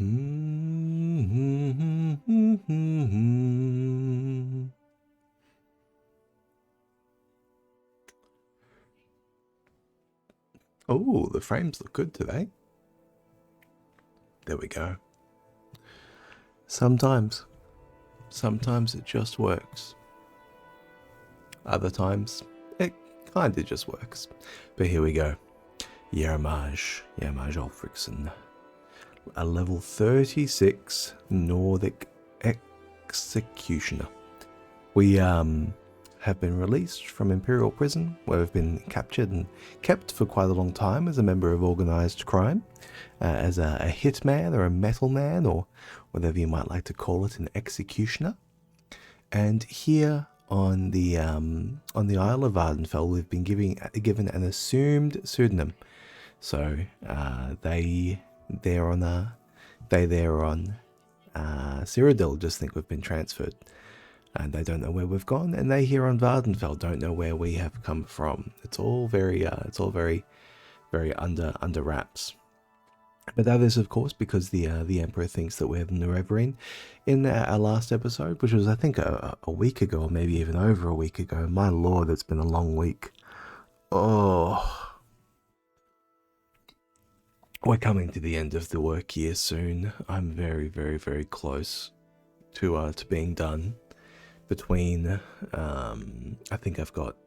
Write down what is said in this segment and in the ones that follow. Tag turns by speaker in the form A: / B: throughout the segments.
A: Oh, the frames look good today. There we go. Sometimes it just works. Other times, it kinda just works. But here we go. Jerimar Ulfricsson. A level 36 Nordic executioner. We have been released from Imperial Prison, where we've been captured and kept for quite a long time as a member of organised crime, as a hitman or a metal man, or whatever you might like to call it, an executioner. And here on the Isle of Vardenfell, we've been given an assumed pseudonym. So they there on Cyrodiil just think we've been transferred, and they don't know where we've gone, and they here on Vardenfell don't know where we have come from. It's all very very under wraps. But that is, of course, because the Emperor thinks that we're the Nerevarine. In our last episode, which was I think a week ago, or maybe even over a week ago. My lord, it's been a long week. Oh. We're coming to the end of the work year soon. I'm very close to being done. Between I think I've got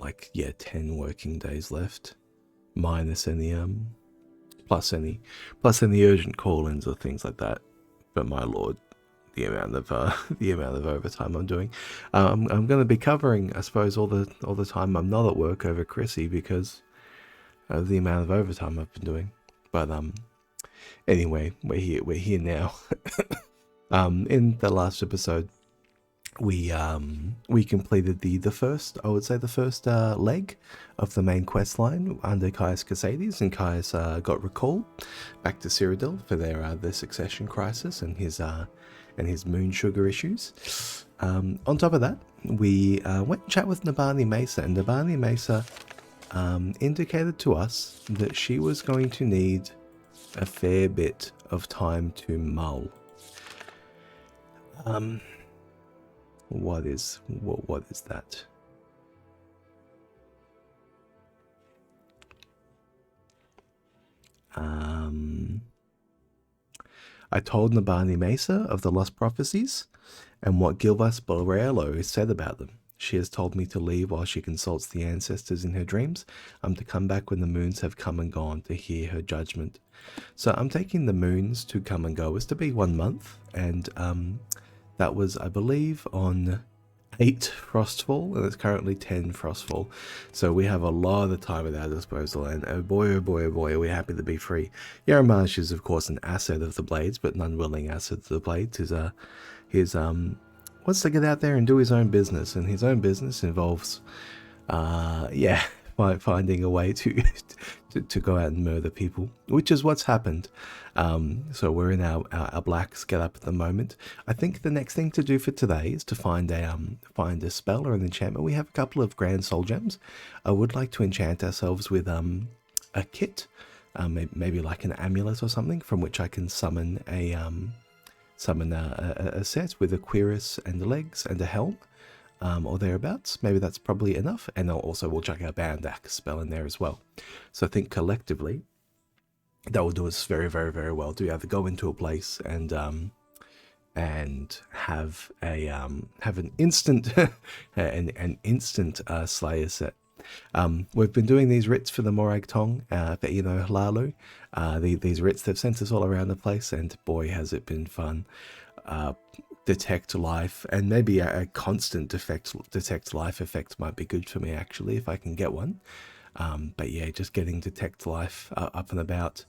A: like 10 working days left, minus any plus any urgent call-ins or things like that. But my lord, the amount of overtime I'm doing. I'm going to be covering, I suppose, all the time I'm not at work over Chrissy because of the amount of overtime I've been doing. But anyway, we're here now. In the last episode, we completed the first leg of the main quest line under Caius Casades, and Caius got recalled back to Cyrodiil for their succession crisis and his moon sugar issues. On top of that, we went and chat with Nabani Mesa, and Nabani Mesa indicated to us that she was going to need a fair bit of time to mull. What is that? I told Nabani Mesa of the Lost Prophecies and what Gilvas Borello said about them. She has told me to leave while she consults the ancestors in her dreams. I'm to come back when the moons have come and gone to hear her judgment. So I'm taking the moons to come and go as to be 1 month, and that was, I believe, on 8 Frostfall, and it's currently 10 Frostfall. So we have a lot of time at our disposal, and oh boy, are we happy to be free. Jerimar is, of course, an asset of the Blades, but an unwilling asset of the Blades. His wants to get out there and do his own business, and his own business involves, finding a way to go out and murder people, which is what's happened. So we're in our blacks get up at the moment. I think the next thing to do for today is to find a spell or an enchantment. We have a couple of grand soul gems. I would like to enchant ourselves with a kit, maybe like an amulet or something, from which I can summon a set with a cuirass and legs and a helm, or thereabouts. Maybe that's probably enough, and we'll chuck our Bandak spell in there as well. So I think collectively that will do us very well to either go into a place and have an instant Slayer set. We've been doing these writs for the Morag Tong, for Eno Hlalu. These writs, they've sent us all around the place, and boy has it been fun. Detect life, and maybe a constant detect life effect might be good for me actually, if I can get one. But yeah, just getting detect life up and about.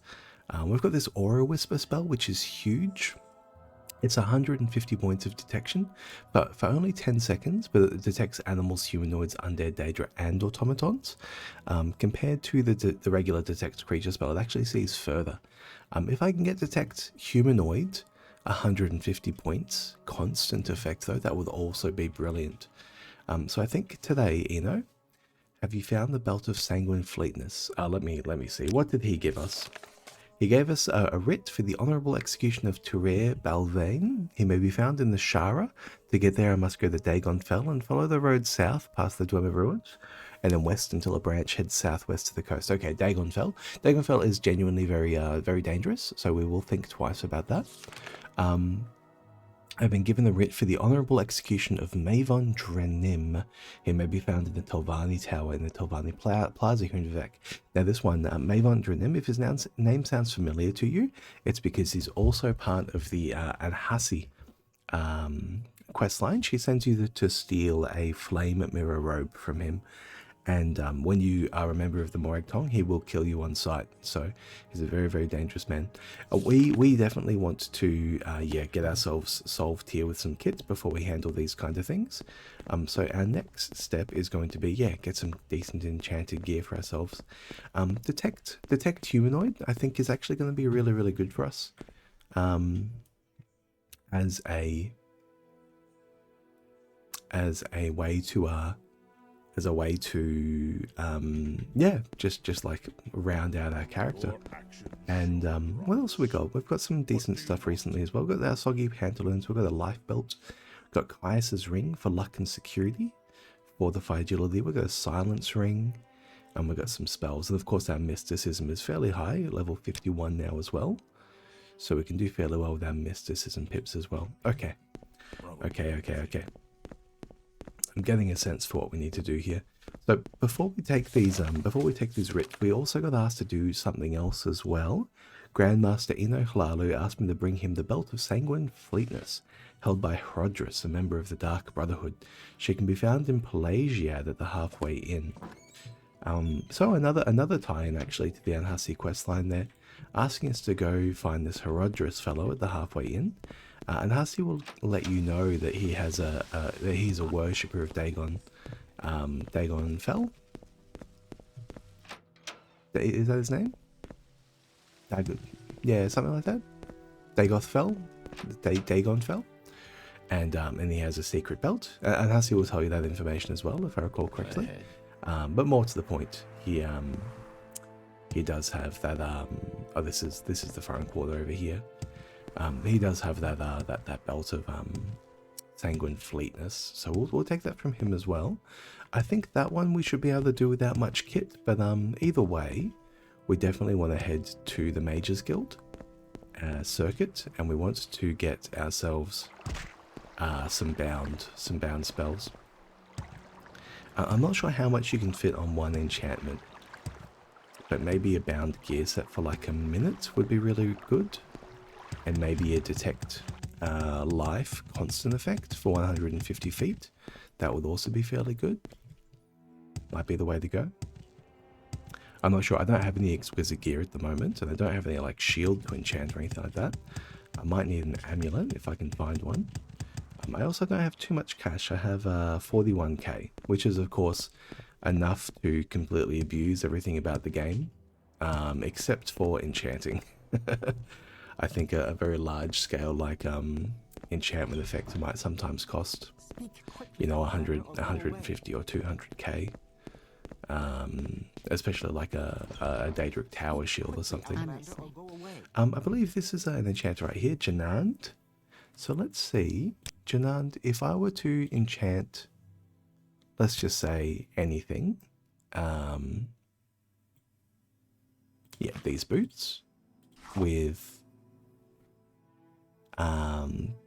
A: We've got this Aura Whisper spell, which is huge. It's 150 points of detection, but for only 10 seconds, but it detects animals, humanoids, undead, daedra, and automatons. Compared to the regular detect creature spell, it actually sees further. If I can get detect humanoid, 150 points, constant effect though, that would also be brilliant. So I think today, Eno, have you found the Belt of Sanguine Fleetness? Let me see. What did he give us? He gave us a writ for the honourable execution of Turir Balvain. He may be found in the Shara. To get there, I must go to Dagon Fell and follow the road south past the Dwemer Ruins, and then west until a branch heads southwest to the coast. Okay, Dagon Fell. Dagon Fell is genuinely very dangerous, so we will think twice about that. I've been given the writ for the honourable execution of Mavon Drenim. He may be found in the Telvanni Tower in the Telvanni Plaza here in Vivek. Now this one, Mavon Drenim, if his name sounds familiar to you, it's because he's also part of the Anhasi questline. She sends you to steal a flame mirror robe from him. And when you are a member of the Morag Tong, he will kill you on sight. So he's a very dangerous man. We definitely want to get ourselves solved here with some kits before we handle these kind of things. So our next step is going to be get some decent enchanted gear for ourselves. Detect humanoid, I think, is actually going to be really good for us. As a way to just like round out our character. And what else have we got? We've got some decent stuff recently as well. We've got our soggy pantaloons, we've got a life belt, we've got Caius's ring for luck and security, fortified agility, we've got a silence ring, and we've got some spells. And of course our mysticism is fairly high, level 51 now as well, so we can do fairly well with our mysticism pips as well. Okay. I'm getting a sense for what we need to do here. So before we take these writs, we also got asked to do something else as well. Grandmaster Ino Hlalu asked me to bring him the Belt of Sanguine Fleetness, held by Hrodris, a member of the Dark Brotherhood. She can be found in Pelagiad at the Halfway Inn. So another tie-in actually to the Anhasi questline there, asking us to go find this Hrodris fellow at the Halfway Inn. And Hasi will let you know that he has that he's a worshipper of Dagon, Dagon Fell. Is that his name? Yeah, something like that. Dagoth Fell, Dagon Fell, and he has a secret belt. And Hasi will tell you that information as well, if I recall correctly. But more to the point, he does have that. Oh, this is the foreign quarter over here. He does have that belt of sanguine fleetness, so we'll take that from him as well. I think that one we should be able to do without much kit, but either way, we definitely want to head to the Mages Guild circuit, and we want to get ourselves some bound spells. I'm not sure how much you can fit on one enchantment, but maybe a bound gear set for like a minute would be really good. And maybe a detect life constant effect for 150 feet. That would also be fairly good. Might be the way to go. I'm not sure. I don't have any exquisite gear at the moment, and I don't have any like shield to enchant or anything like that. I might need an amulet if I can find one. I also don't have too much cash. I have 41k, which is of course enough to completely abuse everything about the game, except for enchanting. I think a very large scale like enchantment effect might sometimes cost, 150 or 200k, especially like a daedric tower shield or something. I believe this is an enchanter right here, Janand. So let's see, Janand, if I were to enchant, let's just say anything, these boots with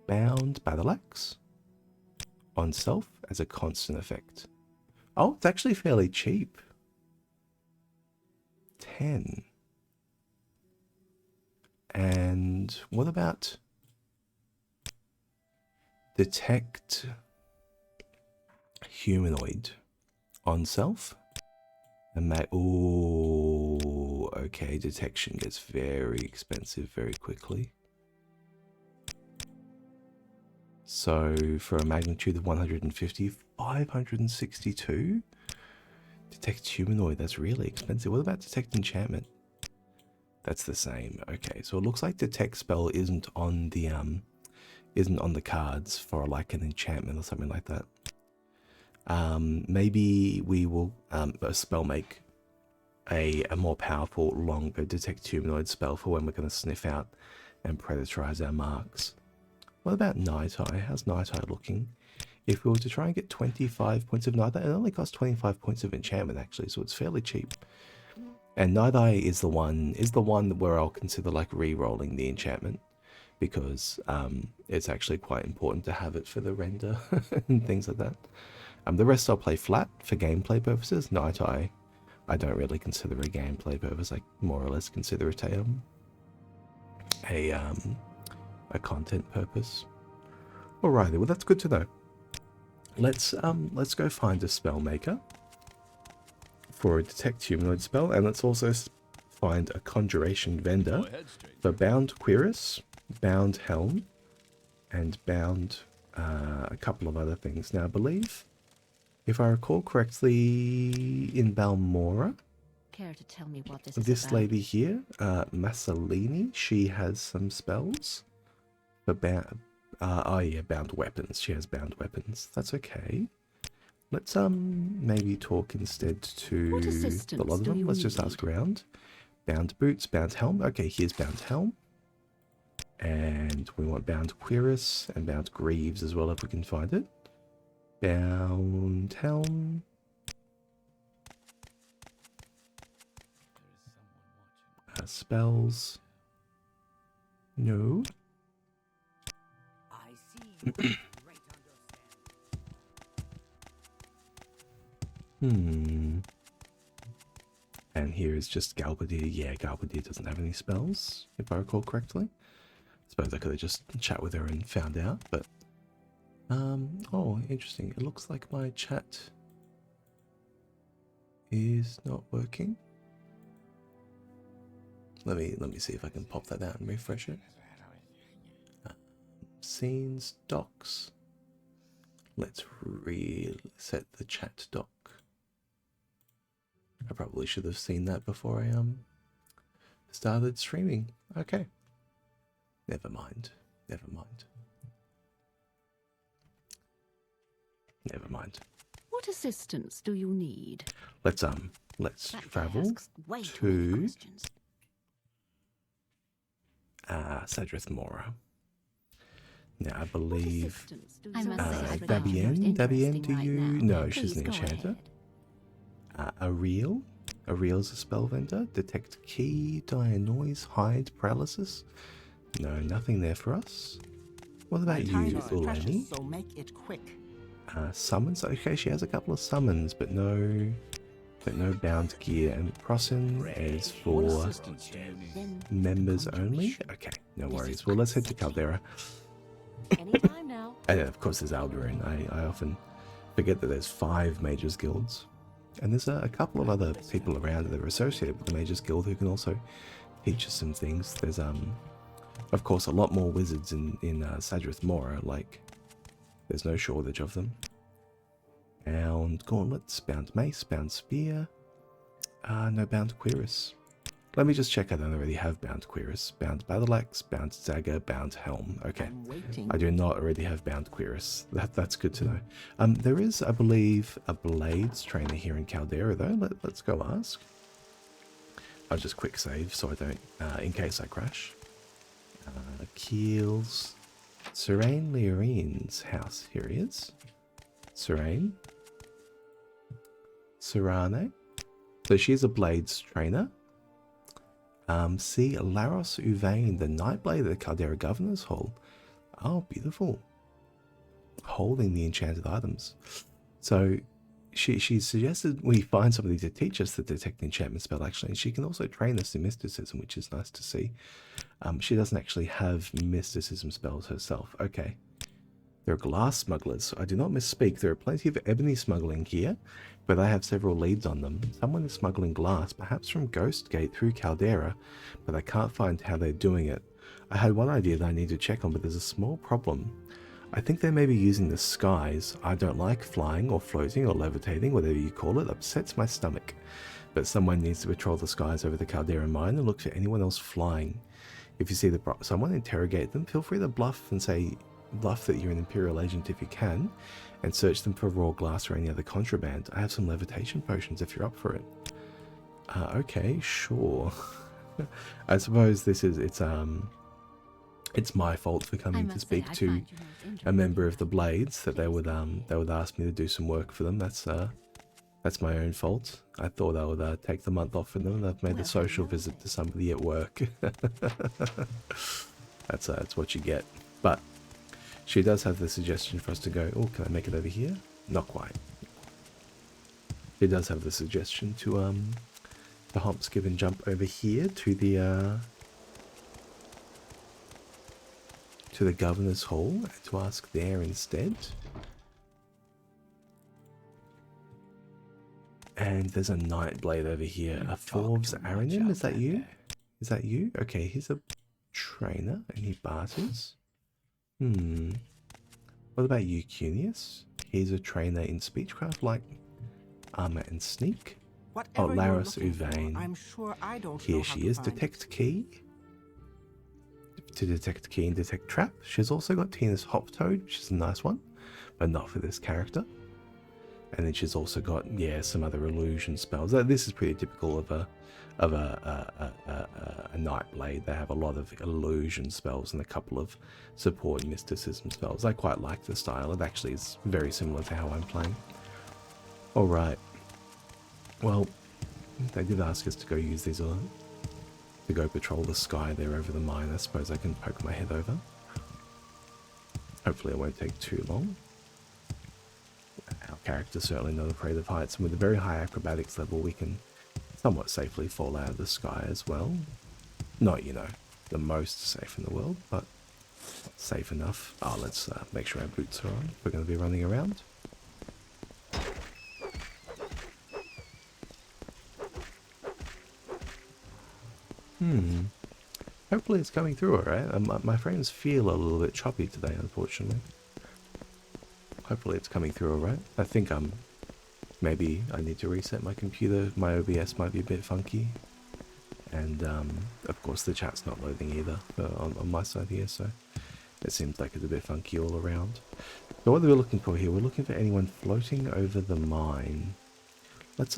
A: bound battle axe on self as a constant effect. Oh, it's actually fairly cheap. 10. And what about detect humanoid on self? And okay, detection gets very expensive very quickly. So for a magnitude of 150, 562? Detect humanoid, that's really expensive. What about detect enchantment? That's the same. Okay, so it looks like detect spell isn't on the cards for like an enchantment or something like that. Maybe we will spell make a more powerful, longer detect humanoid spell for when we're going to sniff out and predatorize our marks. What about Night Eye? How's Night Eye looking? If we were to try and get 25 points of Night Eye, it only costs 25 points of enchantment actually, so it's fairly cheap. And Night Eye is the one where I'll consider like re-rolling the enchantment, because it's actually quite important to have it for the render and things like that. The rest I'll play flat for gameplay purposes. Night Eye, I don't really consider a gameplay purpose. I more or less consider it a content purpose. Alrighty, well that's good to know. Let's go find a spell maker for a detect humanoid spell, and let's also find a conjuration vendor for bound cuirass, bound helm, and bound a couple of other things. Now I believe, if I recall correctly, in Balmora,
B: care to tell me what
A: this lady here, Massalini, she has some spells for bound. Oh yeah, bound weapons. She has bound weapons. That's okay. Let's maybe talk instead to a lot of them. Let's just ask around. Bound boots, bound helm. Okay, here's bound helm. And we want bound cuirass and bound greaves as well if we can find it. Bound helm. Spells. No. And here is just Galbadir. Yeah, Galbadir doesn't have any spells, if I recall correctly. Suppose I could have just chat with her and found out, but oh, interesting. It looks like my chat is not working. Let me see if I can pop that out and refresh it. Scenes, docs. Let's reset the chat doc. I probably should have seen that before I started streaming. Okay. Never mind. Never mind. Never mind.
B: What assistance do you need?
A: Let's travel to Sadrith Mora. Now I believe Dabienne, do you? No, she's an enchanter. Ariel's a spell vendor. Detect key, die noise, hide, paralysis. No, nothing there for us. What about you, Uleni?
C: So make it quick.
A: Summons. Okay, she has a couple of summons, but no bound gear. And Crossin is for members only. Okay, no worries. Well, let's head to Caldera.
B: Anytime now.
A: And of course, there's Alduin. I often forget that there's 5 Mages Guilds. And there's a couple of other people around that are associated with the Mages Guild who can also teach us some things. There's, of course, a lot more wizards in Sadrith Mora. Like, there's no shortage of them. Bound gauntlets, bound mace, bound spear. No bound cuirass. Let me just check I don't already have bound cuirass. Bound battle axe, bound dagger, bound helm. Okay, I do not already have bound cuirass. That's good to know. There is, I believe, a blades trainer here in Caldera though. Let's go ask. I'll just quick save so I don't, in case I crash. Keels. Serene Leorine's house. Here he is. Serene. Serane. So she's a blades trainer. See Laros Uvain, the Nightblade at the Caldera Governor's Hall. Oh, beautiful. Holding the enchanted items. So she suggested we find somebody to teach us the detect enchantment spell actually. And she can also train us in mysticism, which is nice to see. She doesn't actually have mysticism spells herself. Okay. There are glass smugglers. I do not misspeak. There are plenty of ebony smuggling here, but I have several leads on them. Someone is smuggling glass, perhaps from Ghost Gate through Caldera, but I can't find how they're doing it. I had one idea that I need to check on, but there's a small problem. I think they may be using the skies. I don't like flying or floating or levitating, whatever you call it, upsets my stomach. But someone needs to patrol the skies over the Caldera mine and look for anyone else flying. If you see someone, interrogate them. Feel free to bluff that you're an Imperial agent if you can, and search them for raw glass or any other contraband. I have some levitation potions if you're up for it. Okay, sure. I suppose it's my fault for
B: I
A: coming to
B: must say
A: speak
B: I
A: to
B: find you most
A: a member of
B: interesting.
A: the Blades that they would ask me to do some work for them. That's my own fault. I thought I would take the month off for them, and I've made a
B: Well,
A: social
B: hello
A: visit to
B: then.
A: somebody at work. That's what you get. But she does have the suggestion for us to go. Oh, can I make it over here? Not quite. She does have the suggestion to hop, skip, and jump over here to the governor's hall and to ask there instead. And there's a Nightblade over here. A Forbes Aranim, is that you? Is that you? Okay, he's a trainer and he barters. What about you, Cunius? He's a trainer in speechcraft like armor and sneak. Oh,
C: Whatever you're
A: Laris
C: looking for,
A: Uvain.
C: I'm sure I don't
A: Here
C: know how
A: she
C: to
A: is.
C: find it.
A: Detect key. To detect key and detect trap. She's also got Tina's Hop Toad, which is a nice one, but not for this character. And then she's also got, yeah, some other illusion spells. This is pretty typical of a Nightblade. They have a lot of illusion spells and a couple of support mysticism spells. I quite like the style. It actually is very similar to how I'm playing. All right. Well, they did ask us to go use these, to go patrol the sky there over the mine. I suppose I can poke my head over. Hopefully it won't take too long. Our character's certainly not afraid of heights, and with a very high acrobatics level we can somewhat safely fall out of the sky as well. Not, you know, the most safe in the world, but safe enough. Oh, let's make sure our boots are on. We're going to be running around. Hopefully it's coming through alright. My frames feel a little bit choppy today, unfortunately. Hopefully it's coming through alright. I think maybe I need to reset my computer. My OBS might be a bit funky. And of course the chat's not loading either on my side here, so it seems like it's a bit funky all around. So what are we looking for here? We're looking for anyone floating over the mine. Let's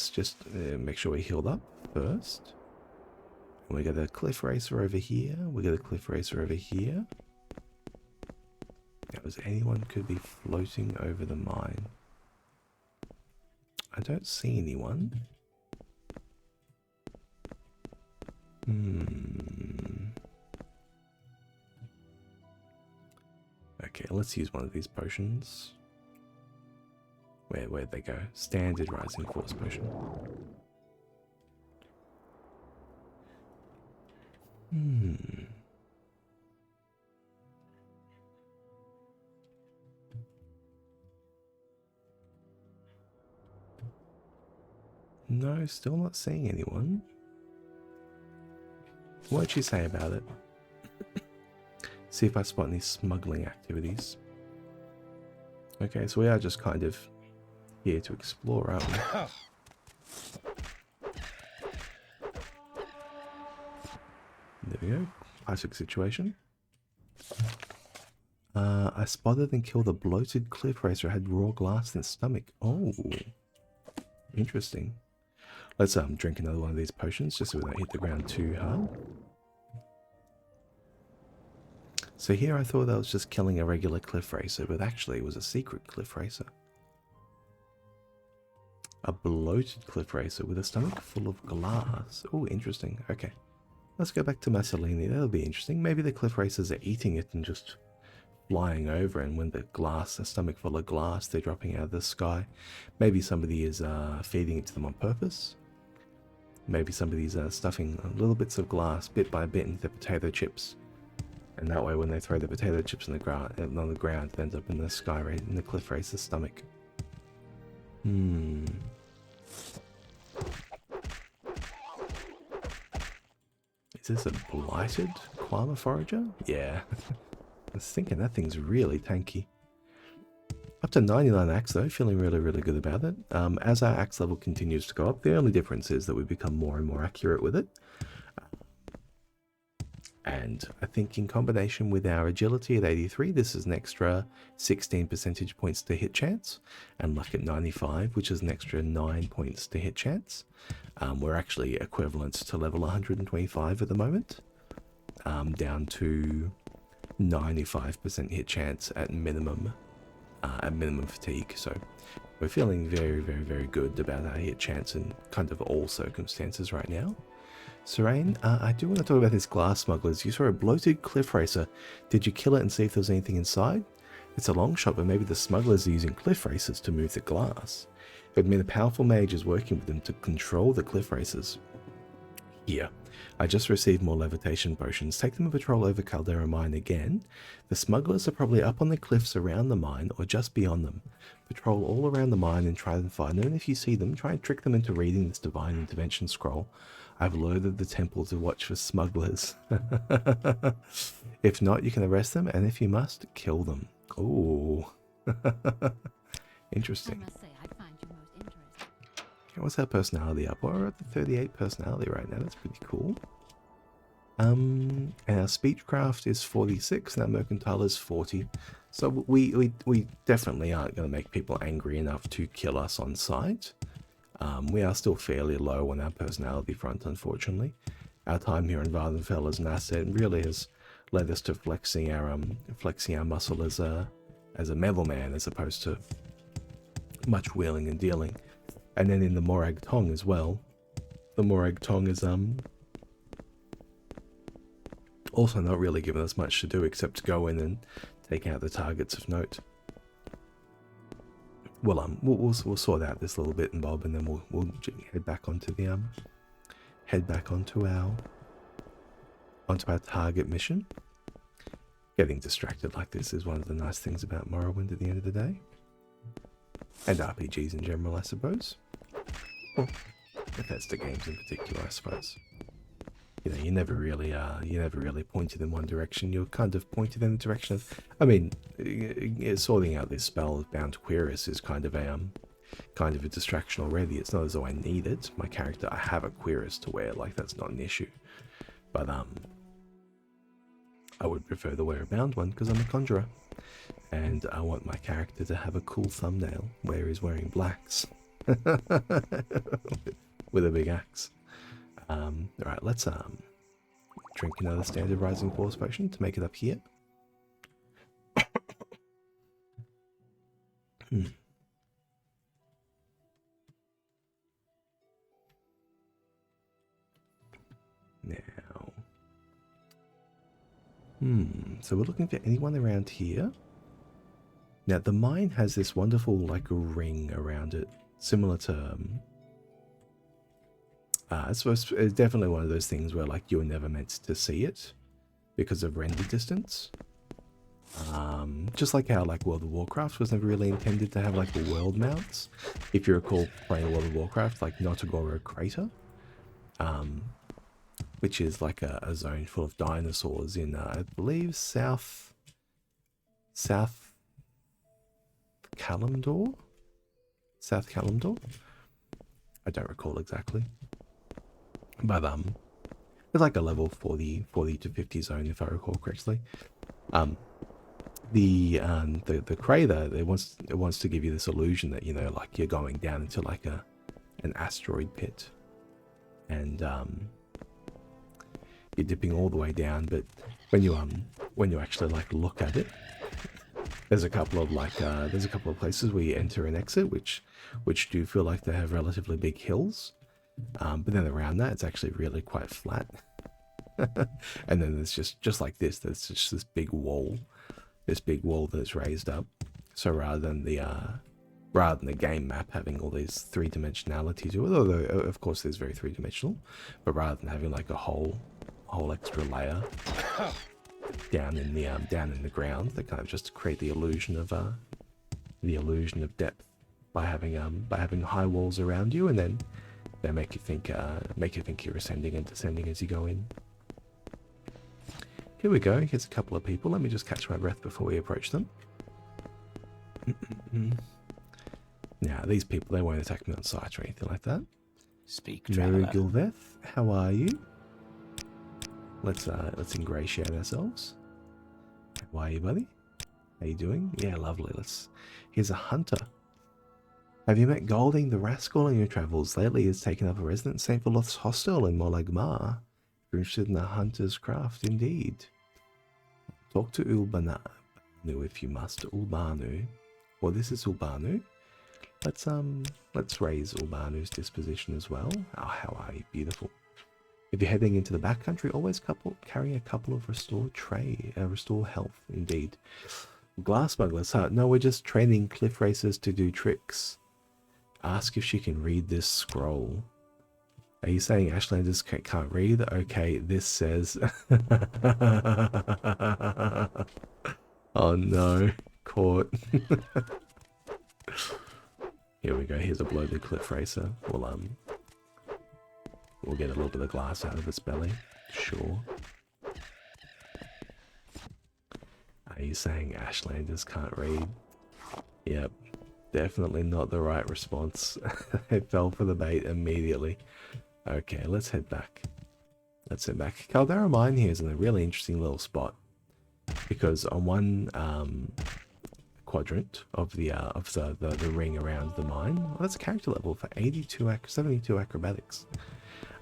A: just make sure we're healed up first. We got a cliff racer over here. We got a cliff racer over here. As anyone could be floating over the mine. I don't see anyone. Okay, let's use one of these potions. Where'd they go? Standard Rising Force potion. No, still not seeing anyone. What'd she say about it? See if I spot any smuggling activities. Okay, so we are just kind of here to explore, aren't we? There we go. Classic situation. I spotted and killed a bloated cliff racer. Had raw glass in its stomach. Oh, interesting. Let's drink another one of these potions just so we don't hit the ground too hard. So here I thought I was just killing a regular cliff racer, but actually it was a secret cliff racer. A bloated cliff racer with a stomach full of glass. Oh, interesting. Okay. Let's go back to Mussolini. That'll be interesting. Maybe the cliff racers are eating it and just flying over, and when the stomach full of glass, they're dropping out of the sky. Maybe somebody is feeding it to them on purpose. Maybe somebody's stuffing little bits of glass bit by bit into the potato chips. And that way when they throw the potato chips on the ground, it ends up in the sky, right in the cliff racer's stomach. Is this a blighted Quama Forager? Yeah. I was thinking that thing's really tanky. Up to 99 axe though, feeling really, really good about it. As our axe level continues to go up, the only difference is that we become more and more accurate with it. And I think in combination with our agility at 83, this is an extra 16 percentage points to hit chance, and luck at 95, which is an extra 9 points to hit chance. We're actually equivalent to level 125 at the moment, down to 95% hit chance at minimum fatigue. So we're feeling very, very, very good about our hit chance in kind of all circumstances right now. Serain, I do want to talk about these glass smugglers. You saw a bloated cliff racer. Did you kill it and see if there was anything inside? It's a long shot, but maybe the smugglers are using cliff racers to move the glass. It would mean a powerful mage is working with them to control the cliff racers. Here, I just received more levitation potions. Take them a patrol over Caldera Mine again. The smugglers are probably up on the cliffs around the mine or just beyond them. Patrol all around the mine and try and find them. And if you see them, try and trick them into reading this divine intervention scroll. I've alerted the temple to watch for smugglers. If not, you can arrest them, and if you must, kill them. Ooh. Interesting.
B: I must say, I find you most interesting.
A: Okay, what's our personality up? We're at the 38 personality right now. That's pretty cool. And our speechcraft is 46, and our mercantile is 40. So we definitely aren't going to make people angry enough to kill us on sight. We are still fairly low on our personality front, unfortunately. Our time here in Vardenfell as an asset really has led us to flexing our muscle as a middleman as opposed to much wheeling and dealing. And then in the Morag Tong as well. The Morag Tong is also not really giving us much to do except to go in and take out the targets of note. Well, we'll sort out this little bit and bob, and then we'll head back onto the onto our target mission. Getting distracted like this is one of the nice things about Morrowind at the end of the day, and RPGs in general, I suppose. Well, Bethesda games in particular, I suppose. You know, you're never really pointed in one direction. You're kind of pointed in the direction of, I mean, sorting out this spell of Bound to Querus is kind of a distraction already. It's not as though I need it. My character, I have a Querus to wear, like that's not an issue. But I would prefer to wear a bound one because I'm a conjurer, and I want my character to have a cool thumbnail where he's wearing blacks with a big axe. Alright, let's drink another standard Rising Force potion to make it up here. Now, so we're looking for anyone around here. Now, the mine has this wonderful, like, ring around it, similar to it's definitely one of those things where, like, you're never meant to see it because of render distance. Just like how, like, World of Warcraft was never really intended to have, like, the world mounts. If you recall playing World of Warcraft, like Notagoro Crater, which is like a zone full of dinosaurs in, I believe, South Kalimdor? South Kalimdor? I don't recall exactly. But it's like a level 40 to 50 zone, if I recall correctly. The crater, it wants to give you this illusion that, you know, like you're going down into like an asteroid pit, and you're dipping all the way down. But when you actually like look at it, there's a couple of places where you enter and exit, which do feel like they have relatively big hills. But then around that, it's actually really quite flat. And then there's just like this, there's just this big wall that's raised up. So rather than the game map having all these three-dimensionality to it, although of course there's very three-dimensional, but rather than having like a whole extra layer down in the ground, they kind of just create the illusion of depth by having high walls around you, and then they make you think you're ascending and descending as you go in. Here we go. Here's a couple of people. Let me just catch my breath before we approach them. Now, these people, they won't attack me on sight or anything like that.
C: Speak,
A: Mary
C: traveler.
A: Gilveth, how are you? Let's ingratiate ourselves. How are you, buddy? How you doing? Yeah, lovely. Here's a hunter. Have you met Golding the Rascal in your travels? Lately, he's taken up a resident St. Veloth's hostel in Molagmar. If you're interested in the hunter's craft, indeed. Talk to Ulbanu if you must. Ulbanu. Well, this is Ulbanu. Let's raise Ulbanu's disposition as well. Oh, how are you? Beautiful. If you're heading into the backcountry, always carry a couple of restore health, indeed. Glass smugglers, huh? No, we're just training cliff racers to do tricks. Ask if she can read this scroll. Are you saying Ashlanders can't read? Okay, this says... Oh no, caught. Here we go, here's a bloated cliff racer. We'll get a little bit of glass out of its belly. Sure. Are you saying Ashlanders can't read? Yep. Definitely not the right response. It fell for the bait immediately. Okay, let's head back. Caldera Mine here is in a really interesting little spot. Because on one quadrant of the ring around the mine, well, that's a character level for 72 acrobatics.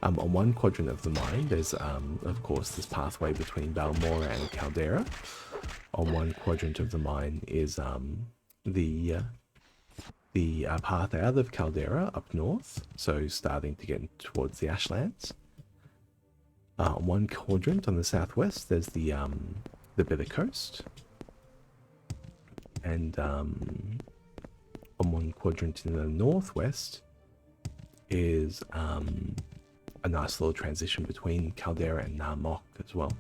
A: On one quadrant of the mine, there's, of course, this pathway between Balmora and Caldera. On one quadrant of the mine is the path out of Caldera up north, so starting to get towards the Ashlands. On one quadrant on the southwest, there's the bit of coast. And on one quadrant in the northwest is a nice little transition between Caldera and Narmok as well.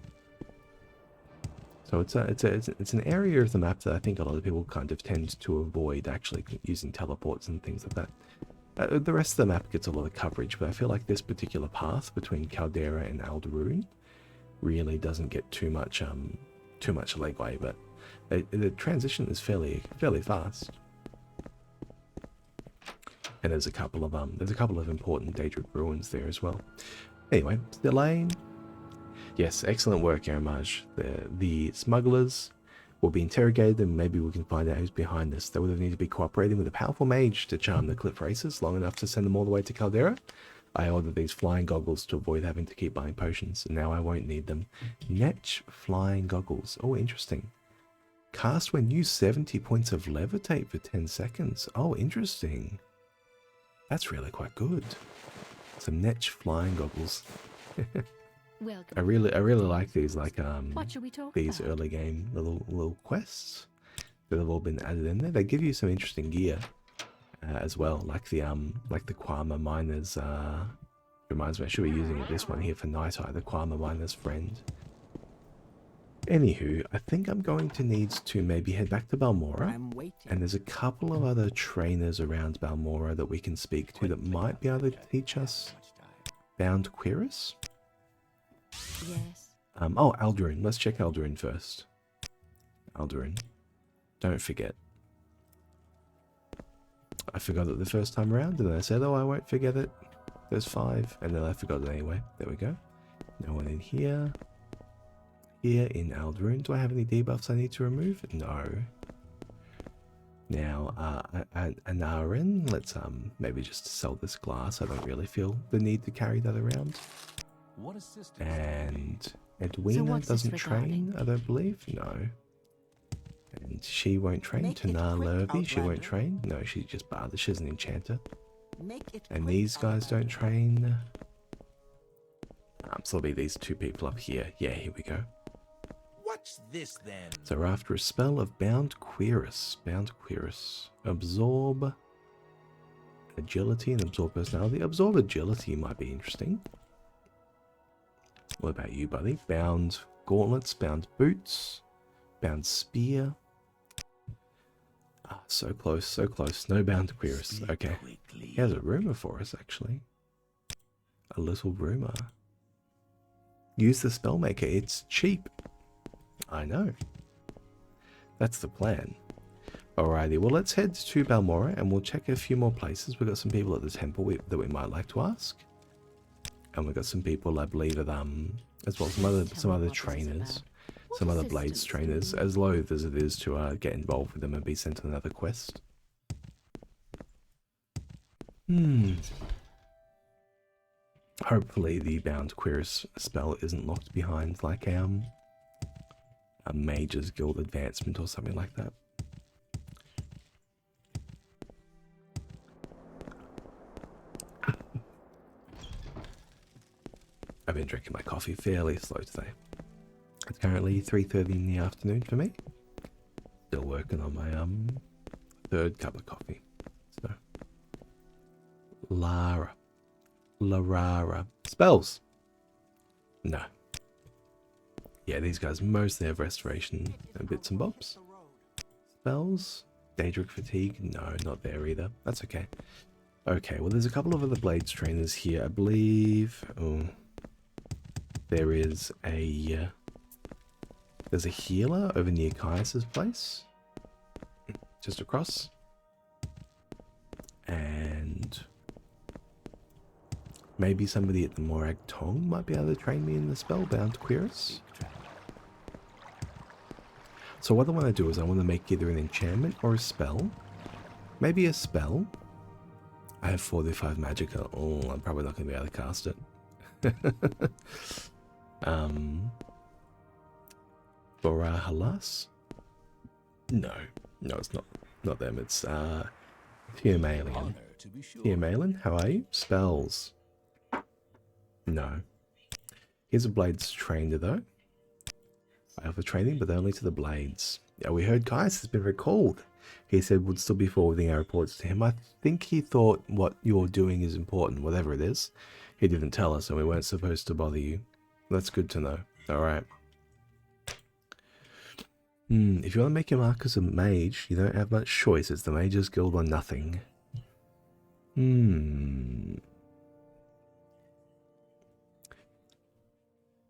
A: So it's an area of the map that I think a lot of people kind of tend to avoid, actually using teleports and things like that. The rest of the map gets a lot of coverage, but I feel like this particular path between Caldera and Alderune really doesn't get too much legway, but the transition is fairly fast. And there's a couple of important Daedric ruins there as well. Anyway, Delane. Yes, excellent work, Jerimar. The smugglers will be interrogated, and maybe we can find out who's behind this. They would have needed to be cooperating with a powerful mage to charm the cliff racers long enough to send them all the way to Caldera. I ordered these flying goggles to avoid having to keep buying potions, and now I won't need them. Netch flying goggles. Oh, interesting. Cast when used 70 points of levitate for 10 seconds. Oh, interesting. That's really quite good. Some Netch flying goggles.
B: Welcome.
A: I really like these, like
B: What should we talk
A: these
B: about?
A: early game little quests that have all been added in there. They give you some interesting gear as well, like the Quama Miner's. Reminds me, I should be using this one here for Night Eye, the Quama Miner's friend. Anywho, I think I'm going to need to maybe head back to Balmora, and there's a couple of other trainers around Balmora that we can speak to that might be able to teach us Bound Quirus.
B: Yes.
A: Oh, Alderune. Let's check Alderune first. Alderune. Don't forget. I forgot it the first time around, and then I said, oh, I won't forget it. There's 5, and then I forgot it anyway. There we go. No one in here. Here in Alderune. Do I have any debuffs I need to remove? No. Now, Anarin, let's maybe just sell this glass. I don't really feel the need to carry that around. And Edwina doesn't train, I don't believe. No. And she won't train. Tanar Lurvy, she won't train. No, she's just barred. She's an enchanter. And these guys don't train. So there'll be these 2 people up here. Yeah, here we go.
C: What's this then?
A: So we're after a spell of Bound Quirus. Bound Quirus. Absorb agility and absorb personality. Absorb agility might be interesting. What about you, buddy? Bound gauntlets, bound boots, bound spear. Ah, so close, so close. No bound Quirus. Okay. He has a rumor for us, actually. A little rumor. Use the spellmaker. It's cheap. I know. That's the plan. Alrighty, well, let's head to Balmora and we'll check a few more places. We've got some people at the temple that we might like to ask. And we've got some people, I believe, as well as some other trainers, some other blades trainers, as loath as it is to get involved with them and be sent on another quest. Hopefully the Bound Queerus spell isn't locked behind like a Mage's Guild advancement or something like that. I've been drinking my coffee fairly slow today. It's currently 3:30 in the afternoon for me. Still working on my third cup of coffee. So Larara. Spells. No. Yeah, these guys mostly have restoration and bits and bobs. Spells. Daedric fatigue. No, not there either. That's okay. Okay, well there's a couple of other blades trainers here, I believe. Oh. There is a there's a healer over near Caius's place, just across, and maybe somebody at the Morag Tong might be able to train me in the spell Bound Queerus. So what I want to do is I want to make either an enchantment or a spell. Maybe a spell. I have 45 magicka. Oh, I'm probably not going to be able to cast it. Borahalas? No, it's not them. It's Tiamalien. Tiamalien, how are you? Spells. No. Here's a blades trainer though. I offer training, but only to the blades. Yeah, we heard Caius has been recalled. He said would still be forwarding our reports to him. I think he thought what you're doing is important, whatever it is. He didn't tell us, and we weren't supposed to bother you. That's good to know. Alright. If you want to make your mark as a mage, you don't have much choice. It's the Mage's Guild or nothing.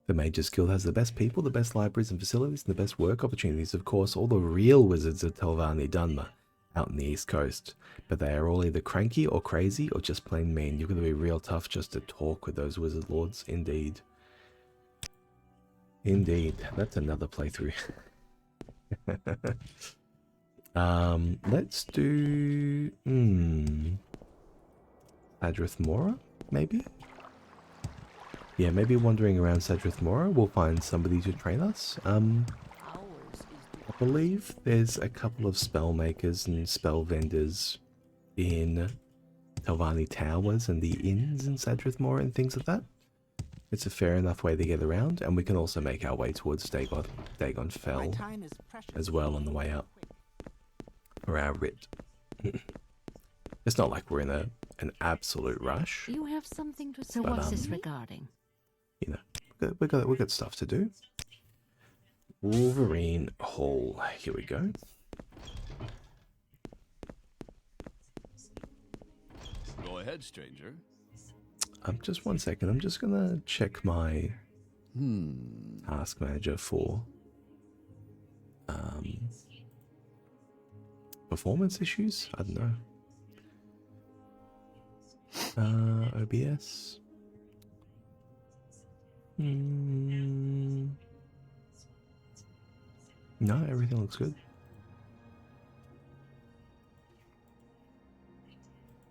A: The Mage's Guild has the best people, the best libraries and facilities, and the best work opportunities. Of course, all the real wizards of Telvanni Dunmer, out in the East Coast. But they are all either cranky or crazy or just plain mean. You're going to be real tough just to talk with those wizard lords. Indeed. Indeed. That's another playthrough. Let's do... Sadrith Mora, maybe? Yeah, maybe wandering around Sadrith Mora, we'll find somebody to train us. I believe there's a couple of spell makers and spell vendors in Telvanni Towers and the inns in Sadrith Mora and things like that. It's a fair enough way to get around, and we can also make our way towards Dagon Fell as well on the way up for our writ. It's not like we're in an absolute rush.
B: You have something to say. So what's this regarding?
A: You know, we got stuff to do. Wolverine Hall. Here we go.
D: Go ahead, stranger.
A: Just 1 second. I'm just gonna check my task manager for performance issues. I don't know. OBS. No, everything looks good.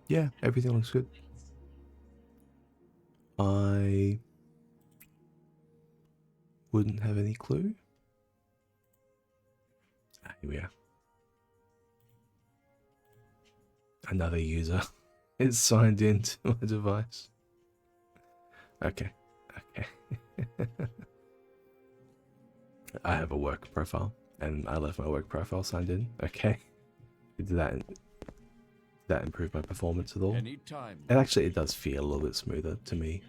A: Yeah, everything looks good. I wouldn't have any clue. Here we are. Another user is signed into my device. Okay. I have a work profile, and I left my work profile signed in. Okay. Did that improve my performance at all?
D: Anytime.
A: And actually, it does feel a little bit smoother to me.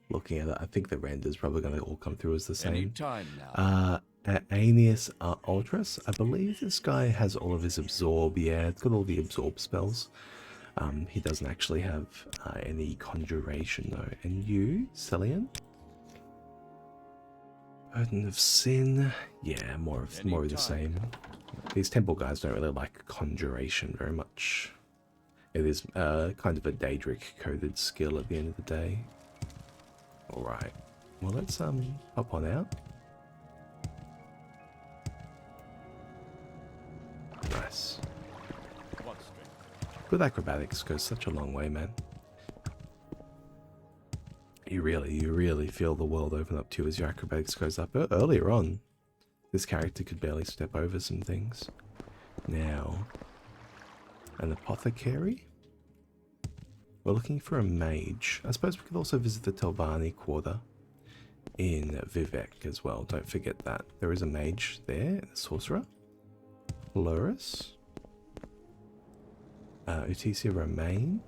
A: Looking at it, I think the render's probably going to all come through as the same.
D: Anytime now.
A: Aeneas Ultras, I believe this guy has all of his absorb. Yeah, it's got all the absorb spells. He doesn't actually have any conjuration though. And you, Celian? Burden of Sin. Yeah, more of the same. These temple guys don't really like conjuration very much. It is kind of a Daedric coded skill at the end of the day. Alright. Well, let's hop on out. Nice.
D: What strength?
A: Good acrobatics goes such a long way, man. You really feel the world open up to you as your acrobatics goes up. Earlier on, this character could barely step over some things. Now, an apothecary? We're looking for a mage. I suppose we could also visit the Telvani quarter in Vivek as well. Don't forget that. There is a mage there, a sorcerer. Loris. Utisia Romaine.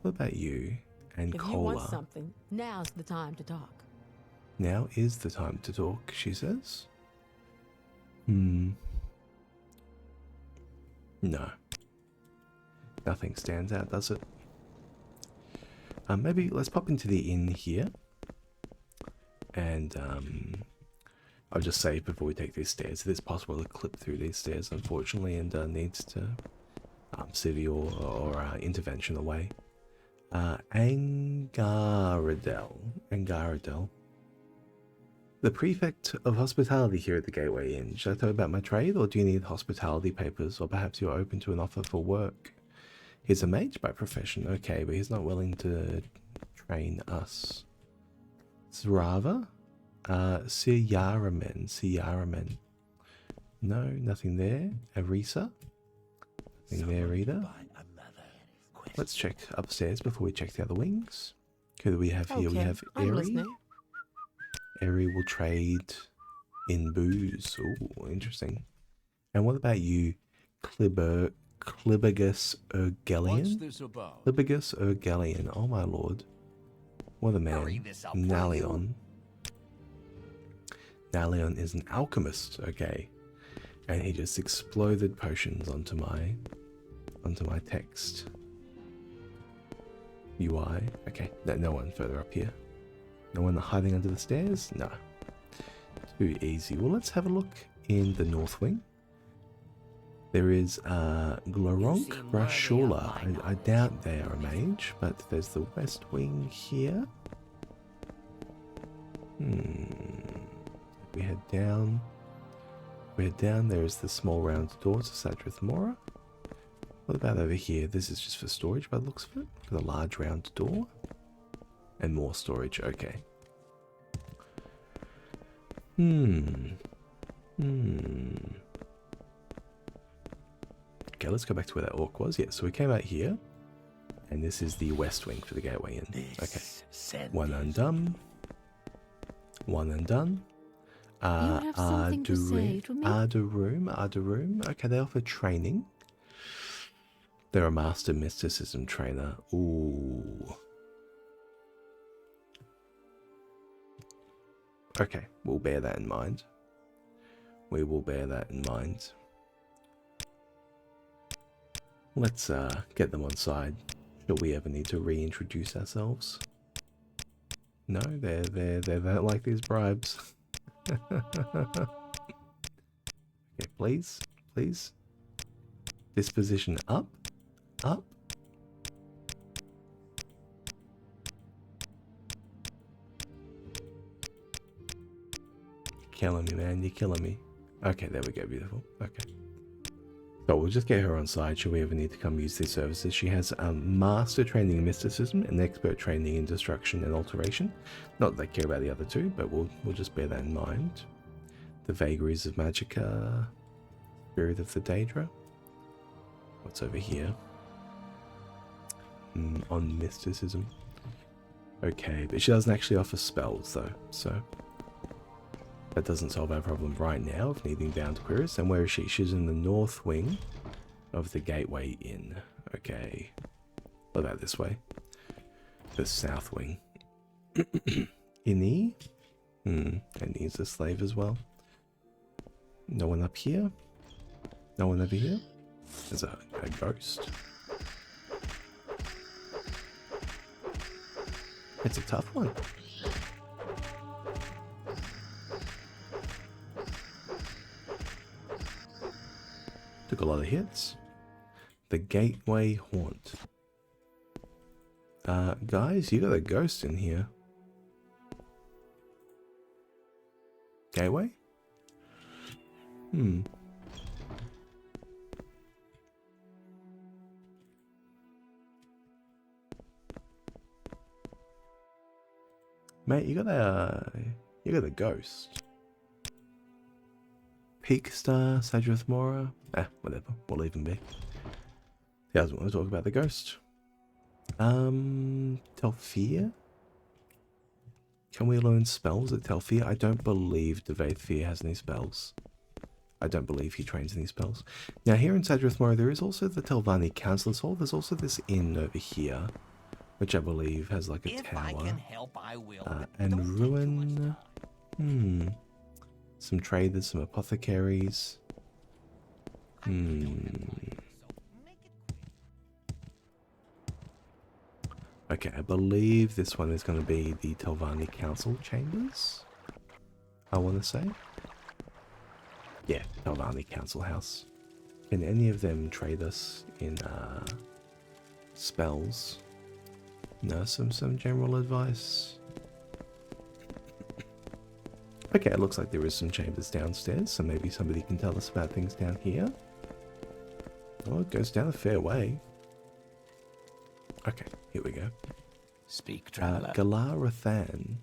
A: What about you? And
E: If
A: Cola.
E: you want something, now's the time to talk.
A: Now is the time to talk, she says. No. Nothing stands out, does it? Maybe let's pop into the inn here. And I'll just say before we take these stairs, it is possible to clip through these stairs, unfortunately, and needs to civvy or intervention away. Angaradel. The prefect of hospitality here at the Gateway Inn. Should I tell you about my trade, or do you need hospitality papers, or perhaps you're open to an offer for work? He's a mage by profession, okay, but he's not willing to train us. Zrava? Siyaramen. No, nothing there. Arisa? Nothing there either. Let's check upstairs before we check the other wings. Who do we have here? We
E: Okay,
A: have
E: I'm
A: Eri.
E: listening.
A: Eri will trade in booze. Oh, interesting. And what about you, Clibbergus
D: What's
A: Urgelian?
D: this about?
A: Clibbergus Urgelian. Oh my lord. What a man. Nalion. Nalion is an alchemist, okay. And he just exploded potions onto my text. UI. Okay, no one further up here. No one hiding under the stairs? No. Too easy. Well, let's have a look in the north wing. There is Glorronk Brashula. I doubt they are a mage, but there's the west wing here. We head down. There is the small round door to Sadrith Mora. What about over here? This is just for storage by the looks of it. Got a large round door. And more storage, okay. Okay, let's go back to where that orc was. Yeah, so we came out here. And this is the west wing for the Gateway Inn. Okay. One undone. One undone.
B: You have something to say to me?
A: Ardaroom. Okay, they offer training. They're a master mysticism trainer. Ooh. Okay, we'll bear that in mind. We will bear that in mind. Let's get them on side. Should we ever need to reintroduce ourselves? No, they don't like these bribes. Okay, please. Disposition up. Killing me, man. You're killing me. Okay, there we go. Beautiful. Okay. So we'll just get her on side should we ever need to come use these services. She has master training in mysticism and expert training in destruction and alteration. Not that I care about the other two, but we'll just bear that in mind. The vagaries of Magicka. Spirit of the Daedra. What's over here? On mysticism. Okay, but she doesn't actually offer spells though, so that doesn't solve our problem right now of needing bound queries. And where is she? She's in the north wing of the Gateway Inn. Okay. What about this way? The south wing. Inni? And he's a slave as well. No one up here? No one over here? There's a ghost. It's a tough one. Took a lot of hits. The Gateway Haunt. Guys, you got a ghost in here. gateway? Hmm. Mate, you got a ghost. Peak Star, Sadrith Mora. Whatever. We'll leave him be. He doesn't want to talk about the ghost. Telfia? Can we learn spells at Telfia? I don't believe Devaithfia has any spells. I don't believe he trains any spells. Now here in Sadrith Mora there is also the Telvanni Councillor's Hall. There's also this inn over here, which I believe has like a tower.
C: I can help, I will.
A: And Ruin. Some traders, some apothecaries. Okay, I believe this one is going to be the Telvanni Council Chambers, I want to say. Yeah, Telvanni Council House. Can any of them trade us in spells? No, some general advice. Okay, it looks like there is some chambers downstairs, so maybe somebody can tell us about things down here. Oh, it goes down a fair way. Okay, here we go.
C: Speak, traveler.
A: Galar Rathan.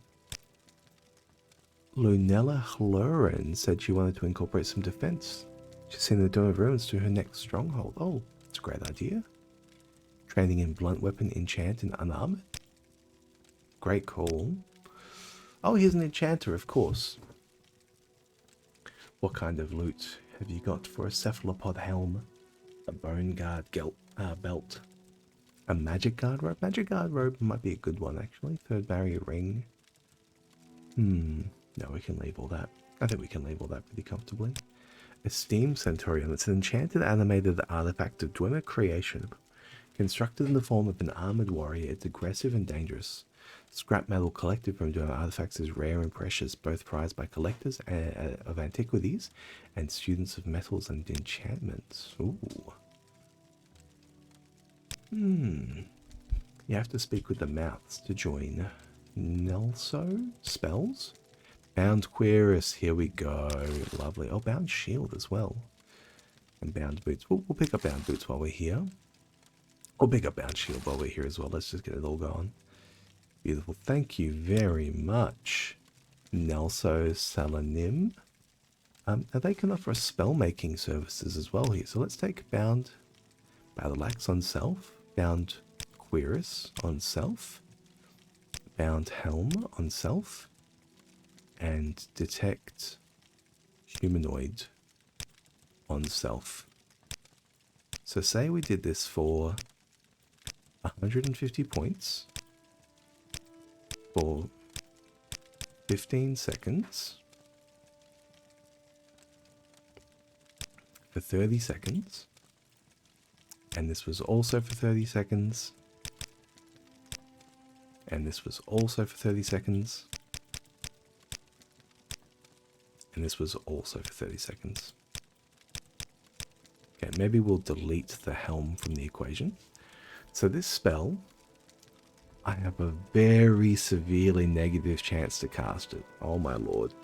A: Lunella Hlurin said she wanted to incorporate some defense. She's seen the Dome of Ruins to her next stronghold. Oh, that's a great idea. Training in blunt weapon, enchant, and unarmored. Great call. Oh, he's an enchanter, of course. What kind of loot have you got for a cephalopod helm? A bone guard belt. A magic guard robe? Magic guard robe might be a good one, actually. Third barrier ring. No, we can leave all that. I think we can leave all that pretty comfortably. Esteemed Centurion. It's an enchanted animated artifact of Dwemer creation. Constructed in the form of an armored warrior, it's aggressive and dangerous. Scrap metal collected from Dwemer artifacts is rare and precious, both prized by collectors of antiquities and students of metals and enchantments. Ooh. You have to speak with the mouths to join. Nelso? Spells? Bound Querus, here we go. Lovely. Oh, Bound Shield as well. And Bound Boots. We'll pick up Bound Boots while we're here. We'll pick up Bound Shield while we're here as well. Let's just get it all going. Beautiful. Thank you very much, Nelso Salanim. Now they can offer us spell-making services as well here. So let's take Bound Battle Axe on self. Bound Querus on self. Bound Helm on self. And Detect Humanoid on self. So say we did this for 150 points for 15 seconds for 30 seconds, and this was also for 30 seconds, and this was also for 30 seconds, and this was also for 30 seconds. Okay, maybe we'll delete the helm from the equation. So this spell, I have a very severely negative chance to cast it. Oh my lord.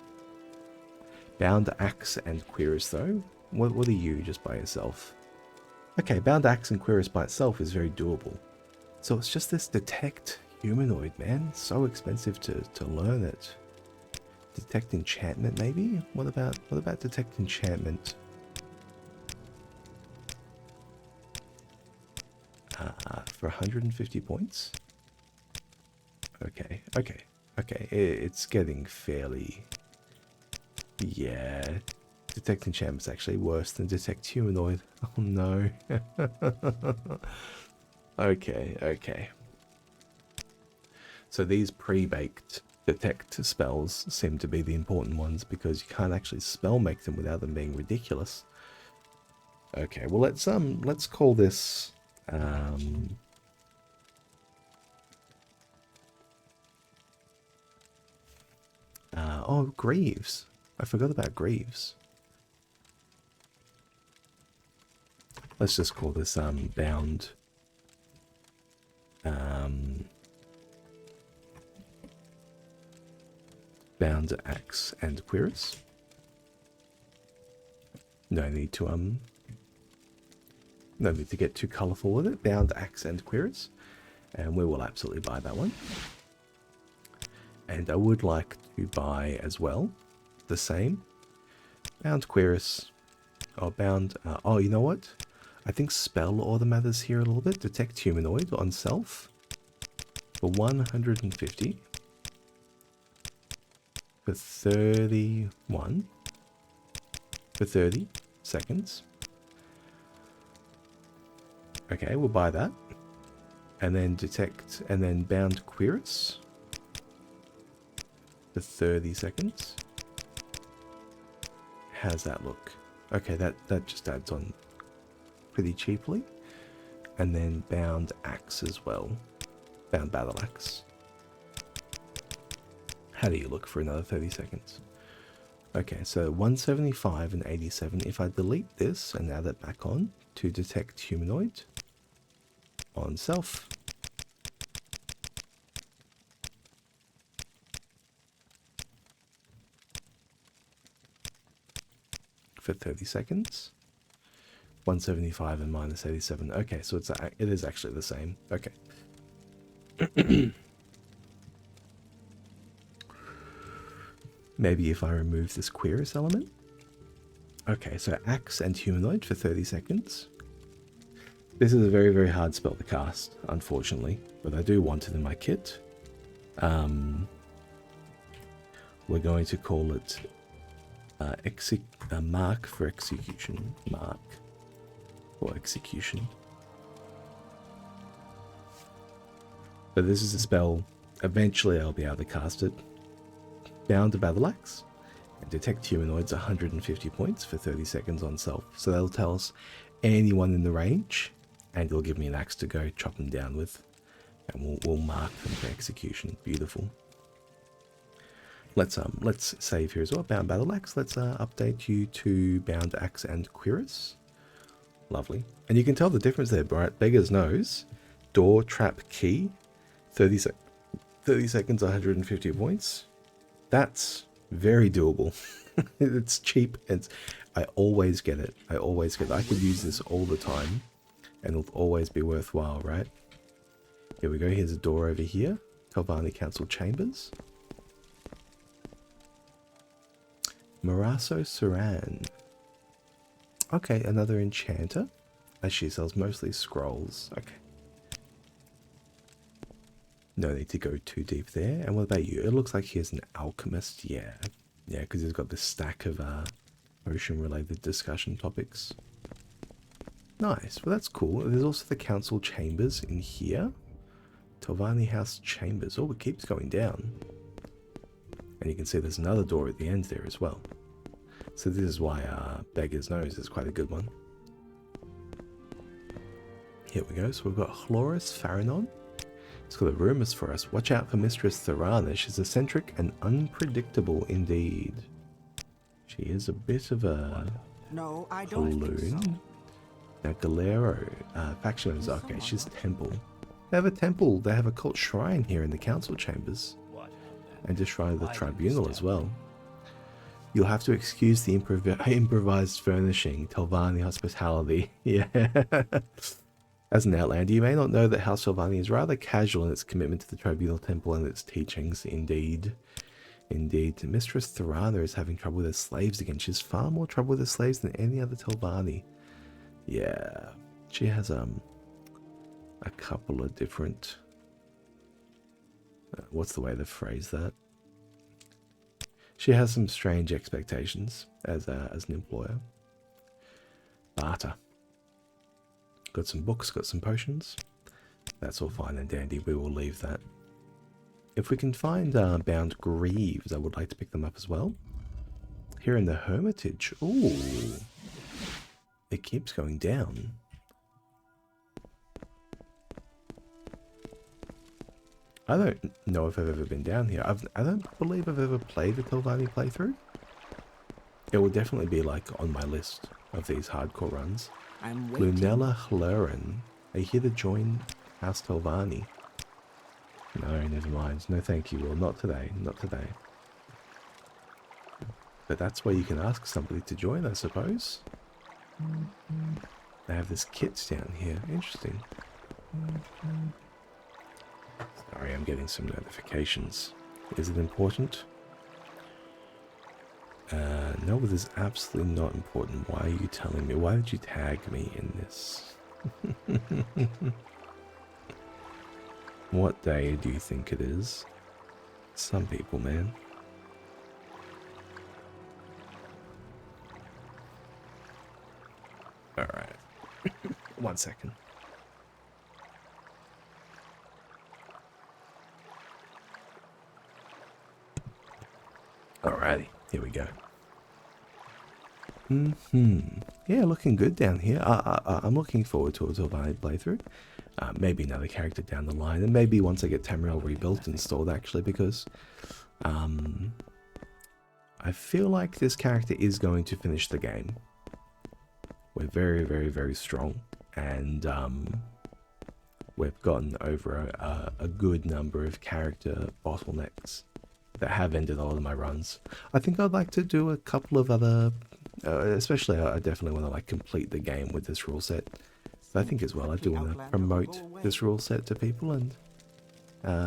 A: Bound Axe and Querus though? What are you just by yourself? Okay, Bound Axe and Querus by itself is very doable. So it's just this Detect Humanoid, man. So expensive to learn it. Detect Enchantment maybe? What about Detect Enchantment? For 150 points? Okay. It's getting fairly... Yeah. Detect Enchantment's actually worse than Detect Humanoid. Oh no. Okay. So these pre-baked detect spells seem to be the important ones because you can't actually spell make them without them being ridiculous. Okay, well let's call this oh, Greaves. I forgot about Greaves. Let's just call this Bound bound axe and cuirass. No need to get too colourful with it. Bound axe and cuirass, and we will absolutely buy that one. And I would like to buy as well the same bound cuirass. Oh, bound. Oh, you know what? I think spell order matters here a little bit. Detect humanoid on self for 150 for 31 for 30 seconds. Okay, we'll buy that. And then detect, and then bound cuirass for 30 seconds. How's that look? Okay, that just adds on pretty cheaply. And then bound axe as well. Bound battle axe. How do you look for another 30 seconds? Okay, so 175 and 87. If I delete this and add it back on to detect humanoid on self. For 30 seconds. 175 and minus 87. Okay, so it is actually the same. Okay. Maybe if I remove this cuirass element. Okay, so axe and humanoid for 30 seconds. This is a very, very hard spell to cast, unfortunately, but I do want it in my kit. We're going to call it mark for execution. Mark for execution. But this is a spell. Eventually I'll be able to cast it. Bound to battle axe and detect humanoids 150 points for 30 seconds on self. So that'll tell us anyone in the range, and it'll give me an axe to go chop them down with, and we'll mark them for execution. Beautiful. Let's save here as well. Bound battle axe. Let's update you to bound axe and cuirass. Lovely. And you can tell the difference there, right? Beggar's nose, door trap key, 30 seconds, 150 points. That's very doable. It's cheap. I always get it. I could use this all the time, and it'll always be worthwhile, right? Here we go. Here's a door over here. Telvanni Council Chambers. Maraso Saran. Okay, another enchanter. As she sells mostly scrolls. Okay. No need to go too deep there. And what about you? It looks like he's an alchemist. Yeah. Yeah, because he's got this stack of ocean-related discussion topics. Nice. Well, that's cool. There's also the council chambers in here. Telvanni House Chambers. Oh, it keeps going down. And you can see there's another door at the end there as well. So this is why Beggar's Nose is quite a good one. Here we go. So we've got Chloris Faranon. It's got the rumours for us. Watch out for Mistress Thorana. She's eccentric and unpredictable indeed. She is a bit of a balloon. Now Galero, faction is okay. She's temple. They have a temple. They have a cult shrine here in the council chambers, and a shrine of the tribunal as well. You'll have to excuse the improvised furnishing. Telvanni hospitality. Yeah. As an outlander, you may not know that House Telvanni is rather casual in its commitment to the Tribunal Temple and its teachings. Indeed. Indeed. Mistress Thorana is having trouble with her slaves again. She has far more trouble with her slaves than any other Telvanni. Yeah. She has a couple of different... what's the way to phrase that? She has some strange expectations as an employer. Barter. Got some books, got some potions. That's all fine and dandy. We will leave that. If we can find bound greaves, I would like to pick them up as well. Here in the Hermitage. Ooh. It keeps going down. I don't know if I've ever been down here. I don't believe I've ever played the Telvanni playthrough. It will definitely be like on my list of these hardcore runs. Lunella Hlerin. Are you here to join House Telvanni? No, never mind. No thank you, Will. Not today. Not today. But that's where you can ask somebody to join, I suppose. They have this kit down here. Interesting. Sorry, I'm getting some notifications. Is it important? No, it is absolutely not important. Why are you telling me? Why did you tag me in this? What day do you think it is? Some people, man. Alright. 1 second. Alrighty, here we go. Yeah, looking good down here. I'm looking forward to a survived playthrough. Maybe another character down the line, and maybe once I get Tamriel rebuilt and installed, actually, because I feel like this character is going to finish the game. We're very, very, very strong, and we've gotten over a good number of character bottlenecks that have ended a lot of my runs. I think I'd like to do a couple of other, especially I definitely want to like complete the game with this rule set. But I think as well I do want to promote this rule set to people and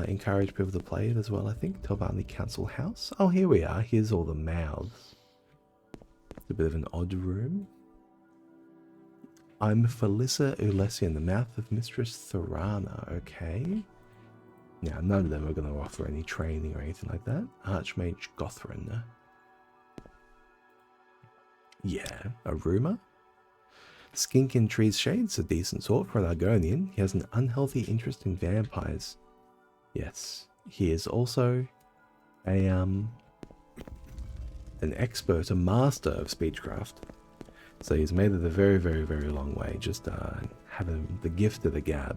A: encourage people to play it as well, I think. Tovani Council House. Oh, here we are. Here's all the mouths. It's a bit of an odd room. I'm Felissa Ulesian, the mouth of Mistress Thorana. Okay. Now, none of them are going to offer any training or anything like that. Archmage Gothrin. Yeah, a rumour? Skink in Tree's Shade's a decent sort for an Argonian. He has an unhealthy interest in vampires. Yes, he is also an expert, a master of speechcraft. So he's made it a very, very, very long way, just having the gift of the gab.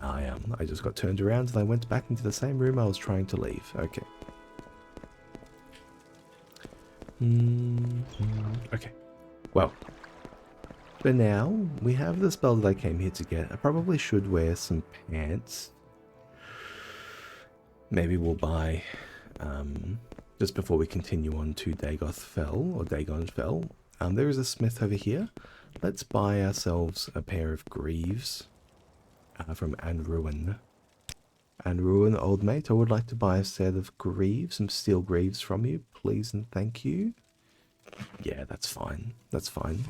A: I just got turned around and I went back into the same room I was trying to leave. Okay. Okay. Well, for now, we have the spell that I came here to get. I probably should wear some pants. Maybe we'll buy, just before we continue on to Dagon Fell. There is a smith over here. Let's buy ourselves a pair of greaves from Anruin. Anruin, old mate, I would like to buy a set of greaves, some steel greaves from you, please and thank you. Yeah, that's fine. That's fine.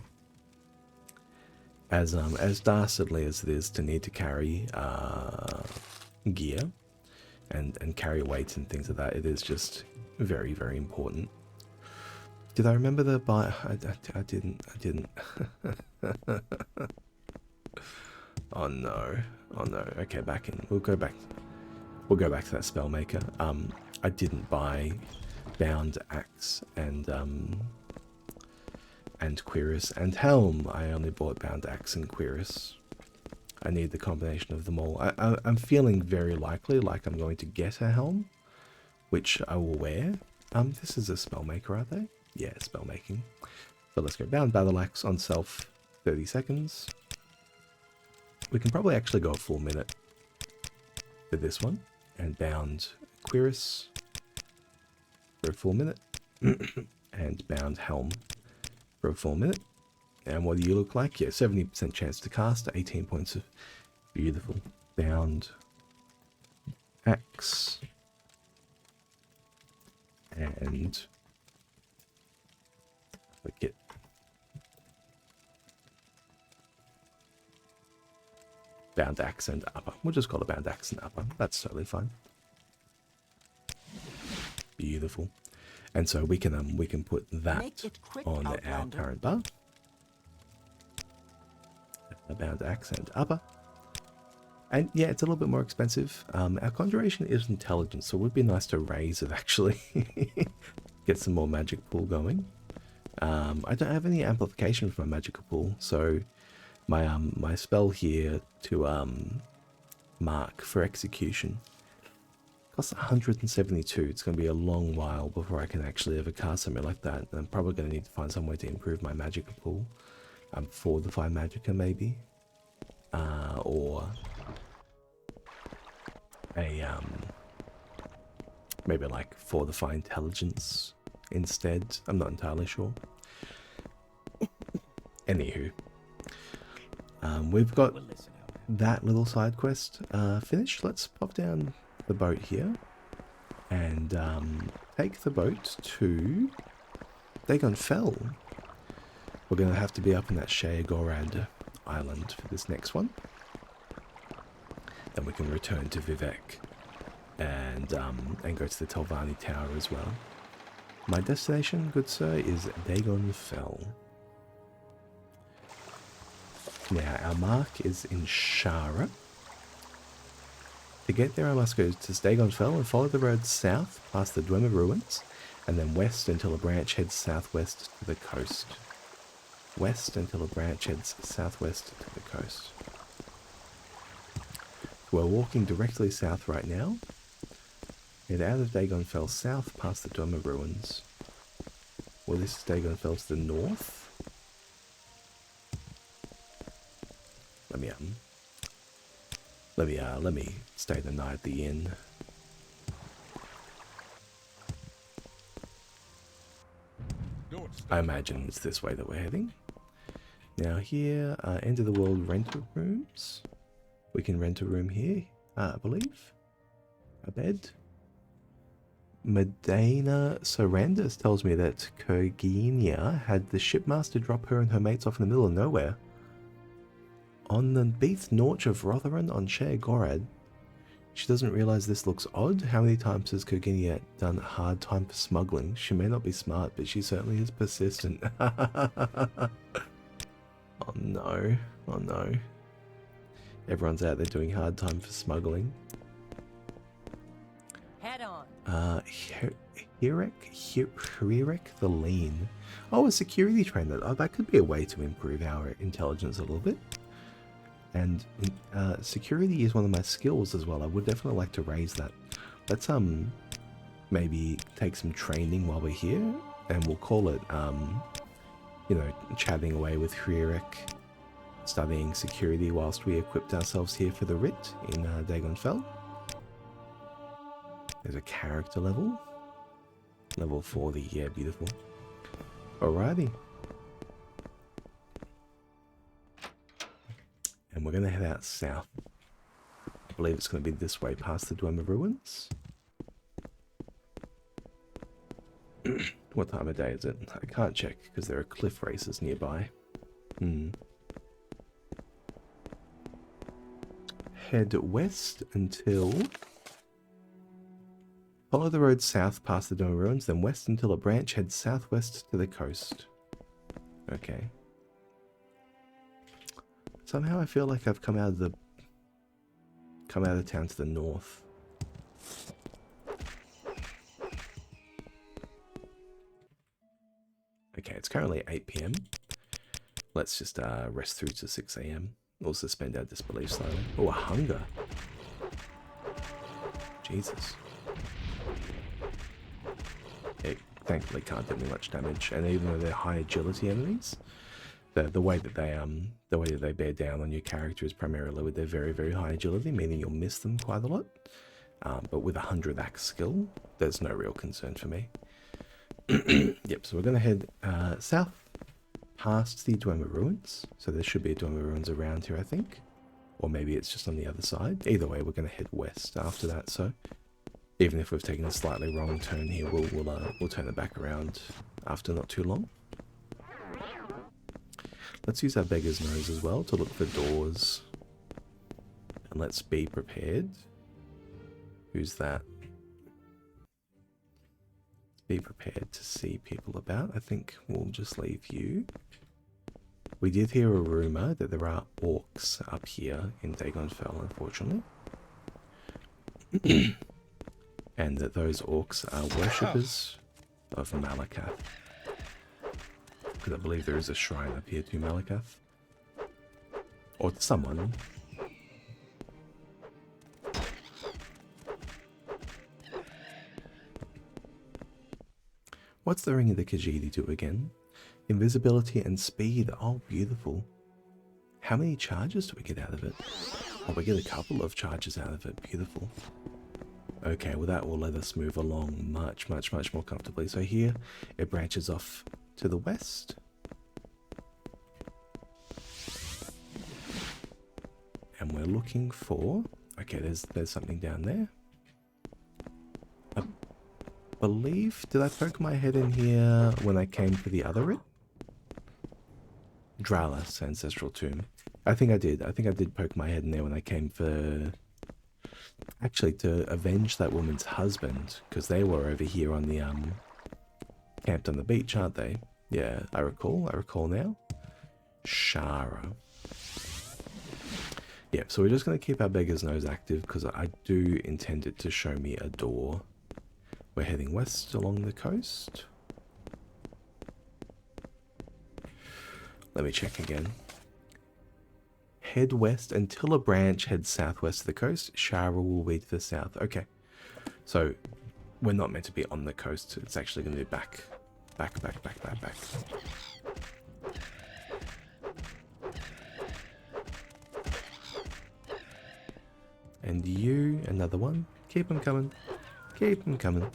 A: As dastardly as it is to need to carry gear and carry weight and things like that, it is just very, very important. Did I remember the buy? I didn't. Oh no. Oh no. Okay, back in. We'll go back to that spellmaker. I didn't buy bound axe and cuirass and helm. I only bought bound axe and cuirass. I need the combination of them all. I'm feeling very likely like I'm going to get a helm, which I will wear. This is a spellmaker, are they? Yeah, spellmaking. So let's go bound battle axe on self, 30 seconds. We can probably actually go a full minute for this one, and bound cuirass for a full minute, and bound helm for a full minute. And what do you look like? Yeah, 70% chance to cast, 18 points of beautiful. Bound axe and wicket. Bound axe and upper. We'll just call it bound axe and upper. That's totally fine. Beautiful. And so we can put that on our current bar. A bound axe and upper. And yeah, it's a little bit more expensive. Our conjuration is intelligent, so it would be nice to raise it actually. Get some more magic pool going. I don't have any amplification for my magical pool, so my spell here to mark for execution costs 172. It's going to be a long while before I can actually ever cast something like that. And I'm probably going to need to find some way to improve my magical pool. Fortify magicka maybe, or Maybe like fortify intelligence instead. I'm not entirely sure. Anywho, we've got that little side quest finished. Let's pop down the boat here and take the boat to Dagon Fell. We're going to have to be up in that Gorad island for this next one. Then we can return to Vivek and go to the Telvanni Tower as well. My destination, good sir, is Dagon Fell. Now, our mark is in Shara. To get there, I must go to Dagon Fell and follow the road south past the Dwemer ruins, and then west until a branch heads southwest to the coast. West until a branch heads southwest to the coast. We're walking directly south right now. Head out of Dagon Fell south past the Dwemer ruins. Well, this is Dagon Fell to the north. Let me stay the night at the inn. I imagine it's this way that we're heading. Now here, end of the world rental rooms. We can rent a room here, I believe. A bed. Medina Surrenders tells me that Kurgenia had the shipmaster drop her and her mates off in the middle of nowhere. On the Beath Norch of Rotherham on Gorad. She doesn't realise this looks odd. How many times has Kurgenia done a hard time for smuggling? She may not be smart, but she certainly is persistent. Oh no. Oh no. Everyone's out there doing hard time for smuggling.
F: Head on.
A: Hirek the Lean. Oh, a security trainer. Oh, that could be a way to improve our intelligence a little bit. And security is one of my skills as well. I would definitely like to raise that. Let's maybe take some training while we're here, and we'll call it you know, chatting away with Hirek, studying security whilst we equipped ourselves here for the writ in Dagon Fell. There's a character level. Level 40, yeah, beautiful. Alrighty. And we're going to head out south. I believe it's going to be this way past the Dwemer ruins. What time of day is it? I can't check because there are cliff races nearby. Head west until... Follow the road south past the Dwemer ruins, then west until a branch heads southwest to the coast. Okay. Somehow I feel like I've come out of town to the north. Okay, it's currently 8 PM. Let's just rest through to 6 AM. We'll suspend our disbelief slightly. Oh, a hunger. Jesus. It thankfully can't do me much damage, and even though they're high agility enemies, the way that they bear down on your character is primarily with their very, very high agility, meaning you'll miss them quite a lot. But with 100 axe skill, there's no real concern for me. Yep, so we're going to head south past the Dwemer ruins. So there should be a Dwemer ruins around here, I think. Or maybe it's just on the other side. Either way, we're going to head west after that. So even if we've taken a slightly wrong turn here, we'll turn it back around after not too long. Let's use our beggar's nose as well to look for doors. And let's be prepared. Who's that? Be prepared to see people about. I think we'll just leave you. We did hear a rumour that there are orcs up here in Dagon Fell, unfortunately. And that those orcs are worshippers of Malakath. Because I believe there is a shrine up here to Malakath. Or to someone. What's the Ring of the Khajiit do again? Invisibility and speed. Oh, beautiful. How many charges do we get out of it? Oh, we get a couple of charges out of it. Beautiful. Okay, well that will let us move along much more comfortably. So here it branches off to the west. And we're looking for... Okay, there's something down there. I believe... Did I poke my head in here when I came for the other writ? Dralas Ancestral Tomb. I think I did. I think I did poke my head in there when I came for... Actually, to avenge that woman's husband. Because they were over here on the... camped on the beach, aren't they? Yeah, I recall now. Shara. Yeah, so we're just going to keep our beggar's nose active because I do intend it to show me a door. We're heading west along the coast. Let me check again. Head west until a branch heads southwest of the coast. Shara will be to the south. Okay, so we're not meant to be on the coast. It's actually going to be back. And you, another one. Keep them coming. Keep them coming.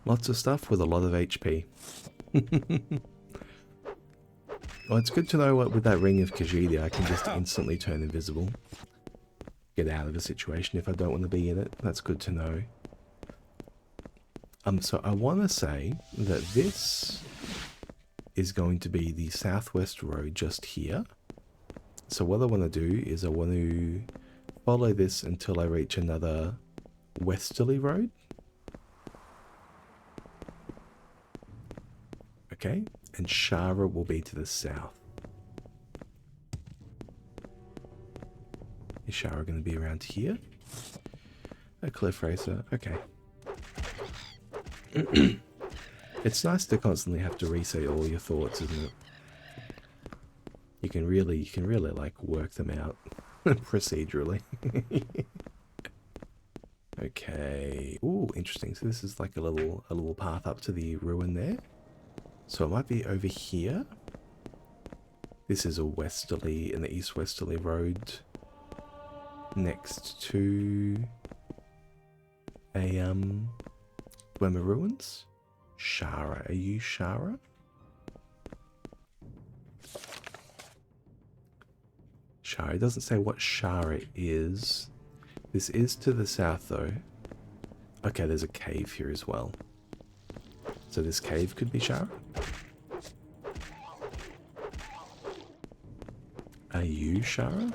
A: Lots of stuff with a lot of HP. Well, it's good to know what with that ring of Khajiit I can just instantly turn invisible. Get out of a situation if I don't want to be in it. That's good to know. So I want to say that this is going to be the southwest road just here. So what I want to do is I want to follow this until I reach another westerly road. Okay, and Shara will be to the south. Is Shara going to be around here? A cliff racer, okay. It's nice to constantly have to reset all your thoughts, isn't it? You can really like work them out procedurally. Okay. Ooh, interesting. So this is like a little path up to the ruin there. So it might be over here. This is a westerly, an east-westerly road next to a Dwemer ruins. Shara, are you Shara? Shara, it doesn't say what Shara is. This is to the south though. Okay, there's a cave here as well. So this cave could be Shara? Are you Shara?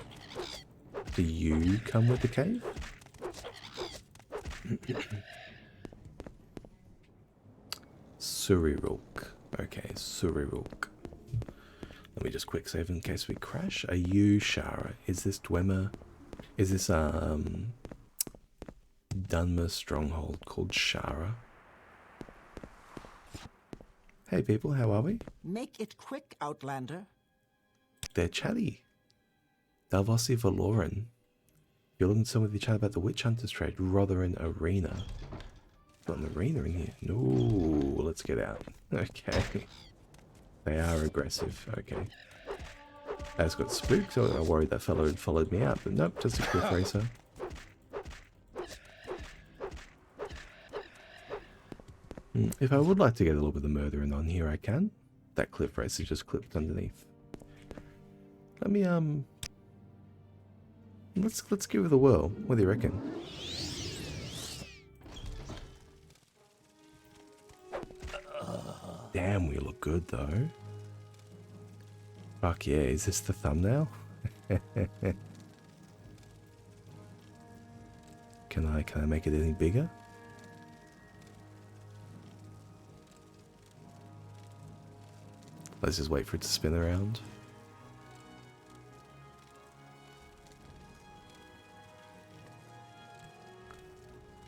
A: Do you come with the cave? Surirulk. Okay, Surirulk. Let me just quick save in case we crash. Are you Shara? Is this Dwemer? Is this Dunmer stronghold called Shara? Hey people, how are we?
F: Make it quick, Outlander.
A: They're chatty. Dalvossi Valoran. You're looking to someone with each other about the Witch Hunters trade. Rotherham Arena. Got an arena in here. No, let's get out. Okay. They are aggressive. Okay. I just got spooked, so I worried that fellow had followed me out, but nope, just a cliff racer. If I would like to get a little bit of murdering on here, I can. That cliff racer just clipped underneath. Let me let's give it a whirl. What do you reckon? Damn, we look good though. Fuck yeah, is this the thumbnail? Can I make it any bigger? Let's just wait for it to spin around.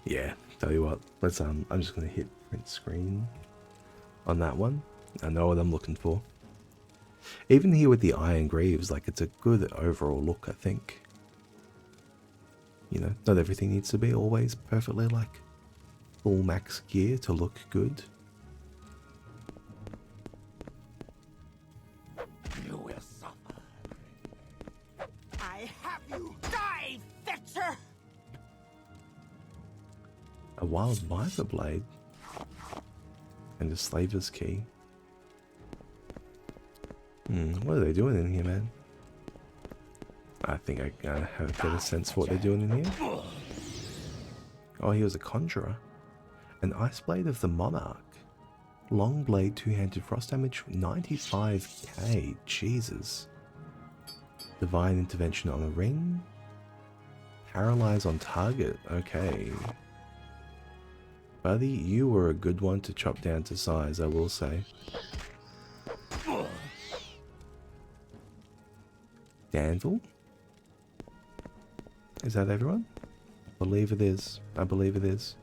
A: Yeah, tell you what, let's I'm just gonna hit print screen on that one. I know what I'm looking for. Even here with the iron greaves, like it's a good overall look, I think. You know, not everything needs to be always perfectly like full max gear to look good.
C: You will suffer.
F: You die, Fetcher!
A: A wild viper blade. And a slaver's key. What are they doing in here, man? I think I have a better sense for what they're doing in here. Oh, he was a conjurer. An ice blade of the monarch. Long blade, two-handed frost damage, 95k. Jesus. Divine intervention on a ring. Paralyze on target. Okay. Buddy, you were a good one to chop down to size, I will say. Danville? Is that everyone? I believe it is. I believe it is.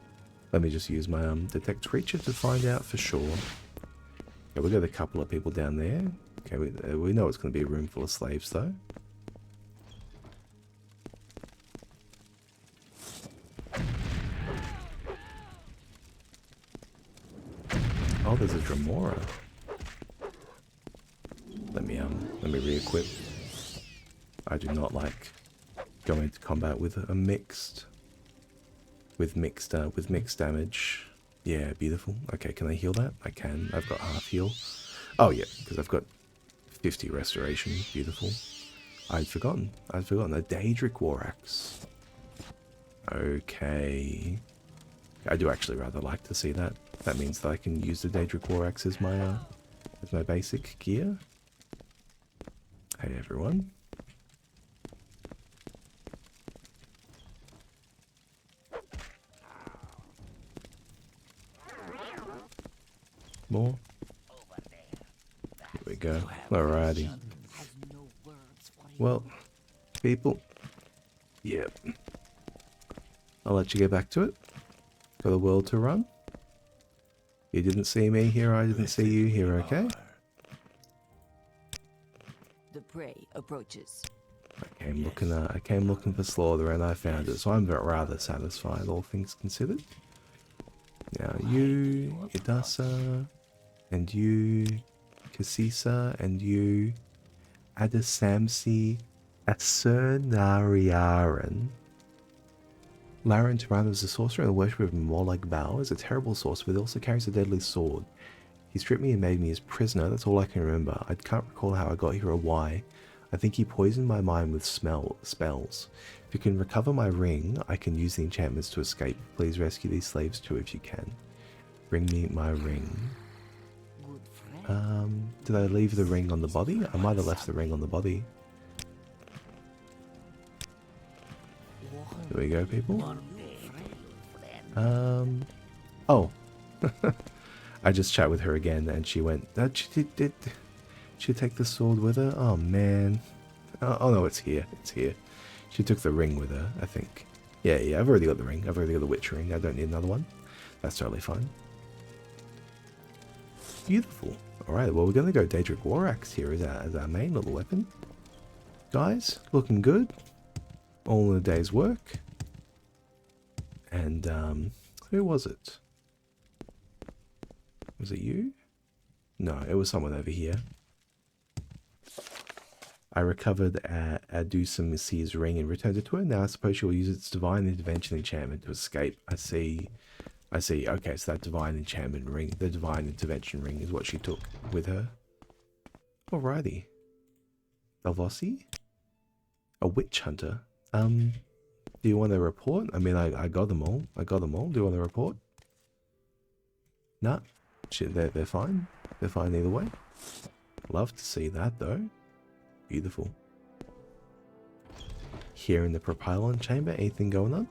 A: Let me just use my detect creature to find out for sure. Okay, we got a couple of people down there. Okay, we know it's going to be a room full of slaves though. Oh, there's a Jerimar. Let me re-equip. I do not like going into combat with a mixed damage. Yeah, beautiful. Okay, can I heal that? I can. I've got half heal. Oh yeah, because I've got 50 restoration. Beautiful. I'd forgotten. A daedric war axe. Okay. I do actually rather like to see that. That means that I can use the daedric war axe as my basic gear. Hey everyone. More. Here we go. Alrighty. Well, people. Yep. I'll let you get back to it. Got a world to run. You didn't see me here, I didn't see you here, okay?
E: The prey approaches.
A: I came looking for slaughter and I found it, so I'm rather satisfied, all things considered. Now you, Idasa, and you, Kasisa, and you, Adasamsi, Asernariaran. Laren Tyranno is a sorcerer and the worshipper of Molag Bal is a terrible sorcerer, but also carries a deadly sword. He stripped me and made me his prisoner, that's all I can remember. I can't recall how I got here or why. I think he poisoned my mind with spells. If you can recover my ring, I can use the enchantments to escape. Please rescue these slaves too if you can. Bring me my ring. Did I leave the ring on the body? I might have left the ring on the body. There we go, people. Oh. I just chat with her again and she went, did she take the sword with her? Oh man. Oh no, it's here. It's here. She took the ring with her, I think. Yeah, I've already got the ring. I've already got the witch ring. I don't need another one. That's totally fine. Beautiful. Alright, well we're going to go Daedric War Axe here as our main little weapon. Guys, looking good. All in a day's work. And, who was it? Was it you? No, it was someone over here. I recovered Adusa Messiah's ring and returned it to her. Now I suppose she will use its divine intervention enchantment to escape. I see. Okay, so that divine enchantment ring, the divine intervention ring is what she took with her. Alrighty. Dalvossi? A witch hunter? Do you want to report? I mean, I got them all. Do you want to report? Nah. Shit, they're fine. They're fine either way. Love to see that though. Beautiful. Here in the propylon chamber, anything going on?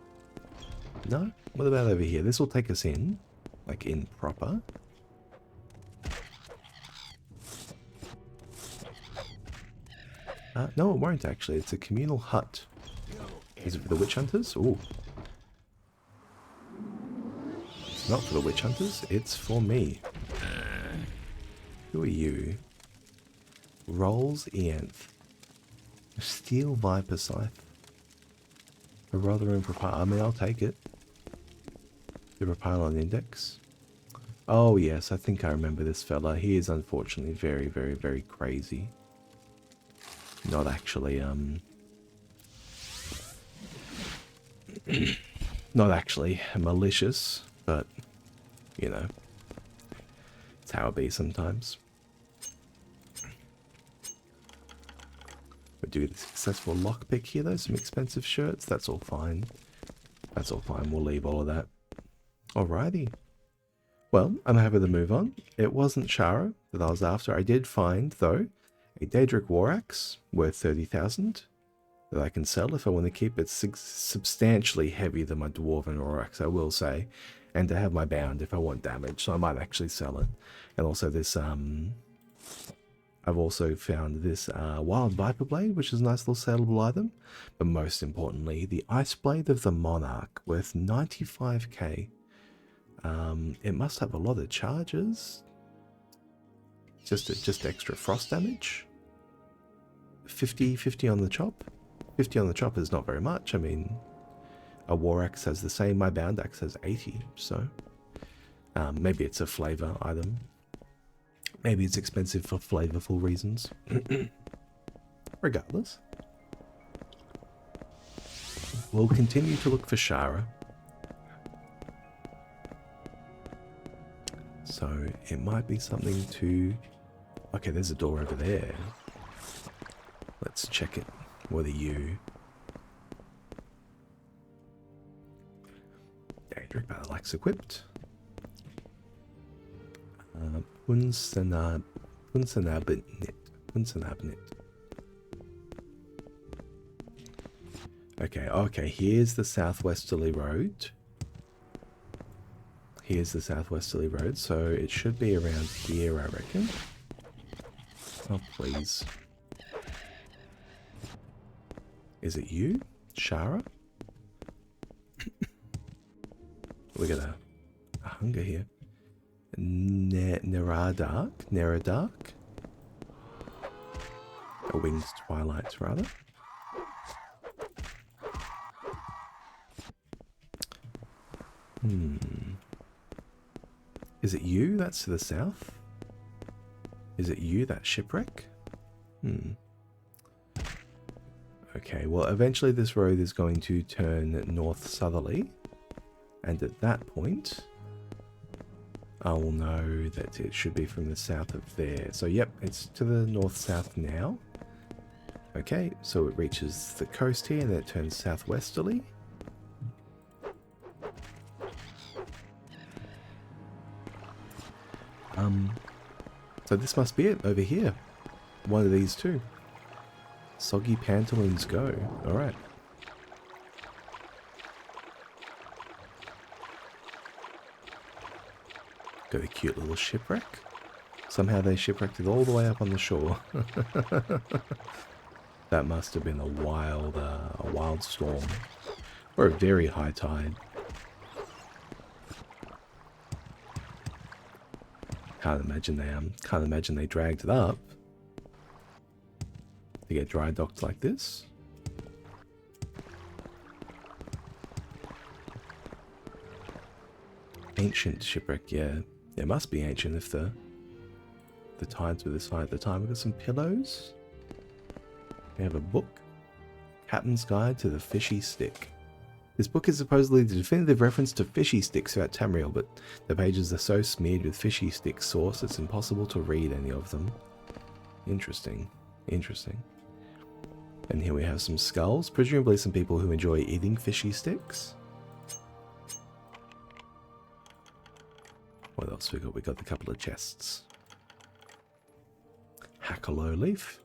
A: No? What about over here? This will take us in. Like in proper. No, it won't actually. It's a communal hut. Is it for the witch hunters? Ooh. It's not for the witch hunters. It's for me. Who are you? Rolls Ianth. A steel viper scythe. A rather improper. I mean, I'll take it. The Propylon Index. Oh yes, I think I remember this fella. He is unfortunately very, very, very crazy. Not actually Not actually malicious, but, you know, it's how it be sometimes. We do the successful lockpick here though, some expensive shirts, that's all fine. That's all fine, we'll leave all of that. Alrighty. Well, I'm happy to move on. It wasn't Shara that I was after. I did find, though, a Daedric War Axe worth 30,000 that I can sell if I want to keep it. Substantially heavier than my Dwarven War Axe, I will say. And to have my bound if I want damage, so I might actually sell it. And also this, I've also found this Wild Viper Blade, which is a nice little saleable item. But most importantly, the Ice Blade of the Monarch worth 95k. It must have a lot of charges. Just extra frost damage. 50 on the chop. 50 on the chop is not very much. I mean, a War Axe has the same. My Bound Axe has 80. So maybe it's a flavor item. Maybe it's expensive for flavorful reasons. Regardless, we'll continue to look for Shara. So it might be something to... Okay, there's a door over there. Let's check it. What are you? Daedric Battle-Axe equipped. Punsanabnit. Okay, here's the southwesterly road. Here's the southwesterly road, so it should be around here, I reckon. Oh, please. Is it you, Shara? We got a hunger here. Neradark? A Winged Twilight, rather. Is it you that's to the south? Is it you, that shipwreck? Okay, well, eventually this road is going to turn north-southerly. And at that point, I will know that it should be from the south of there. So, yep, it's to the north-south now. Okay, so it reaches the coast here and then it turns southwesterly. So this must be it over here. One of these two. Soggy pantaloons go. Alright. Got a cute little shipwreck. Somehow they shipwrecked it all the way up on the shore. That must have been a wild storm. Or a very high tide. Can't imagine they dragged it up to get dry docked like this. Ancient shipwreck, yeah. It must be ancient if the tides were this high at the time. We've got some pillows. We have a book. Captain's Guide to the Fishy Stick. This book is supposedly the definitive reference to fishy sticks throughout Tamriel, but the pages are so smeared with fishy stick sauce it's impossible to read any of them. Interesting. Interesting. And here we have some skulls, presumably some people who enjoy eating fishy sticks. What else we got? We got a couple of chests. Hackalow leaf.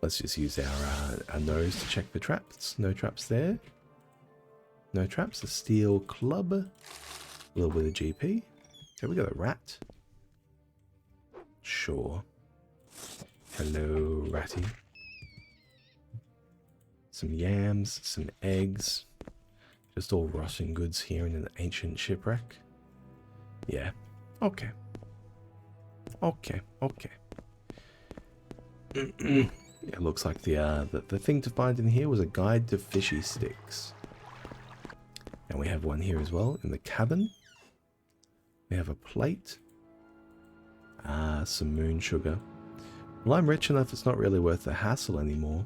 A: Let's just use our nose to check for traps. No traps there. No traps. A steel club. A little bit of GP. Okay, we got a rat. Sure. Hello, ratty. Some yams, some eggs. Just all rotting goods here in an ancient shipwreck. Yeah. Okay. Okay. Yeah, looks like the thing to find in here was a guide to fishy sticks. And we have one here as well in the cabin. We have a plate. Some moon sugar. Well, I'm rich enough it's not really worth the hassle anymore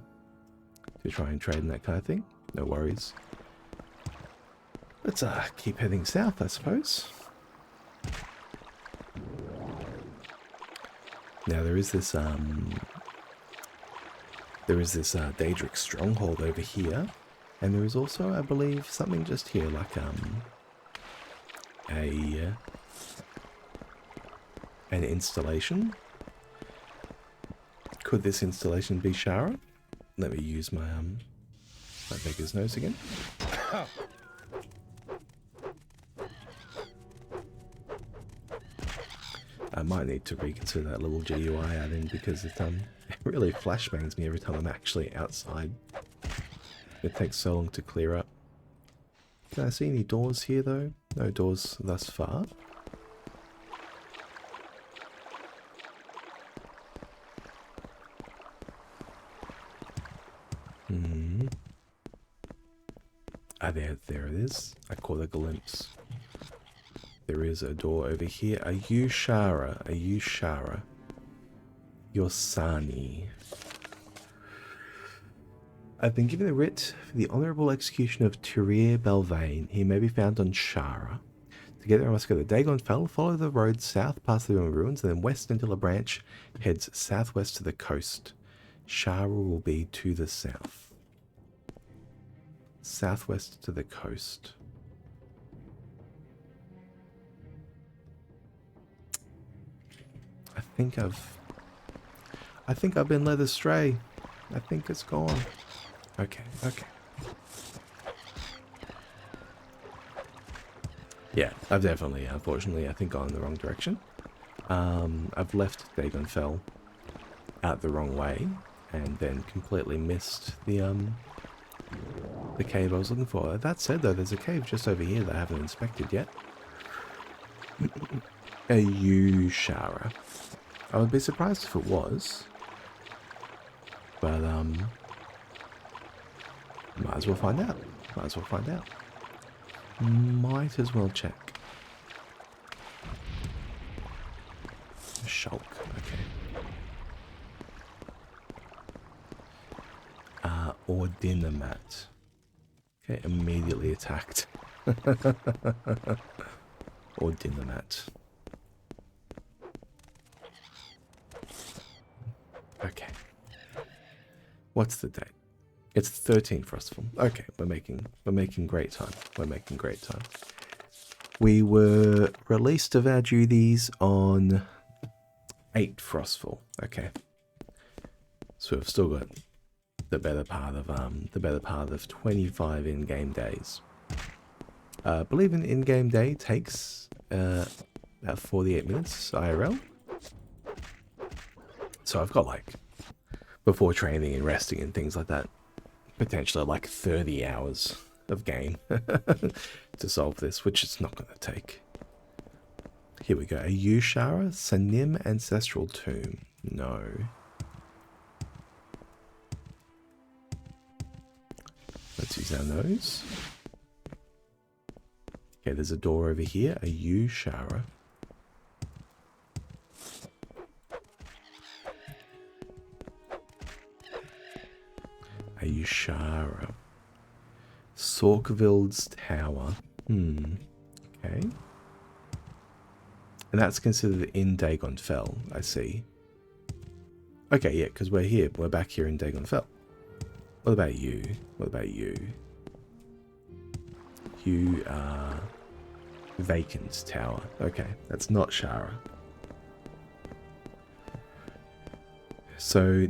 A: to try and trade and that kind of thing. No worries. Let's keep heading south, I suppose. Now there is this daedric stronghold over here, and there is also, I believe, something just here, like an installation. Could this installation be Shara? Let me use my my beggar's nose again. I might need to reconsider that little GUI add-in because it really flashbangs me every time I'm actually outside. It takes so long to clear up. Can I see any doors here though? No doors thus far. There it is. I caught a glimpse. There is a door over here. Are you Shara? Are you Shara? You're Sani. I've been given a writ for the honourable execution of Tyrir Belvane. He may be found on Shara. Together I must go to Dagon Fell, follow the road south past the ruins, and then west until a branch heads southwest to the coast. Shara will be to the south. Southwest to the coast. I think I've been led astray. I think it's gone. Okay. Yeah, I've definitely, unfortunately, I think gone in the wrong direction. I've left Dagon Fell out the wrong way, and then completely missed the cave I was looking for. That said, though, there's a cave just over here that I haven't inspected yet. A Shara. I would be surprised if it was, but might as well find out. Might as well check. Shulk. Okay. Or Dinamat. Okay, immediately attacked. Or Dinamat. Okay. What's the date? It's 13 Frostfall. Okay, we're making great time. We were released of our duties on 8 Frostfall. Okay. So we've still got the better part of 25 in-game days. I believe an in-game day takes about 48 minutes IRL. So I've got, like, before training and resting and things like that, potentially like 30 hours of game to solve this, which it's not going to take. Here we go. A Yushara Sanim Ancestral Tomb. No. Let's use our nose. Okay, there's a door over here. A Yushara. A Yushara. Sorkvild's Tower. Okay. And that's considered in Dagon Fell, I see. Okay, yeah, because we're here. We're back here in Dagon Fell. What about you? You are Vacant's Tower. Okay, that's not Shara. So,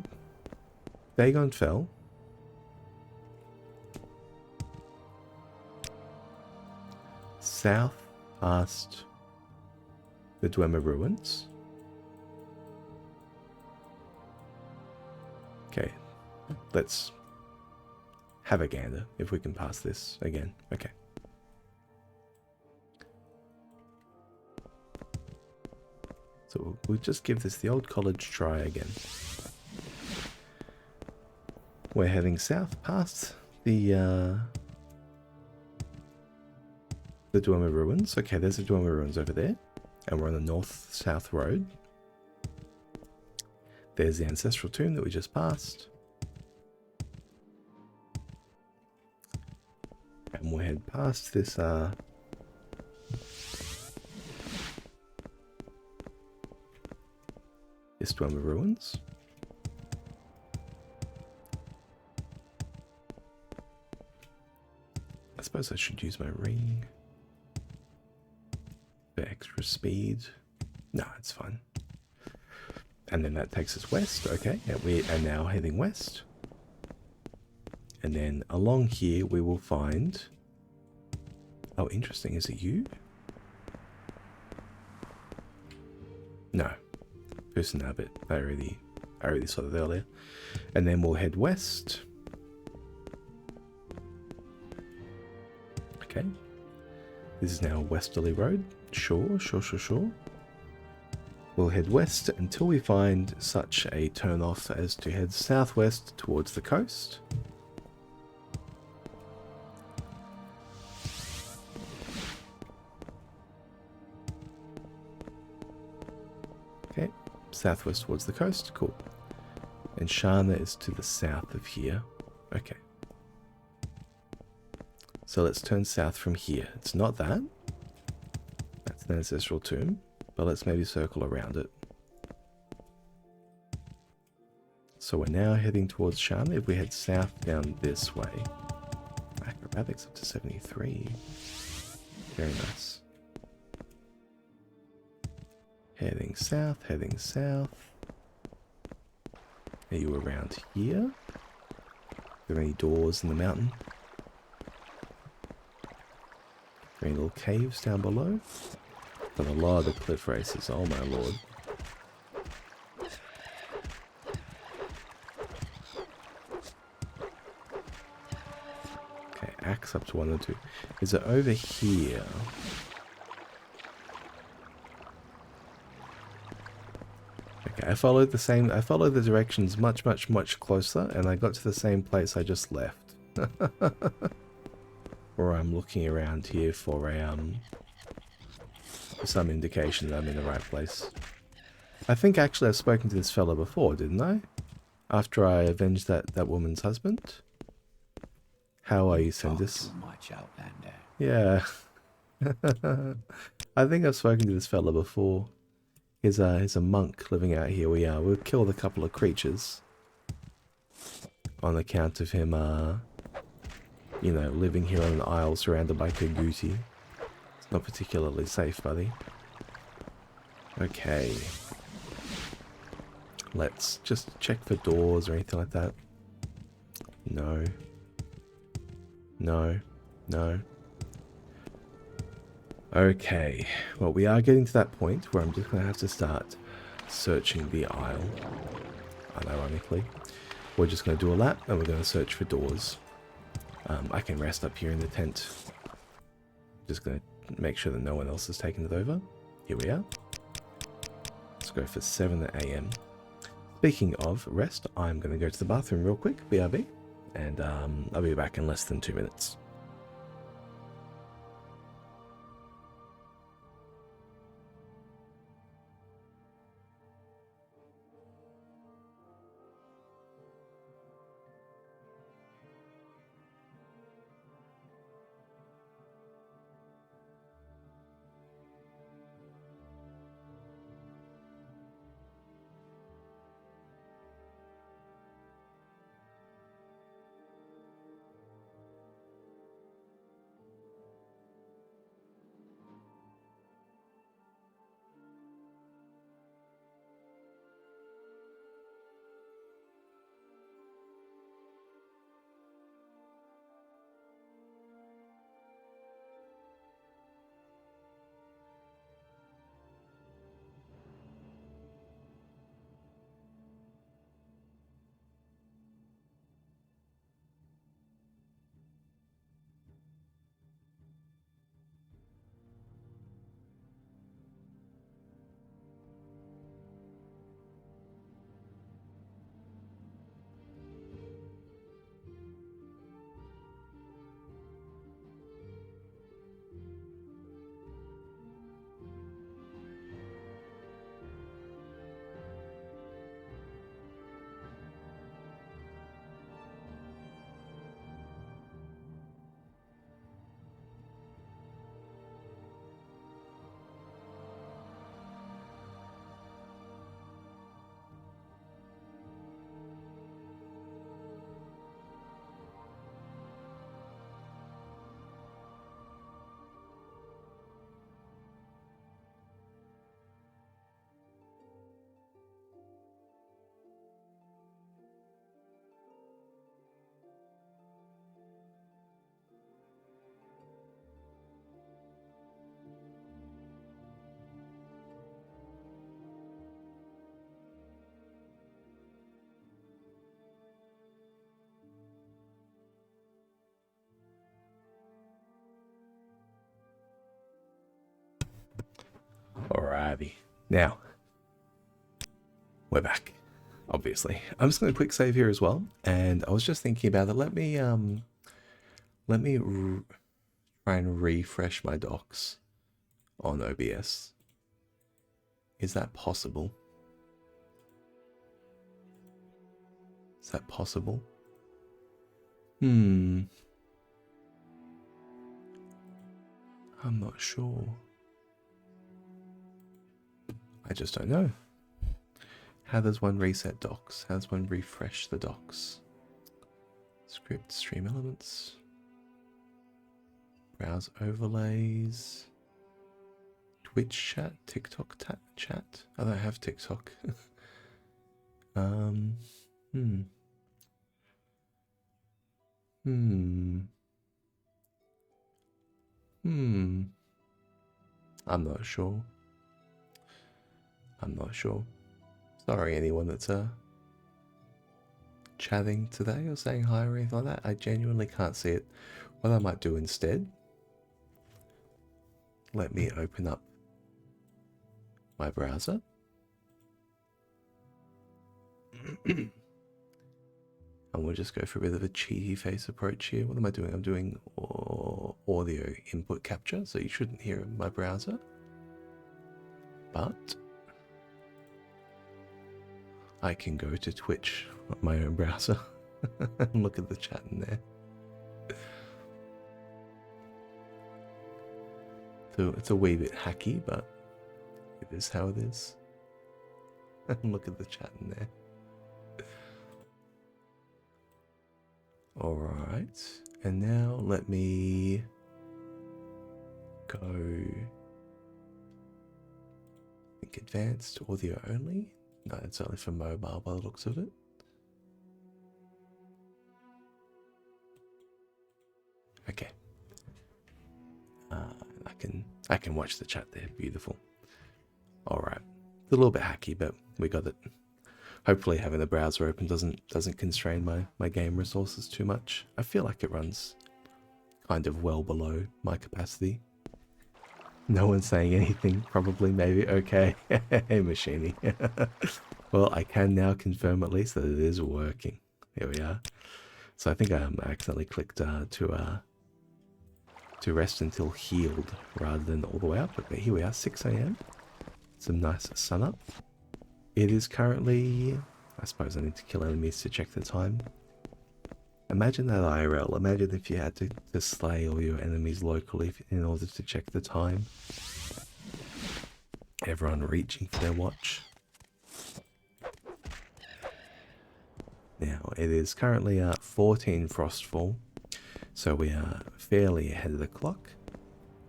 A: Dagon Fell. South past the Dwemer Ruins. Okay, let's have a gander if we can pass this again. Okay. So we'll just give this the old college try again. We're heading south past the Dwemer Ruins. Okay, there's the Dwemer Ruins over there. And we're on the north-south road. There's the Ancestral Tomb that we just passed. And we'll head past this Istwama ruins. I suppose I should use my ring for extra speed. No, it's fine. And then that takes us west. Okay, and we are now heading west. And then along here we will find... Oh, interesting. Is it you? No. Person Abbott. I already saw that earlier. And then we'll head west. Okay. This is now a westerly road. Sure. We'll head west until we find such a turn off as to head southwest towards the coast. Okay, southwest towards the coast, cool. And Shana is to the south of here. Okay. So let's turn south from here. It's not that. That's an ancestral tomb. But let's maybe circle around it. So we're now heading towards Shana. If we head south down this way. Acrobatics up to 73. Very nice. Heading south, heading south. Are you around here? Are there any doors in the mountain? Any little caves down below? But a lot of the cliff races, oh my lord. Okay, axe up to 1 and 2. Is it over here? Okay, I followed the directions much closer, and I got to the same place I just left. Or I'm looking around here for a some indication that I'm in the right place. I think actually I've spoken to this fella before, didn't I? After I avenged that woman's husband. How are you, Sendis?
C: Too much, Outlander.
A: Yeah. I think I've spoken to this fella before. He's a monk living out here. We've killed a couple of creatures on account of him, you know, living here on an isle surrounded by Kaguti. It's not particularly safe, buddy. Okay. Let's just check for doors or anything like that. No. No. No. Okay. Well, we are getting to that point where I'm just going to have to start searching the isle. Unironically. We're just going to do a lap and we're going to search for doors. I can rest up here in the tent. Just going to make sure that no one else has taken it over. Here we are. Let's go for 7 AM. Speaking of rest, I'm going to go to the bathroom real quick, BRB, and I'll be back in less than 2 minutes. Alrighty. Now, we're back. Obviously. I'm just going to quick save here as well. And I was just thinking about it. Let me try and refresh my docs on OBS. Is that possible? Is that possible? I'm not sure. I just don't know. How does one reset docs? How does one refresh the docs? Script, stream elements. Browse overlays. Twitch chat, TikTok chat. I don't have TikTok. I'm not sure. I'm not sure. Sorry, anyone that's chatting today or saying hi or anything like that. I genuinely can't see it. What I might do instead, let me open up my browser. And we'll just go for a bit of a cheaty face approach here. What am I doing? I'm doing audio input capture, so you shouldn't hear my browser. But I can go to Twitch on my own browser and look at the chat in there. So it's a wee bit hacky, but it is how it is. And look at the chat in there. Alright, and now let me go, I think advanced audio only. No, it's only for mobile by the looks of it. Okay. I can watch the chat there. Beautiful. Alright. It's a little bit hacky, but we got it. Hopefully having the browser open doesn't constrain my game resources too much. I feel like it runs kind of well below my capacity. No one's saying anything, probably, maybe. Okay. Hey, Machini. Well, I can now confirm at least that it is working. Here we are. So I think I accidentally clicked to rest until healed rather than all the way up. But here we are, 6 AM. Some nice sun up. It is currently, I suppose I need to kill enemies to check the time. Imagine that IRL. Imagine if you had to slay all your enemies locally in order to check the time. Everyone reaching for their watch. Now, it is currently 14 frostfall, so we are fairly ahead of the clock.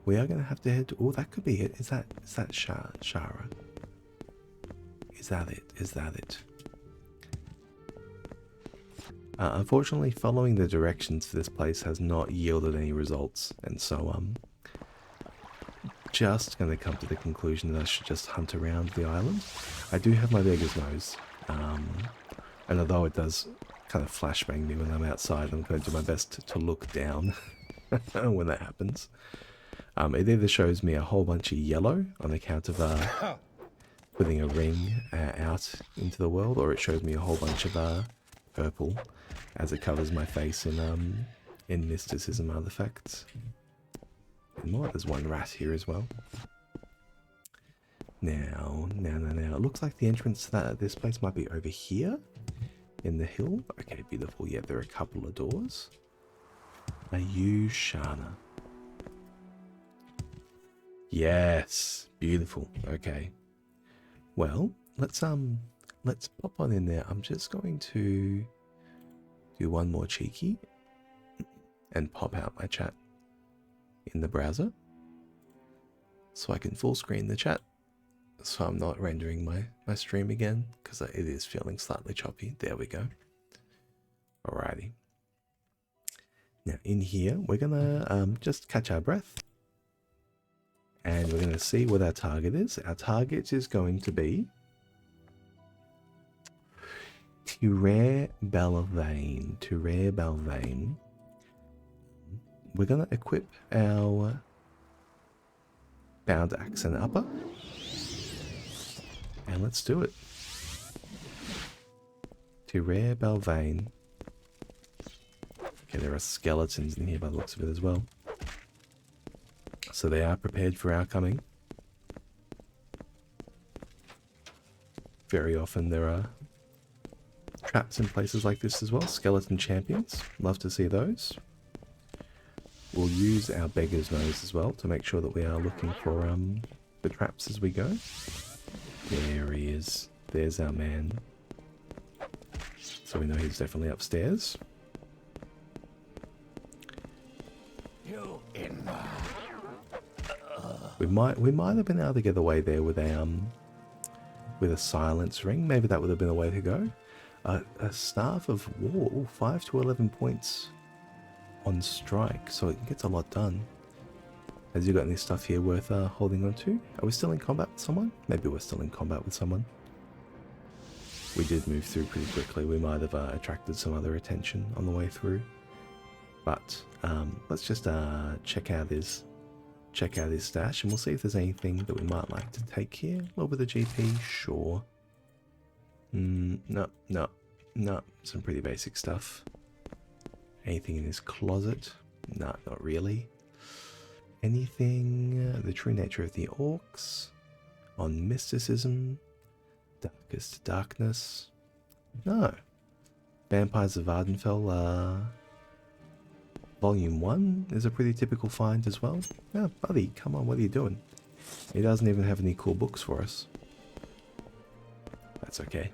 A: We are going to have to head to... Oh, that could be it. Is that Shara? Is that it? Is that it? Unfortunately, following the directions to this place has not yielded any results, and so I'm just going to come to the conclusion that I should just hunt around the island. I do have my beggar's nose, and although it does kind of flashbang me when I'm outside, I'm going to do my best to look down when that happens. It either shows me a whole bunch of yellow on account of putting a ring out into the world, or it shows me a whole bunch of purple as it covers my face in mysticism artifacts. And more, there's one rat here as well. Now. It looks like the entrance to this place might be over here in the hill. Okay, beautiful. Yeah, there are a couple of doors. Are you Shana? Yes, beautiful. Okay. Well, let's pop on in there. I'm just going to do one more cheeky and pop out my chat in the browser so I can full screen the chat so I'm not rendering my stream again because it is feeling slightly choppy. There we go. Alrighty. Now in here we're gonna just catch our breath. And we're going to see what our target is. Our target is going to be Rare Belvane. Rare Belvane. We're going to equip our Bound Axe and Upper. And let's do it. To rare Belvane. Okay, there are skeletons in here by the looks of it as well. So they are prepared for our coming. Very often there are traps in places like this as well. Skeleton champions. Love to see those. We'll use our beggar's nose as well to make sure that we are looking for the traps as we go. There he is. There's our man. So we know he's definitely upstairs. We might have been able to get away there with a silence ring. Maybe that would have been a way to go. A staff of war. Ooh, 5 to 11 points on strike, so it gets a lot done. Has you got any stuff here worth holding on to? Are we still in combat with someone? Maybe we're still in combat with someone. We did move through pretty quickly. We might have attracted some other attention on the way through. But let's just check out his stash, and we'll see if there's anything that we might like to take here. A little bit of GP, sure. No. Some pretty basic stuff. Anything in his closet? Nah, not really. Anything? The true nature of the orcs? On mysticism? Darkest darkness? No. Vampires of Ardenfell, Volume 1 is a pretty typical find as well. Yeah, buddy, come on, what are you doing? He doesn't even have any cool books for us. That's okay.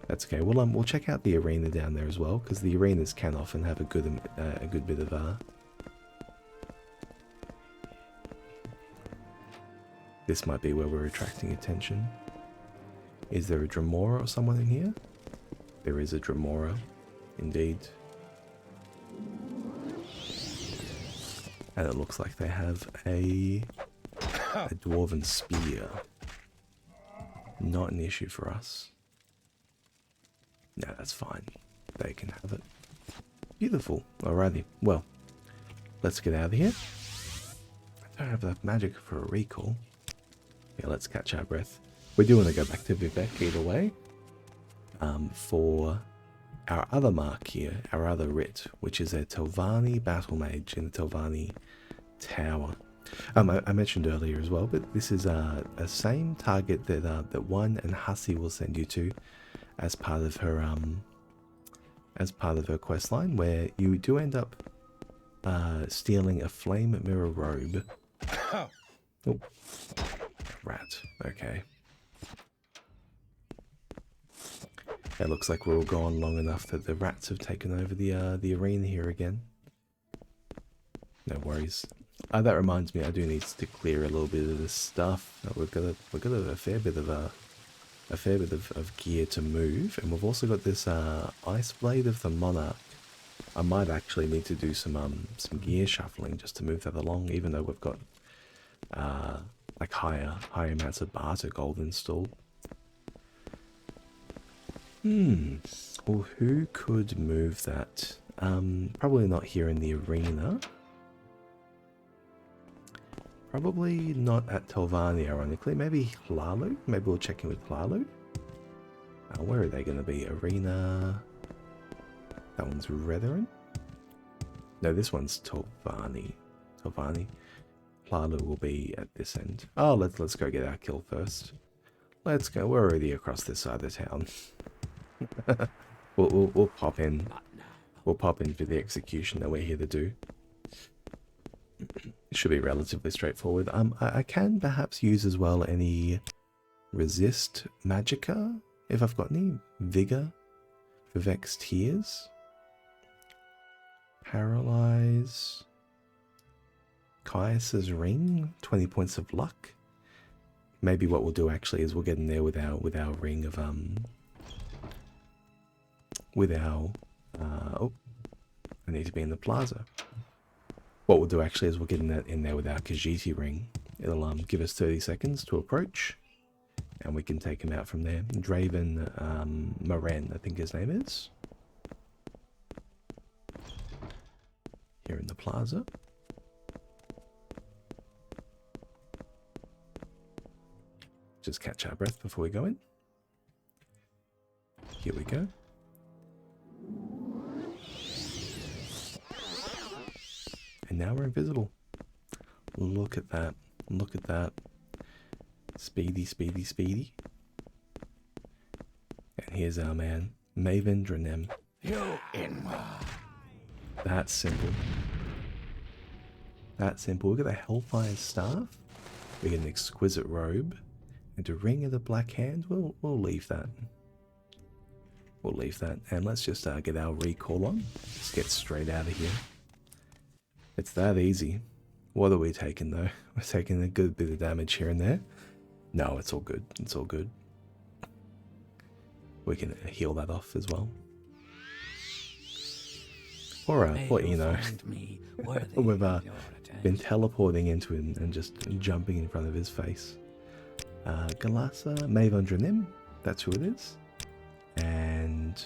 A: That's okay. We'll check out the arena down there as well, because the arenas can often have a good bit of This might be where we're attracting attention. Is there a Dremora or someone in here? There is a Dremora, indeed. And it looks like they have a dwarven spear. Not an issue for us. No, that's fine. They can have it. Beautiful. Alrighty. Well, let's get out of here. I don't have enough magic for a recall. Yeah, let's catch our breath. We do want to go back to Vivek either way. For our other mark here, our other writ, which is a Telvanni battle mage in the Telvanni tower. I mentioned earlier as well, but this is a same target that One and Hussy will send you to as part of her quest line, where you do end up stealing a flame mirror robe. Oh, rat. Okay. It looks like we're all gone long enough that the rats have taken over the arena here again. No worries. That reminds me, I do need to clear a little bit of this stuff. We've got a fair bit of gear to move, and we've also got this ice blade of the monarch. I might actually need to do some gear shuffling just to move that along, even though we've got like higher amounts of barter gold installed. Well, who could move that? Probably not here in the arena. Probably not at Telvanni, ironically. Maybe Hlalu? Maybe we'll check in with Hlalu. Where are they going to be? Arena... That one's Retherin? No, this one's Telvanni. Hlalu will be at this end. Oh, let's go get our kill first. Let's go. We're already across this side of town. we'll pop in. We'll pop in for the execution that we're here to do. It should be relatively straightforward. I can perhaps use as well any resist magicka if I've got any. Vigor for Vex Tears. Paralyze. Caius's Ring, 20 points of luck. Maybe what we'll do actually is we'll get in there with our ring of oh, I need to be in the plaza. What we'll do actually is we'll get in there with our Khajiit ring. It'll give us 30 seconds to approach, and we can take him out from there. Draven Moran, I think his name is. Here in the plaza. Just catch our breath before we go in. Here we go. And now we're invisible. Look at that. Look at that. Speedy, speedy, speedy. And here's our man, Maven Dranem. That's simple. That's simple. We got a Hellfire Staff. We get an Exquisite Robe. And a Ring of the Black Hand. We'll leave that. We'll leave that. And let's just get our recall on. Let's get straight out of here. It's that easy. What are we taking though? We're taking a good bit of damage here and there. No, it's all good. It's all good. We can heal that off as well. Or you know, we've been teleporting into him and just jumping in front of his face. Galassa, Maven Dranim, that's who it is. And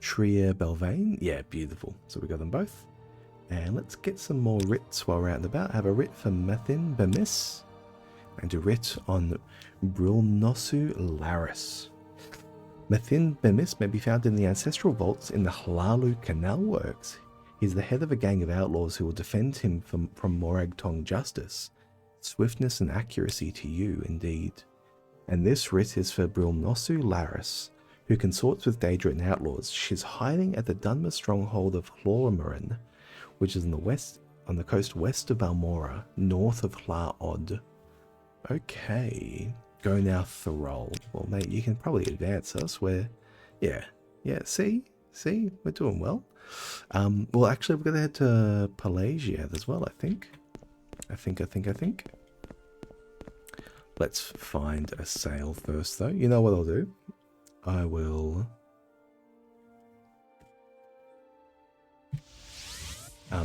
A: Tria Belvane, yeah, beautiful. So we got them both. And let's get some more writs while we're out and about. Have a writ for Methin Bemis. And a writ on Brilnosu Laris. Methin Bemis may be found in the ancestral vaults in the Hlalu Canal Works. He's the head of a gang of outlaws who will defend him from Moragtong justice. Swiftness and accuracy to you, indeed. And this writ is for Brilnosu Laris, who consorts with daedra and outlaws. She's hiding at the Dunmer stronghold of Hlormarin, which is on the coast west of Almora, north of Hlaod. Okay, go now, Thrall. Well, mate, you can probably advance us. Yeah. See, we're doing well. Well, actually, we're gonna head to Pelagia as well. I think. Let's find a sail first, though. You know what I'll do? I will.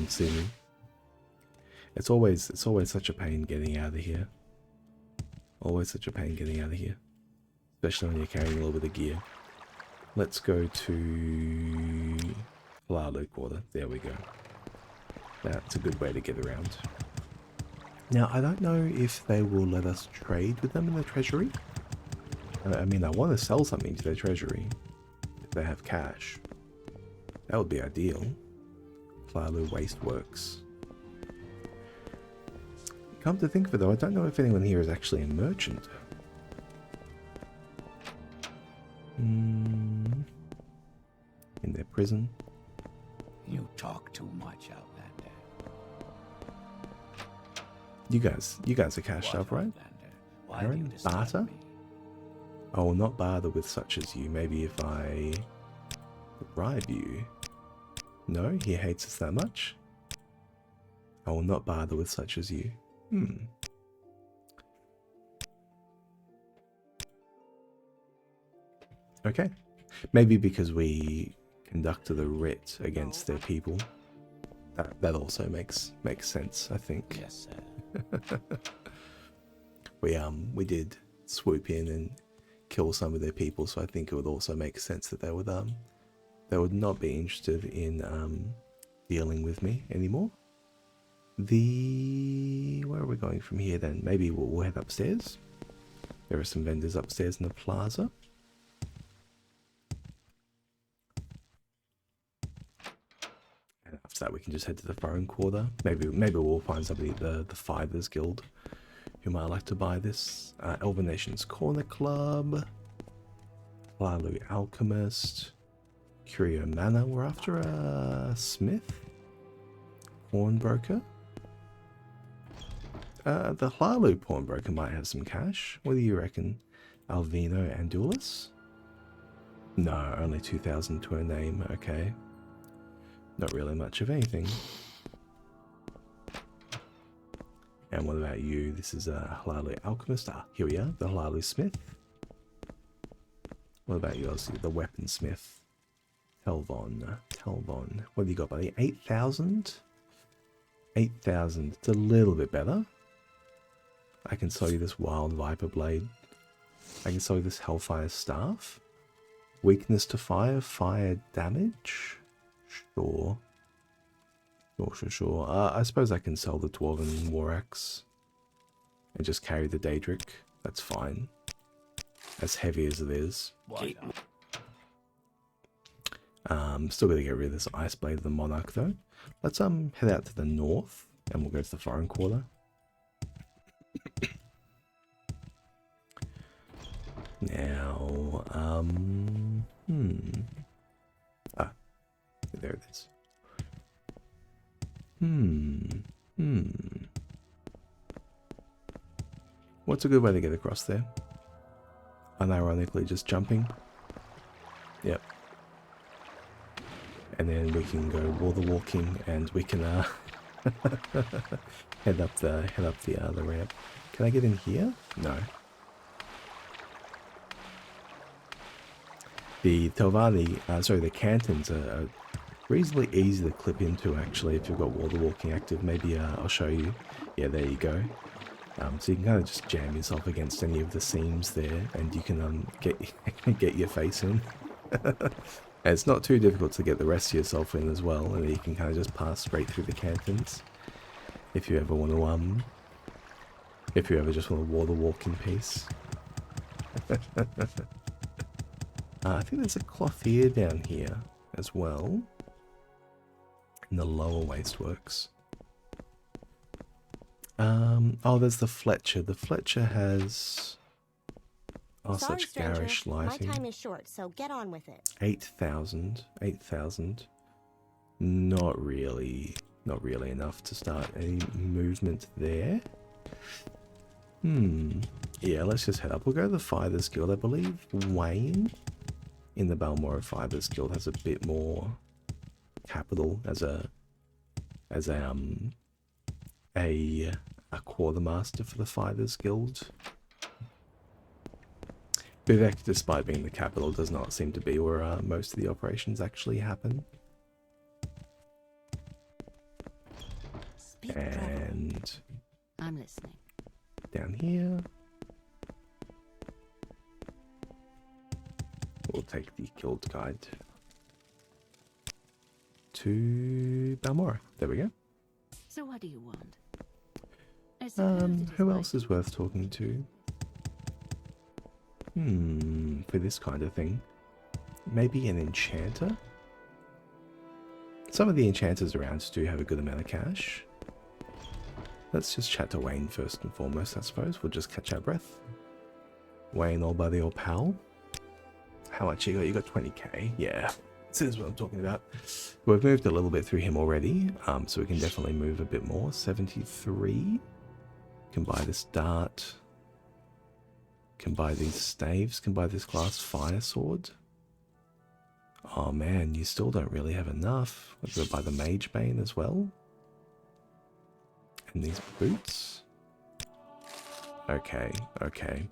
A: See me. It's always such a pain getting out of here. Always such a pain getting out of here. Especially when you're carrying a little bit of gear. Let's go to Hlalu Quarter. There we go. That's a good way to get around. Now, I don't know if they will let us trade with them in the treasury. I mean, I want to sell something to their treasury. If they have cash. That would be ideal. Hlalu Wasteworks. Come to think of it though, I don't know if anyone here is actually a merchant. In their prison.
C: You talk too much, Outlander.
A: You guys are cashed up, right? Aaron, barter? I will not barter with such as you. Maybe if I bribe you. No, he hates us that much. I will not barter with such as you. Okay. Maybe because we conducted a writ against their people. That also makes sense, I think.
C: Yes, sir.
A: We did swoop in and kill some of their people, so I think it would also make sense that they would not be interested in dealing with me anymore. Where are we going from here then? Maybe we'll head upstairs. There are some vendors upstairs in the plaza. And after that we can just head to the Foreign Quarter. Maybe we'll find somebody at the Fighters Guild who might like to buy this. Elven Nation's Corner Club. Hlalu Alchemist. Curio Manor. We're after a smith. Pawnbroker. The Hlalu pawnbroker might have some cash. What do you reckon? Alvino Andulis? No, only 2,000 to a name. Okay. Not really much of anything. And what about you? This is a Hlalu Alchemist. Here we are. The Hlalu Smith. What about yours? The Weaponsmith. Telvon. What have you got, buddy? 8,000? 8,000. It's a little bit better. I can sell you this Wild Viper Blade. I can sell you this Hellfire Staff. Weakness to fire, fire damage. Sure. I suppose I can sell the Dwarven War Axe. And just carry the Daedric. That's fine. As heavy as it is. Still got to get rid of this Ice Blade of the Monarch though. Let's head out to the north and we'll go to the Foreign Quarter. Now, there it is. What's a good way to get across there? Unironically, just jumping. Yep. And then we can go water walking, and we can head up the ramp. Can I get in here? No. The the cantons are reasonably easy to clip into actually if you've got water walking active. Maybe I'll show you. Yeah, there you go. So you can kind of just jam yourself against any of the seams there, and you can get your face in. And it's not too difficult to get the rest of yourself in as well, and then you can kind of just pass straight through the cantons if you ever want to if you ever just want a water walk in peace. I think there's a clothier down here as well in the lower wasteworks. Oh, there's the Fletcher. The Fletcher has
G: Sorry,
A: such
G: stranger.
A: garish lighting.
G: My time is short, so get on with it.
A: 8,000. Not really enough to start any movement there. Yeah, let's just head up. We'll go to the Fivers Guild. I believe Wayne in the Balmora Fivers Guild has a bit more capital as a quartermaster for the Fivers Guild. Vivek, despite being the capital, does not seem to be where most of the operations actually happen.
E: Speak,
A: and
E: I'm listening.
A: Down here, we'll take the guild guide to Balmora. There we go.
E: So what do you want? I suppose it is
A: Who
E: my
A: else is worth talking to? For this kind of thing. Maybe an enchanter? Some of the enchanters around do have a good amount of cash. Let's just chat to Wayne first and foremost, I suppose. We'll just catch our breath. Wayne, old buddy, old pal. How much you got? You got 20k. Yeah, this is what I'm talking about. We've moved a little bit through him already, so we can definitely move a bit more. 73. Can buy this dart. Can buy these staves. Can buy this glass fire sword. Oh man, you still don't really have enough. We've got to buy the mage bane as well. And these boots. Okay.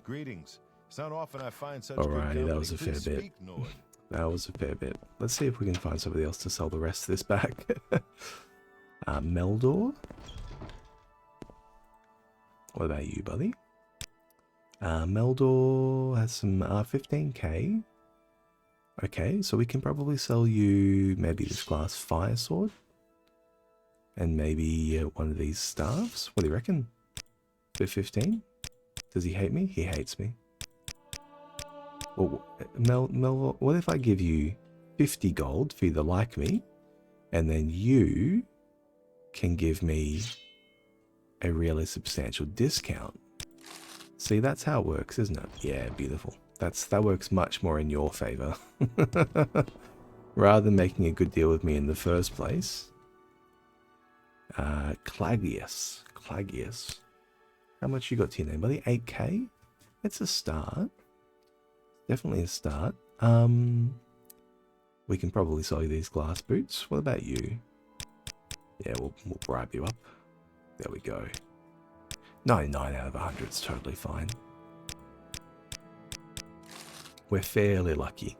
H: Greetings. It's not often I find such
A: Alrighty,
H: good
A: that was a
H: company.
A: fair
H: Please
A: bit.
H: speak, Nord.
A: That was a fair bit. Let's see if we can find somebody else to sell the rest of this back. Meldor? What about you, buddy? Meldor has some 15k. Okay, so we can probably sell you maybe this glass fire sword. And maybe one of these staffs. What do you reckon? For 15? Does he hate me? He hates me. Well, Mel, what if I give you 50 gold for you to like me, and then you can give me a really substantial discount? See, that's how it works, isn't it? Yeah, beautiful. That works much more in your favor. Rather than making a good deal with me in the first place. Clagius. How much you got to your name, buddy? 8k? It's a start. Definitely a start. We can probably sell you these glass boots. What about you? Yeah, we'll bribe you up. There we go. 99 out of 100 is totally fine. We're fairly lucky.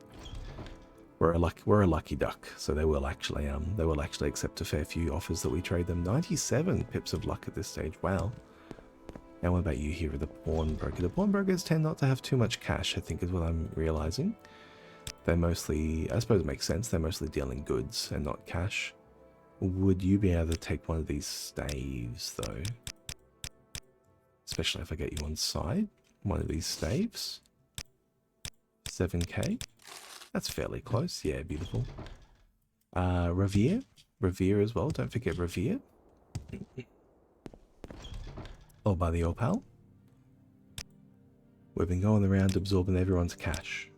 A: We're a lucky duck, so they will actually accept a fair few offers that we trade them. 97 pips of luck at this stage. Wow. Now what about you here at the pawnbroker? The pawnbrokers tend not to have too much cash, I think is what I'm realizing. They're mostly, I suppose it makes sense, they're mostly dealing goods and not cash. Would you be able to take one of these staves though? Especially if I get you on side. One of these staves. 7k. That's fairly close. Yeah, beautiful. Revere as well. Don't forget Revere. Or by the Opal. We've been going around absorbing everyone's cash.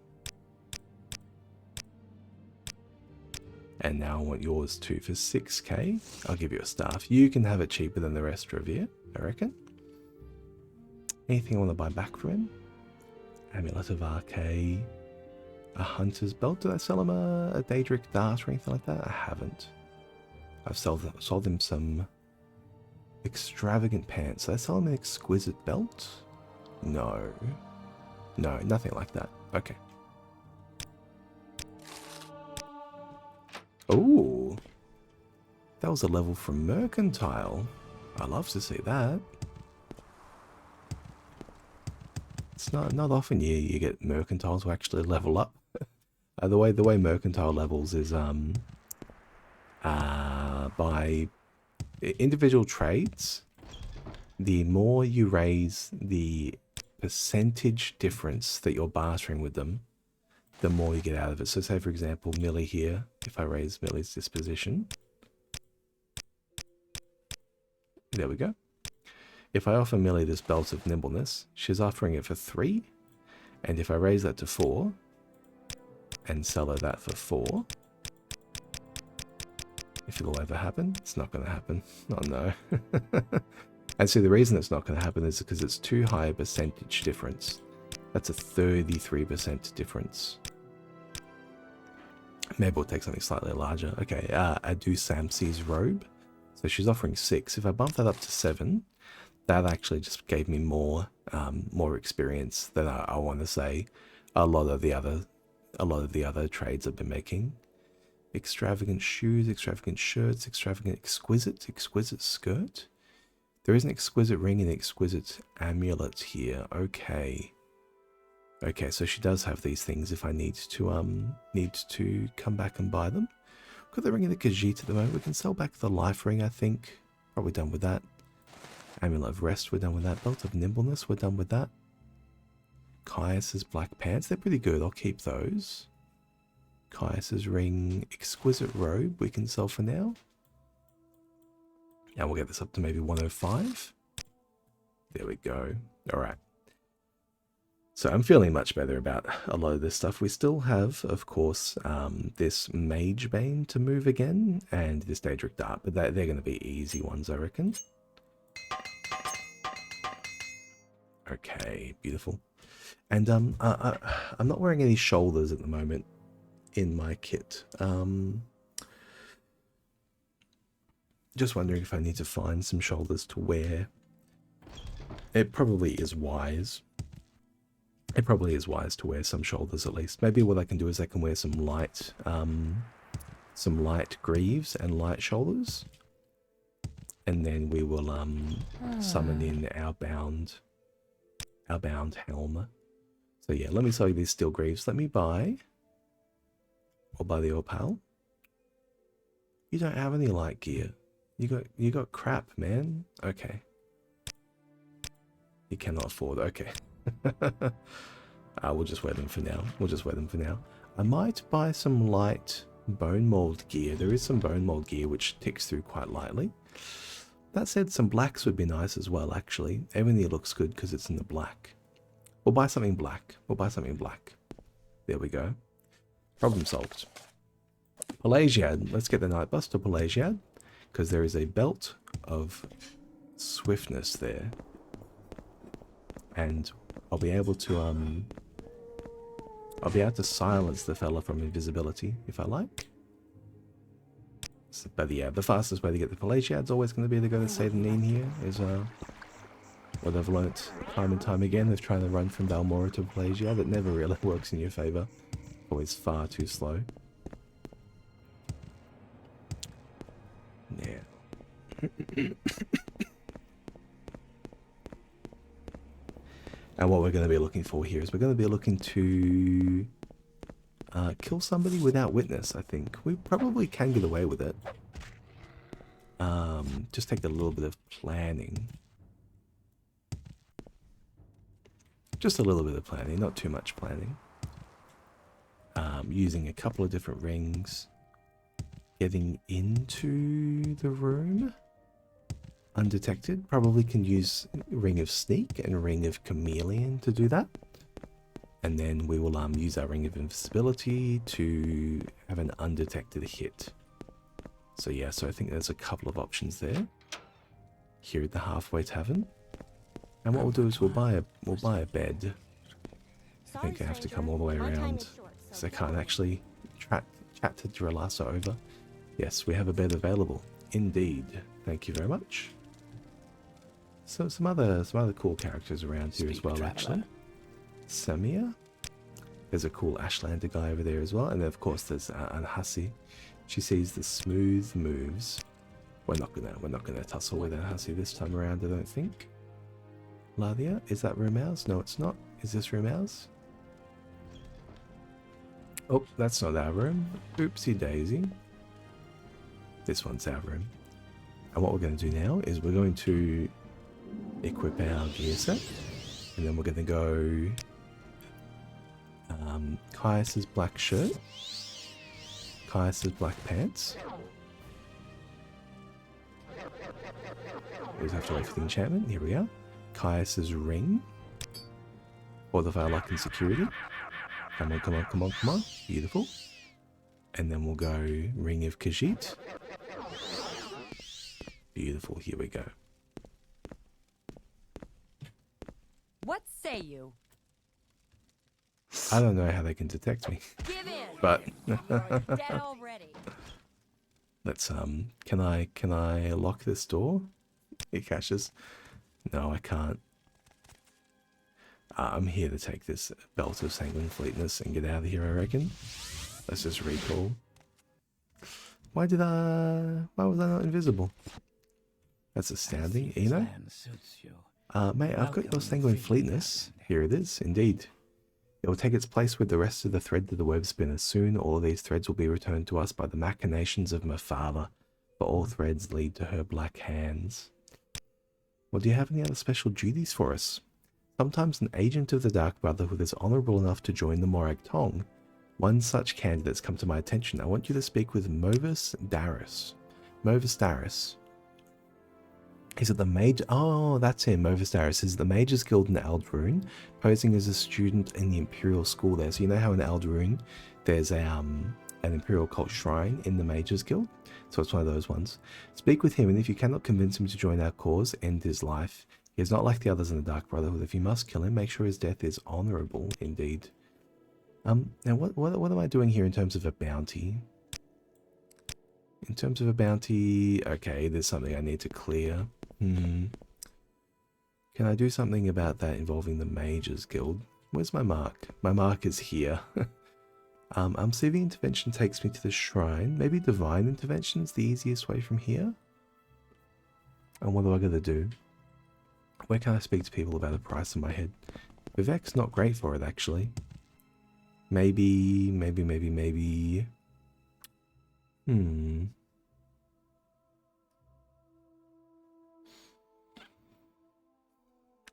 A: And now I want yours too for 6k. I'll give you a staff. You can have it cheaper than the rest, Revere, I reckon. Anything I want to buy back for him? Amulet of Arcade. A Hunter's Belt. Did I sell him a Daedric Dart or anything like that? I haven't. I've sold him some extravagant pants. Did I sell him an exquisite belt? No. No, nothing like that. Okay. Ooh. That was a level from Mercantile. I love to see that. It's not often you get Mercantile to actually level up. The way Mercantile levels is by individual trades. The more you raise the percentage difference that you're bartering with them, the more you get out of it. So say for example Millie here, if I raise Millie's disposition, there we go. If I offer Millie this belt of nimbleness, she's offering it for 3, and if I raise that to 4 and sell her that for 4, if it'll ever happen, it's not going to happen. Oh no. And see, the reason it's not going to happen is because it's too high a percentage difference. That's a 33% difference. Maybe we'll take something slightly larger. Okay, Adu Samsi's robe. So she's offering 6. If I bump that up to 7, that actually just gave me more experience than I want to say a lot of the other trades I've been making. Extravagant shoes, extravagant shirts, extravagant exquisite skirt. There is an exquisite ring and an exquisite amulet here. Okay. Okay, so she does have these things if I need to come back and buy them. Got the ring of the Khajiit at the moment. We can sell back the life ring, I think. Probably done with that. Amulet of Rest, we're done with that. Belt of Nimbleness, we're done with that. Caius's black pants, they're pretty good. I'll keep those. Caius's ring, exquisite robe, we can sell for now. And we'll get this up to maybe 105. There we go. All right. So I'm feeling much better about a lot of this stuff. We still have, of course, this Mage Bane to move again, and this Daedric Dart, but they're going to be easy ones, I reckon. Okay, beautiful. And I'm not wearing any shoulders at the moment in my kit. Just wondering if I need to find some shoulders to wear. It probably is wise. It probably is wise to wear some shoulders at least. Maybe what I can do is I can wear some light greaves and light shoulders, and then we will summon in our bound helm. So yeah, let me sell you these steel greaves. Let me buy, or buy the Opal. You don't have any light gear. You got crap, man. Okay. You cannot afford. Okay. We'll just wear them for now. I might buy some light bone mold gear. There is some bone mold gear which ticks through quite lightly. That said, some blacks would be nice as well, actually. Ebony looks good because it's in the black. We'll buy something black. There we go. Problem solved. Pelagiad. Let's get the Night Bus to Pelagiad, because there is a belt of swiftness there. And I'll be able to silence the fella from invisibility if I like. So, but yeah, the fastest way to get the Pelagiad is always going to be to go to Seidanin here, is what I've learnt time and time again of trying to run from Balmora to Pelagiad. It never really works in your favour. Always far too slow. Yeah. And what we're going to be looking for here is we're going to be looking to kill somebody without witness, I think. We probably can get away with it. Just take a little bit of planning. Just a little bit of planning, not too much planning. Using a couple of different rings. getting into the room undetected. Probably can use Ring of Sneak and Ring of Chameleon to do that. And then we will use our Ring of Invisibility to have an undetected hit. So yeah, so I think there's a couple of options there. Here at the Halfway Tavern. And what we'll do is we'll buy a bed. I think I have to come all the way around, so I can't actually chat to Drelasso over. Yes, we have a bed available. Indeed. Thank you very much. So some other cool characters around here as well, actually. Samir. There's a cool Ashlander guy over there as well, and then of course there's Anhasi. She sees the smooth moves. We're not gonna tussle with Anhasi this time around, I don't think. Lathia, is that room ours? No, it's not. Is this room ours? Oh, that's not our room. Oopsie daisy. This one's our room. And what we're going to do now is we're going to equip our gear set. And then we're going to go Caius's black shirt. Caius's black pants. We just have to wait for the enchantment. Here we are. Caius's ring. For the Fire Luck and Security. Come on, come on, come on, come on. Beautiful. And then we'll go Ring of Khajiit. Beautiful. Here we go.
B: What say you?
A: I don't know how they can detect me.
B: Give in.
A: But
B: You're dead already.
A: let's can I lock this door? It catches. No, I can't. I'm here to take this belt of sanguine fleetness and get out of here, I reckon. Let's just recall. Why was I not invisible? That's astounding. Eno? Mate, I've got your sanguine fleetness. Here it is, indeed. It will take its place with the rest of the thread to the web spinner. Soon all of these threads will be returned to us by the machinations of Mephala, for all threads lead to her black hands. Well, do you have any other special duties for us? Sometimes an agent of the Dark Brotherhood is honourable enough to join the Morag Tong. One such candidate's come to my attention. I want you to speak with Movus Darius. Movus Darius. He's at the Mage... Oh, that's him, Movus Darius. He's at the Mages Guild in Aldrune, posing as a student in the Imperial School there. So you know how in Aldrune there's an Imperial Cult Shrine in the Mages Guild? So it's one of those ones. Speak with him, and if you cannot convince him to join our cause, end his life. He is not like the others in the Dark Brotherhood. If you must kill him, make sure his death is honourable indeed. Now what am I doing here in terms of a bounty? In terms of a bounty, okay, there's something I need to clear. Can I do something about that involving the Mages Guild? Where's my mark? My mark is here. Saving Intervention takes me to the shrine. Maybe Divine Intervention is the easiest way from here? And what do I gotta do? Where can I speak to people about a price in my head? Vivek's not great for it, actually. Maybe...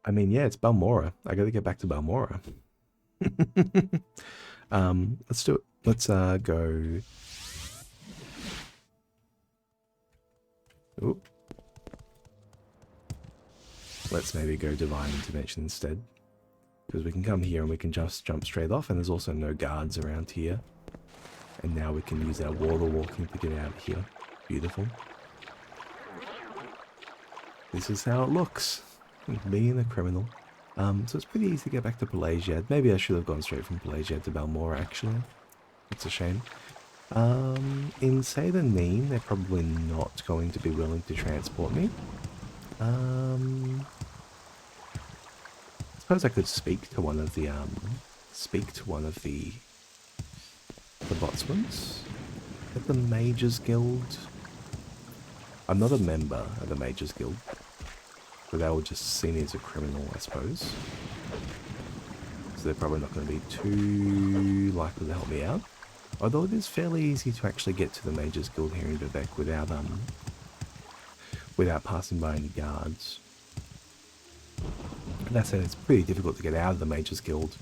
A: I mean, yeah, it's Balmora. I gotta get back to Balmora. Let's do it. Let's go... Oop. Let's maybe go Divine Intervention instead. Because we can come here and we can just jump straight off, and there's also no guards around here. And now we can use our water walking to get out of here. Beautiful. This is how it looks. Being a criminal. So it's pretty easy to get back to Pelagiad. Maybe I should have gone straight from Pelagiad to Balmora, actually. It's a shame. In Say the Name, they're probably not going to be willing to transport me. I suppose I could speak to one of the botswans at the Mages Guild. I'm not a member of the Mages Guild, but they will just see me as a criminal, I suppose. So they're probably not going to be too likely to help me out. Although it is fairly easy to actually get to the Mages Guild here in Vivek without passing by any guards. That said, it's pretty difficult to get out of the Mages Guild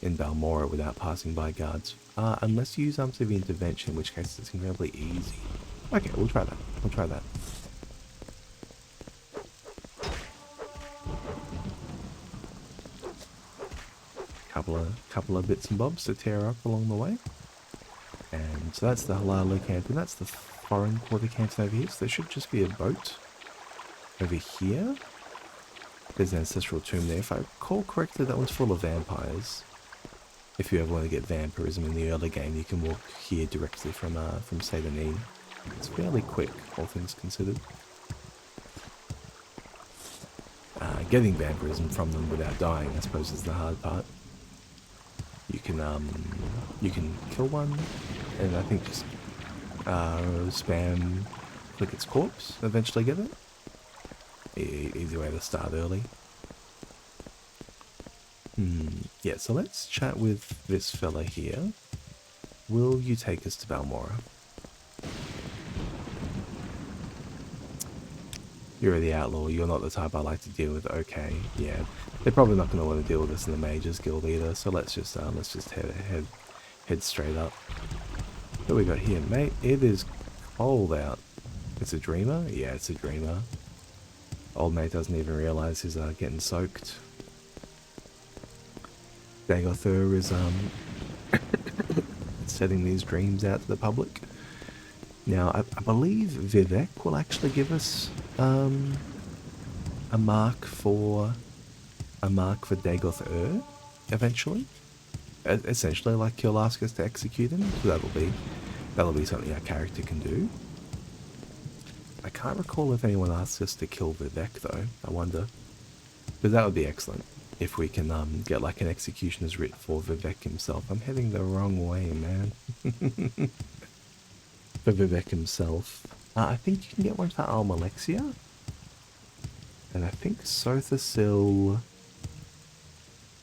A: in Balmora without passing by guards. Unless you use Severe Intervention, in which case it's incredibly easy. Okay, we'll try that. We'll try that. Couple of bits and bobs to tear up along the way. And so that's the Halalu camp, and that's the foreign quarter camp over here. So there should just be a boat over here. There's an ancestral tomb there. If I recall correctly, that one's full of vampires. If you ever want to get vampirism in the early game, you can walk here directly from Sadanin. It's fairly quick, all things considered. Getting vampirism from them without dying, I suppose, is the hard part. You can kill one, and I think just spam click its corpse, eventually get it. Easy way to start early. Yeah, so let's chat with this fella here. Will you take us to Balmora? You're the outlaw, you're not the type I like to deal with. Okay, yeah. They're probably not going to want to deal with us in the Mages Guild either, so let's just head straight up. What we got here, mate? It is cold out. It's a dreamer? Yeah, it's a dreamer. Old mate doesn't even realise he's getting soaked. Dagothur is setting these dreams out to the public. Now, I believe Vivek will actually give us a mark for Dagothur eventually. Essentially, like he'll ask us to execute him, so that'll be something our character can do. I can't recall if anyone asks us to kill Vivek though. I wonder, but that would be excellent if we can get like an executioner's writ for Vivek himself. I'm heading the wrong way, man. For Vivek himself. I think you can get one for Almalexia. And I think Sothasil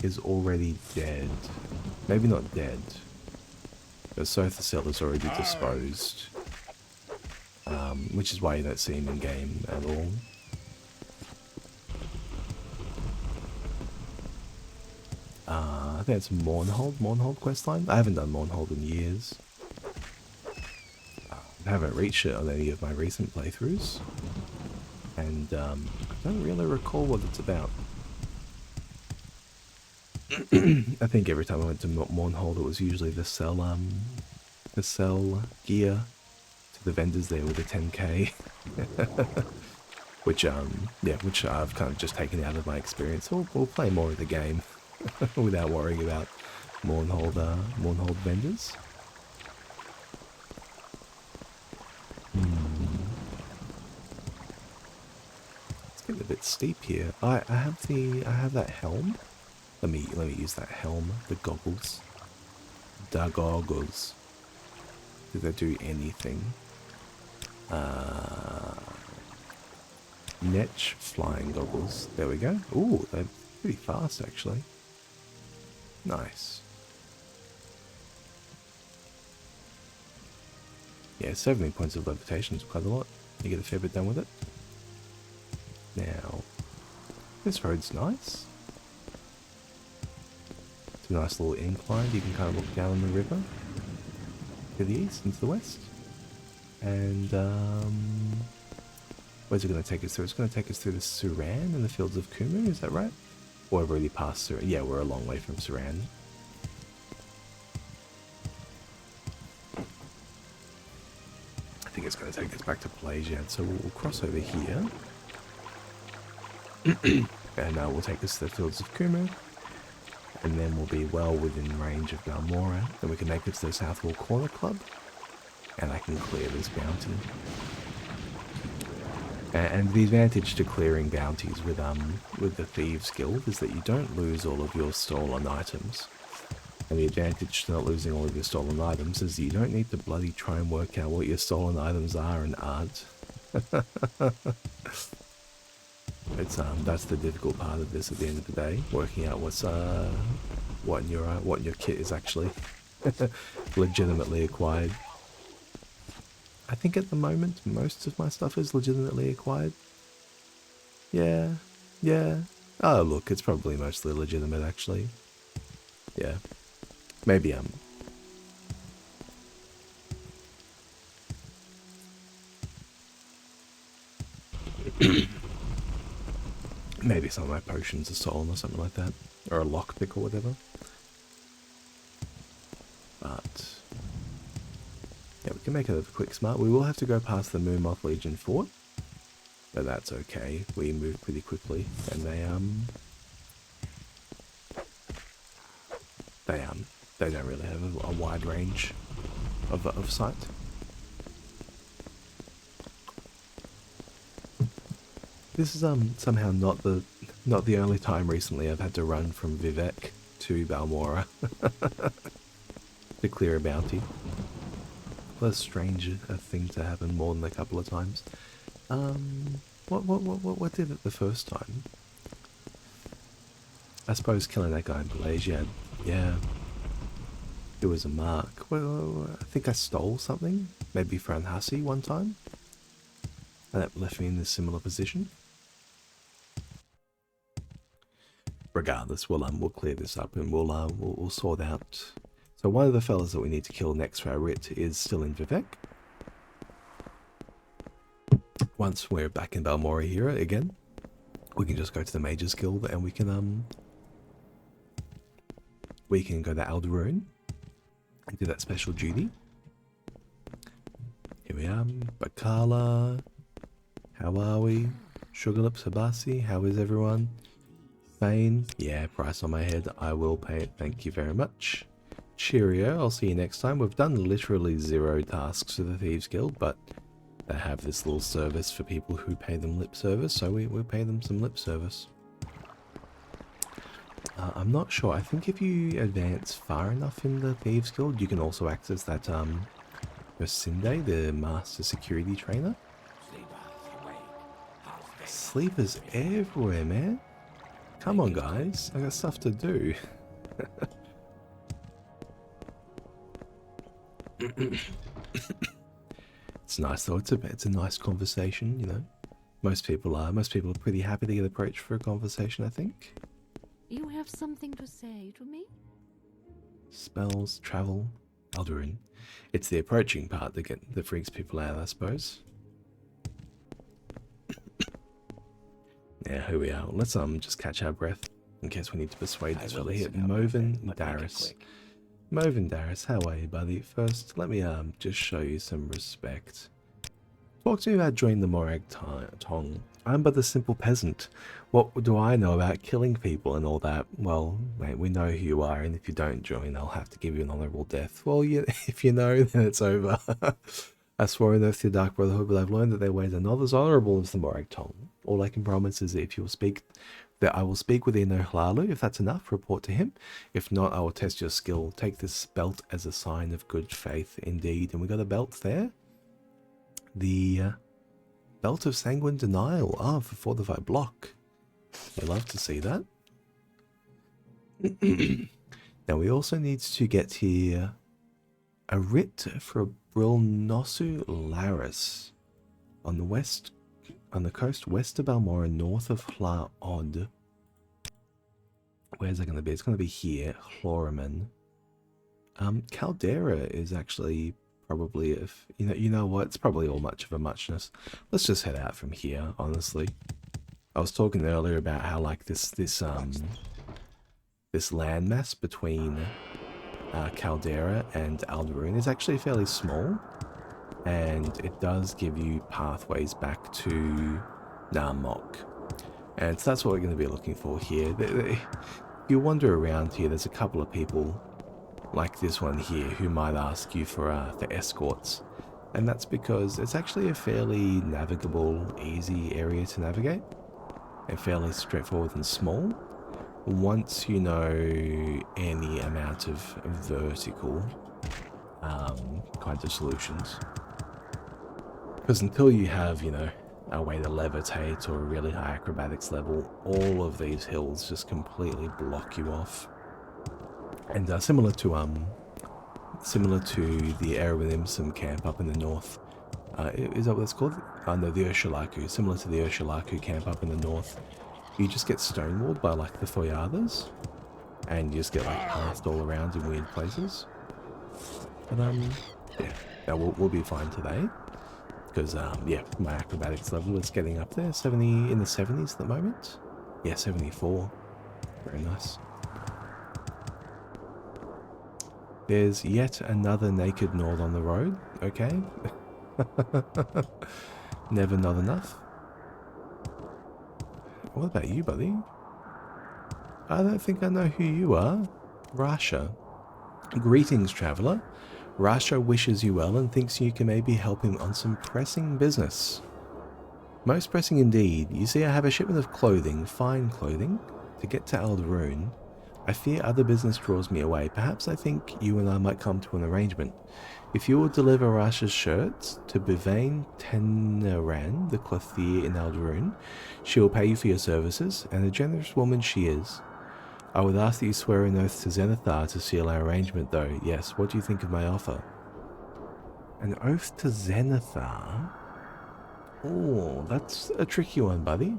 A: is already dead. Maybe not dead. But Sothasil is already disposed. Which is why you don't see him in game at all. I think it's Mournhold questline. I haven't done Mournhold in years. I haven't reached it on any of my recent playthroughs. And I don't really recall what it's about. I think every time I went to Mournhold, it was usually to sell gear to the vendors there with the 10k. which I've kind of just taken out of my experience. We'll play more of the game without worrying about Mournhold vendors. It's getting a bit steep here. I have that helm. Let me use that helm. The goggles. The goggles. Did they do anything? Netch flying goggles. There we go. Ooh, they're pretty fast actually. Nice. Yeah, 70 points of levitation is quite a lot. You get a fair bit done with it. Now, this road's nice. It's a nice little incline. You can kind of look down on the river to the east and to the west. And where's it going to take us through? It's going to take us through the Suran and the fields of Kumu, is that right? Or have already passed through? Yeah, we're a long way from Suran. I think it's going to take us back to Pelagiad, so we'll cross over here. And we'll take us to the fields of Kumu. And then we'll be well within range of Balmora. Then we can make it to the Southwall Corner Club. And I can clear this bounty. And the advantage to clearing bounties with the Thieves Guild is that you don't lose all of your stolen items. And the advantage to not losing all of your stolen items is you don't need to bloody try and work out what your stolen items are and aren't. It's that's the difficult part of this at the end of the day, working out what's what in your kit is actually legitimately acquired. I think at the moment most of my stuff is legitimately acquired. Yeah. Oh look, it's probably mostly legitimate actually. Yeah. Maybe Maybe some of my potions are stolen or something like that. Or a lockpick or whatever. But yeah, we can make it a quick smart. We will have to go past the Moonmoth Legion Fort. But that's okay. We move pretty quickly. And they don't really have a wide range of sight. This is somehow not the only time recently I've had to run from Vivec to Balmora to clear a bounty. What a strange thing to happen more than a couple of times. What did it the first time? I suppose killing that guy in Malaysia. Yeah. It was a mark. Well, I think I stole something. Maybe from Hussey one time. And that left me in a similar position. Regardless, we'll clear this up and we'll sort out. So one of the fellas that we need to kill next for our writ is still in Vivec. Once we're back in Balmora here again, we can just go to the Mages Guild and we can go to Alderune and do that special duty. Here we are, Bakala. How are we? Sugarlips Habasi, how is everyone? Fane, yeah, price on my head, I will pay it, thank you very much. Cheerio, I'll see you next time. We've done literally 0 tasks for the Thieves Guild, but they have this little service for people who pay them lip service, so we'll pay them some lip service. I'm not sure, I think if you advance far enough in the Thieves Guild, you can also access that Rosinde, the Master Security Trainer. Sleepers everywhere, man. Come on, guys. I got stuff to do. It's nice though. It's a nice conversation, you know. Most people are pretty happy to get approached for a conversation, I think.
E: You have something to say to me?
A: Spells, travel, Alderune. It's the approaching part that freaks people out, I suppose. Yeah, here we are. Let's just catch our breath in case we need to persuade this fella here. Movin Darius. Movin Darius, how are you, buddy? First, let me just show you some respect. Talk to me about joining the Morag Tong. I'm but a simple peasant. What do I know about killing people and all that? Well, mate, we know who you are, and if you don't join, I'll have to give you an honourable death. Well, if you know, then it's over. I swore an oath to the Dark Brotherhood, but I've learned that their ways are not as honourable as the Morag Tong. All I can promise is that if you'll speak, that I will speak with Ino Hlalu. If that's enough, report to him. If not, I will test your skill. Take this belt as a sign of good faith, indeed. And we got a belt there. The Belt of Sanguine Denial. Ah, for fortified block. I love to see that. Now we also need to get here a writ for Brilnosu Laris on the coast west of Balmora, north of Hla Od. Where's it going to be? It's going to be here, Chloriman. Caldera is actually probably, if you know what, it's probably all much of a muchness. Let's just head out from here, honestly. I was talking earlier about how like this landmass between Caldera and Alderune is actually fairly small, and it does give you pathways back to Narmok. And so that's what we're going to be looking for here. If you wander around here, there's a couple of people like this one here who might ask you for escorts, and that's because it's actually a fairly navigable, easy area to navigate, and fairly straightforward and small, once you know any amount of vertical kinds of solutions. Because until you have, a way to levitate or a really high acrobatics level, all of these hills just completely block you off. And similar to the Erwin-Imsum camp up in the north, is that what it's called? No, the Urshulaku. Similar to the Urshulaku camp up in the north, you just get stonewalled by like the Foyadas, and you just get like pathed all around in weird places. But yeah, we'll be fine today. Because, yeah, my acrobatics level is getting up there. 70, in the 70s at the moment. Yeah, 74. Very nice. There's yet another naked Nord on the road. Okay. Never not enough. What about you, buddy? I don't think I know who you are. Rasha. Greetings, traveller. Rasha wishes you well and thinks you can maybe help him on some pressing business. Most pressing indeed. You see, I have a shipment of clothing, fine clothing, to get to Ald'ruhn. I fear other business draws me away. Perhaps I think you and I might come to an arrangement. If you will deliver Rasha's shirts to Bivane Teneran, the clothier in Ald'ruhn, she will pay you for your services, and a generous woman she is. I would ask that you swear an oath to Zenithar to seal our arrangement, though. Yes, what do you think of my offer? An oath to Zenithar? Oh, that's a tricky one, buddy.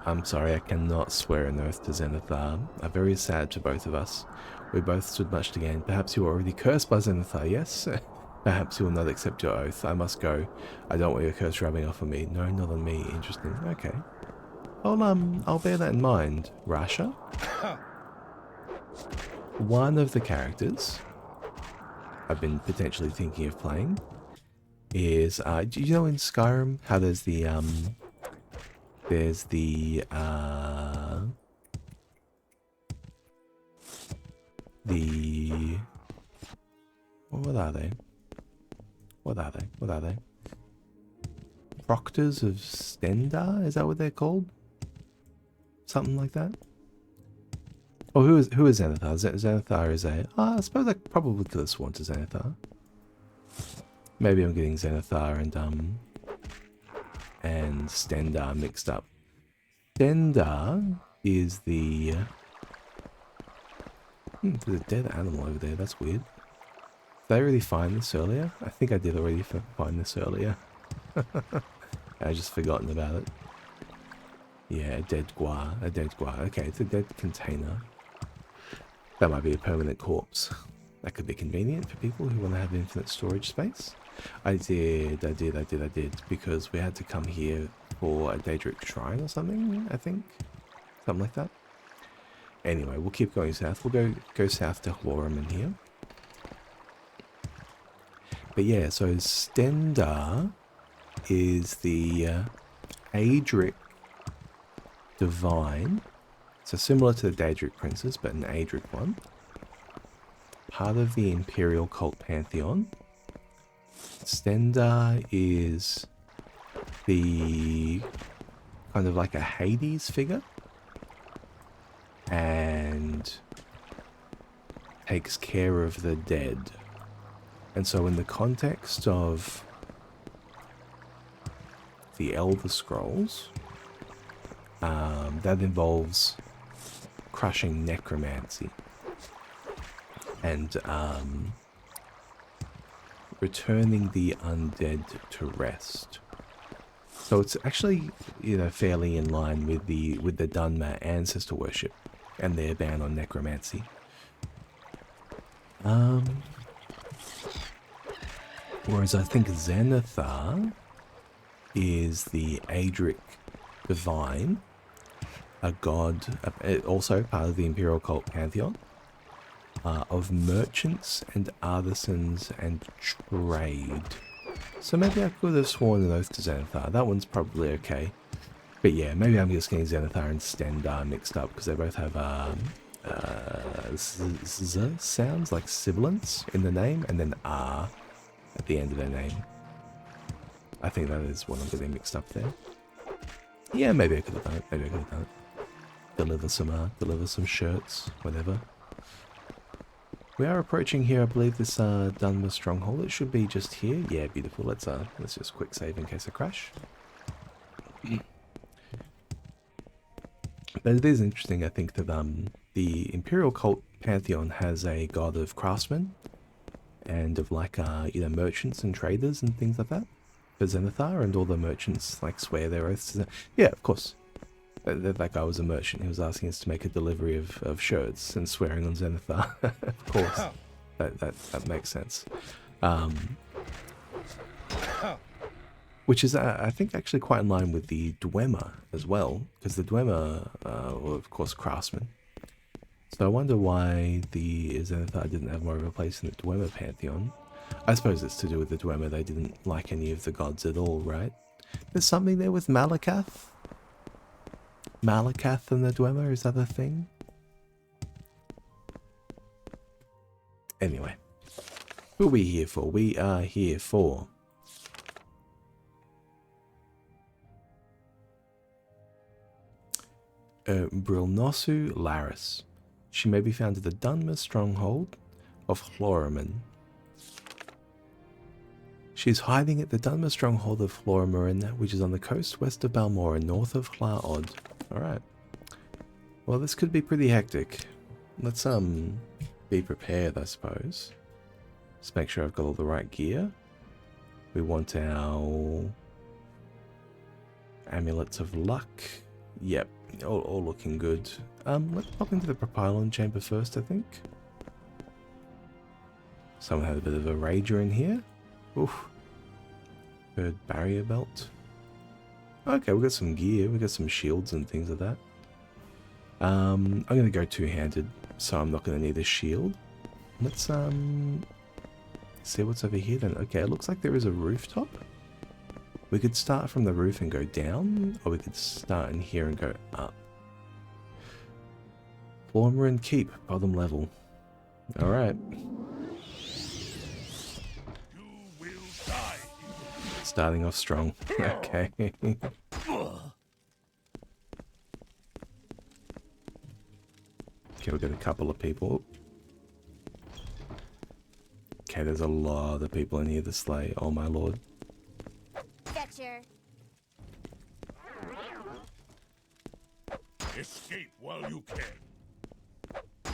A: I'm sorry, I cannot swear an oath to Zenithar. Very sad to both of us. We both stood much to gain. Perhaps you are already cursed by Zenithar, yes? Perhaps you will not accept your oath. I must go. I don't want your curse rubbing off on me. No, not on me. Interesting. Okay. I'll bear that in mind. Rasha? One of the characters I've been potentially thinking of playing is, do you know in Skyrim how there's the, what are they? What are they? What are they? Proctors of Stendarr? Is that what they're called? Something like that? Oh, who is Zenithar? Zenithar is a... I suppose I probably could have sworn to Zenithar. Maybe I'm getting Zenithar and Stendarr mixed up. Stendarr is the... there's a dead animal over there. That's weird. Did I already find this earlier? I think I did already find this earlier. I just forgotten about it. Yeah, a dead guar. A dead guar. Okay, it's a dead container. That might be a permanent corpse. That could be convenient for people who want to have infinite storage space. I did, because we had to come here for a daedric shrine or something, I think. Something like that. Anyway, we'll keep going south. We'll go south to Hlorriman here. But yeah, so Stendarr is the aedric divine. So similar to the Daedric Princess, but an Aedric one. Part of the Imperial Cult Pantheon. Stendarr is the kind of like a Hades figure. And takes care of the dead. And so in the context of the Elder Scrolls, that involves crushing necromancy and returning the undead to rest. So it's actually, you know, fairly in line with the Dunmer ancestor worship and their ban on necromancy. Whereas I think Zenithar is the Aedric divine, a god, also part of the Imperial Cult Pantheon, of merchants and artisans and trade. So maybe I could have sworn an oath to Zenithar. That one's probably okay. But yeah, maybe I'm just getting Zenithar and Stendarr mixed up because they both have z sounds like sibilants in the name and then R at the end of their name. I think that is what I'm getting mixed up there. Yeah, maybe I could have done it. Maybe I could have done it. Deliver some shirts, whatever. We are approaching here, I believe, this Dunmer stronghold. It should be just here. Yeah, beautiful. Let's just quick save in case I crash. But it is interesting, I think, that the Imperial Cult Pantheon has a god of craftsmen and of like you know, merchants and traders and things like that for Zenithar, and all the merchants like swear their oaths to yeah, of course. That guy was a merchant. He was asking us to make a delivery of shirts and swearing on Zenithar. Of course, that makes sense. Which is, I think, actually quite in line with the Dwemer as well, because the Dwemer were, of course, craftsmen. So I wonder why the Zenithar didn't have more of a place in the Dwemer pantheon. I suppose it's to do with the Dwemer. They didn't like any of the gods at all, right? There's something there with Malakath? Malakath and the Dwemer, is that a thing? Anyway, who are we here for? We are here for Brilnosu Laris. She may be found at the Dunmer stronghold of Hloriman. She's hiding at the Dunmer stronghold of Hloriman, which is on the coast west of Balmora, north of Hlaod. Alright. Well, this could be pretty hectic. Let's, be prepared, I suppose. Just make sure I've got all the right gear. We want our amulets of luck. Yep, all looking good. Let's pop into the propylon chamber first, I think. Someone had a bit of a rager in here. Oof. Bird barrier belt. Okay, we got some gear. We got some shields and things like that. I'm going to go two-handed, so I'm not going to need a shield. Let's see what's over here then. Okay, it looks like there is a rooftop. We could start from the roof and go down, or we could start in here and go up. Flormarin Keep, bottom level. Alright. Starting off strong. Okay. Okay, we've got a couple of people. Okay, there's a lot of people in here to slay. Oh my lord.
G: Fetcher.
H: Escape while you can.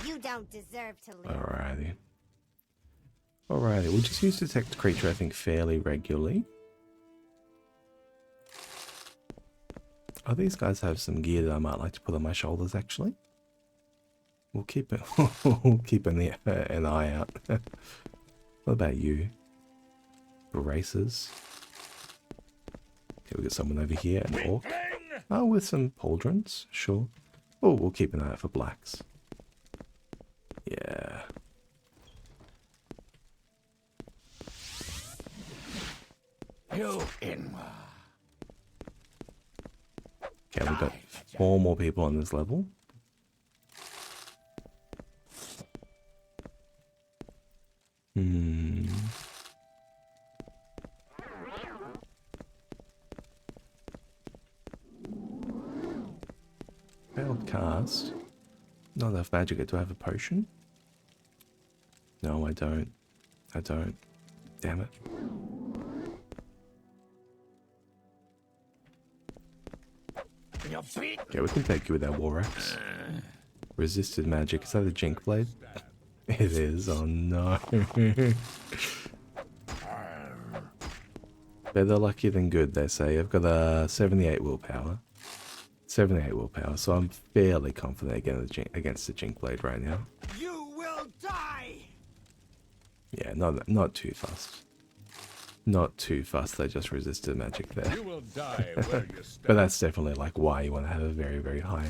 G: You don't deserve to live.
A: Alrighty. Alrighty, we'll just use Detect Creature, I think, fairly regularly. Oh, these guys have some gear that I might like to put on my shoulders, actually. We'll keep it. We'll keep an eye out. What about you? Braces. Okay, we got someone over here, an orc. Oh, with some pauldrons, sure. Oh, we'll keep an eye out for blacks. Yeah.
C: You in.
A: Okay, we've got 4 more people on this level. Failed cast. Not enough magic. Do I have a potion? No, I don't. I don't. Damn it. Okay, we can take you with our war axe. Resisted magic. Is that a jink blade? It is. Oh no. Better lucky than good, they say. I've got a 78 willpower. 78 willpower, so I'm fairly confident against the jink blade right now.
F: You will die.
A: Yeah, not too fast. Not too fast. They just resisted magic there.
H: You will die where you stand.
A: But that's definitely like why you want to have a very, very high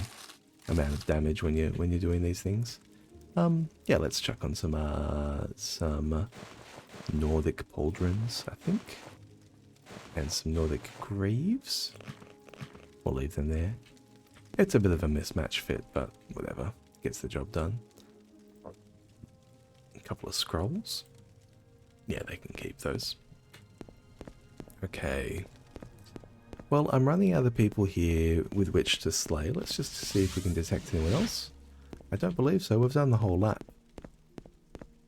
A: amount of damage when you're doing these things. Yeah, let's chuck on some Nordic pauldrons, I think, and some Nordic greaves. We'll leave them there. It's a bit of a mismatch fit, but whatever, gets the job done. A couple of scrolls. Yeah, they can keep those. Okay. Well, I'm running out of people here with which to slay. Let's just see if we can detect anyone else. I don't believe so. We've done the whole lap.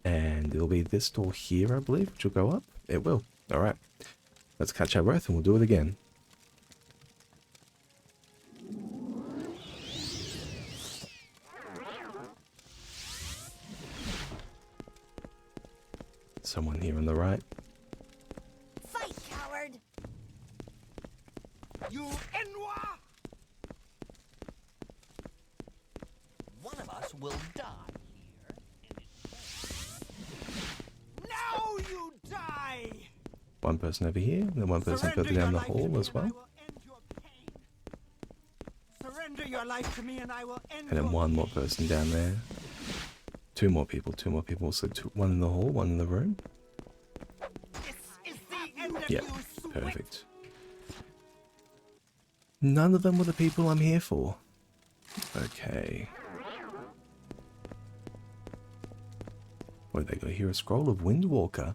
A: And it'll be this door here, I believe, which will go up. It will. Alright. Let's catch our breath and we'll do it again. Someone here on the right.
G: Fight, coward!
F: You Enwa.
I: One of us will die here.
F: Now you die.
A: one person over here, and then one person further down the hall as well.
F: Surrender your life to me and I will end
A: And then one more person down there. Two more people. So one in the hall, one in the room.
F: This is the end of
A: Yeah,
F: you,
A: perfect. None of them were the people I'm here for. Okay. What they got here? A scroll of Windwalker.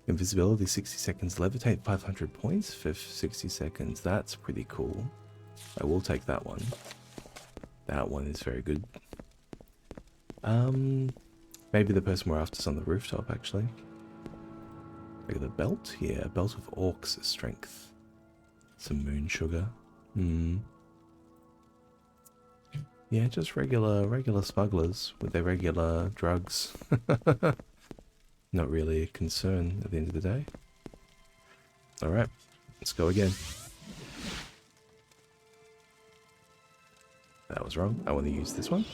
A: Invisibility 60 seconds. Levitate 500 points for 60 seconds. That's pretty cool. I will take that one. That one is very good. Maybe the person we're after is on the rooftop, actually. Look at the belt. Yeah, a belt of orcs' strength. Some moon sugar. Yeah, just regular smugglers with their regular drugs. Not really a concern at the end of the day. Alright, let's go again. That was wrong. I want to use this one.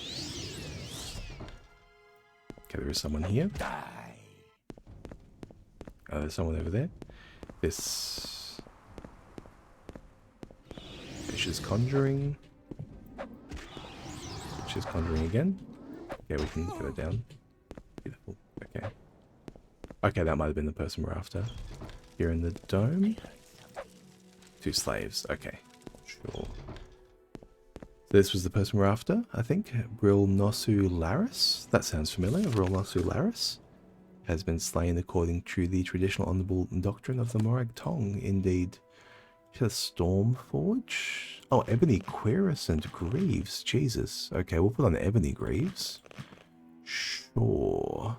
A: Okay, there is someone here.
C: Die.
A: Oh, there's someone over there. This is conjuring. She's conjuring again. Okay, we can get her down. Beautiful. Okay. Okay, that might have been the person we're after. Here in the dome. 2 slaves. Okay. Sure. This was the person we're after, I think. Brilnosu Laris. That sounds familiar. Brilnosu Laris has been slain according to the traditional honorable doctrine of the Morag Tong. Indeed. The Stormforge? Oh, Ebony Cuirass and Greaves. Jesus. Okay, we'll put on Ebony Greaves. Sure.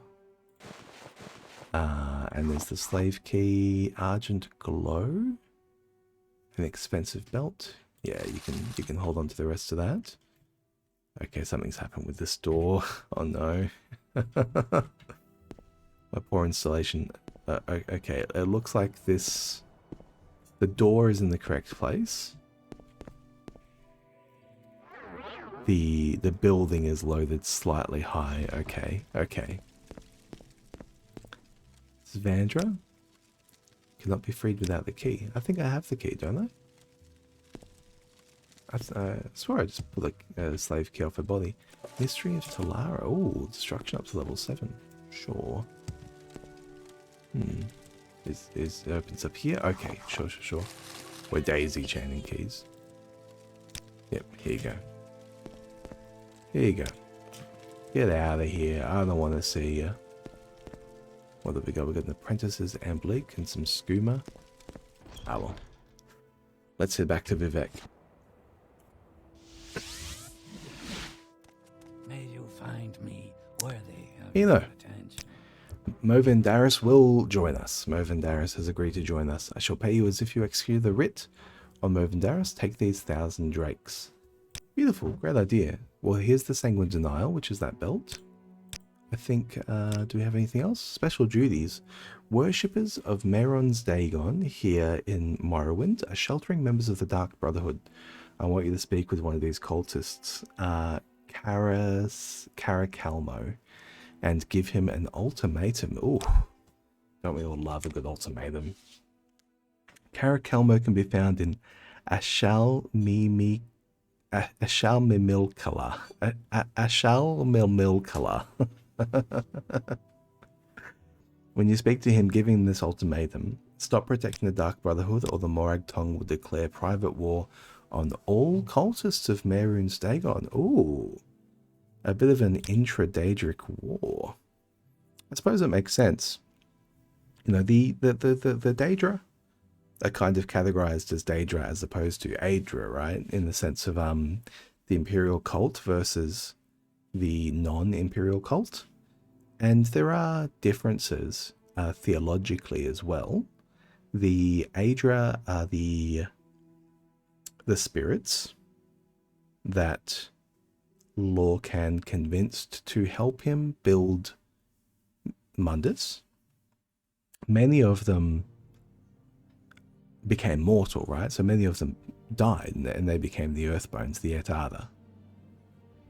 A: And there's the Slave Key Argent Glow. An expensive belt. Yeah, you can hold on to the rest of that. Okay, something's happened with this door. Oh no. My poor installation. Okay, it looks like this... The door is in the correct place. The building is loaded slightly high. Okay, okay. Svandra cannot be freed without the key. I think I have the key, don't I? I swear I just put like a slave key off her body. Mystery of Talara. Oh, destruction up to level 7. Sure. It opens up here? Okay, sure. We're daisy chaining keys. Yep, here you go. Here you go. Get out of here. I don't want to see you. What have we got? We've got an apprentice's Amblique and some skooma. Ah well. Let's head back to Vivek.
C: May you find me worthy of
A: You know.
C: your attention.
A: Movendaris will join us. Movendaris has agreed to join us. I shall pay you as if you executed the writ on Movendaris. Take these 1,000 drakes. Beautiful, great idea. Well, here's the Sanguine Denial, which is that belt. I think, do we have anything else? Special duties. Worshippers of Mehron's Dagon here in Morrowind are sheltering members of the Dark Brotherhood. I want you to speak with one of these cultists, Caracalmo, and give him an ultimatum. Ooh, don't we all love a good ultimatum? Caracalmo can be found in Ashalmimilkala. Ashalmimilkala. When you speak to him, give him this ultimatum. Stop protecting the Dark Brotherhood or the Morag Tong will declare private war on all cultists of Mehron's Dagon. Ooh. A bit of an intra-Daedric war. I suppose it makes sense. You know, the daedra are kind of categorized as daedra as opposed to aedra, right? In the sense of the imperial cult versus the non-imperial cult. And there are differences theologically as well. The aedra are the spirits that Lorcan convinced to help him build Mundus. Many of them became mortal, right? So many of them died and they became the Earthbones, the Etada.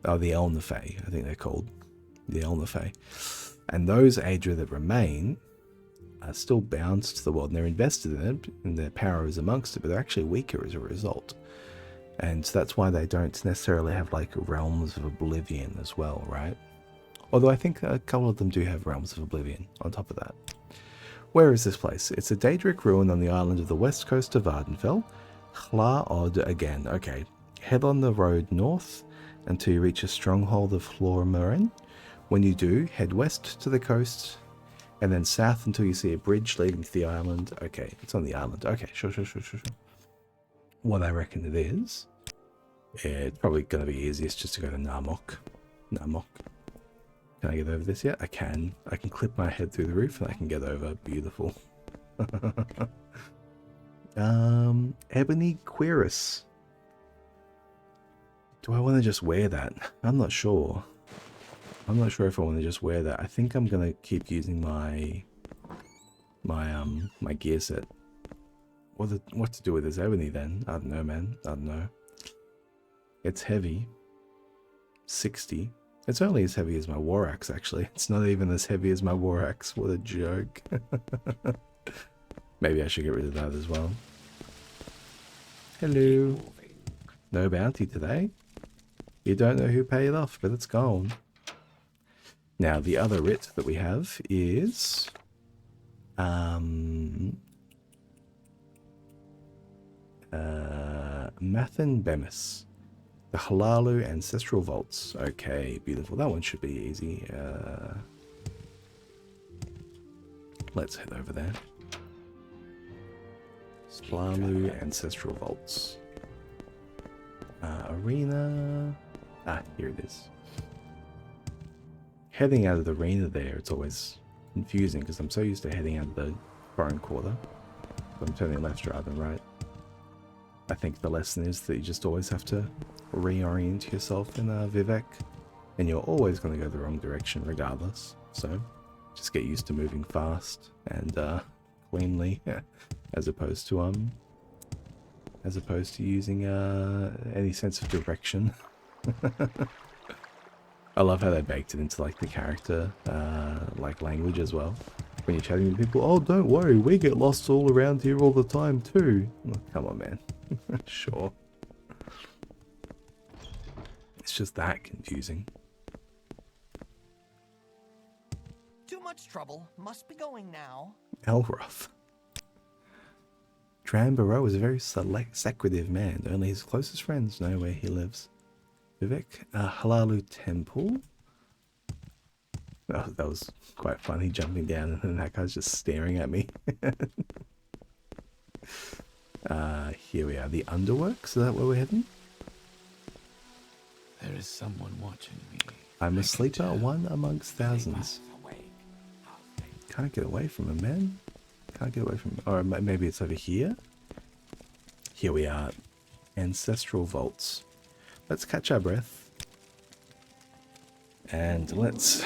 A: Oh, the Elnefey, I think they're called. The Elnefey. And those aedra that remain are still bound to the world and they're invested in it and their power is amongst it, but they're actually weaker as a result. And that's why they don't necessarily have like realms of oblivion as well, right? Although I think a couple of them do have realms of oblivion on top of that. Where is this place? It's a daedric ruin on the island of the west coast of Ardenfell. Hla Od again. Okay. Head on the road north until you reach a stronghold of Flormarin. When you do, head west to the coast and then south until you see a bridge leading to the island. Okay, it's on the island. Okay, sure. What I reckon it is, it's probably going to be easiest just to go to Narmok. Can I get over this yet? I can. I can clip my head through the roof and I can get over. Beautiful. Ebony Quirus. Do I want to just wear that? I'm not sure. I'm not sure if I want to just wear that. I think I'm gonna keep using my gear set. What to do with this ebony then? I don't know, man. I don't know. It's heavy. 60. It's only as heavy as my war axe, actually. It's not even as heavy as my war axe. What a joke. Maybe I should get rid of that as well. Hello. No bounty today. You don't know who paid off, but it's gone. Now, the other writ that we have is... Mathin Bemis. The Halalu Ancestral Vaults. Okay, beautiful. That one should be easy. Let's head over there. Splalu Ancestral Vaults. Arena. Ah, here it is. Heading out of the arena there, it's always confusing because I'm so used to heading out of the foreign quarter. I'm turning left rather than right. I think the lesson is that you just always have to reorient yourself in Vivek, and you're always going to go the wrong direction regardless. So just get used to moving fast and cleanly, as opposed to using any sense of direction. I love how they baked it into like the character like language as well. When you're chatting with people, oh, don't worry, we get lost all around here all the time too. Oh, come on, man. Sure. It's just that confusing.
I: Too much trouble. Must be going now.
A: Elroth. Drambarrow is a very secretive man. Only his closest friends know where he lives. Vivek, Halalu Temple. Oh, that was quite funny, jumping down and then that guy's just staring at me. Here we are, the Underworks. Is that where we're heading?
C: There is someone watching me.
A: I'm a sleeper, one amongst thousands. Can't get away from him, man. Can't get away from him. Or maybe it's over here. Here we are. Ancestral Vaults. Let's catch our breath. And let's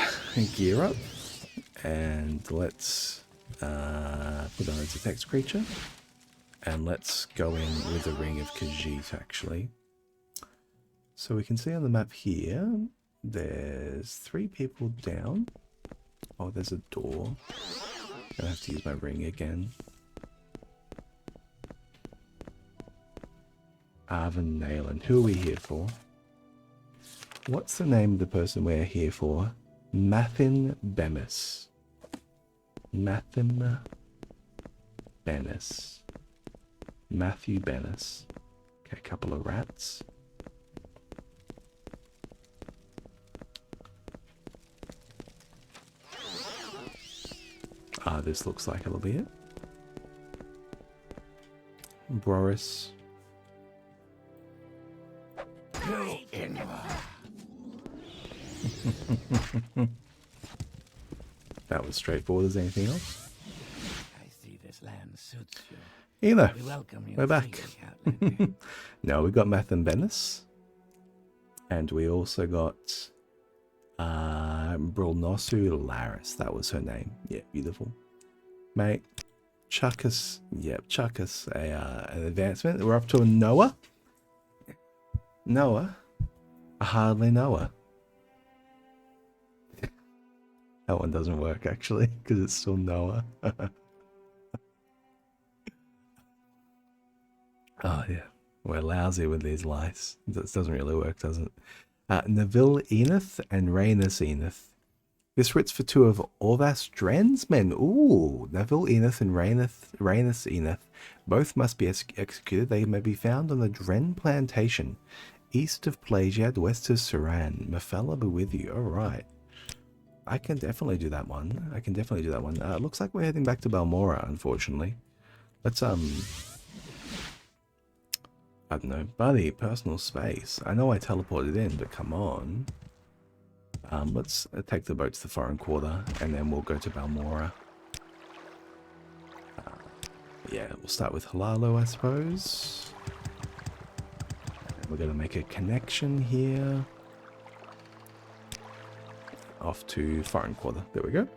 A: gear up. And let's put on a detect creature. And let's go in with a Ring of Khajiit, actually. So we can see on the map here, there's 3 people down. Oh, there's a door. I have to use my ring again. Arven Nayland. Who are we here for? What's the name of the person we're here for? Mathin Bemis. Mathin Benis. Matthew Benis. Okay, a couple of rats. Ah, this looks like it'll be it. Boris. That was straightforward. Is there anything else?
C: I see this land suits you.
A: Either.
C: We welcome you.
A: We're back. No, we got Mathin Benis. And we also got Brulnosu Laris. That was her name. Yeah, beautiful. Mate, chuck us an advancement. We're up to a Noah. Noah? I hardly know her. That one doesn't work actually, because it's still Noah. Oh, yeah. We're lousy with these lice. This doesn't really work, does it? Neville Enith and Rhaenys Enith. This writ's for 2 of Orvas Drensmen. Ooh, Neville Enith and Rhaenys Enith. Both must be executed. They may be found on the Dren Plantation, east of Plagiad, west of Saran. Mefella be with you. Alright. I can definitely do that one. It looks like we're heading back to Balmora, unfortunately. Let's, I don't know, buddy, personal space. I know I teleported in, but come on. Let's take the boat to the Foreign Quarter, and then we'll go to Balmora. Yeah, we'll start with Halalo, I suppose. And we're going to make a connection here. Off to Foreign Quarter. There we go.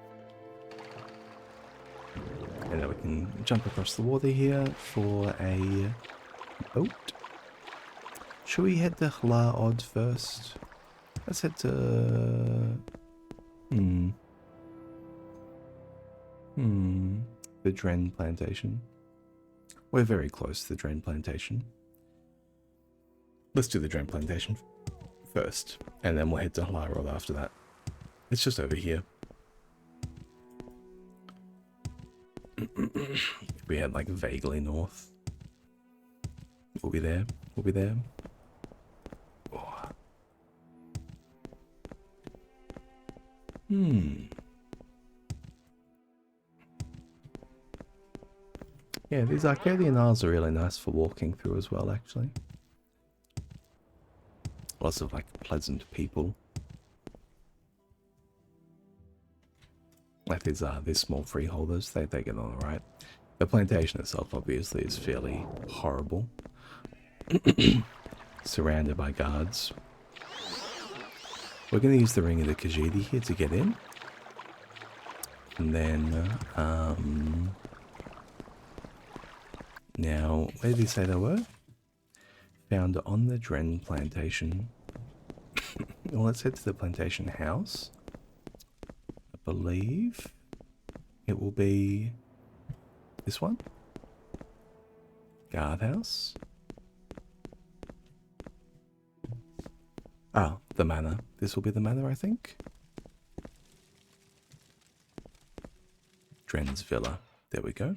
A: And then we can jump across the water here for a boat. Should we head to Hla'od first? Let's head to... The Dren Plantation. We're very close to the Dren Plantation. Let's do the Dren Plantation first, and then we'll head to Hla'od after that. It's just over here. If we head like vaguely north, we'll be there. Oh. Yeah, these Arcadian Isles are really nice for walking through as well, actually. Lots of like pleasant people. Like these small freeholders, they get on alright. The plantation itself obviously is fairly horrible. Surrounded by guards. We're going to use the Ring of the Khajiit here to get in. And then, now, where did he say they were? Found on the Dren Plantation. Well, let's head to the plantation house. I believe it will be this one. Guardhouse. Oh, the manor. This will be the manor, I think. Dren's Villa. There we go.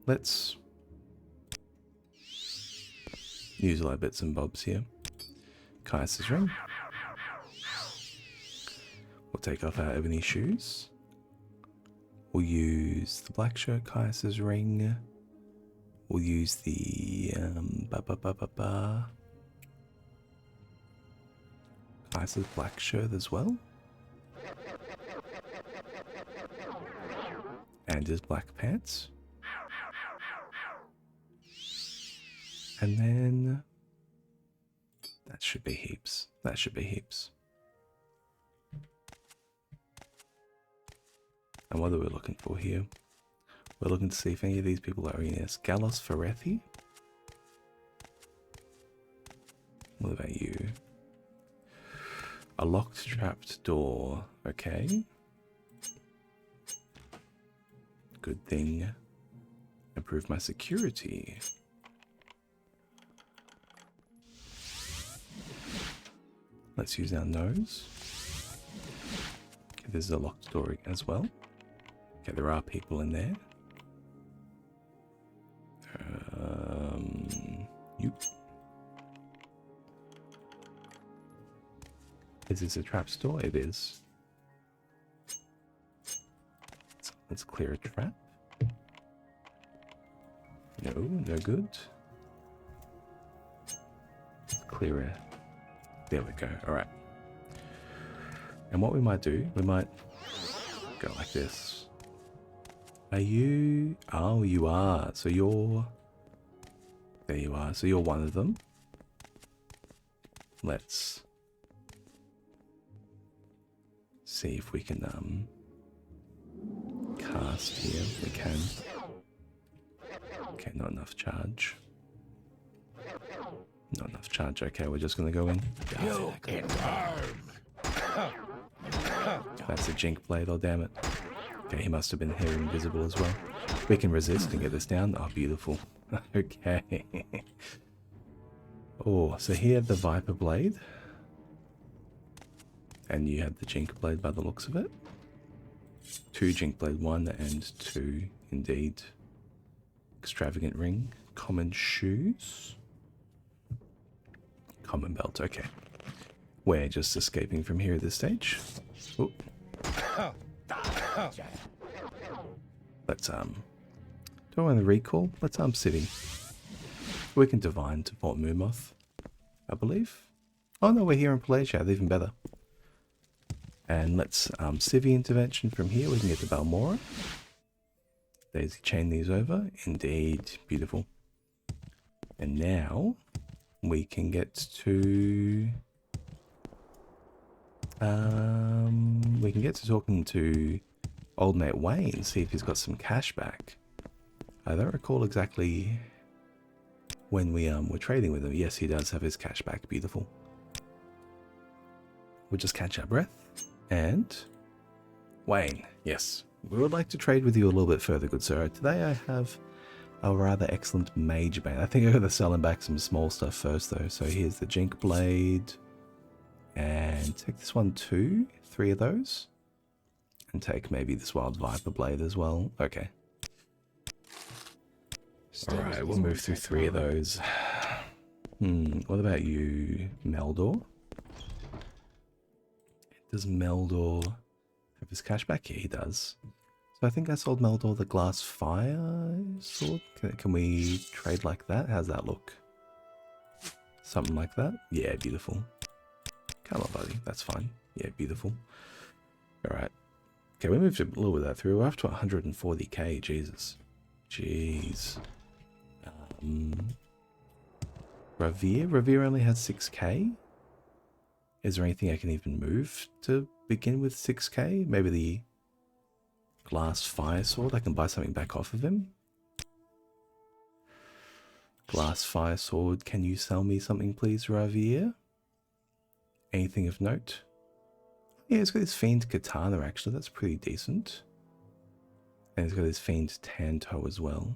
A: Let's use a lot of bits and bobs here. Kaiser's ring. We'll take off our ebony shoes. We'll use the black shirt Kaiser's ring. We'll use the Kaiser's black shirt as well. And his black pants. And then that should be heaps. And what are we looking for here? We're looking to see if any of these people are in this. Gallos Ferethi? What about you? A locked, trapped door. Okay. Good thing. Improve my security. Let's use our nose. Okay, there's a locked door as well. Okay, there are people in there. Yep. Is this a trap store? It is. So let's clear a trap. No, no good. Clear a... There we go. Alright. And what we might do, we might go like this. Are you... Oh, you are. So you're... There you are. So you're one of them. Let's see if we can cast here. We can. Okay, not enough charge. Not enough charge. Okay, we're just gonna go in. That's a jink blade, oh damn it. Okay, he must have been here invisible as well. We can resist and get this down. Oh, beautiful. Okay. Oh, so he had the Viper Blade. And you had the Jink Blade by the looks of it. 2 Jink Blade, 1 and 2, indeed. Extravagant Ring. Common Shoes. Common Belt, okay. We're just escaping from here at this stage. Ooh. Let's, do I want to recall? Let's, City. We can divine to Fort Mumoth, I believe. Oh no, we're here in Pelagia, even better. And let's, Civvy Intervention from here, we can get to Balmora. Daisy chain these over, indeed, beautiful. And now, we can get to... we can get to talking to old mate Wayne, see if he's got some cash back. I don't recall exactly when we were trading with him. Yes, he does have his cash back. Beautiful. We'll just catch our breath. And Wayne, yes, we would like to trade with you a little bit further, good sir. Today I have a rather excellent mage bane. I think I'm going to sell him back some small stuff first though. So here's the Jink Blade. And take this one too. 3 of those. And take maybe this Wild Viper Blade as well. Okay. Alright, we'll move through 3 of those. What about you, Meldor? Does Meldor have his cash back? Yeah, he does. So I think I sold Meldor the Glass Fire Sword. Can we trade like that? How's that look? Something like that? Yeah, beautiful. Come on, buddy. That's fine. Yeah, beautiful. Alright. Okay, we moved a little bit of that through. We're up to 140k. Jesus. Jeez. Revere only has 6k. Is there anything I can even move to begin with 6k? Maybe the Glass Fire Sword. I can buy something back off of him. Glass Fire Sword. Can you sell me something, please, Ravier? Anything of note? Yeah, he's got his Fiend Katana, actually. That's pretty decent. And he's got his Fiend Tanto as well.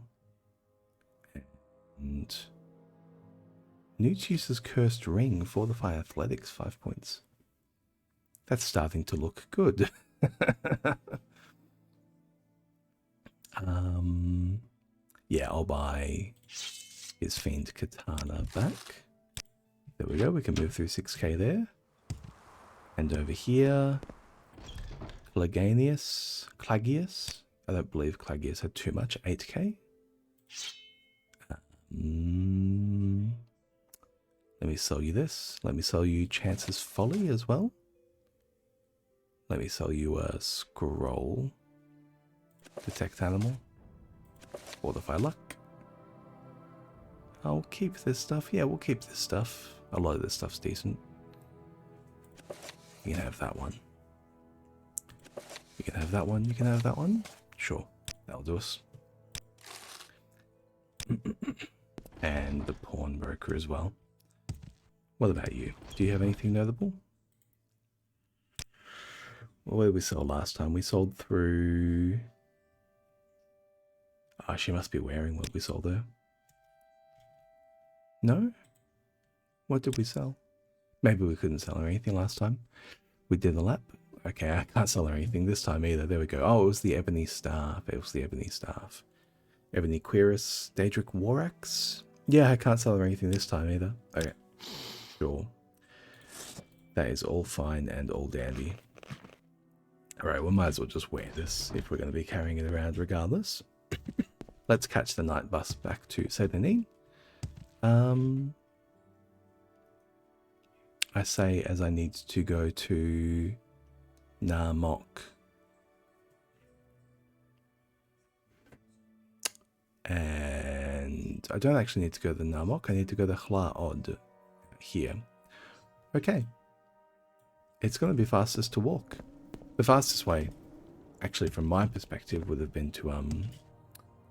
A: And Newt uses Cursed Ring, Fortify Athletics, 5 points. That's starting to look good. Yeah, I'll buy his Fiend Katana back. There we go, we can move through 6k there. And over here, Clagius. I don't believe Clagius had too much, 8k. Let me sell you this. Let me sell you Chance's Folly as well. Let me sell you a Scroll. Detect Animal. Fortify Luck. I'll keep this stuff. Yeah, we'll keep this stuff. A lot of this stuff's decent. You can have that one. You can have that one. You can have that one. Sure. That'll do us. And the Pawnbroker as well. What about you? Do you have anything notable? What did we sell last time? We sold through... Oh, she must be wearing what we sold there. No? What did we sell? Maybe we couldn't sell her anything last time. We did a lap. Okay, I can't sell her anything this time either. There we go. Oh, it was the Ebony Staff. It was the Ebony Staff. Ebony Cuirass. Daedric Warax. Yeah, I can't sell her anything this time either. Okay. Sure. That is all fine and all dandy. Alright, we might as well just wear this if we're going to be carrying it around regardless. Let's catch the night bus back to Saint Denis. I say as I need to go to Narmok. And I don't actually need to go to Narmok. I need to go to Hlaod here. Okay. It's going to be fastest to walk. The fastest way, actually from my perspective, would have been to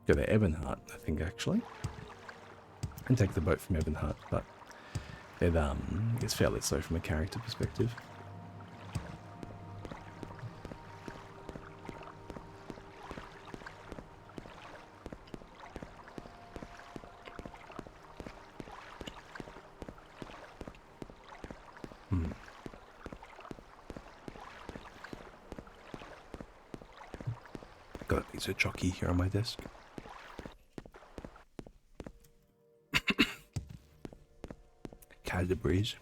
A: go to Ebonheart, I think, actually. And take the boat from Ebonheart, but it's fairly slow from a character perspective. It's a jockey here on my desk. Cadbury's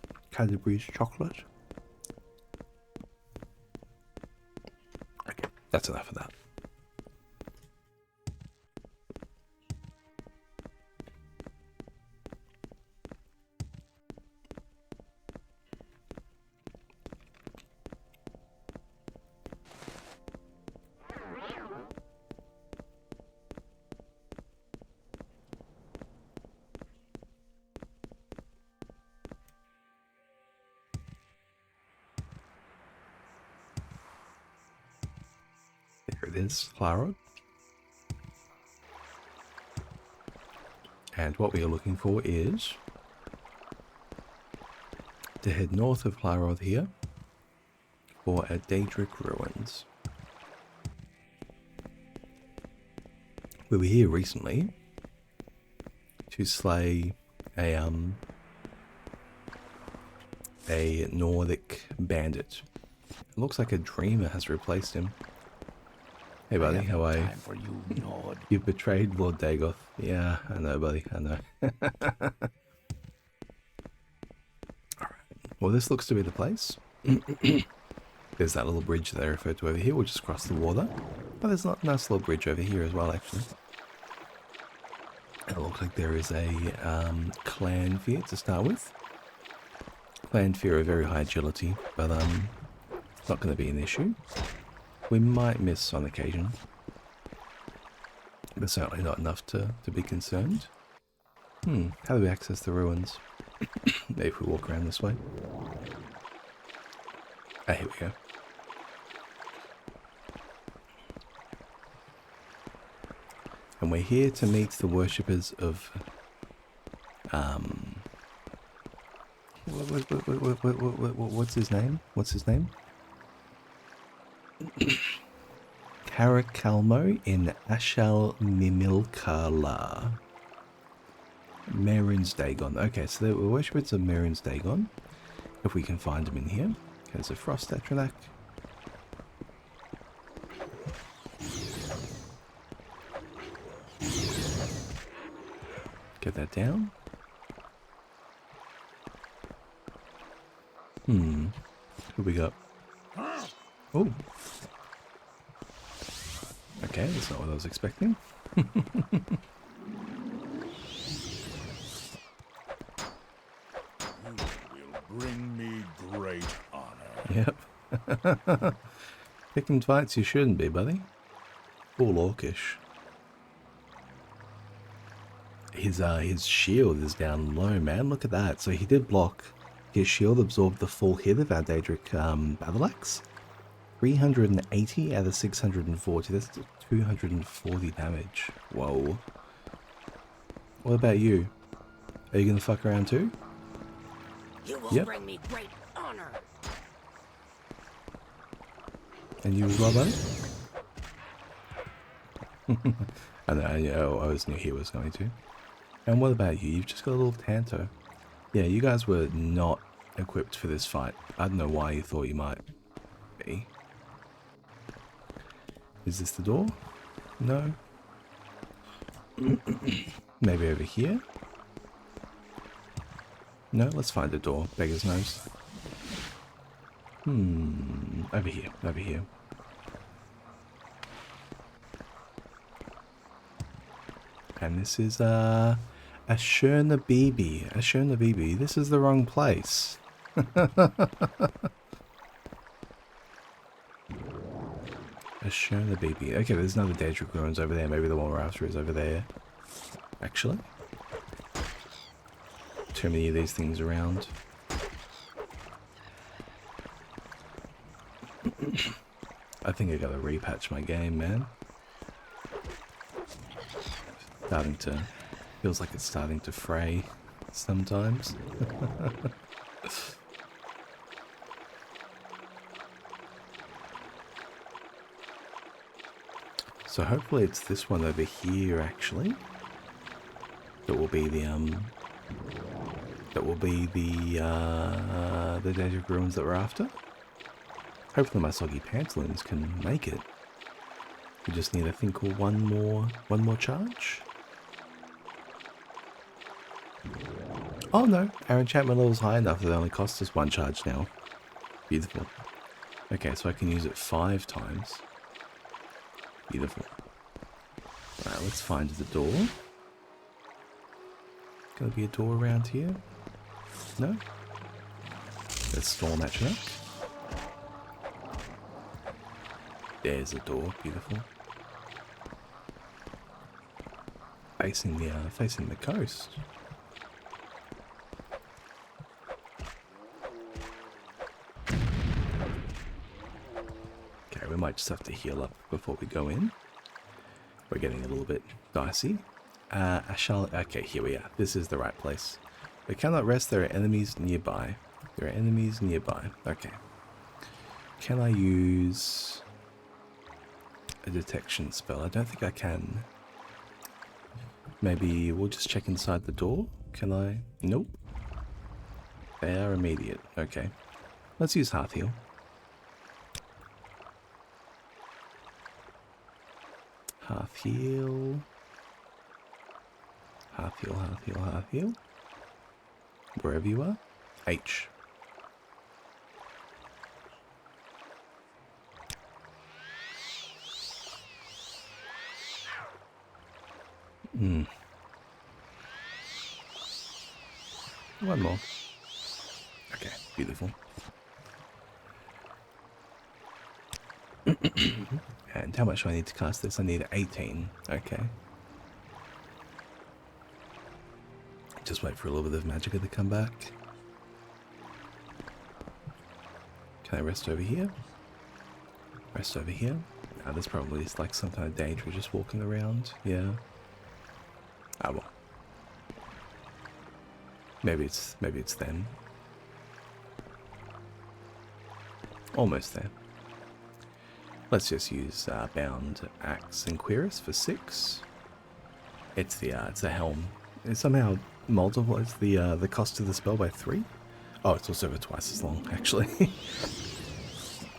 A: chocolate. Okay, that's enough of that. There it is, Clara. And what we are looking for is to head north of Clara here for a daedric ruins. We were here recently to slay a Nordic bandit. It looks like a dreamer has replaced him. Hey buddy, how are you?
C: Time for you, Nord.
A: You've betrayed Lord Dagoth. Yeah, I know buddy, I know. Alright. Well, this looks to be the place. There's that little bridge that I referred to over here. We'll just cross the water. Oh, there's a nice little bridge over here as well, actually. It looks like there is a clan fear to start with. Clan fear are very high agility, but it's not going to be an issue. We might miss on occasion, but certainly not enough to be concerned. How do we access the ruins? Maybe if we walk around this way. Ah, here we go. And we're here to meet the worshippers of what's his name? What's his name? Carakalmo in Ashal Mimilkala. Merin's Dagon. Okay, so the worshippers of Merin's Dagon. If we can find them in here. Okay, there's a Frost Atranac. Get that down. Who we got? Oh. Okay, that's not what I was expecting.
H: You will bring me great honor.
A: Yep. Picking fights you shouldn't be, buddy. All orcish. His shield is down low, man. Look at that. So he did block. His shield absorbed the full hit of our daedric battle axe. 380 out of 640. That's 240 damage. Whoa. What about you? Are you gonna fuck around too?
G: You will bring me great honor.
A: And you as well, buddy? I always knew he was going to. And what about you? You've just got a little Tanto. Yeah, you guys were not equipped for this fight. I don't know why you thought you might be. Is this the door? No. Maybe over here? No, let's find a door. Beggar's nose. Over here. Over here. And this is, Ashurna Bibi. Ashurna Bibi. This is the wrong place. Ashurna Bibi. Okay, there's another daedric ruins over there. Maybe the one we're after is over there. Actually. Too many of these things around. I think I gotta repatch my game, man. Starting to... Feels like it's starting to fray sometimes. So hopefully it's this one over here actually. That will be the daedric ruins that we're after. Hopefully my soggy pantaloons can make it. We just need, I think, one more charge. Oh no, our enchantment level's high enough that it only costs us 1 charge now. Beautiful. Okay, so I can use it 5 times. Beautiful. Alright, let's find the door. Gonna be a door around here? No? Let's storm at Chinook. There's a door, beautiful. Facing the coast. Okay, we might just have to heal up before we go in. We're getting a little bit dicey. Okay, here we are. This is the right place. We cannot rest, there are enemies nearby. There are enemies nearby. Okay. Can I use a detection spell? I don't think I can. Maybe we'll just check inside the door. Can I? Nope. They are immediate. Okay. Let's use Hearth Heal. Hearth Heal. Hearth Heal, Hearth Heal, Hearth Heal. Wherever you are. H. One more. Okay, beautiful. And how much do I need to cast this? I need 18. Okay. Just wait for a little bit of magicka to come back. Can I rest over here? Rest over here? There's probably like some kind of daedra just walking around. Yeah. Ah well. Maybe it's them. Almost there. Let's just use Bound Axe and Cuirass for 6. It's the helm. It somehow multiplies the cost of the spell by 3. Oh, it's also over twice as long, actually.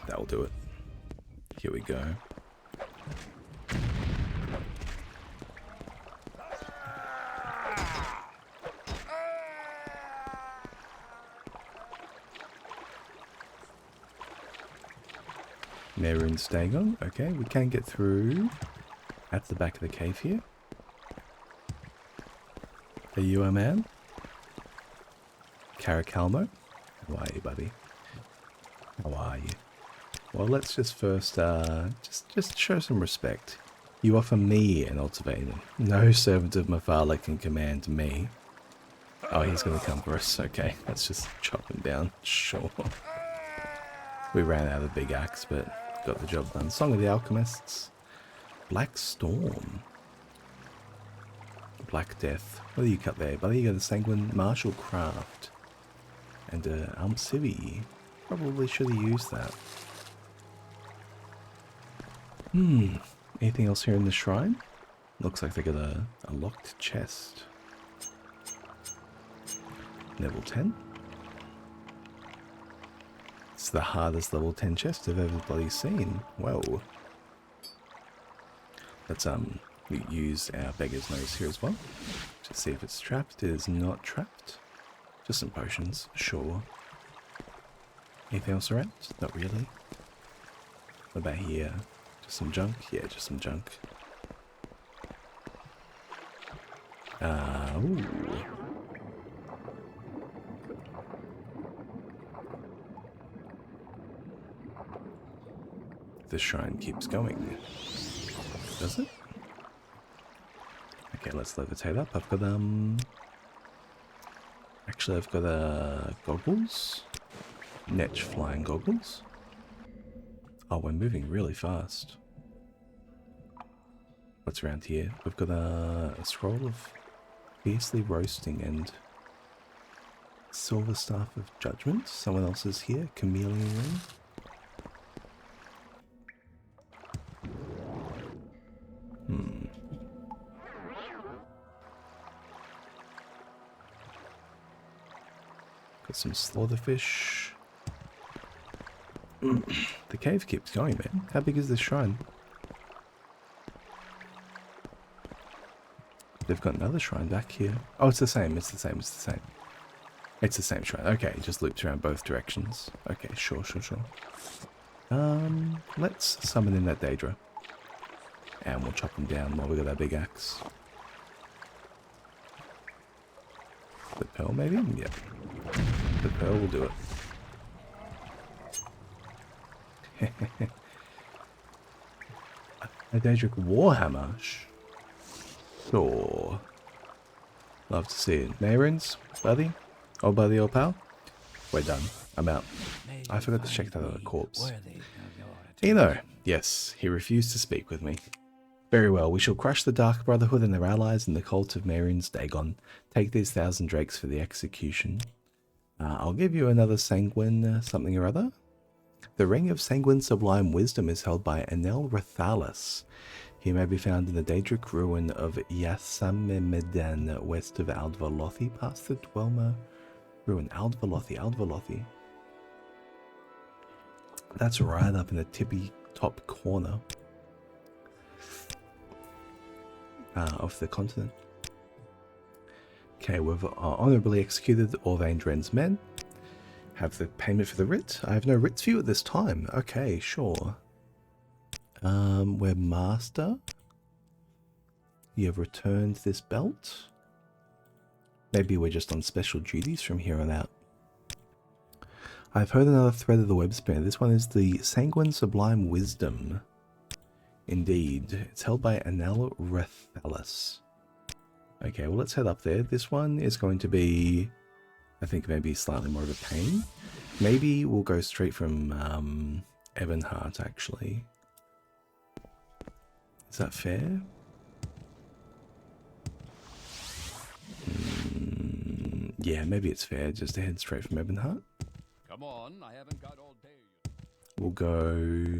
A: That'll do it. Here we go. Merun Stagon. Okay, we can get through at the back of the cave here. Are you a man? Caracalmo? How are you, buddy? How are you? Well, let's just first, just show some respect. You offer me an ultimatum. No servant of Mephala can command me. Oh, he's gonna come for us. Okay, let's just chop him down. Sure. We ran out of the big axe, but got the job done. Song of the Alchemists. Black Storm. Black Death. What do you cut there, buddy? You got a Sanguine Martial Craft. And Civi. Probably should have used that. Anything else here in the shrine? Looks like they got a locked chest. Level 10. It's the hardest level 10 chest I've ever bloody seen. Whoa. Let's use our beggar's nose here as well. To see if it's trapped. It is not trapped. Just some potions, sure. Anything else around? Not really. What about here? Just some junk? Yeah, just some junk. Ooh. The shrine keeps going. Does it? Okay, let's levitate up. I've got, actually, I've got, goggles. Netch flying goggles. Oh, we're moving really fast. What's around here? We've got a scroll of fiercely roasting and silver staff of judgment. Someone else is here. Chameleon ring. Got some slaughterfish. The cave keeps going, man. How big is this shrine? They've got another shrine back here. Oh, it's the same. It's the same. It's the same. It's the same shrine. Okay, it just loops around both directions. Okay, sure. Let's summon in that daedra. And we'll chop them down while we got our big axe. The pearl, maybe? Yep. The pearl will do it. A Daedric Warhammer? Sure. Love to see it. Mayrins, buddy? Old buddy, old pal? We're done. I'm out. I forgot to check that other corpse. You know, yes, he refused to speak with me. Very well, we shall crush the Dark Brotherhood and their allies in the cult of Mayrins Dagon. Take these 1,000 drakes for the execution. I'll give you another sanguine something or other. The Ring of Sanguine Sublime Wisdom is held by Enel Rathalis. He may be found in the Daedric ruin of Yasamemedan, west of Aldvalothi, past the Dwelmer ruin. Aldvalothi. That's right up in the tippy top corner of the continent. Okay, we've honorably executed Orvaindren's men. Have the payment for the writ. I have no writs for you at this time. Okay, sure. We're master. You have returned this belt. Maybe we're just on special duties from here on out. I've heard another thread of the web spinner. This one is the Sanguine Sublime Wisdom. Indeed. It's held by Enel Rathalis. Okay, well let's head up there. This one is going to be, I think, maybe slightly more of a pain. Maybe we'll go straight from Ebonheart, actually. Is that fair? Yeah, maybe it's fair just to head straight from Ebonheart.
D: Come on, I haven't got all day.
A: We'll go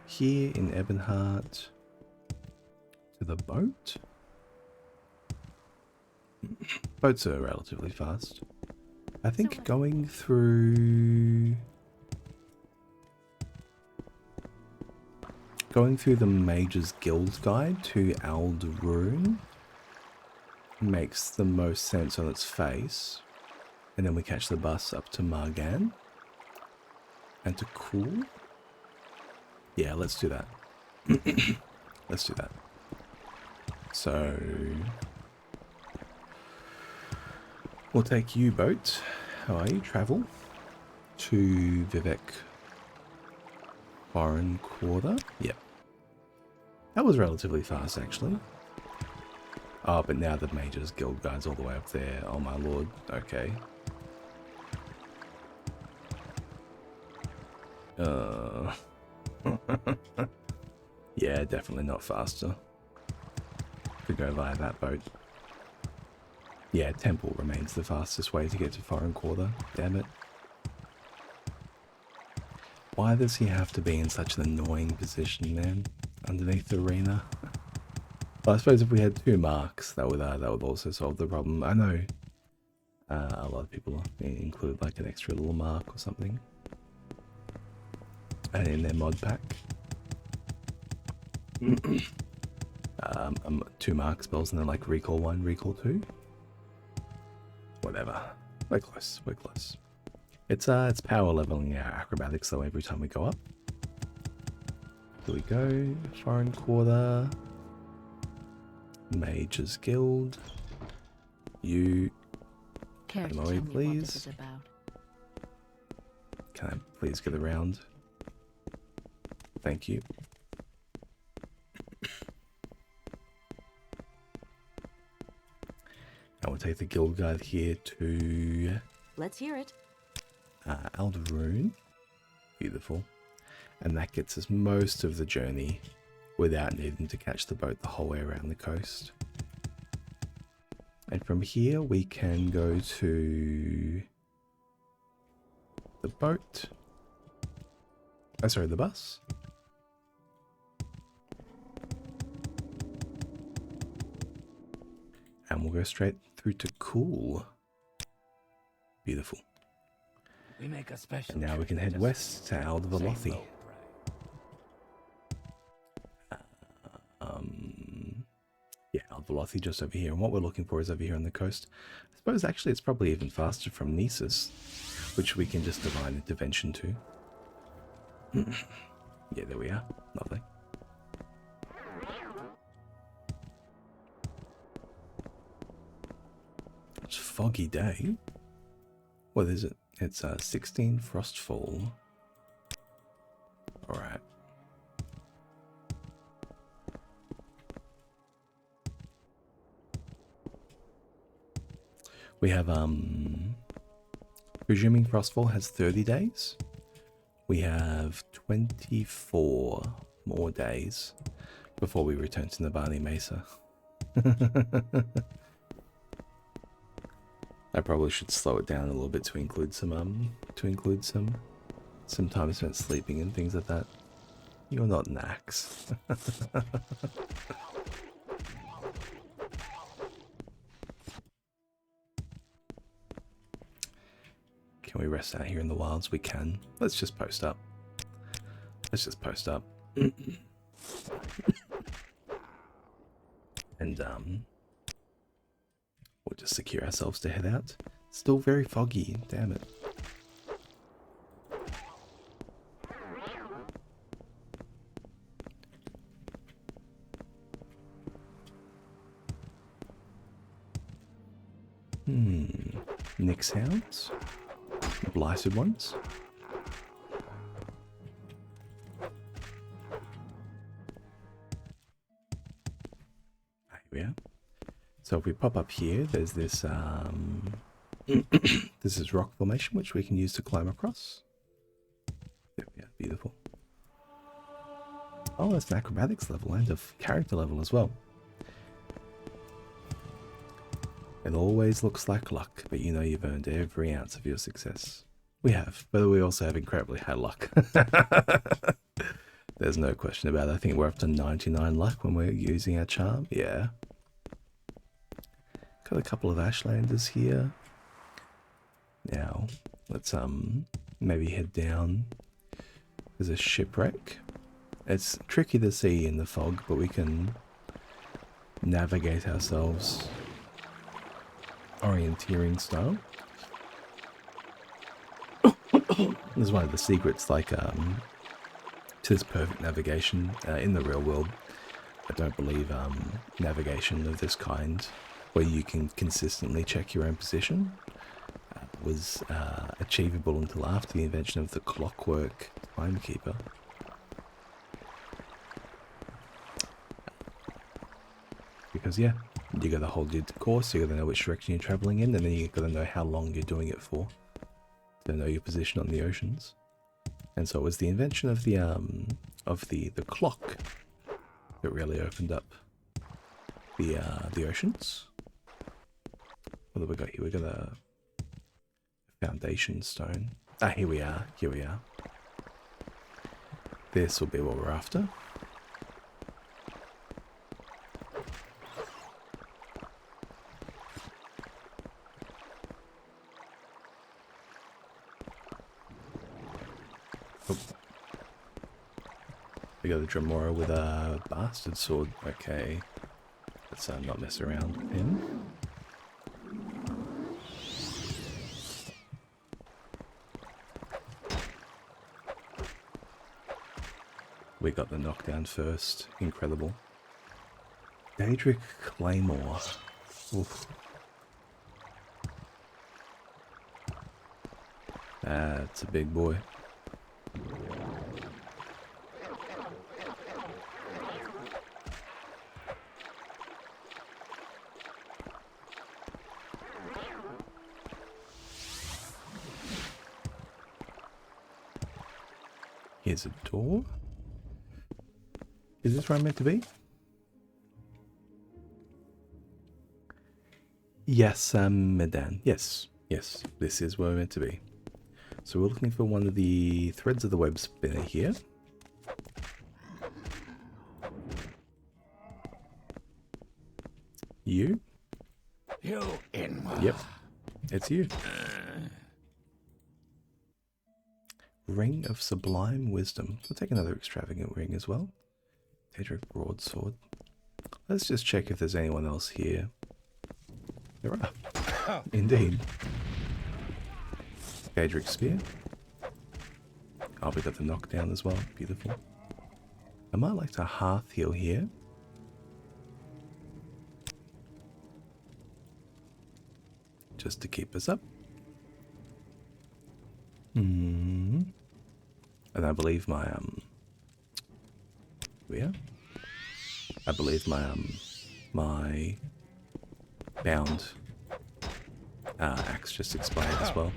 A: here in Ebonheart to the boat. Boats are relatively fast. I think going through the Mage's Guild Guide to Aldrune makes the most sense on its face. And then we catch the bus up to Margan. And to Cool. Yeah, let's do that. Let's do that. So we'll take you, boat. How are you? Travel to Vivek Foreign Quarter. Yep. That was relatively fast, actually. Oh, but now the Mage's Guild Guide's all the way up there. Oh my lord. Okay. Yeah, definitely not faster to go via that boat. Yeah, Temple remains the fastest way to get to Foreign Quarter. Damn it. Why does he have to be in such an annoying position, man? Underneath the arena? Well, I suppose if we had 2 marks, that would also solve the problem. I know a lot of people include like an extra little mark or something. And in their mod pack. 2 mark spells and then like recall 1, recall 2. Whatever. We're close. We're close. It's power leveling our acrobatics though every time we go up. Here we go. Foreign Quarter. Mage's Guild. You.
E: Care to
A: MOE,
E: tell me what
A: please.
E: this is about?
A: Can I please get around? Thank you. I will take the guild guide here to
E: Let's hear it.
A: Aldrune. Beautiful. And that gets us most of the journey without needing to catch the boat the whole way around the coast. And from here we can go to the boat. Oh, sorry, the bus. And we'll go straight through to Cool. Beautiful.
C: We make a special
A: And now we can head west to Aldvalothi. Velothi just over here, and what we're looking for is over here on the coast. I suppose actually it's probably even faster from Nisus, which we can just divine intervention to. Yeah, there we are. Lovely. It's a foggy day. What is it? It's 16 frostfall. Alright. We have, presuming frostfall has 30 days. We have 24 more days before we return to Nabani Mesa. I probably should slow it down a little bit to include some time spent sleeping and things like that. You're not an axe. Can we rest out here in the wilds? We can. Let's just post up. Let's just post up. And we'll just secure ourselves to head out. Still very foggy, damn it. Nyx hounds? Blighted ones? Here we are. So if we pop up here, there's this this is rock formation which we can use to climb across. There we are, beautiful. Oh, that's an acrobatics level and a character level as well. It always looks like luck, but you know you've earned every ounce of your success. We have, but we also have incredibly high luck. There's no question about it. I think we're up to 99 luck when we're using our charm. Yeah. Got a couple of Ashlanders here. Now, let's maybe head down. There's a shipwreck. It's tricky to see in the fog, but we can navigate ourselves orienteering style. This is one of the secrets, like, to this perfect navigation in the real world. I don't believe navigation of this kind, where you can consistently check your own position, was achievable until after the invention of the clockwork timekeeper. Because, yeah, you gotta hold your course, you gotta know which direction you're traveling in, and then you gotta know how long you're doing it for to know your position on the oceans. And so it was the invention of the clock that really opened up the oceans. What have we got here? We got a foundation stone. Ah, here we are. Here we are. This will be what we're after. We got a Jerimar with a bastard sword. Okay. Let's not mess around with him. We got the knockdown first. Incredible. Daedric Claymore. Oof. That's a big boy. Here's a door. Is this where I'm meant to be? Yes, Medan. Yes, yes, this is where we're meant to be. So we're looking for one of the threads of the web spinner here. You?
C: You in one.
A: Yep, it's you. Ring of Sublime Wisdom. We'll take another extravagant ring as well. Daedric Broadsword. Let's just check if there's anyone else here. There are. Indeed. Daedric Spear. Oh, we got the knockdown as well. Beautiful. I might like to hearth heal here. Just to keep us up. And I believe my I believe my my bound axe just expired as well.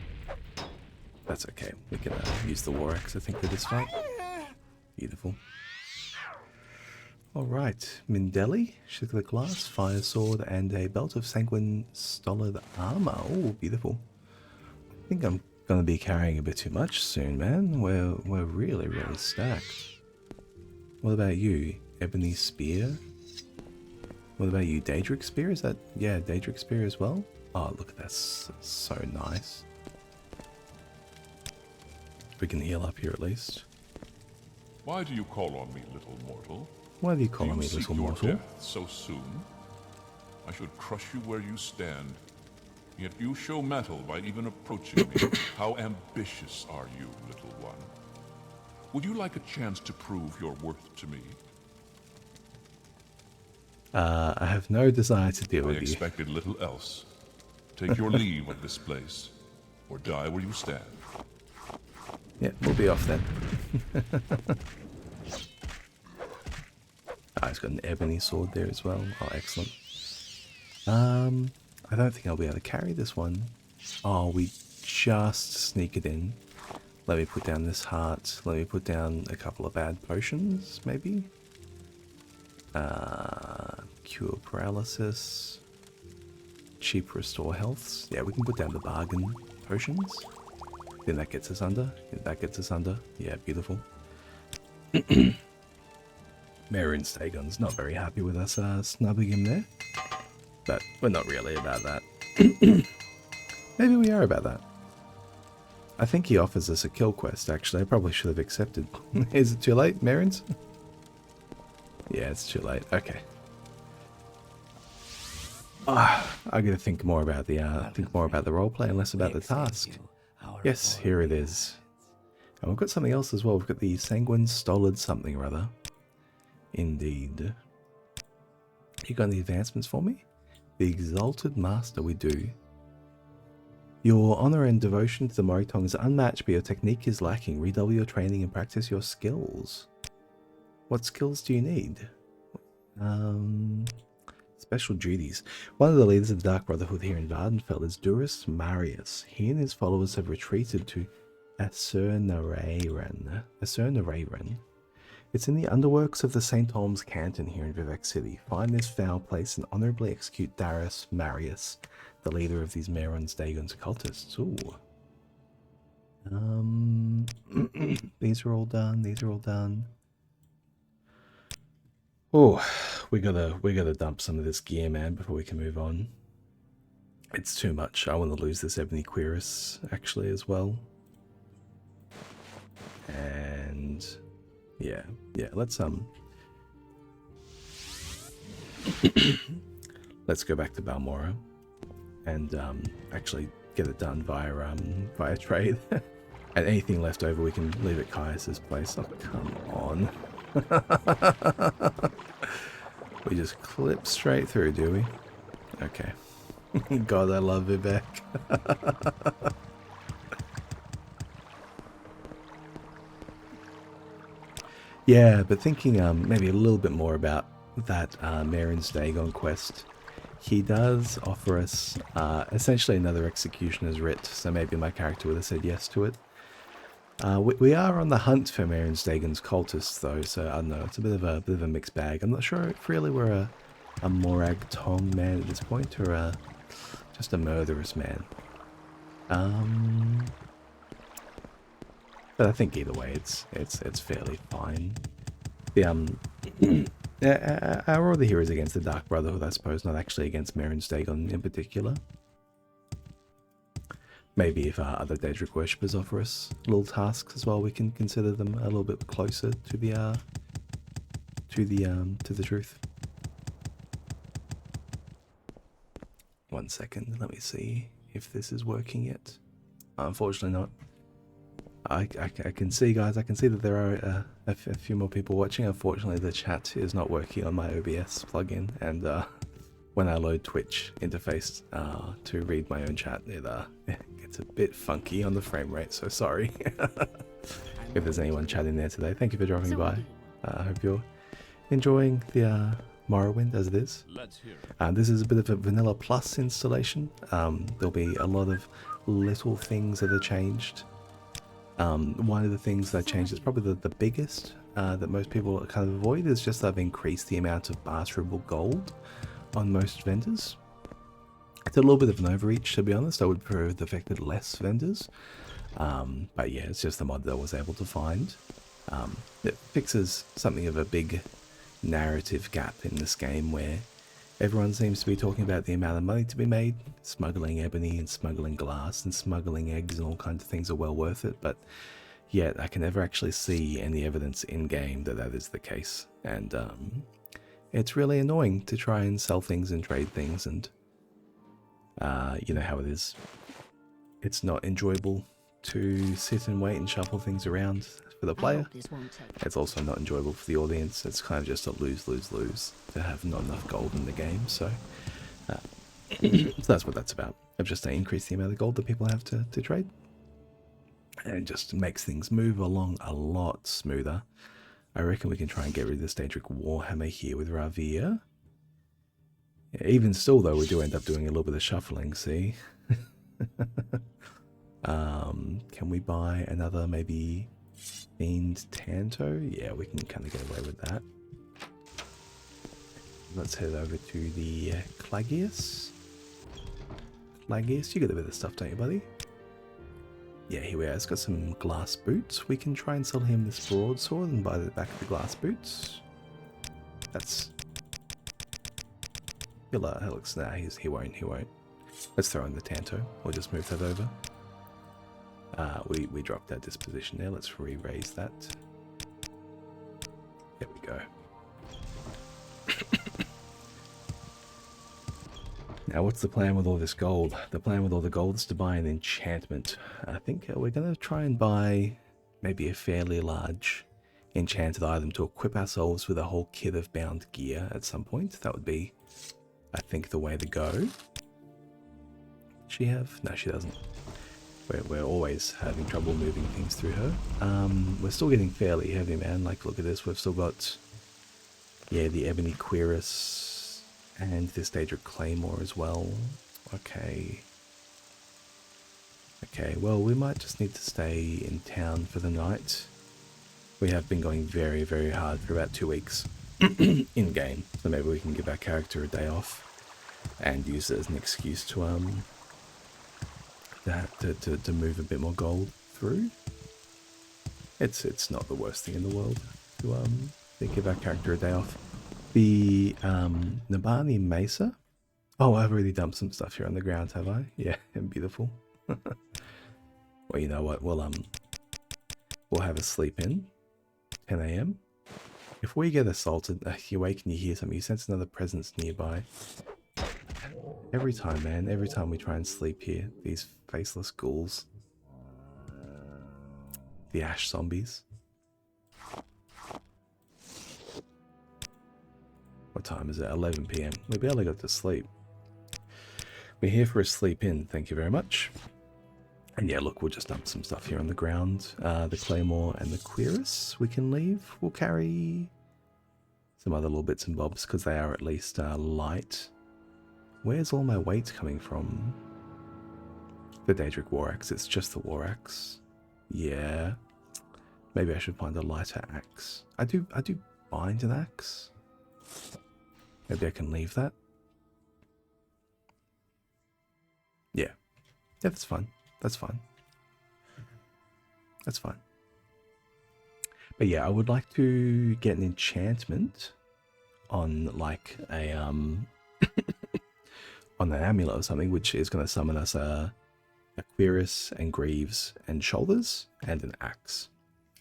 A: That's okay. We can use the war axe, I think, for this fight. Beautiful. Alright, Mindeli, she's got a glass, fire sword, and a belt of sanguine stolid armor. Oh, beautiful. I think I'm gonna be carrying a bit too much soon, man. We're really, really stacked. What about you? Ebony Spear? What about you? Daedric Spear? Is that... yeah, Daedric Spear as well? Oh, look at that. So nice. We can heal up here at least.
H: Why do you call on me, little mortal?
A: Why do you call me little mortal?
H: Your death so soon? I should crush you where you stand. Yet you show mettle by even approaching me. How ambitious are you, little one? Would you like a chance to prove your worth to me?
A: I have no desire to deal with you.
H: I expected little else. Take your leave of this place, or die where you stand.
A: Yeah, we'll be off then. He's got an ebony sword there as well. Oh, excellent. I don't think I'll be able to carry this one. Oh, we just sneak it in. Let me put down this heart. Let me put down a couple of bad potions, maybe. Cure paralysis. Cheap restore healths. Yeah, we can put down the bargain potions. Then that gets us under. That gets us under. Yeah, beautiful. Merrin Stagon's not very happy with us snubbing him there. But we're not really about that. Maybe we are about that. I think he offers us a kill quest, actually. I probably should have accepted. Is it too late, Merrins? Yeah, it's too late. Okay. I gotta think more about the roleplay and less about the task. Yes, here it is. And we've got something else as well. We've got the sanguine stolid something or other. Indeed. You got any advancements for me? The exalted master, we do. Your honor and devotion to the Moritong is unmatched, but your technique is lacking. Redouble your training and practice your skills. What skills do you need? Special duties. One of the leaders of the Dark Brotherhood here in Vardenfell is Durus Marius. He and his followers have retreated to Asurnarayran. It's in the underworks of the St. Olm's Canton here in Vivec City. Find this foul place and honorably execute Durus Marius, the leader of these Merons Dagon's cultists. Ooh. These are all done. These are all done. Oh, we gotta dump some of this gear, man, before we can move on. It's too much. I want to lose this Ebony Cuirass, actually, as well. And yeah, let's let's go back to Balmora and actually get it done via trade. And anything left over we can leave at Caius's place. Oh, come on. We just clip straight through, do we? Okay. God, I love Vivec. Yeah, but thinking maybe a little bit more about that Merrin's Dagon quest, he does offer us essentially another Executioner's Writ, so maybe my character would have said yes to it. We are on the hunt for Merrin's Dagon's cultists, though, so I don't know, it's a bit of a mixed bag. I'm not sure if really we're a Morag Tong man at this point, or just a murderous man. But I think either way, it's fairly fine. The our order here is against the Dark Brotherhood, I suppose, not actually against Merrin's Dagon in particular. Maybe if other Daedric worshippers offer us little tasks as well, we can consider them a little bit closer to the truth. 1 second, let me see if this is working yet. Unfortunately not. I can see, guys, I can see that there are a few more people watching. Unfortunately, the chat is not working on my OBS plugin, and when I load Twitch interface to read my own chat, it gets a bit funky on the frame rate, so sorry. If there's anyone chatting there today, thank you for dropping by. I hope you're enjoying the Morrowind as it is.
D: Let's hear it.
A: This is a bit of a vanilla plus installation. There'll be a lot of little things that are changed. One of the things that changed is probably the biggest that most people kind of avoid is just that I've increased the amount of barterable gold on most vendors. It's a little bit of an overreach, to be honest. I would prefer if it affected less vendors. But yeah, it's just the mod that I was able to find. It fixes something of a big narrative gap in this game where everyone seems to be talking about the amount of money to be made. Smuggling ebony and smuggling glass and smuggling eggs and all kinds of things are well worth it, but yet I can never actually see any evidence in-game that that is the case. And it's really annoying to try and sell things and trade things, and you know how it is. It's not enjoyable to sit and wait and shuffle things around for the player. It's also not enjoyable for the audience. It's kind of just a lose-lose-lose to have not enough gold in the game. So, so that's what that's about. I've just increased the amount of gold that people have to trade. And it just makes things move along a lot smoother. I reckon we can try and get rid of this Daedric Warhammer here with Ravia. Yeah, even still, though, we do end up doing a little bit of shuffling, see? Can we buy another maybe Fiend Tanto? Yeah, we can kind of get away with that. Let's head over to the Clagius. Clagius, you got a bit of stuff, don't you, buddy? Yeah, here we are. It's got some glass boots. We can try and sell him this broadsword and buy the back of the glass boots. That's... He'll looks... Nah, he won't. Let's throw in the Tanto. We'll just move that over. We dropped that disposition there. Let's re-raise that. There we go. Now, what's the plan with all this gold? The plan with all the gold is to buy an enchantment. I think we're going to try and buy maybe a fairly large enchanted item to equip ourselves with a whole kit of bound gear at some point. That would be, I think, the way to go. Does she have? No, she doesn't. We're always having trouble moving things through her. We're still getting fairly heavy, man. Like, look at this. We've still got, yeah, the Ebony Cuirass and this Daedra Claymore as well. Okay. Okay, well, we might just need to stay in town for the night. We have been going very, very hard for about 2 weeks in-game. So maybe we can give our character a day off and use it as an excuse to, to move a bit more gold through. It's not the worst thing in the world to give our character a day off. The Nabani Mesa. Oh, I've already dumped some stuff here on the ground, have I? Yeah, beautiful. Well, you know what? We'll have a sleep in. 10 AM. If we get assaulted, you wake and you hear something. You sense another presence nearby. Every time, man. Every time we try and sleep here, these faceless ghouls. The ash zombies. What time is it? 11 PM. We barely got to sleep. We're here for a sleep in, thank you very much. And yeah, look, we'll just dump some stuff here on the ground. The Claymore and the Cuirass we can leave. We'll carry some other little bits and bobs because they are at least light. Where's all my weight coming from? The Daedric War Axe. It's just the War Axe. Yeah. Maybe I should find a lighter axe. I do bind an axe. Maybe I can leave that. Yeah. Yeah, that's fine. That's fine. That's fine. But yeah, I would like to get an enchantment on like a on an amulet or something, which is going to summon us a cuirass and greaves and shoulders and an axe.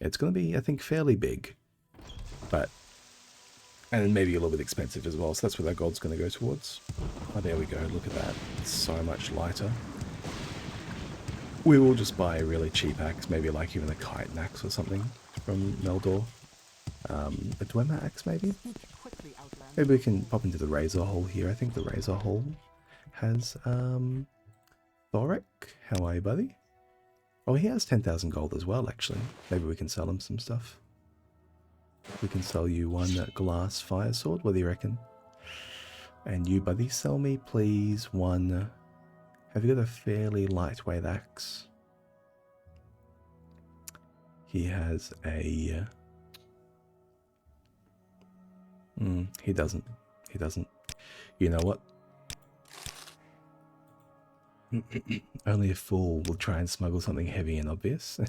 A: It's going to be, I think, fairly big, but And maybe a little bit expensive as well, so that's where that gold's going to go towards. Oh, there we go, look at that. It's so much lighter. We will just buy a really cheap axe, maybe like even a chitin axe or something from Meldor. A Dwemer axe maybe? Maybe we can pop into the razor hole here. I think the razor hole has Thoric. How are you, buddy? Oh, he has 10,000 gold as well, actually. Maybe we can sell him some stuff. We can sell you one glass fire sword. What do you reckon? And you, buddy, sell me, please, one... Have you got a fairly lightweight axe? He has a... he doesn't. He doesn't. You know what? Only a fool will try and smuggle something heavy and obvious.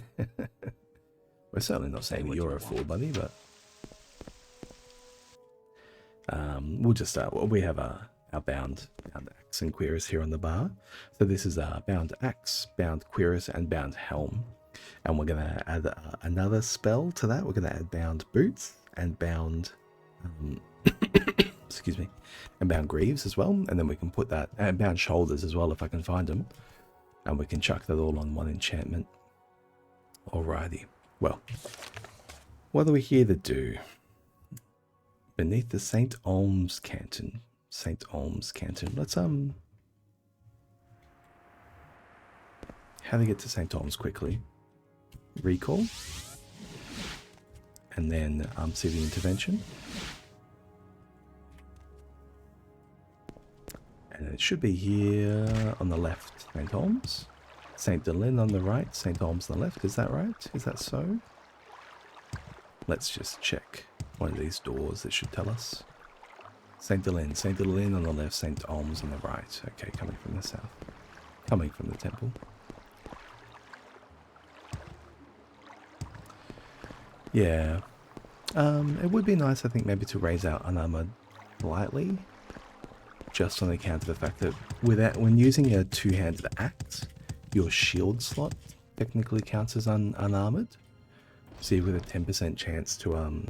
A: We're certainly not saying that you're a fool, buddy, but... we'll just... we have our bound axe and cuirass here on the bar. So this is our bound axe, bound cuirass, and bound helm. And we're going to add another spell to that. We're going to add bound boots and bound... excuse me, and bound greaves as well, and then we can put that, and bound shoulders as well if I can find them, and we can chuck that all on one enchantment. Alrighty, well, what are we here to do? Beneath the St. Olm's Canton. St. Olm's Canton. Let's how to get to St. Olm's quickly. Recall, and then see the intervention. And it should be here on the left, St. Olm's. St. Delin on the right, St. Olm's on the left. Is that right? Is that so? Let's just check one of these doors that should tell us. St. Delin on the left, St. Olm's on the right. Okay, coming from the south. Coming from the temple. Yeah. It would be nice, I think, maybe to raise our unarmored slightly. Just on account of the fact that when using a two-handed axe, your shield slot technically counts as unarmored. So you've got a 10% chance to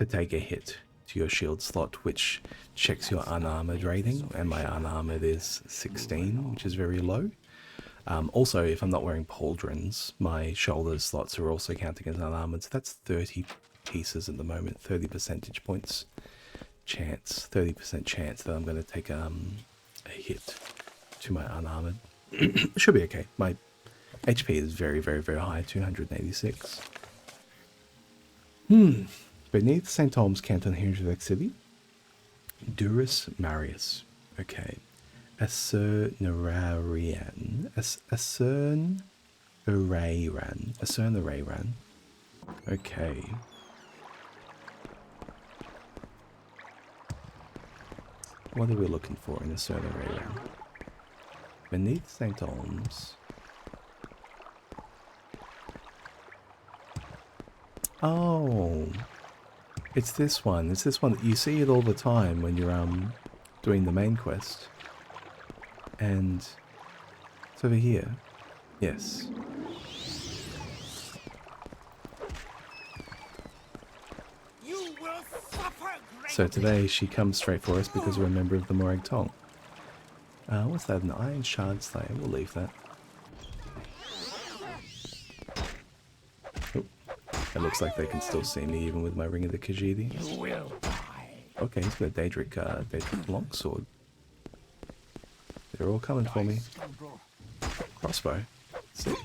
A: take a hit to your shield slot, which checks your unarmored rating, and my unarmored is 16, which is very low. Also, if I'm not wearing pauldrons, my shoulder slots are also counting as unarmored, so that's 30 pieces at the moment, 30 percentage points. 30% chance that I'm going to take a hit to my unarmored. Should be okay. My HP is very, very, very high, 286. Beneath St. Olm's Canton here in Quebec City. Durus Marius. Okay. Acernararian. Acernararian. Okay. What are we looking for in a certain area? Beneath St. Olm's. Oh, it's this one. It's this one. You see it all the time when you're doing the main quest. And it's over here. Yes. So today she comes straight for us because we're a member of the Morag Tong. What's that? An Iron Shard Slayer. We'll leave that. Oh, it looks like they can still see me even with my Ring of the Khajiit. Okay, he's got a Daedric longsword. They're all coming for me. Crossbow. Sick.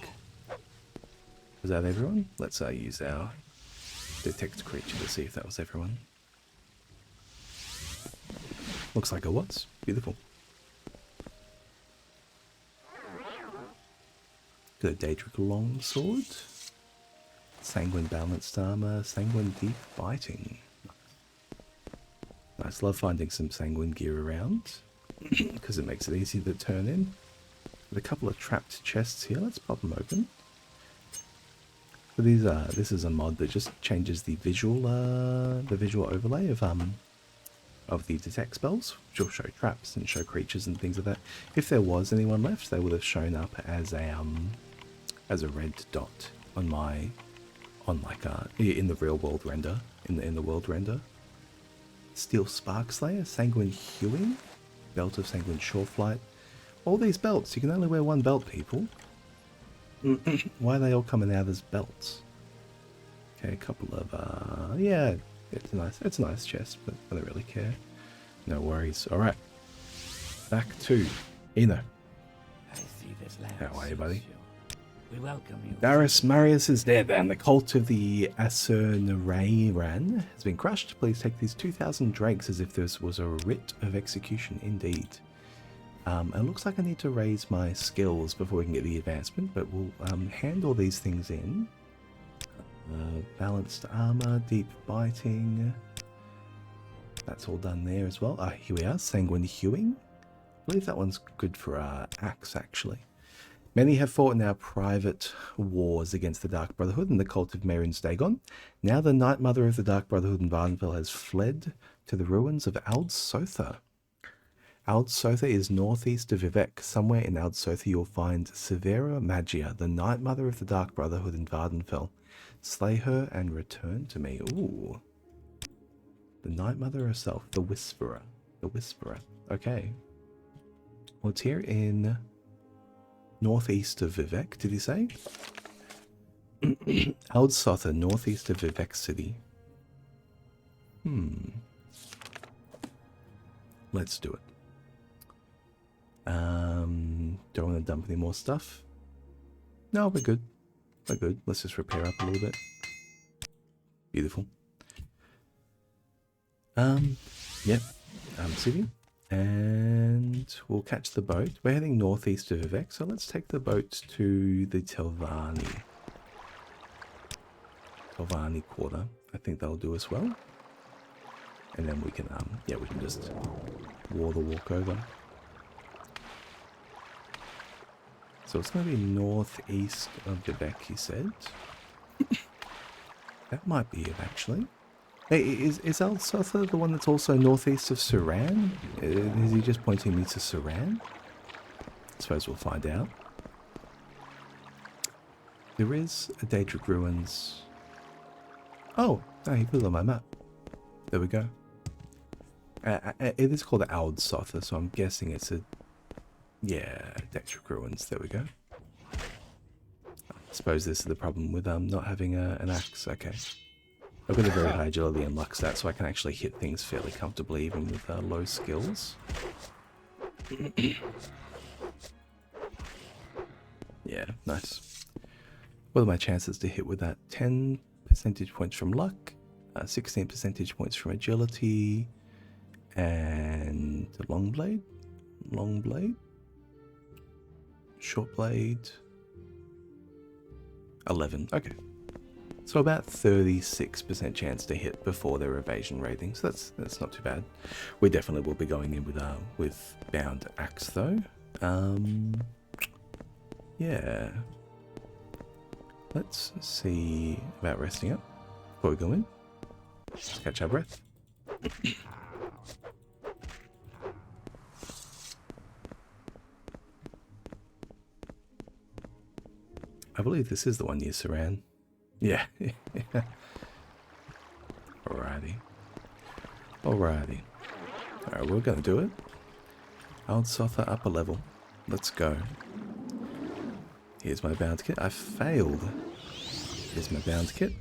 A: Was that everyone? Let's use our detect creature to see if that was everyone. Looks like it was. Beautiful. Got a Daedric longsword. Sanguine balanced armor. Sanguine deep fighting. Nice. Love finding some sanguine gear around because it makes it easy to turn in. With a couple of trapped chests here. Let's pop them open. So these are. This is a mod that just changes the visual overlay of the detect spells, which will show traps and show creatures and things like that. If there was anyone left, they would have shown up as a red dot on in the real world render, in the world render. Steel Spark Slayer, Sanguine Hewing, Belt of Sanguine Shoreflight. All these belts, you can only wear one belt, people. Why are they all coming out as belts? Okay, a couple of, yeah, it's a nice chest, but I don't really care. No worries. Alright. Back to Eno.
C: I see this land.
A: How are you, buddy?
C: We welcome you.
A: Darius Marius is dead, and the cult of the Asurnaran has been crushed. Please take these 2,000 drakes as if this was a writ of execution indeed. It looks like I need to raise my skills before we can get the advancement, but we'll hand all these things in. Balanced armor, deep biting. That's all done there as well. Here we are, Sanguine Hewing. I believe that one's good for axe, actually. Many have fought in our private wars against the Dark Brotherhood and the cult of Mehrunes Dagon. Now the Night Mother of the Dark Brotherhood in Vardenfell has fled to the ruins of Aldsotha. Aldsotha is northeast of Vivec. Somewhere in Aldsotha you'll find Severa Magia, the Night Mother of the Dark Brotherhood in Vardenfell. Slay her and return to me. Ooh. The Night Mother herself, the Whisperer. The Whisperer. Okay. Well, it's here in northeast of Vivec, did he say? Aldsotha, northeast of Vivec City. Let's do it. Don't want to dump any more stuff. No, we're good. We're good. Let's just repair up a little bit. Beautiful. Yep. City. And we'll catch the boat. We're heading northeast of Vivec, so let's take the boat to the Telvanni quarter. I think that'll do us well. And then we can, yeah, we can just war the walk over. So it's going to be northeast of Vivec, he said. That might be it, actually. Hey, is Aldsotha the one that's also northeast of Suran? Is he just pointing me to Suran? I suppose we'll find out. There is a Daedric Ruins. Oh, no, he put it on my map. There we go. It is called Aldsotha, so I'm guessing it's a... Yeah, Daedric Ruins. There we go. I suppose this is the problem with not having an axe. Okay. I've got a very high agility and luck stat, so I can actually hit things fairly comfortably even with low skills. Yeah, nice. What are my chances to hit with that? 10 percentage points from luck, 16 percentage points from agility, and long blade, short blade, 11. Okay. So about 36% chance to hit before their evasion rating, so that's not too bad. We definitely will be going in with bound axe though. Yeah. Let's see about resting up before we go in. Let's catch our breath. I believe this is the one near Saran. Yeah. Alrighty. Alrighty. Alright, we're gonna do it. Aldsotha upper level. Let's go. Here's my bound kit. I failed. Here's my bound kit.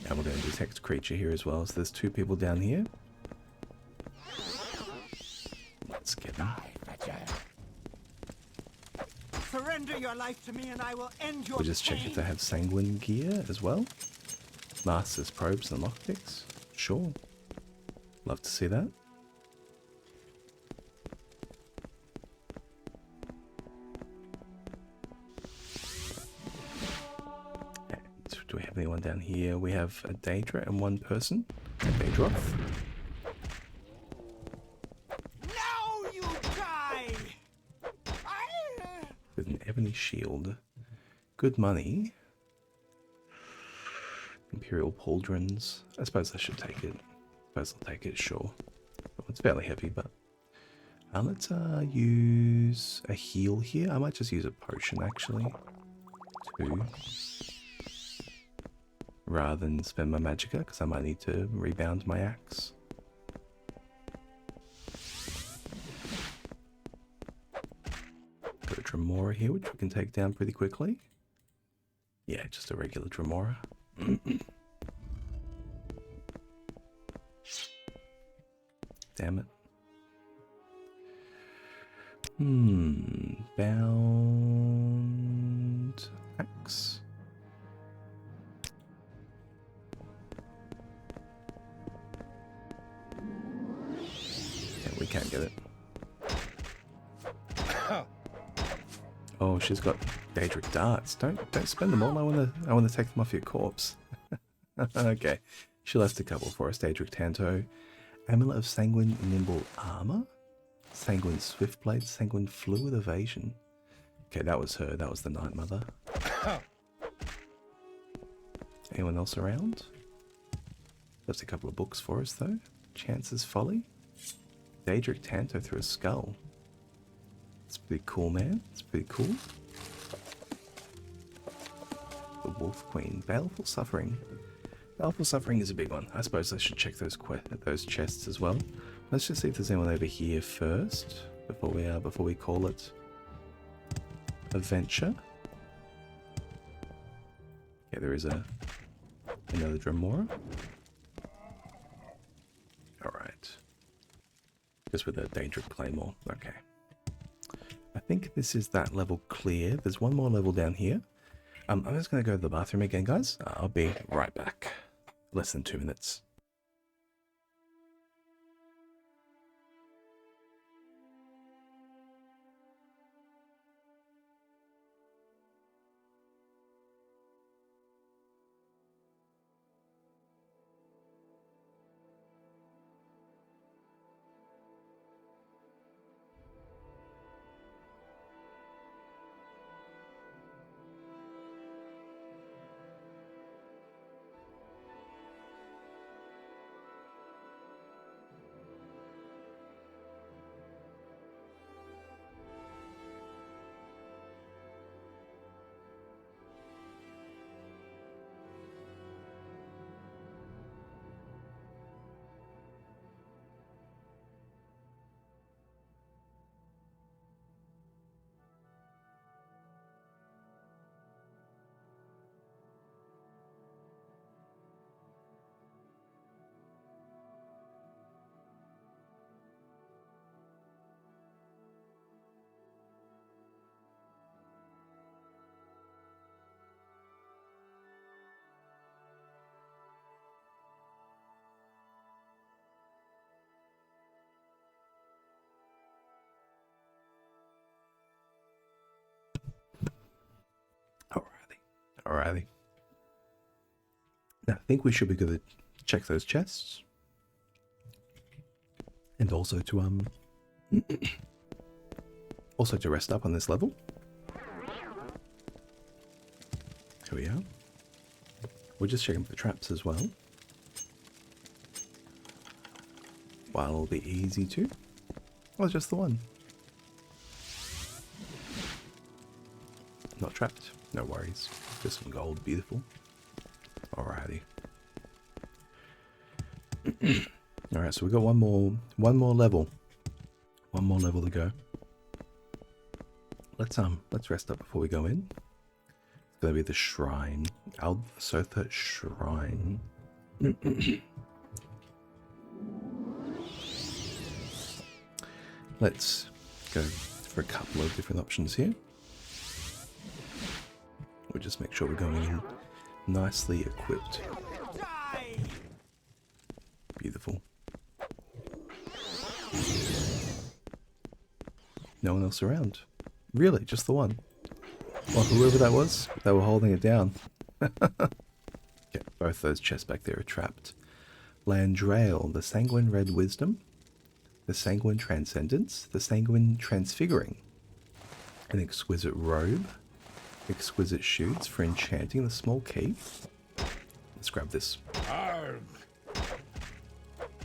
A: And we're going to detect creature here as well. So there's two people down here. Let's get them.
F: Surrender your life to me and I will end your
A: We'll just check if they have sanguine gear as well. Master's probes and lockpicks. Sure. Love to see that. Do we have anyone down here? We have a daedra and one person. A daedroth.
F: Now you die!
A: With an ebony shield. Good money. Imperial pauldrons. I suppose I should take it. I suppose I'll take it, sure. Oh, it's fairly heavy, but... let's use a heal here. I might just use a potion, actually. 2. rather than spend my magicka, because I might need to rebound my axe. Got a Jerimar here, which we can take down pretty quickly. Yeah, just a regular Jerimar. Damn it. Bound axe. Yeah, we can't get it. Oh, she's got daedra darts. Don't spend them all. I wanna take them off your corpse. Okay. She left a couple for us. Daedric Tanto. Amulet of Sanguine Nimble Armor. Sanguine Swiftblade. Sanguine Fluid Evasion. Okay, that was her. That was the Night Mother. Anyone else around? Left a couple of books for us though. Chance's Folly. Daedric Tanto through a skull. It's pretty cool, man. It's pretty cool. The Wolf Queen. Baleful Suffering. Baleful Suffering is a big one. I suppose I should check those chests as well. Let's just see if there's anyone over here first before we call it a venture. Yeah, there is another Jerimar. All right. Just with a Daedric Claymore. Okay. I think this is that level clear. There's one more level down here. I'm just going to go to the bathroom again, guys. I'll be right back. Less than 2 minutes. Alrighty. Now, I think we should be good to check those chests. And also to also to rest up on this level. Here we are. We're just checking for traps as well. While it'll be easy to. Well, just the one. Not trapped. No worries. Just some gold. Beautiful. Alrighty. Alright, so we got one more level. One more level to go. Let's rest up before we go in. It's gonna be the shrine. Al-Sotha Shrine. Let's go for a couple of different options here. We'll just make sure we're going in nicely equipped. Beautiful. No one else around. Really, just the one. Well, whoever that was, they were holding it down. Okay, both those chests back there are trapped. Landrail, the Sanguine Red Wisdom, the Sanguine Transcendence, the Sanguine Transfiguring, an exquisite robe, exquisite shoots for enchanting the small key. Let's grab this.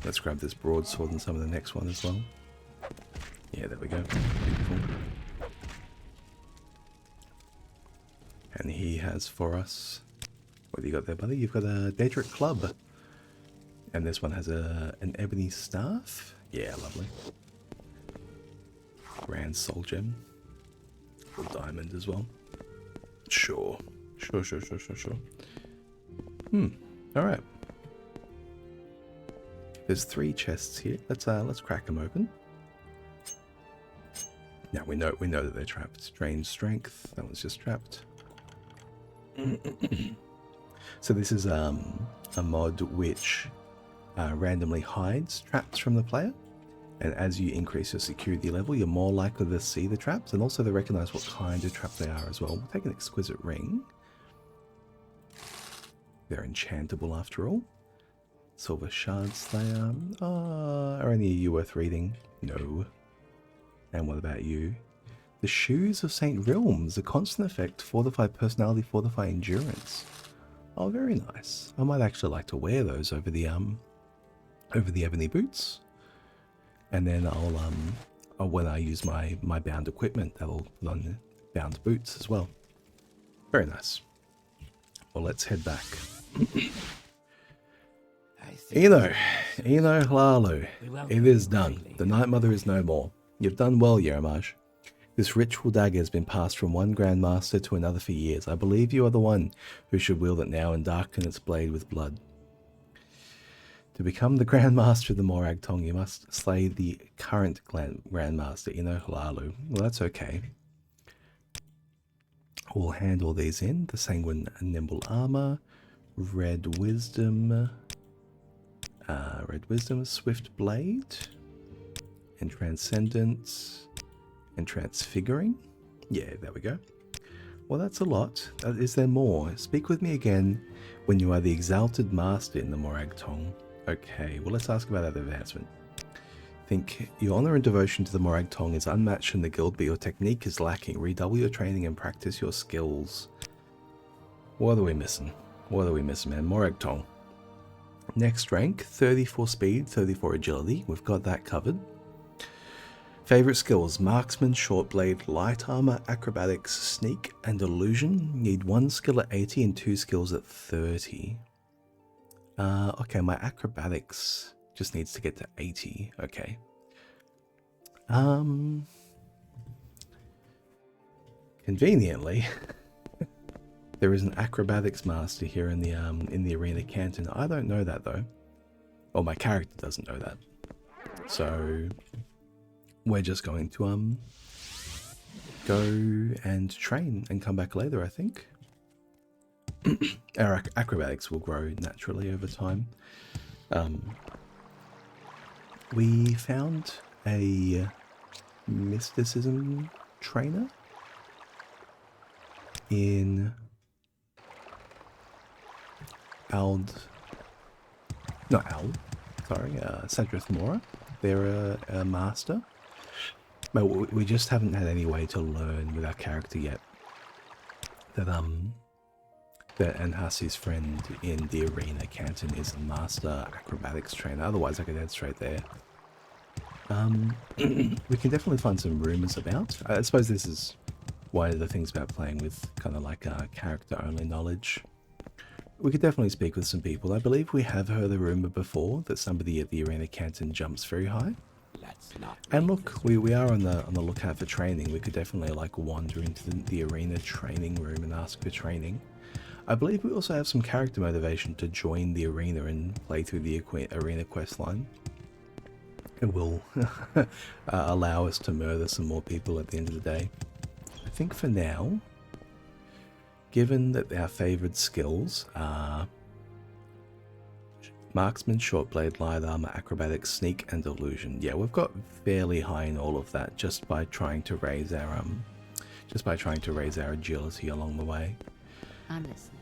A: Let's grab this broadsword and some of the next one as well. Yeah, there we go. Beautiful. And he has for us What do you got there, buddy? You've got a daedric club. And this one has an ebony staff. Yeah, lovely. Grand soul gem. Diamond as well. Sure. Sure. Alright. There's 3 chests here. Let's crack them open. Now we know that they're trapped. Strange strength. That was just trapped. So this is a mod which randomly hides traps from the player, and as you increase your security level, you're more likely to see the traps and also to recognize what kind of trap they are as well. We'll take an exquisite ring. They're enchantable after all. Silver shards they are any of you worth reading? No. And what about you? The Shoes of St. Realms, a constant effect, fortify personality, fortify endurance. Oh, very nice. I might actually like to wear those over the ebony boots. And then I'll when I use my bound equipment, that'll put on bound boots as well. Very nice. Well, let's head back. Eno Hlalu, it is done. The Night Mother is no more. You've done well, Jerimar. This ritual dagger has been passed from one Grand Master to another for years. I believe you are the one who should wield it now and darken its blade with blood. To become the Grand Master of the Morag Tong, you must slay the current Grand Master, Eno Hlalu. Well, that's okay. We'll handle these in. The Sanguine Nimble Armor, Red Wisdom, Swift Blade, and Transcendence, and Transfiguring. Yeah, there we go. Well, that's a lot. Is there more? Speak with me again when you are the Exalted Master in the Morag Tong. Okay, well, let's ask about that advancement. Think your honor and devotion to the Morag Tong is unmatched in the guild, but your technique is lacking. Redouble your training and practice your skills. What are we missing? What are we missing, man? Morag Tong. Next rank, 34 speed, 34 agility. We've got that covered. Favorite skills: marksman, short blade, light armor, acrobatics, sneak, and illusion. Need 1 skill at 80 and 2 skills at 30. Okay, my acrobatics just needs to get to 80. Okay. Conveniently, there is an acrobatics master here in the arena canton. I don't know that though. Well, my character doesn't know that. So we're just going to go and train and come back later, I think. Our acrobatics will grow naturally over time. We found a mysticism trainer in Sadrith Mora. They're a master, but we just haven't had any way to learn with our character yet that Anhasi's friend in the arena canton is a master acrobatics trainer. Otherwise, I could head straight there. We can definitely find some rumors about. I suppose this is one of the things about playing with kind of like character-only knowledge. We could definitely speak with some people. I believe we have heard a rumor before that somebody at the arena canton jumps very high. And look, we are on the lookout for training. We could definitely like wander into the arena training room and ask for training. I believe we also have some character motivation to join the arena and play through the arena quest line. It will allow us to murder some more people at the end of the day. I think for now, given that our favoured skills are marksman, short blade, light armor, acrobatics, sneak, and illusion. Yeah, we've got fairly high in all of that just by trying to raise our agility along the way.
E: I'm listening.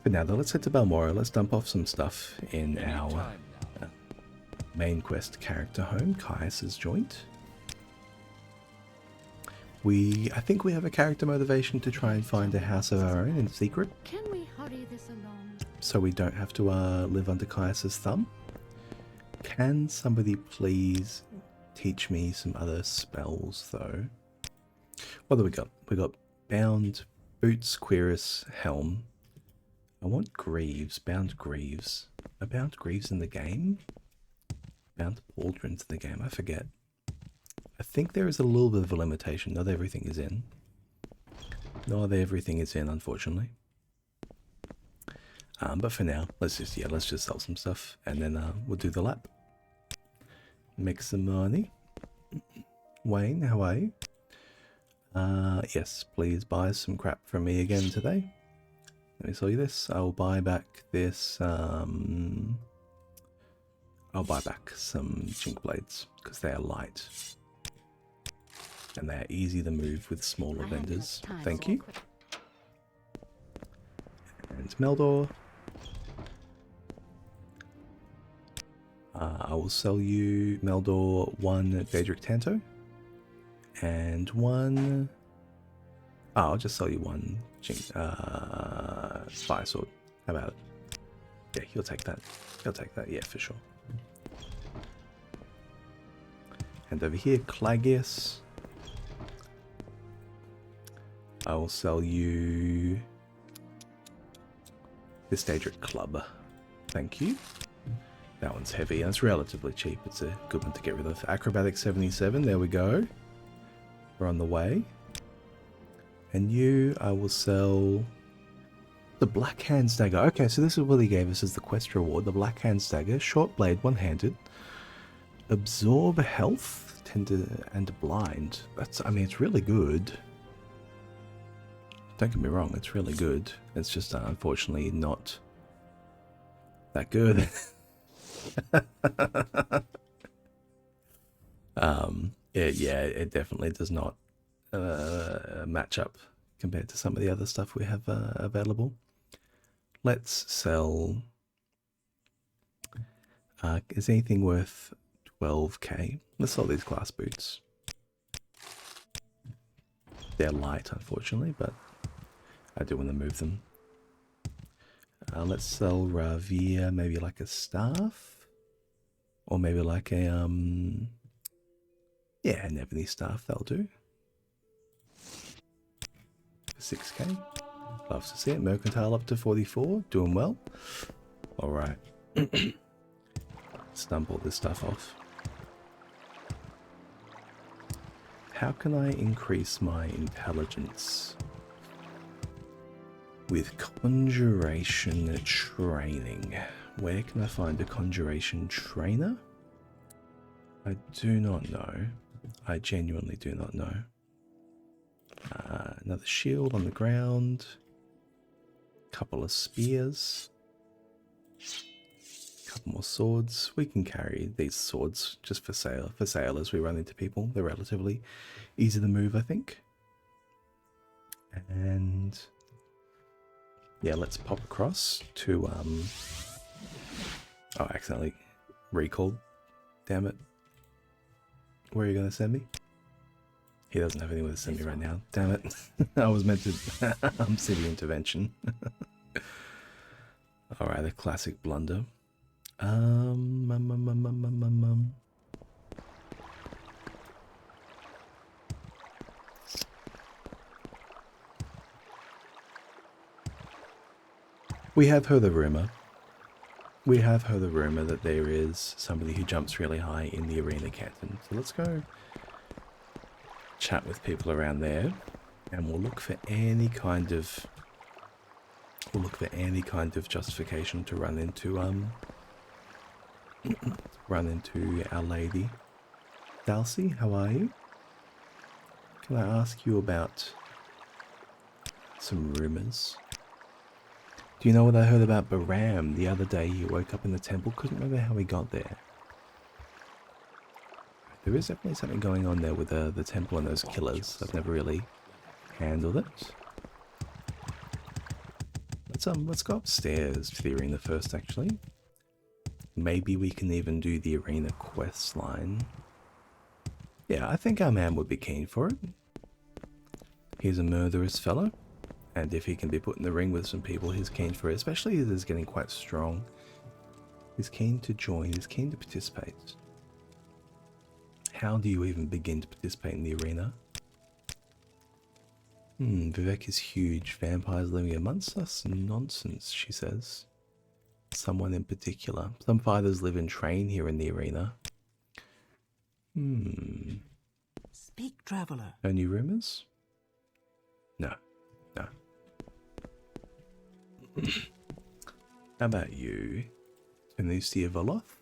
A: But now though, let's head to Balmoral. Let's dump off some stuff in our main quest character home, Caius's joint. I think we have a character motivation to try and find a house of our own in secret.
E: Can we hurry this along?
A: So we don't have to live under Caius's thumb. Can somebody please teach me some other spells though? What do we got? We got Bound, Boots, Cuirass, Helm. I want greaves, bound greaves. Are bound greaves in the game? Bound pauldrons in the game, I forget. I think there is a little bit of a limitation. Not everything is in. Not everything is in, unfortunately. But for now, let's just sell some stuff, and then we'll do the lap. Make some money. Wayne, how are you? Yes, please buy some crap from me again today. Let me sell you this. I'll buy back this. I'll buy back some chink blades because they are light and they are easy to move with smaller vendors. Thank you. And Meldor. I will sell you, Meldor, 1 Daedric Tanto and 1... Oh, I'll just sell you 1 Fire Sword. How about it? Yeah, he'll take that. He'll take that, yeah, for sure. And over here, Clagius. I will sell you this Daedric Club. Thank you. That one's heavy and it's relatively cheap. It's a good one to get rid of. Acrobatic 77, there we go. We're on the way. And you, I will sell the Black Hand Dagger. Okay, so this is what he gave us as the quest reward. The Black Hand Dagger, short blade, one-handed. Absorb health, tender, and blind. That's, I mean, it's really good. Don't get me wrong, it's really good. It's just unfortunately not that good. Yeah, it definitely does not match up compared to some of the other stuff we have available. Let's sell. Is anything worth 12k? Let's sell these glass boots. They're light, unfortunately, but I do want to move them. Let's sell Ravia, maybe like a staff. Or maybe like a, yeah, an ebony staff, that'll do. 6k. Love to see it. Mercantile up to 44, doing well. Alright. Let's dump all this stuff off. How can I increase my intelligence? With conjuration training. Where can I find a conjuration trainer? I do not know. I genuinely do not know. Another shield on the ground. Couple of spears. Couple more swords. We can carry these swords just for sale as we run into people. They're relatively easy to move, I think. And yeah, let's pop across to oh, I accidentally recalled. Damn it. Where are you going to send me? He doesn't have anywhere to send me right now. Damn it. I was meant to... city intervention. Alright, a classic blunder. We have heard the rumor. We have heard the rumor that there is somebody who jumps really high in the arena canton. So let's go chat with people around there, and we'll look for any kind of justification to run into Our Lady. Dalcy, how are you? Can I ask you about some rumors? Do you know what I heard about Baram the other day? He woke up in the temple, couldn't remember how he got there. There is definitely something going on there with the temple and those killers. I've never really handled it. Let's go upstairs to the arena first, actually. Maybe we can even do the arena quest line. Yeah, I think our man would be keen for it. He's a murderous fellow. And if he can be put in the ring with some people, he's keen for it. Especially as he's getting quite strong. He's keen to join. He's keen to participate. How do you even begin to participate in the arena? Vivek is huge. Vampires living amongst us? Nonsense, she says. Someone in particular. Some fighters live and train here in the arena.
F: Speak, traveler.
A: No new rumors? No. No. How about you? Venusia Voloth?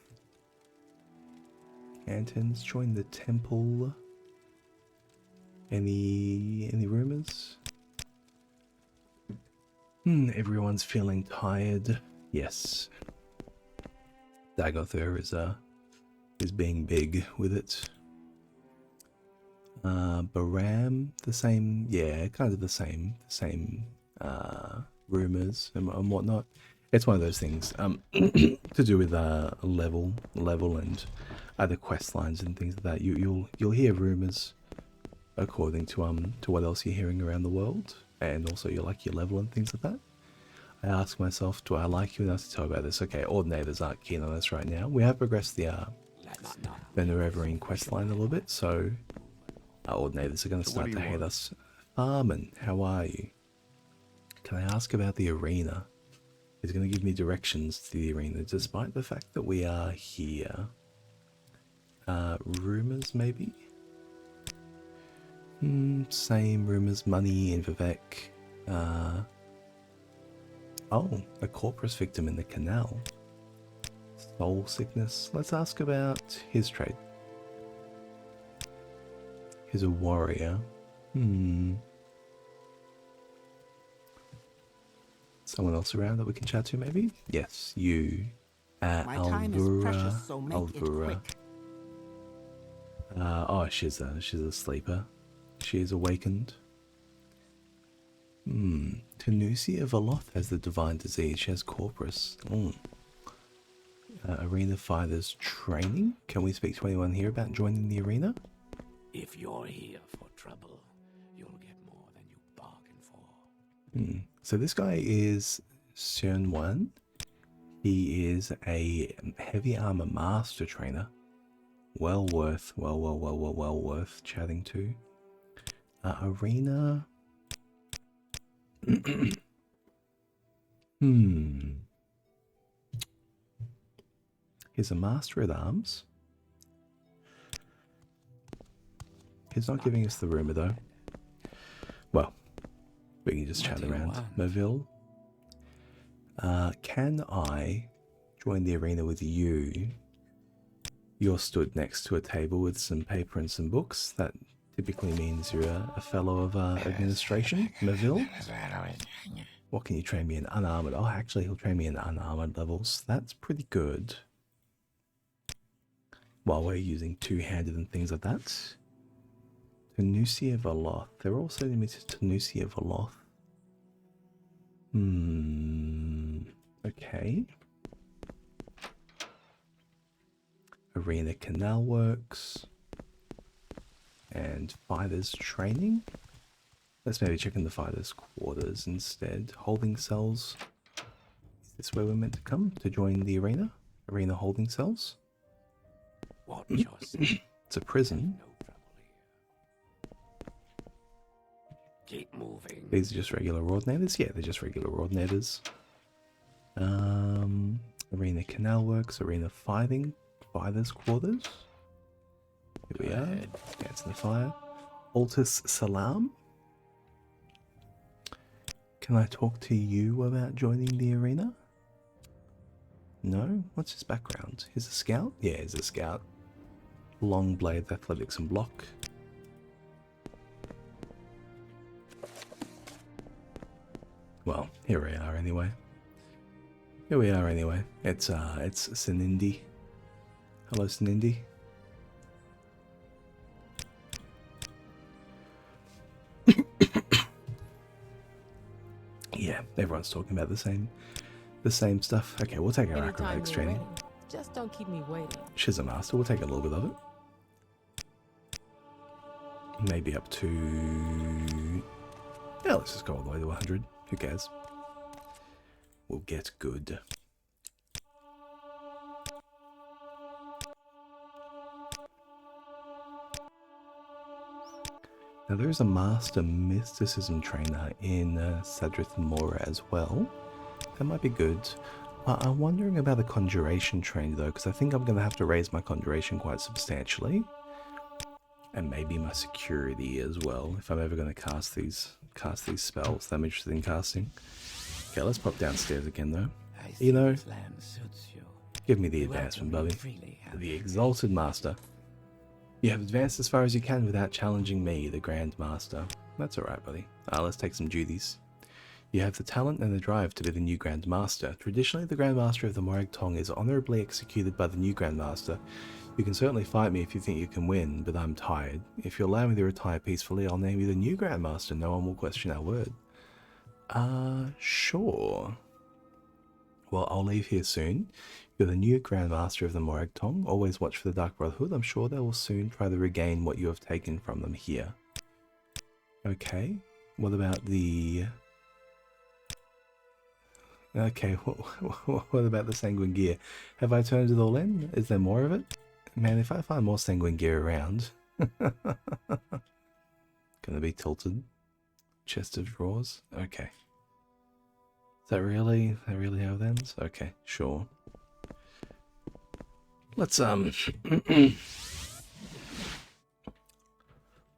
A: Cantons join the temple. Any rumors? Everyone's feeling tired. Yes. Dagothur is being big with it. Baram, the same, yeah, kind of the same rumors and whatnot. It's one of those things to do with level and other quest lines and things like that. You'll hear rumors according to what else you're hearing around the world, and also your level and things like that. I ask myself, do I like you enough to tell about this? Okay, Ordinators aren't keen on this right now. We have progressed the Venereverine quest line a little bit, so our Ordinators are going to start to hate us. Armin, how are you? Can I ask about the arena? He's going to give me directions to the arena, despite the fact that we are here. Rumors, maybe? Same rumors, money in Vivek. Oh, a corpus victim in the canal. Soul sickness. Let's ask about his trade. He's a warrior. Someone else around that we can chat to, maybe? Yes, you.
F: My time is precious, so make it quick.
A: Oh, she's a sleeper. She is awakened. Tenusia Voloth has the divine disease. She has corpus. Arena fighters training. Can we speak to anyone here about joining the arena?
C: If you're here for trouble, you'll get more than you bargained for.
A: So this guy is Cernwan. He is a heavy armor master trainer. Well worth chatting to. Arena. He's a master at arms. He's not giving us the rumor though. Well, we can just chat around. Maville. Can I join the arena with you? You're stood next to a table with some paper and some books. That typically means you're a fellow of administration. Maville. What can you train me in? Unarmored. Oh, actually, he'll train me in unarmored levels. That's pretty good. While we're using two-handed and things like that. Tenusia Voloth. They're also limited to Tenusia Voloth. Okay. Arena Canal Works. And Fighters Training. Let's maybe check in the Fighters Quarters instead. Holding Cells. Is this where we're meant to come to join the arena? Arena Holding Cells? It's a prison.
C: Keep moving.
A: These are just regular Ordinators? Yeah, they're just regular Ordinators. Arena Canal Works, Arena Fighters Quarters. Here we are. Dance in the fire. Altus Salam. Can I talk to you about joining the arena? No? What's his background? He's a scout? Yeah, he's a scout. Long blade, athletics and block. Well, here we are anyway. It's Sinindi. Hello, Sinindi. Yeah, everyone's talking about the same stuff. Okay, we'll take our acrobatics training.
J: Just don't keep me waiting.
A: She's a master. We'll take a little bit of it. Maybe up to... Yeah, let's just go all the way to 100. Who cares? We'll get good. Now there is a Master Mysticism Trainer in Sadrith Mora as well. That might be good. I'm wondering about the Conjuration Trainer though, because I think I'm going to have to raise my Conjuration quite substantially. And maybe my security as well, if I'm ever going to cast these spells that I'm interested in casting. Okay, let's pop downstairs again though. You know, give me the advancement, Bubby. The Exalted Master. You have advanced as far as you can without challenging me, the Grand Master. That's alright, buddy. Let's take some duties. You have the talent and the drive to be the new Grand Master. Traditionally, the Grand Master of the Morag Tong is honourably executed by the new Grand Master. You can certainly fight me if you think you can win, but I'm tired. If you allow me to retire peacefully, I'll name you the new Grand Master. No one will question our word. Sure. Well, I'll leave here soon. You're the new Grand Master of the Morag Tong. Always watch for the Dark Brotherhood. I'm sure they will soon try to regain what you have taken from them here. Okay. What about the... Okay, what about the Sanguine Gear? Have I turned it all in? Is there more of it? Man, if I find more Sanguine Gear around... Gonna be tilted. Chest of drawers? Okay. Is that really how it ends? Okay, sure. Let's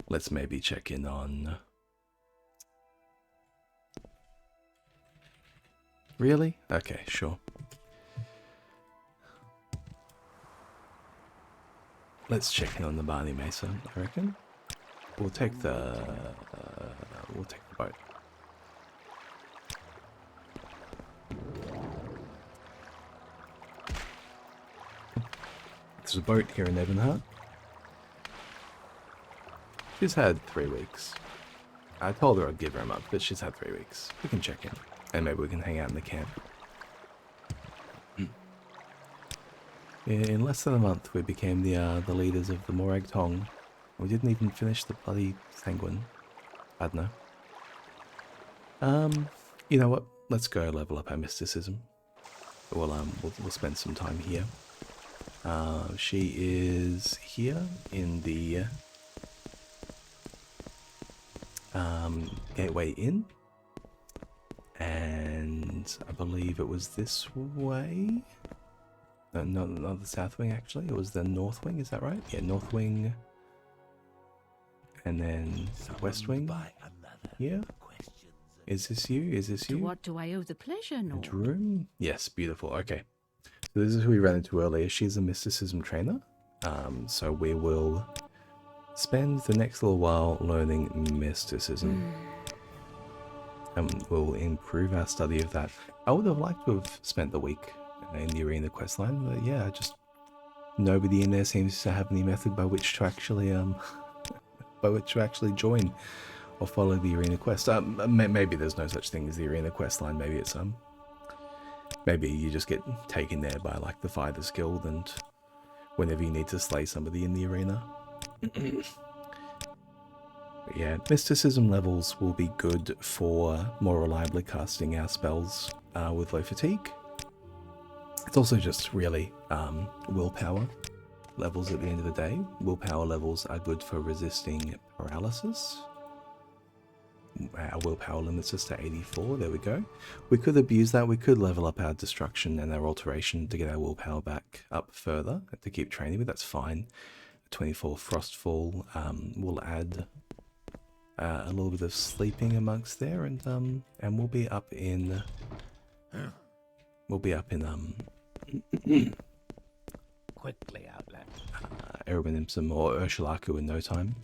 A: let's maybe check in on... Really? Okay, sure. Let's check in on the Barney Mesa, I reckon. We'll take the boat. There's a boat here in Ebonheart. She's had 3 weeks. I told her I'd give her a month, but she's had 3 weeks. We can check in. And maybe we can hang out in the camp. In less than a month, we became the leaders of the Morag Tong. We didn't even finish the bloody Sanguine. I don't know. You know what? Let's go level up our mysticism. We'll spend some time here. She is here in the Gateway Inn. And I believe it was this way. No, not the south wing actually. It was the north wing. Is that right? Yeah, north wing. And then west wing. Yeah. Is this you? Is this you?
E: To what do I owe the pleasure, Nord?
A: Room? Yes, beautiful. Okay. So this is who we ran into earlier. She's a mysticism trainer. So we will spend the next little while learning mysticism. And we'll improve our study of that. I would have liked to have spent the week in the arena questline, but yeah, just nobody in there seems to have any method by which to actually join or follow the arena quest. Maybe there's no such thing as the arena questline. Maybe it's maybe you just get taken there by like the Fighters Guild, and whenever you need to slay somebody in the arena. But yeah, mysticism levels will be good for more reliably casting our spells with low fatigue. It's also just really willpower levels at the end of the day. Willpower levels are good for resisting paralysis. Our willpower limits us to 84, there we go. We could abuse that, we could level up our destruction and our alteration to get our willpower back up further to keep training with, that's fine. 24 frostfall will add a little bit of sleeping amongst there, and we'll be up in
C: Quickly, Outland.
A: Erwin or Urshulaku in no time.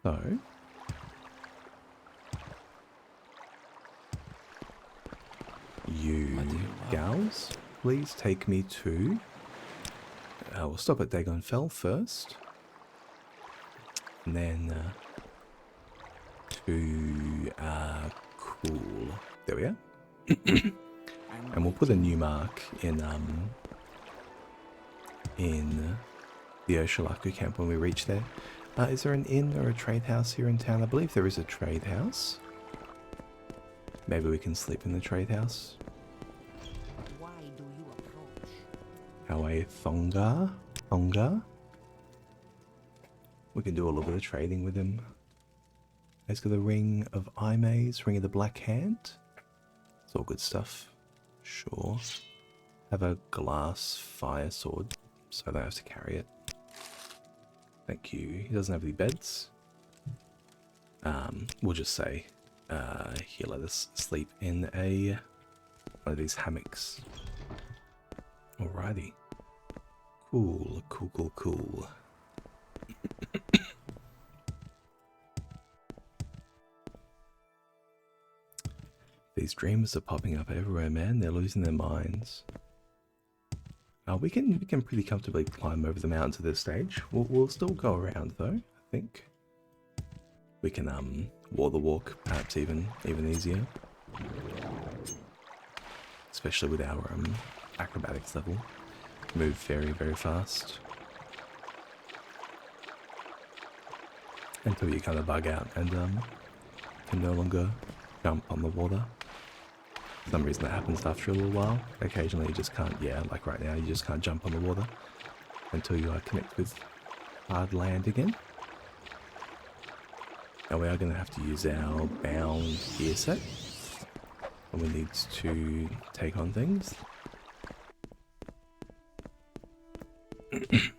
A: So you gals, please take me to... we'll stop at Dagon Fell first. And then to Cool. There we are. And we'll put a new mark in the Urshulaku camp when we reach there. Is there an inn or a trade house here in town? I believe there is a trade house. Maybe we can sleep in the trade house.
F: Why do you approach?
A: Hawaii Thonga. We can do a little bit of trading with him. He's got the Ring of Eye Maze, Ring of the Black Hand. It's all good stuff. Sure. Have a glass fire sword, so I don't have to carry it. Thank you. He doesn't have any beds. We'll just say, here, let us sleep in one of these hammocks. Alrighty. Cool, cool, cool, cool. These dreamers are popping up everywhere, man. They're losing their minds. We can pretty comfortably climb over the mountain to this stage. We'll still go around though, I think. We can wall the walk, perhaps even easier. Especially with our acrobatics level. Move very, very fast. Until you kind of bug out and can no longer jump on the water. For some reason that happens after a little while. Occasionally you just can't, yeah, like right now, you just can't jump on the water until you connect with hard land again. And we are going to have to use our bound gear set when we need to take on things. And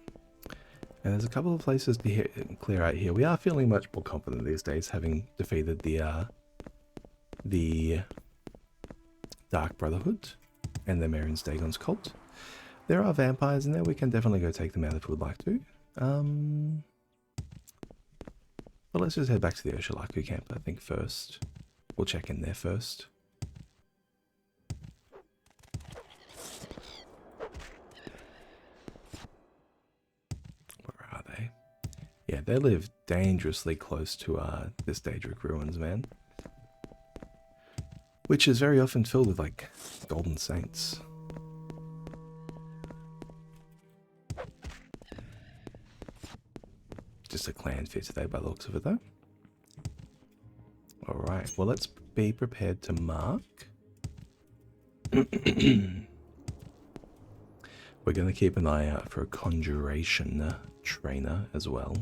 A: there's a couple of places to clear out here. We are feeling much more confident these days, having defeated the Dark Brotherhood and the Merin's Dagon's cult. There are vampires in there. We can definitely go take them out if we'd like to. But let's just head back to the Ursulaku camp, I think, first. We'll check in there first. Where are they? Yeah, they live dangerously close to this Daedric ruins, man. Which is very often filled with, like, golden saints. Just a clan fit today by the looks of it, though. Alright, well, let's be prepared to mark. We're going to keep an eye out for a conjuration trainer as well.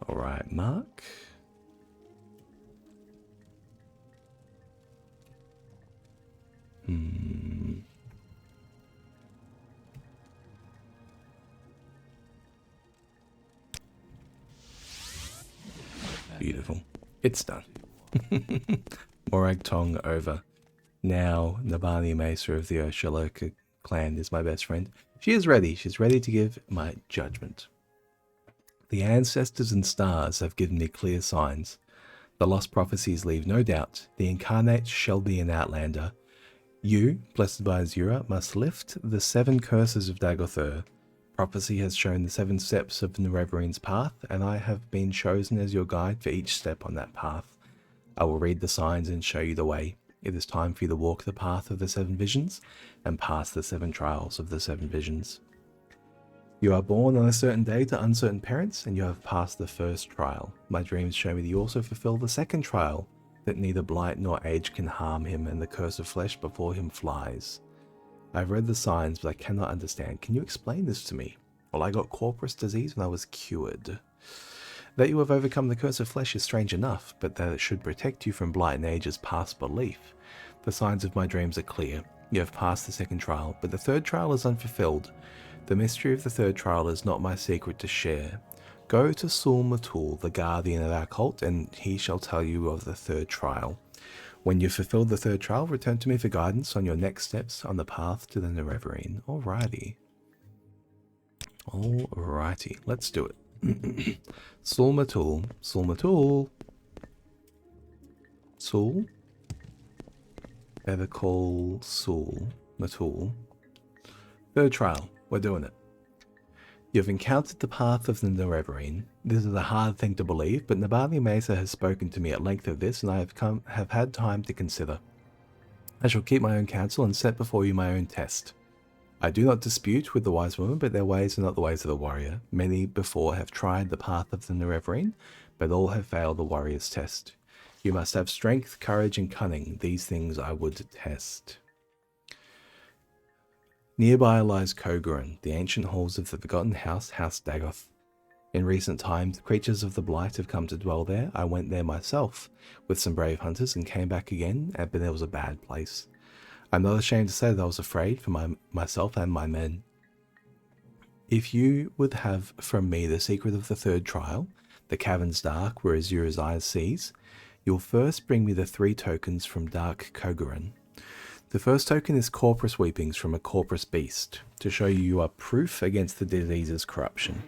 A: Alright, mark. Beautiful. It's done. Morag Tong over. Now, Nabani Mesa of the Ursulaku clan is my best friend. She is ready. She's ready to give my judgment. The ancestors and stars have given me clear signs. The lost prophecies leave no doubt. The incarnate shall be an outlander. You, blessed by Azura, must lift the 7 curses of Dagothur. Prophecy has shown the 7 steps of Nereverin's path, and I have been chosen as your guide for each step on that path. I will read the signs and show you the way. It is time for you to walk the path of the 7 visions and pass the 7 trials of the 7 visions. You are born on a certain day to uncertain parents, and you have passed the first trial. My dreams show me that you also fulfill the second trial, that neither blight nor age can harm him, and the curse of flesh before him flies. I've read the signs, but I cannot understand. Can you explain this to me? Well, I got corporous disease when I was cured. That you have overcome the curse of flesh is strange enough, but that it should protect you from blight and age is past belief. The signs of my dreams are clear. You have passed the second trial, but the third trial is unfulfilled. The mystery of the third trial is not my secret to share. Go to Sul Matul, the guardian of our cult, and he shall tell you of the third trial. When you've fulfilled the third trial, return to me for guidance on your next steps on the path to the Nerevarine. Alrighty. Alrighty, let's do it. Sul Matul. Sul Matul. Sul. Better call Sul Matul. Third trial. We're doing it. You've encountered the path of the Nerevarine. This is a hard thing to believe, but Nabali Mesa has spoken to me at length of this, and I have had time to consider. I shall keep my own counsel and set before you my own test. I do not dispute with the wise woman, but their ways are not the ways of the warrior. Many before have tried the path of the Nerevarine, but all have failed the warrior's test. You must have strength, courage, and cunning. These things I would test. Nearby lies Kogoran, the ancient halls of the forgotten house, House Dagoth. In recent times, creatures of the Blight have come to dwell there. I went there myself with some brave hunters and came back again, but it was a bad place. I'm not ashamed to say that I was afraid for myself and my men. If you would have from me the secret of the third trial, the cavern's dark where Azura's eyes sees, you'll first bring me the 3 tokens from Dark Kogoran. The first token is Corpus Weepings from a Corpus Beast, to show you are proof against the disease's corruption.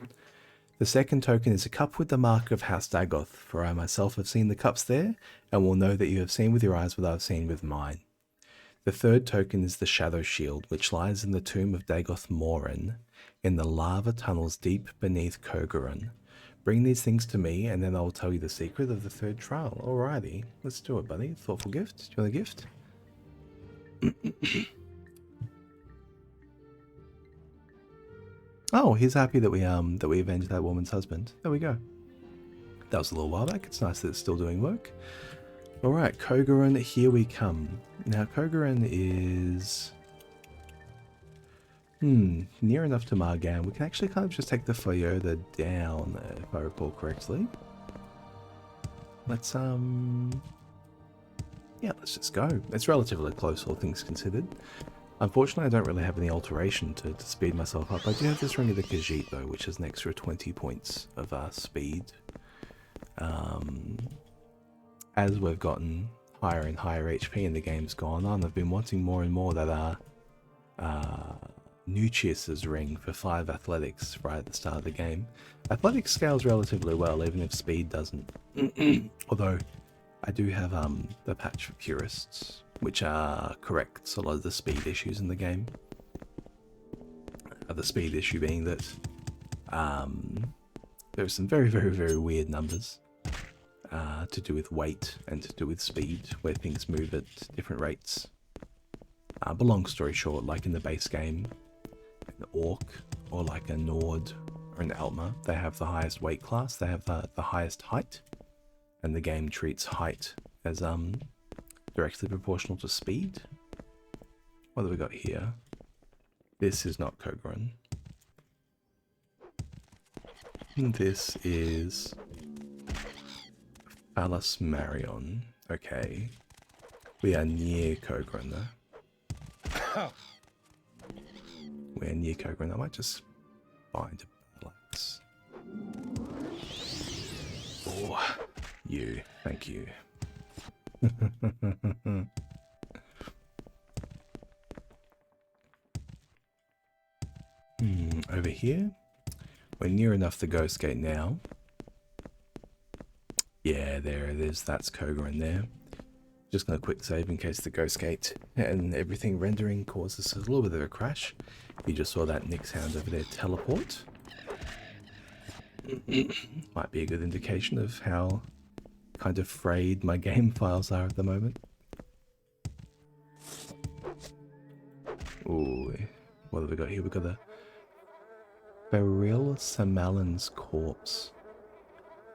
A: The second token is a cup with the mark of House Dagoth, for I myself have seen the cups there, and will know that you have seen with your eyes what I have seen with mine. The third token is the Shadow Shield, which lies in the tomb of Dagoth Morin, in the lava tunnels deep beneath Kogoran. Bring these things to me, and then I will tell you the secret of the third trial. Alrighty, let's do it, buddy. Thoughtful gift. Do you want a gift? Oh, he's happy that we avenged that woman's husband. There we go. That was a little while back. It's nice that it's still doing work. Alright, Kogoran, here we come. Now, Kogoran is near enough to Margan. We can actually kind of just take the Fyoda down, if I recall correctly. Let's let's just go. It's relatively close, all things considered. Unfortunately, I don't really have any alteration to speed myself up. I do have this Ring of the Khajiit, though, which is an extra 20 points of speed. As we've gotten higher and higher HP and the game's gone on, I've been wanting more and more that Nucius's ring for 5 athletics right at the start of the game. Athletics scales relatively well, even if speed doesn't. Although, I do have the patch for purists, which corrects a lot of the speed issues in the game. The speed issue being that there are some very, very, very weird numbers to do with weight and to do with speed, where things move at different rates. But long story short, like in the base game, an Orc or like a Nord or an Altmer, they have the highest weight class, they have the highest height, and the game treats height as directly proportional to speed. What have we got here? This is not Kogoran. This is Phallus Marion. Okay. We are near Kogoran though. We're near Kogoran. I might just find a relax. Oh, you. Thank you. Over here. We're near enough the Ghost Gate now. Yeah, there it is. That's Kogoran there. Just going to quick save in case the Ghost Gate and everything rendering causes a little bit of a crash. You just saw that Nyx Hound over there teleport. Might be a good indication of how kind of frayed my game files are at the moment. Ooh, what have we got here? We've got a Beryl Samalin's corpse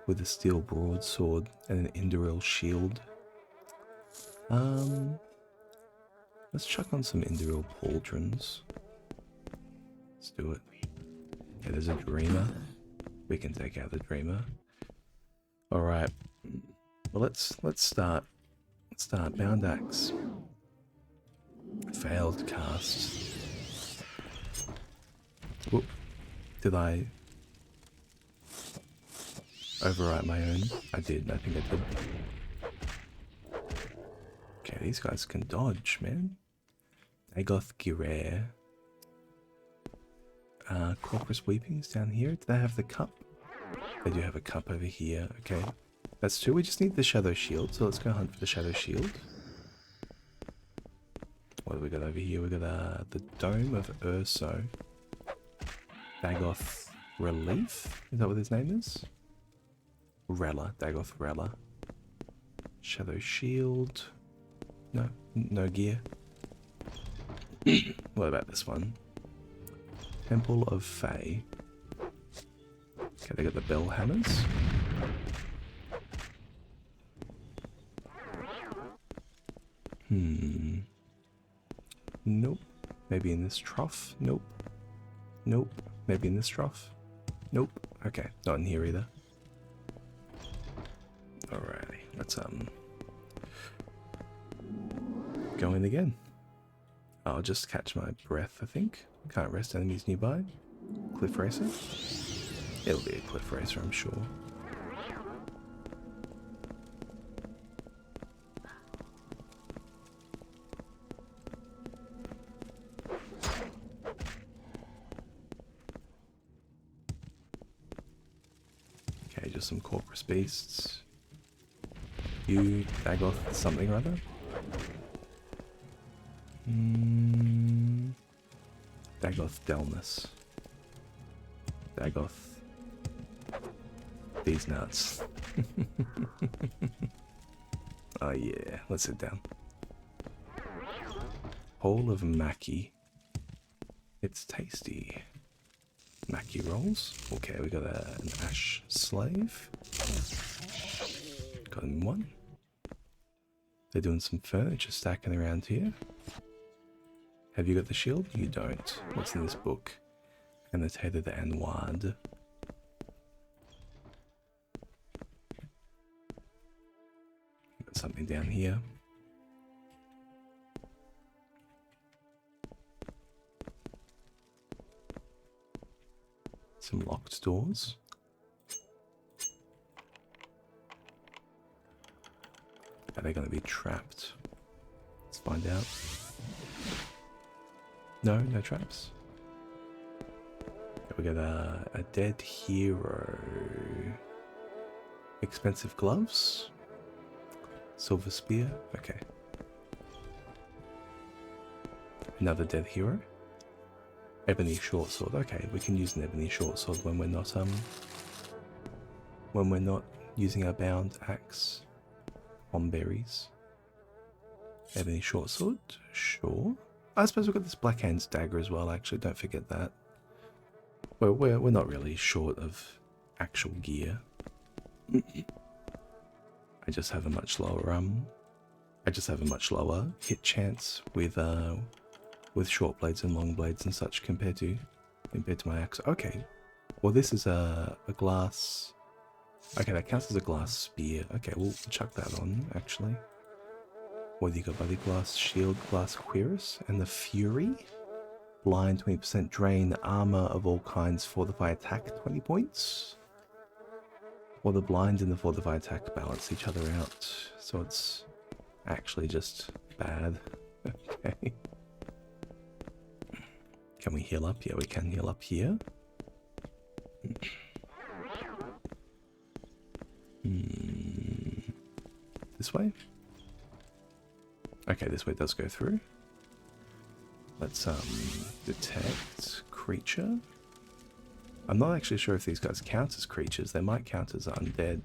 A: with a steel broadsword and an Indoril shield. Let's chuck on some Indoril pauldrons. Let's do it. Okay, there's a Dreamer. We can take out the Dreamer. Alright. Well, let's start. Let's start. Bound Axe. Failed cast. Whoop. Did I overwrite my own? I did. I think I did. Okay, these guys can dodge, man. Dagoth Girer. Corpus Weepings down here. Do they have the cup? They do have a cup over here. Okay. That's 2. We just need the Shadow Shield, so let's go hunt for the Shadow Shield. What have we got over here? We got the Dome of Urso. Dagoth Relief? Is that what his name is? Rella. Dagoth Rella. Shadow Shield. No. No gear. What about this one? Temple of Fae. Okay, they got the bell hammers. Nope. Maybe in this trough. Nope. Nope. Maybe in this trough. Nope. Okay, not in here either. Alrighty, let's go in again. I'll just catch my breath, I think. Can't rest enemies nearby. Cliff Racer? It'll be a Cliff Racer, I'm sure. Okay, just some Corpus Beasts. You, Dagoth, something or other? Dagoth Delness. Dagoth. These nuts. Oh yeah, let's sit down. Hall of Mackie. It's tasty. Mackie rolls. Okay, we got an Ash Slave. Got him one. They're doing some furniture stacking around here. Have you got the shield? You don't. What's in this book? Annotated Anwad. Got something down here. Some locked doors. Are they going to be trapped? Let's find out. No, no traps. We got a dead hero. Expensive gloves. Silver spear. Okay. Another dead hero. Ebony short sword. Okay, we can use an ebony short sword when we're not using our bound axe on berries. Ebony short sword. Sure. I suppose we've got this Black Hand's dagger as well, actually, don't forget that. Well, we're not really short of actual gear. I just have a much lower hit chance with short blades and long blades and such compared to my axe. Okay. Well, this is a glass. Okay, that counts as a glass spear. Okay, we'll chuck that on, actually. What do you got, buddy? Glass shield, glass cuirass, and the fury. Blind 20% drain, armor of all kinds, fortify attack 20 points. Or the blind and the fortify attack balance each other out, so it's actually just bad. Okay. Can we heal up? Yeah, we can heal up here. This way? Okay, this way does go through. Let's detect creature. I'm not actually sure if these guys count as creatures. They might count as undead.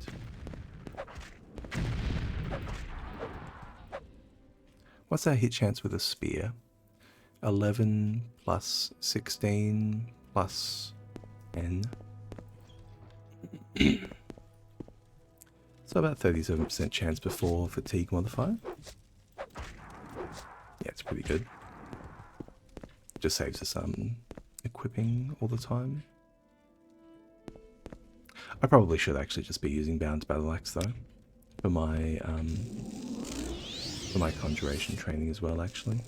A: What's our hit chance with a spear? 11 plus 16 plus N. So about 37% chance before fatigue modifier. Yeah, it's pretty good. Just saves us equipping all the time. I probably should actually just be using bound battle axe though, for my conjuration training as well. Actually,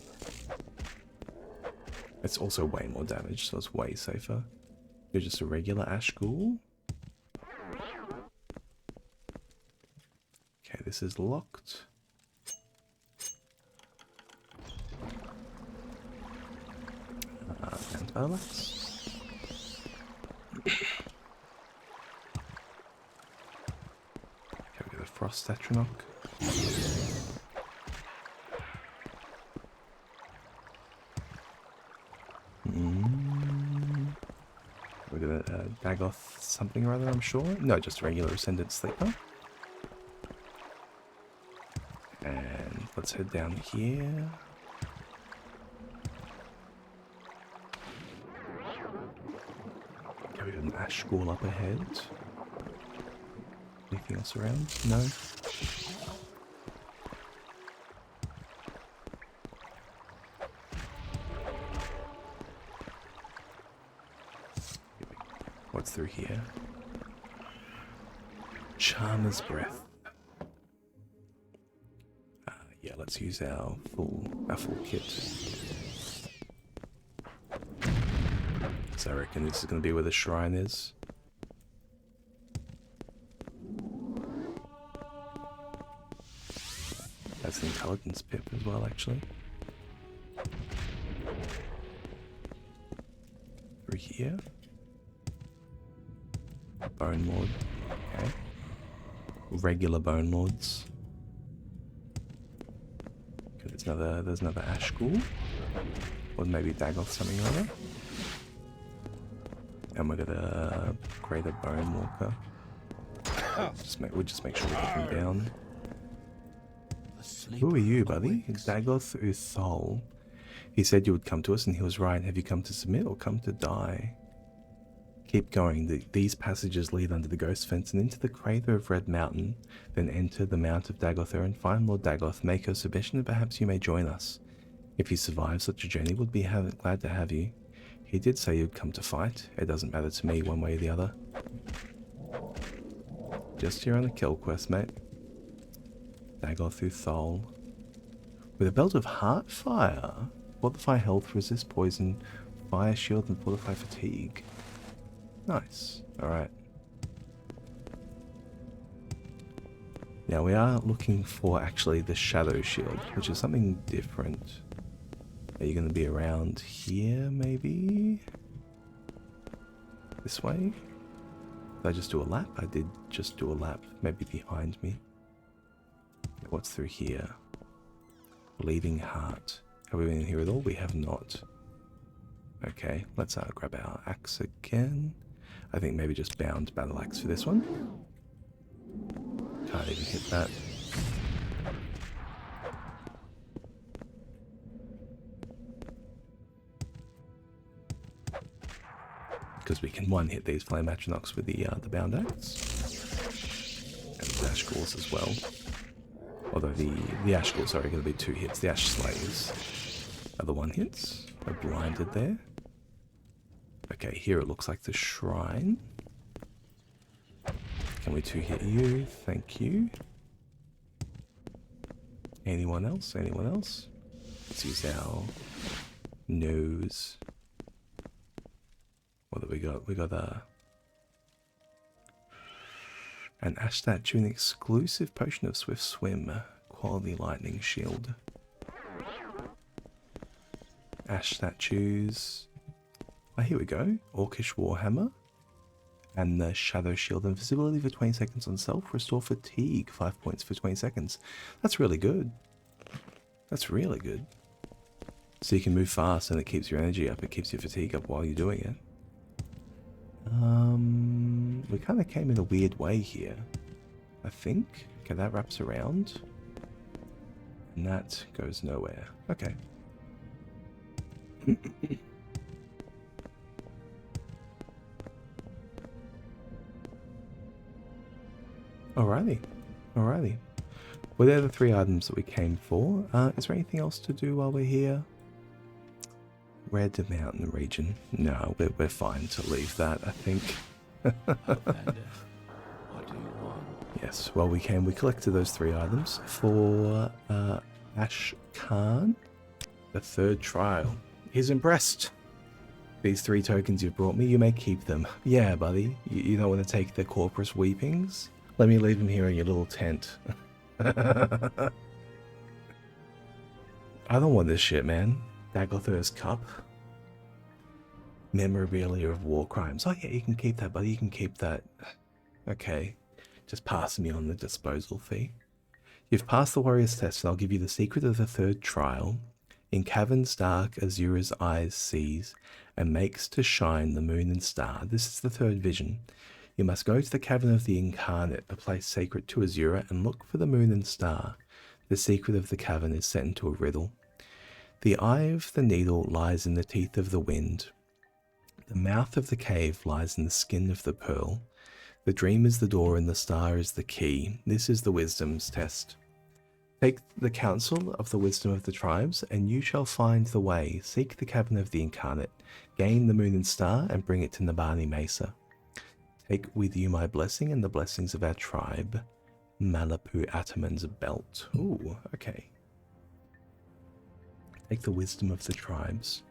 A: it's also way more damage, so it's way safer. You're just a regular ash ghoul. Okay, this is locked. And battle axe. Okay, we got a frost Atronach. We got a Dagoth something or other, I'm sure. No, just a regular Ascendant Sleeper. And let's head down here. Okay, we got an Ash Ghoul up ahead. Anything else around? No. What's through here? Charmer's Breath. Yeah, let's use our full kit. So I reckon this is going to be where the shrine is. That's the intelligence pip as well, actually. Through here. Bone Lord. Okay. Regular Bone Lords. Okay, there's another Ash Ghoul. Or maybe Dagoth something or other. And we're gonna create a Bone Walker. We'll just make sure we get him down. Who are you, buddy? Dagoth Uthol. He said you would come to us, and he was right. Have you come to submit or come to die? Keep going. These passages lead under the ghost fence and into the crater of Red Mountain. Then enter the Mount of Dagother and find Lord Dagoth. Make your submission, and perhaps you may join us. If you survive such a journey, we'd be glad to have you. He did say you'd come to fight. It doesn't matter to me one way or the other. Just here on a kill quest, mate. Dagoth Uthol. With a belt of heart fire. Fortify health, resist poison, fire shield, and fortify fatigue. Nice. Alright. Now we are looking for actually the shadow shield, which is something different. Are you going to be around here, maybe? This way? Did I just do a lap? I did just do a lap. Maybe behind me. What's through here? Bleeding Heart. Have we been in here at all? We have not. Okay, let's grab our axe again. I think maybe just bound battle axe for this one. Can't even hit that. Because we can one hit these flame atronachs with the bound axe. And the ash ghouls as well. Although the ash ghouls are going to be 2 hits. The ash slayers are the 1 hits. Are blinded there. Okay, here it looks like the shrine. Can we 2-hit you? Thank you. Anyone else? Anyone else? Let's use our nose. What have we got? We got an ash statue, an exclusive potion of swift swim, quality lightning shield. Ash statues. Oh, here we go. Orcish Warhammer. And the Shadow Shield. Invisibility for 20 seconds on self. Restore fatigue 5 points for 20 seconds. That's really good. That's really good. So you can move fast and it keeps your energy up. It keeps your fatigue up while you're doing it. We kind of came in a weird way here. I think. Okay, that wraps around. And that goes nowhere. Okay. Alrighty. Alrighty. Well, they're the 3 items that we came for. Is there anything else to do while we're here? Red Mountain region. No, we're fine to leave that, I think.
C: What do you want?
A: Yes, well, we collected those 3 items for Ash Khan, the 3rd trial. He's impressed. These 3 tokens you've brought me, you may keep them. Yeah, buddy. You don't want to take the Corpus Weepings? Let me leave them here in your little tent. I don't want this shit, man. Dagother's Cup. Memorabilia of war crimes. Oh yeah, you can keep that, buddy. You can keep that. Okay. Just pass me on the disposal fee. You've passed the warrior's test, and I'll give you the secret of the 3rd trial. In caverns dark, Azura's eyes sees, and makes to shine the moon and star. This is the 3rd vision. You must go to the cavern of the incarnate, a place sacred to Azura, and look for the moon and star. The secret of the cavern is set into a riddle. The eye of the needle lies in the teeth of the wind. The mouth of the cave lies in the skin of the pearl. The dream is the door and the star is the key. This is the wisdom's test. Take the counsel of the wisdom of the tribes, and you shall find the way. Seek the cavern of the incarnate. Gain the moon and star, and bring it to Nabani Mesa. Take with you my blessing and the blessings of our tribe. Malapu Ataman's belt. Ooh, okay. Take the wisdom of the tribes.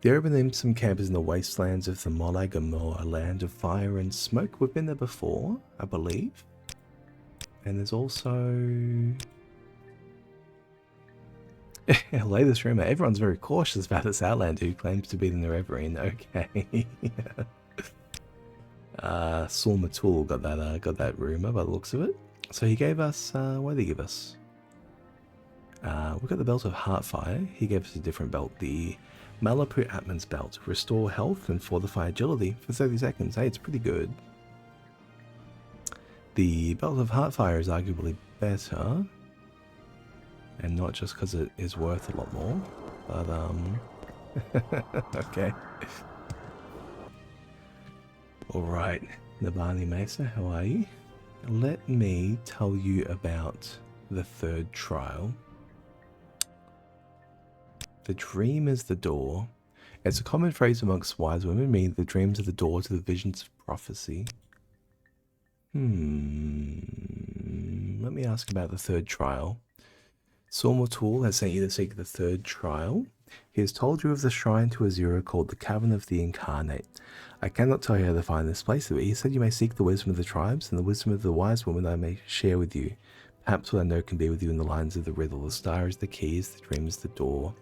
A: There have been some campers in the wastelands of the Molag Amor, a land of fire and smoke. We've been there before, I believe. And there's also... latest rumor. Everyone's very cautious about this Outlander who claims to be the Nerevarine. Okay. Saul Matul got that rumor by the looks of it. So he gave us, what did he give us? We got the belt of Heartfire. He gave us a different belt, the Malapu Atman's belt. Restore health and fortify agility for 30 seconds. Hey, it's pretty good. The belt of Heartfire is arguably better, and not just because it is worth a lot more, but okay. Alright, Nabani Mesa, how are you? Let me tell you about the third trial. The dream is the door. It's a common phrase amongst wise women, meaning the dreams are the door to the visions of prophecy. Let me ask about the third trial. Sormotul has sent you to seek the third trial. He has told you of the shrine to Azura called the Cavern of the Incarnate. I cannot tell you how to find this place, but he said you may seek the wisdom of the tribes and the wisdom of the wise woman I may share with you. Perhaps what I know can be with you in the lines of the riddle. The star is the keys, the dream is the door.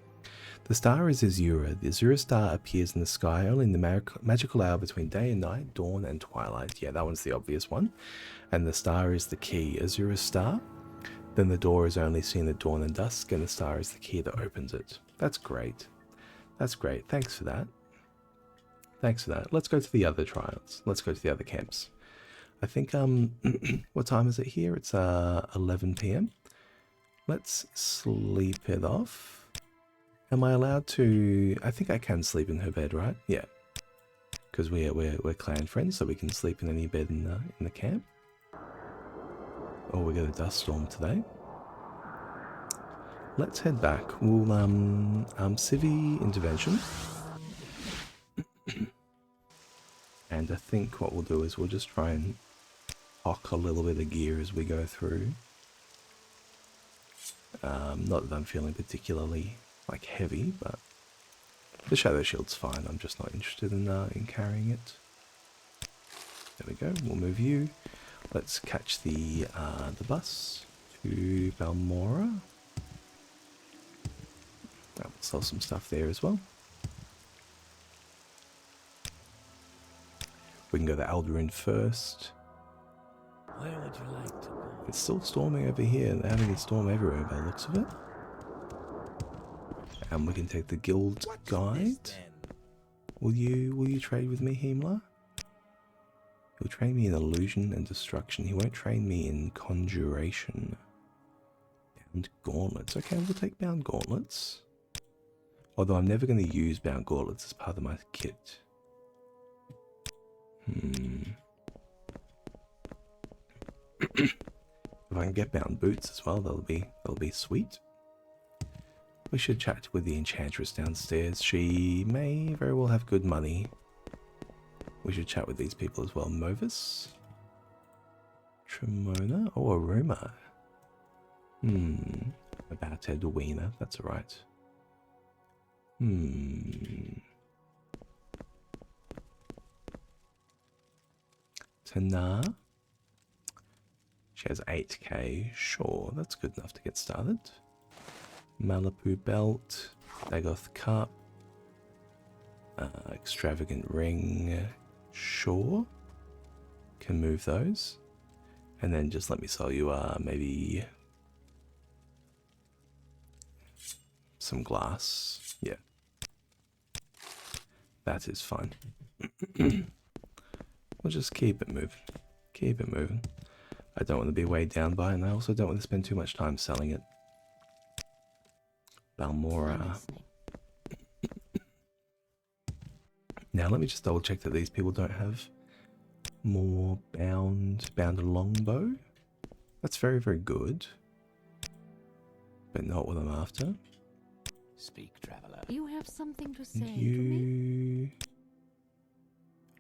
A: The star is Azura. The Azura star appears in the sky only in the magical hour between day and night, dawn and twilight. Yeah, that one's the obvious one. And the star is the key. Azura's star. Then the door is only seen at dawn and dusk, and the star is the key that opens it. That's great. That's great. Thanks for that. Thanks for that. Let's go to the other trials. Let's go to the other camps. I think, what time is it here? It's 11 PM. Let's sleep it off. Am I allowed to... I think I can sleep in her bed, right? Yeah. Because we're clan friends, so we can sleep in any bed in the camp. Oh, we got a dust storm today. Let's head back. We'll, Civi intervention. And I think what we'll do is we'll just try and hock a little bit of gear as we go through. Not that I'm feeling particularly, like, heavy, but the Shadow Shield's fine. I'm just not interested in carrying it. There we go. We'll move you. Let's catch the bus to Balmora. We'll sell some stuff there as well. We can go to Alderaan first.
C: Where would you like to go?
A: It's still storming over here. They're having a storm everywhere by the looks of it. And we can take the guild guide. Will you trade with me, Himmler? He'll train me in illusion and destruction. He won't train me in conjuration. Bound gauntlets. Okay, we'll take bound gauntlets. Although I'm never going to use bound gauntlets as part of my kit. If I can get bound boots as well, that'll be sweet. We should chat with the enchantress downstairs. She may very well have good money. We should chat with these people as well. Movis? Tremona? Oh, Aruma. About Edwina. That's alright. Tana? She has 8k. Sure, that's good enough to get started. Malapu belt. Dagoth cup. Extravagant ring. Sure. Can move those. And then just let me sell you maybe some glass. Yeah. That is fine. We'll just keep it moving. Keep it moving. I don't want to be weighed down by it, and I also don't want to spend too much time selling it. Balmora. Now let me just double check that these people don't have more bound longbow. That's very, very good. But not what I'm after.
C: Speak, traveler.
E: You have something to say
A: And
E: to me?
A: you...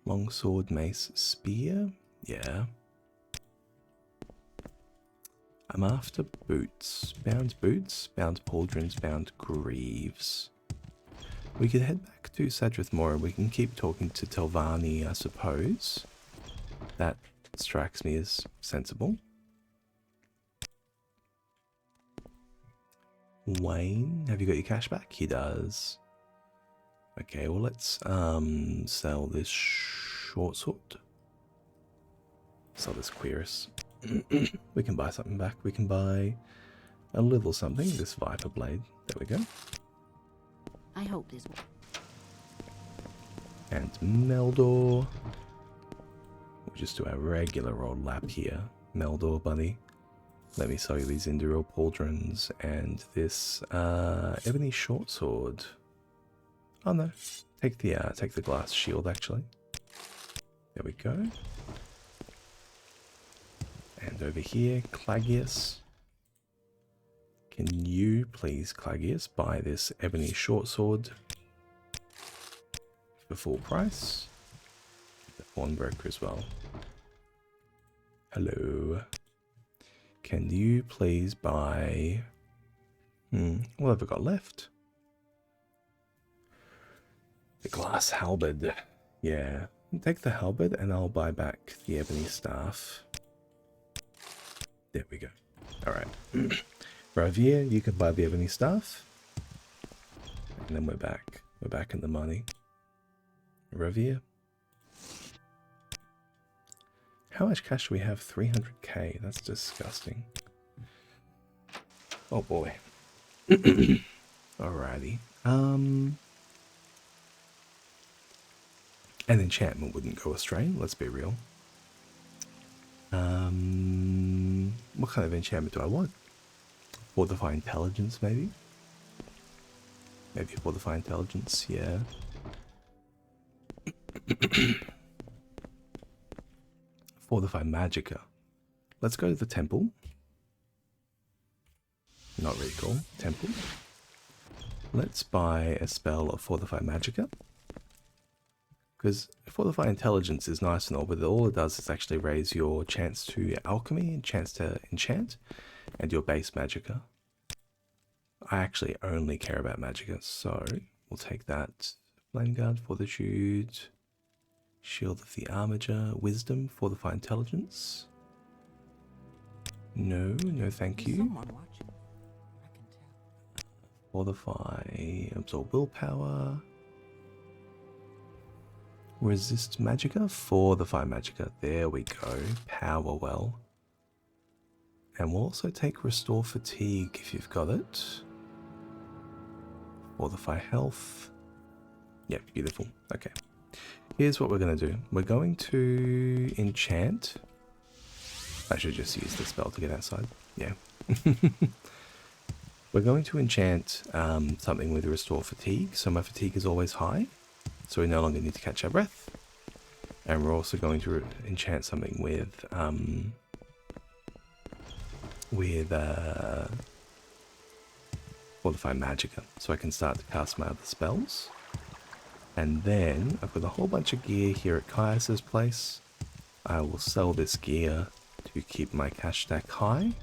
A: Longsword, mace, spear. Yeah. I'm after boots. Bound boots, bound pauldrons, bound greaves. We could head back to Sadrith Mora. We can keep talking to Telvanni, I suppose. That strikes me as sensible. Wayne, have you got your cash back? He does. Okay, well let's sell this short sword. Sell this cuirass. We can buy something back. We can buy a little something. This viper blade. There we go.
E: I hope this will.
A: And Meldor. We'll just do our regular old lap here. Meldor, buddy. Let me sell you these Induril pauldrons and this ebony short sword. Oh no, take the glass shield actually. There we go. And over here, Clagius. Can you please, Clagius, buy this ebony short sword for full price? The pawnbroker as well. Hello. Can you please buy... what have I got left? The glass halberd. Yeah. Take the halberd and I'll buy back the ebony staff. There we go. Alright. Ravia, you can buy the ebony staff. And then we're back. We're back in the money. Ravia. How much cash do we have? 300k. That's disgusting. Oh boy. Alrighty. An enchantment wouldn't go astray, let's be real. What kind of enchantment do I want? Fortify intelligence, maybe? Maybe fortify intelligence, yeah. Fortify magicka. Let's go to the temple. Not really cool. Temple. Let's buy a spell of Fortify magicka. Because Fortify intelligence is nice and all, but all it does is actually raise your chance to alchemy and chance to enchant, and your base magicka. I actually only care about magicka, so we'll take that. Flame Guard, Fortitude, Shield of the Armiger, Wisdom, Fortify intelligence. No, no thank you.
F: Someone watching. I can tell.
A: Fortify, Absorb Willpower. Resist magicka, Fortify magicka. There we go. Power well. And we'll also take Restore Fatigue if you've got it. Fortify Health. Yep, beautiful. Okay. Here's what we're going to do. We're going to enchant. I should just use the spell to get outside. Yeah. We're going to enchant something with Restore Fatigue. So my fatigue is always high. So we no longer need to catch our breath. And we're also going to enchant something with Fortify magicka. So I can start to cast my other spells. And then I've got a whole bunch of gear here at Caius's place. I will sell this gear to keep my cash stack high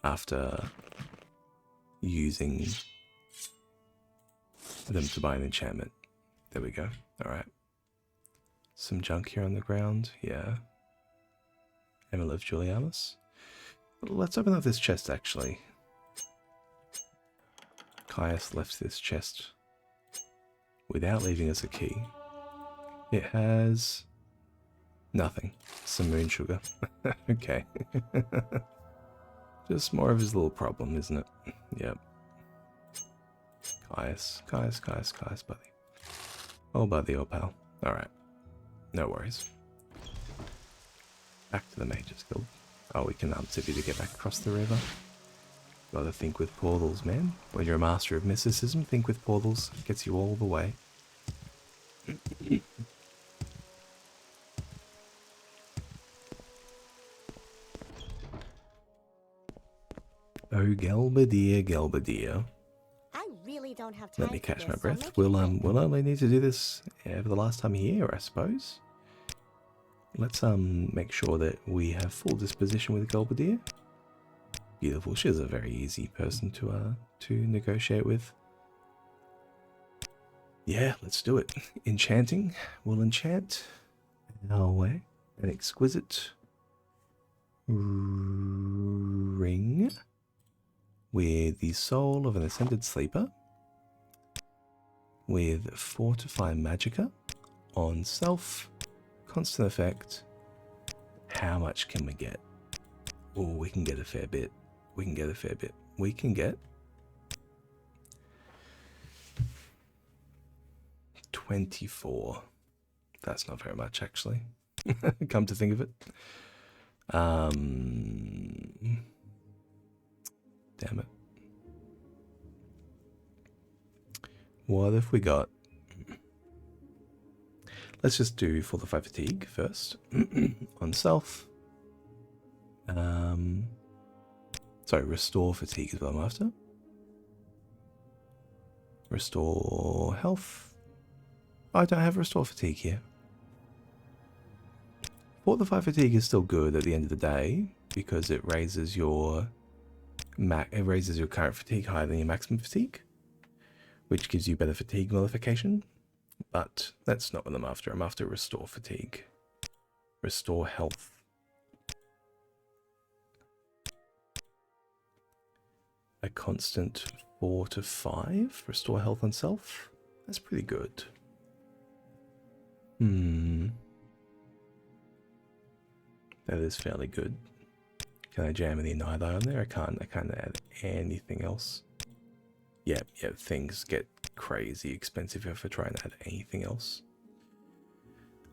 A: after using them to buy an enchantment. There we go. Alright. Some junk here on the ground. Yeah. Emil of Julianus. Let's open up this chest, actually. Caius left this chest without leaving us a key. It has nothing. Some moon sugar. Okay. Just more of his little problem, isn't it? Yep. Caius, buddy. Oh, buddy, oh, pal. Alright. No worries. Back to the Mages Guild. Oh, we can tip you to get back across the river. Gotta think with portals, man. When you're a master of mysticism, think with portals. Gets you all the way. Oh, Gelbadeer, Gelbadeer.
G: I really don't have time.
A: Let me
G: for
A: catch
G: this,
A: my
G: so
A: breath.
G: make it quick.
A: We'll only need to do this for the last time here, I suppose. let's make sure that we have full disposition with Golbadir. Beautiful. She's a very easy person to negotiate with. Yeah, let's do it. Enchanting. We'll enchant our way an exquisite ring with the soul of an ascended sleeper with Fortify Magicka on self, constant effect. How much can we get? Oh, we can get a fair bit. We can get a fair bit. We can get 24. That's not very much, actually. Come to think of it. Damn it. What have we got? Let's just do Fortify Fatigue first. On self. Sorry, Restore Fatigue is what I'm after. Restore Health. I don't have Restore Fatigue here. Fortify Fatigue is still good at the end of the day because it raises your current fatigue higher than your maximum fatigue, which gives you better fatigue modification. But that's not what I'm after. I'm after Restore Fatigue. Restore Health. A constant 4 to 5. Restore Health on self. That's pretty good. That is fairly good. Can I jam any Night Eye on there? I can't add anything else. Yeah, things get crazy expensive if I try and add anything else.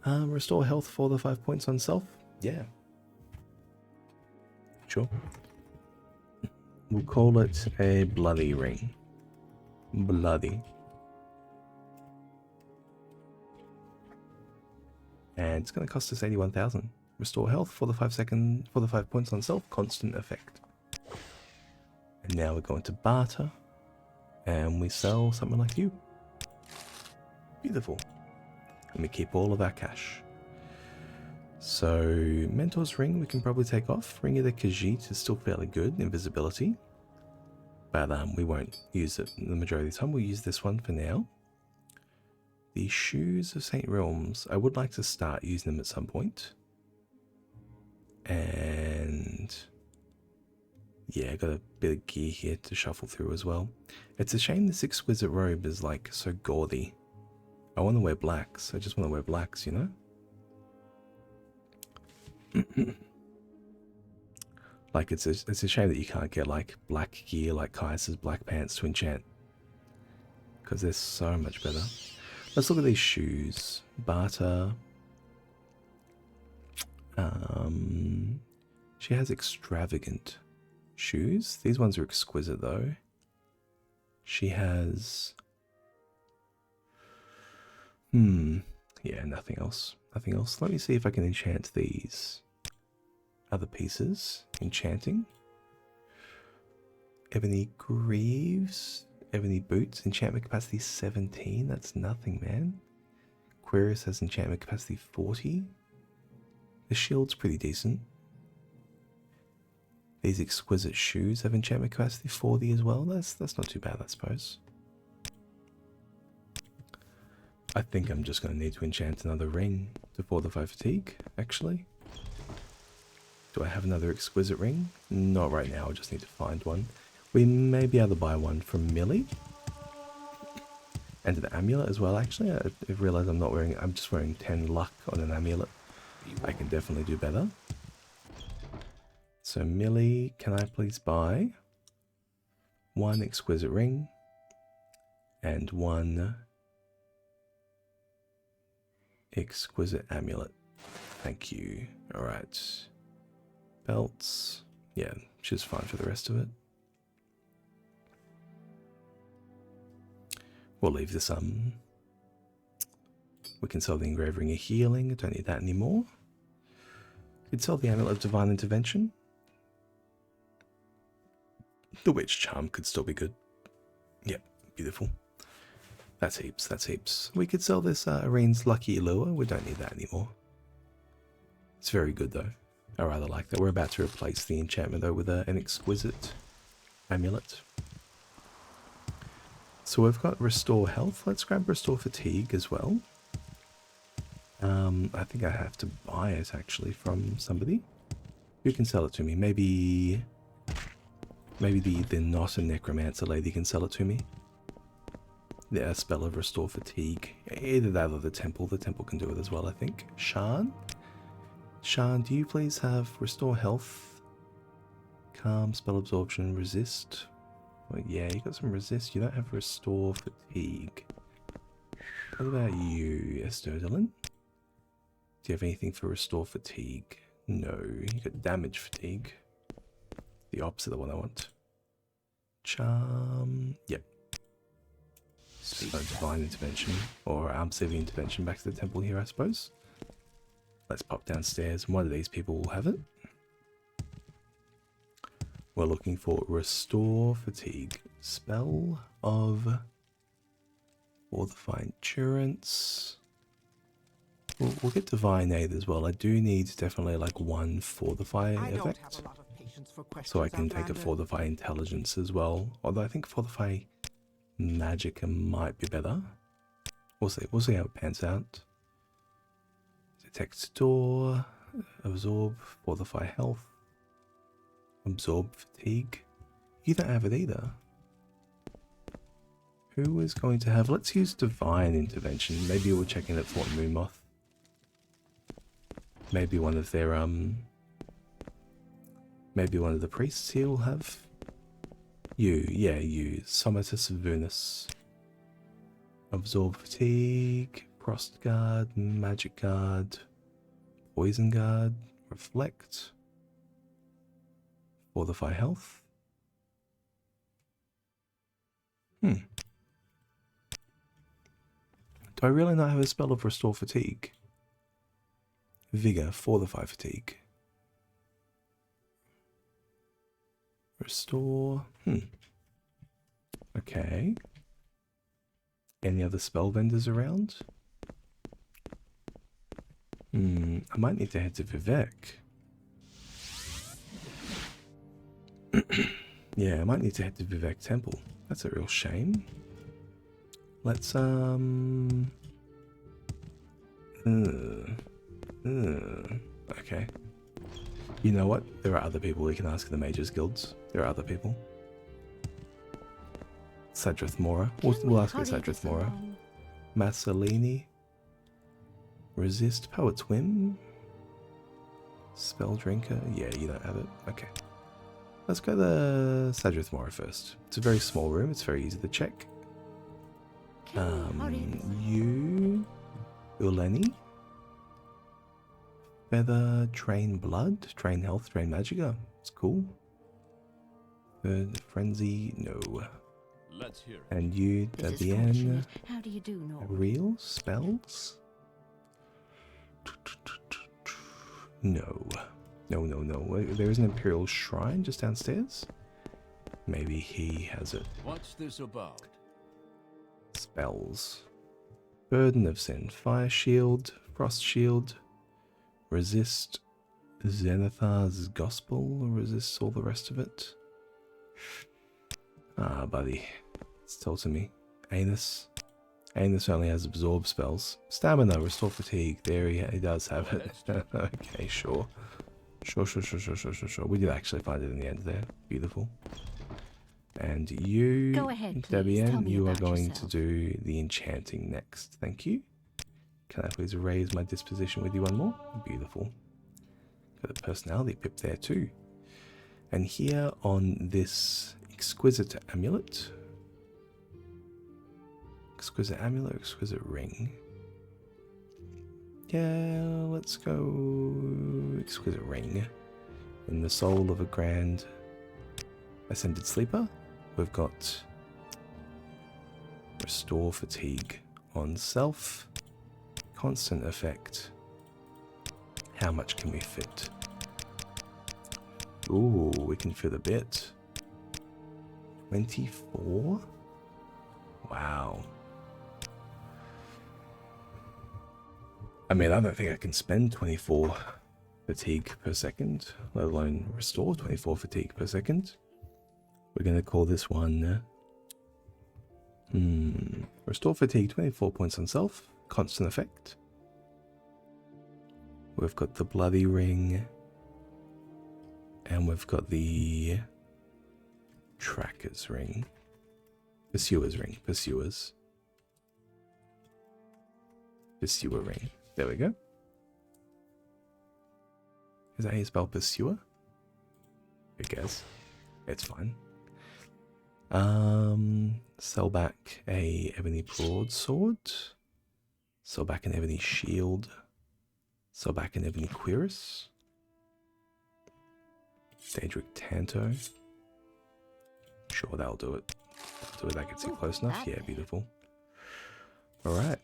A: Restore health for the 5 points on self? Yeah. Sure. We'll call it a bloody ring. Bloody. And it's going to cost us 81,000. Restore health for the 5 points on self, constant effect. And now we're going to barter, and we sell something like you. Beautiful. And we keep all of our cash. So, Mentor's Ring we can probably take off. Ring of the Khajiit is still fairly good, invisibility. But we won't use it the majority of the time. We'll use this one for now. The Shoes of St. Realms. I would like to start using them at some point. And yeah, got a bit of gear here to shuffle through as well. It's a shame this exquisite robe is like so gaudy. I want to wear blacks. I just want to wear blacks, you know? Like it's a shame that you can't get like black gear like Kaiser's black pants to enchant. Because they're so much better. Let's look at these shoes. Barter. She has extravagant shoes. These ones are exquisite though. She has... yeah, nothing else. Nothing else. Let me see if I can enchant these other pieces. Enchanting. Ebony Greaves. Ebony Boots. Enchantment capacity 17. That's nothing, man. Aquarius has enchantment capacity 40. The shield's pretty decent. These exquisite shoes have enchantment capacity 40 as well. That's not too bad, I suppose. I think I'm just going to need to enchant another ring to fortify fatigue, actually. Do I have another exquisite ring? Not right now, I just need to find one. We may be able to buy one from Millie. And an amulet as well, actually. I realised I'm just wearing 10 luck on an amulet. I can definitely do better. So Millie, can I please buy one exquisite ring and one exquisite amulet? Thank you. Alright. Belts. Yeah, she's fine for the rest of it. We'll leave this we can sell the engraved ring of healing. I don't need that anymore. Could sell the amulet of divine intervention. The witch charm could still be good. Yep, beautiful. That's heaps, that's heaps. We could sell this Arene's lucky lure. We don't need that anymore. It's very good though. I rather like that. We're about to replace the enchantment though with an exquisite amulet. So we've got restore health. Let's grab restore fatigue as well. I think I have to buy it actually from somebody. Who can sell it to me? Maybe the not a necromancer lady can sell it to me. The spell of restore fatigue. Either that or the temple. The temple can do it as well, I think. Shan? Shan, do you please have restore health? Calm, spell absorption, resist. Well, yeah, you got some resist. You don't have restore fatigue. What about you, Esterdalin? Do you have anything for restore fatigue? No. You got damage fatigue. The opposite of what I want. Charm. Yep. So divine intervention. Or civil intervention back to the temple here, I suppose. Let's pop downstairs. One of these people will have it. We're looking for restore fatigue. Spell of fortify endurance. We'll get divine aid as well. I do need definitely like one fortify effect. So I can take a fortify intelligence as well. Although I think fortify magicka might be better. We'll see. We'll see how it pans out. Detect door, absorb, fortify health, absorb fatigue. You don't have it either. Who is going to have? Let's use divine intervention. Maybe we'll check in at Fort Moonmoth. Maybe one of their maybe one of the priests here will have. You, Somatus Vunus. Absorb fatigue. Frost Guard, Magic Guard, Poison Guard, Reflect, Fortify Health. Do I really not have a spell of Restore Fatigue? Vigor, Fortify Fatigue. Restore. Okay. Any other spell vendors around? I might need to head to Vivek. Yeah, I might need to head to Vivek Temple. That's a real shame. Let's, okay. You know what? There are other people we can ask in the Mages Guilds. There are other people. Sadrith Mora. We'll ask her Sadrith Mora. Massalini. Resist, Poet's Whim. Spell Drinker. Yeah, you don't have it. Okay. Let's go to Sadrith Mora first. It's a very small room. It's very easy to check. You. Uleni. Feather, Train Blood, Train Health, Train Magicka. It's cool. Third Frenzy, no.
D: Let's hear it.
A: And you, Dabienne.
E: How do you do, Norwood?
A: Real spells? No. No. There is an Imperial Shrine just downstairs. Maybe he has it.
D: What's this about?
A: Spells. Burden of Sin. Fire Shield. Frost Shield. Resist Zenithar's Gospel. Resist all the rest of it. Ah, buddy. It's told to me. Anus. Anus only has absorb spells. Stamina, restore fatigue. There he does have it. Okay, sure. Sure. We did actually find it in the end there. Beautiful. And you,
E: go ahead,
A: Dabienne, you are going to do the enchanting next. Thank you. Can I please raise my disposition with you one more? Beautiful. Got a personality pip there too. And here on this exquisite amulet. Exquisite amulet, exquisite ring. Yeah, let's go exquisite ring. In the soul of a grand ascended sleeper, we've got restore fatigue on self, constant effect. How much can we fit? Ooh, we can fit a bit. 24? Wow. I mean, I don't think I can spend 24 fatigue per second, let alone restore 24 fatigue per second. We're going to call this one restore fatigue 24 points on self, constant effect. We've got the bloody ring, and we've got the tracker's ring, pursuer's ring, pursuer ring. There we go. Is that how you spell pursuer? I guess. It's fine. Sell back a ebony broadsword. Sell back an ebony shield. Sell back an ebony cuirass. Daedric Tanto. Sure, that'll do it. Do it, that gets it close enough. Yeah, beautiful. Alright.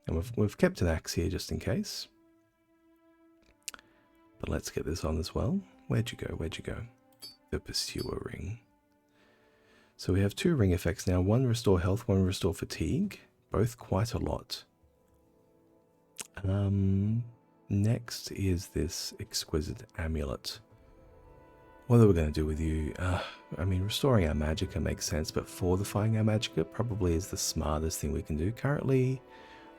A: And we've kept an axe here just in case. But let's get this on as well. Where'd you go? Where'd you go? The pursuer ring. So we have 2 ring effects now. One restore health, one restore fatigue. Both quite a lot. Next is this exquisite amulet. What are we going to do with you? I mean, restoring our magicka makes sense, but fortifying our magicka probably is the smartest thing we can do. Currently,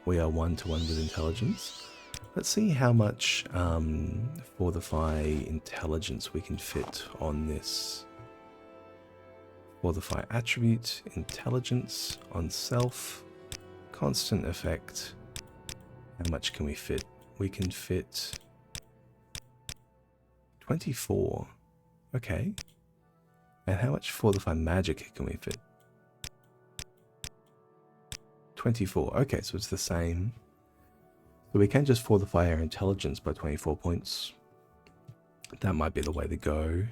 A: we are 1-to-1 with intelligence. Let's see how much fortify intelligence we can fit on this. Fortify attribute, intelligence, on self, constant effect. How much can we fit? We can fit 24. Okay. And how much fortify magic can we fit? 24. Okay, so it's the same. So we can just fortify our intelligence by 24 points. That might be the way to go.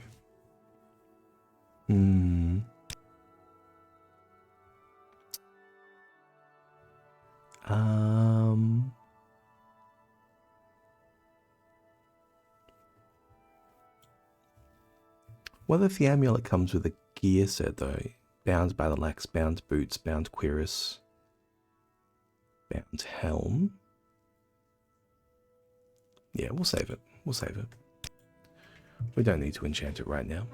A: What if the amulet comes with a gear set though? Bound battle axe, bound boots, bound cuirass, bound helm. Yeah, we'll save it. We'll save it. We don't need to enchant it right now.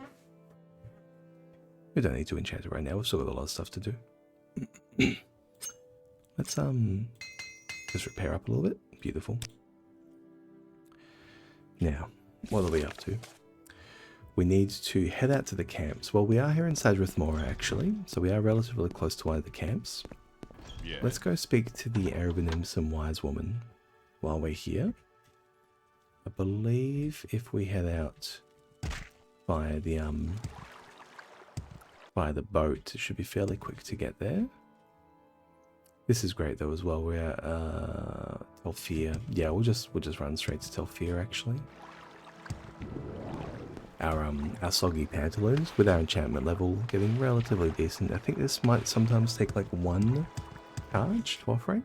A: We don't need to enchant it right now. We've still got a lot of stuff to do. Let's just repair up a little bit. Beautiful. Now, what are we up to? We need to head out to the camps. Well, we are here in Sadrith Mora, actually, so we are relatively close to one of the camps.
D: Yeah.
A: Let's go speak to the Erebinimson wise woman while we're here. I believe if we head out by the boat, it should be fairly quick to get there. This is great though as well. We're at Telfir. Yeah, we'll just run straight to Telfir actually. Our soggy pantaloons with our enchantment level getting relatively decent. I think this might sometimes take like 1 charge to offering.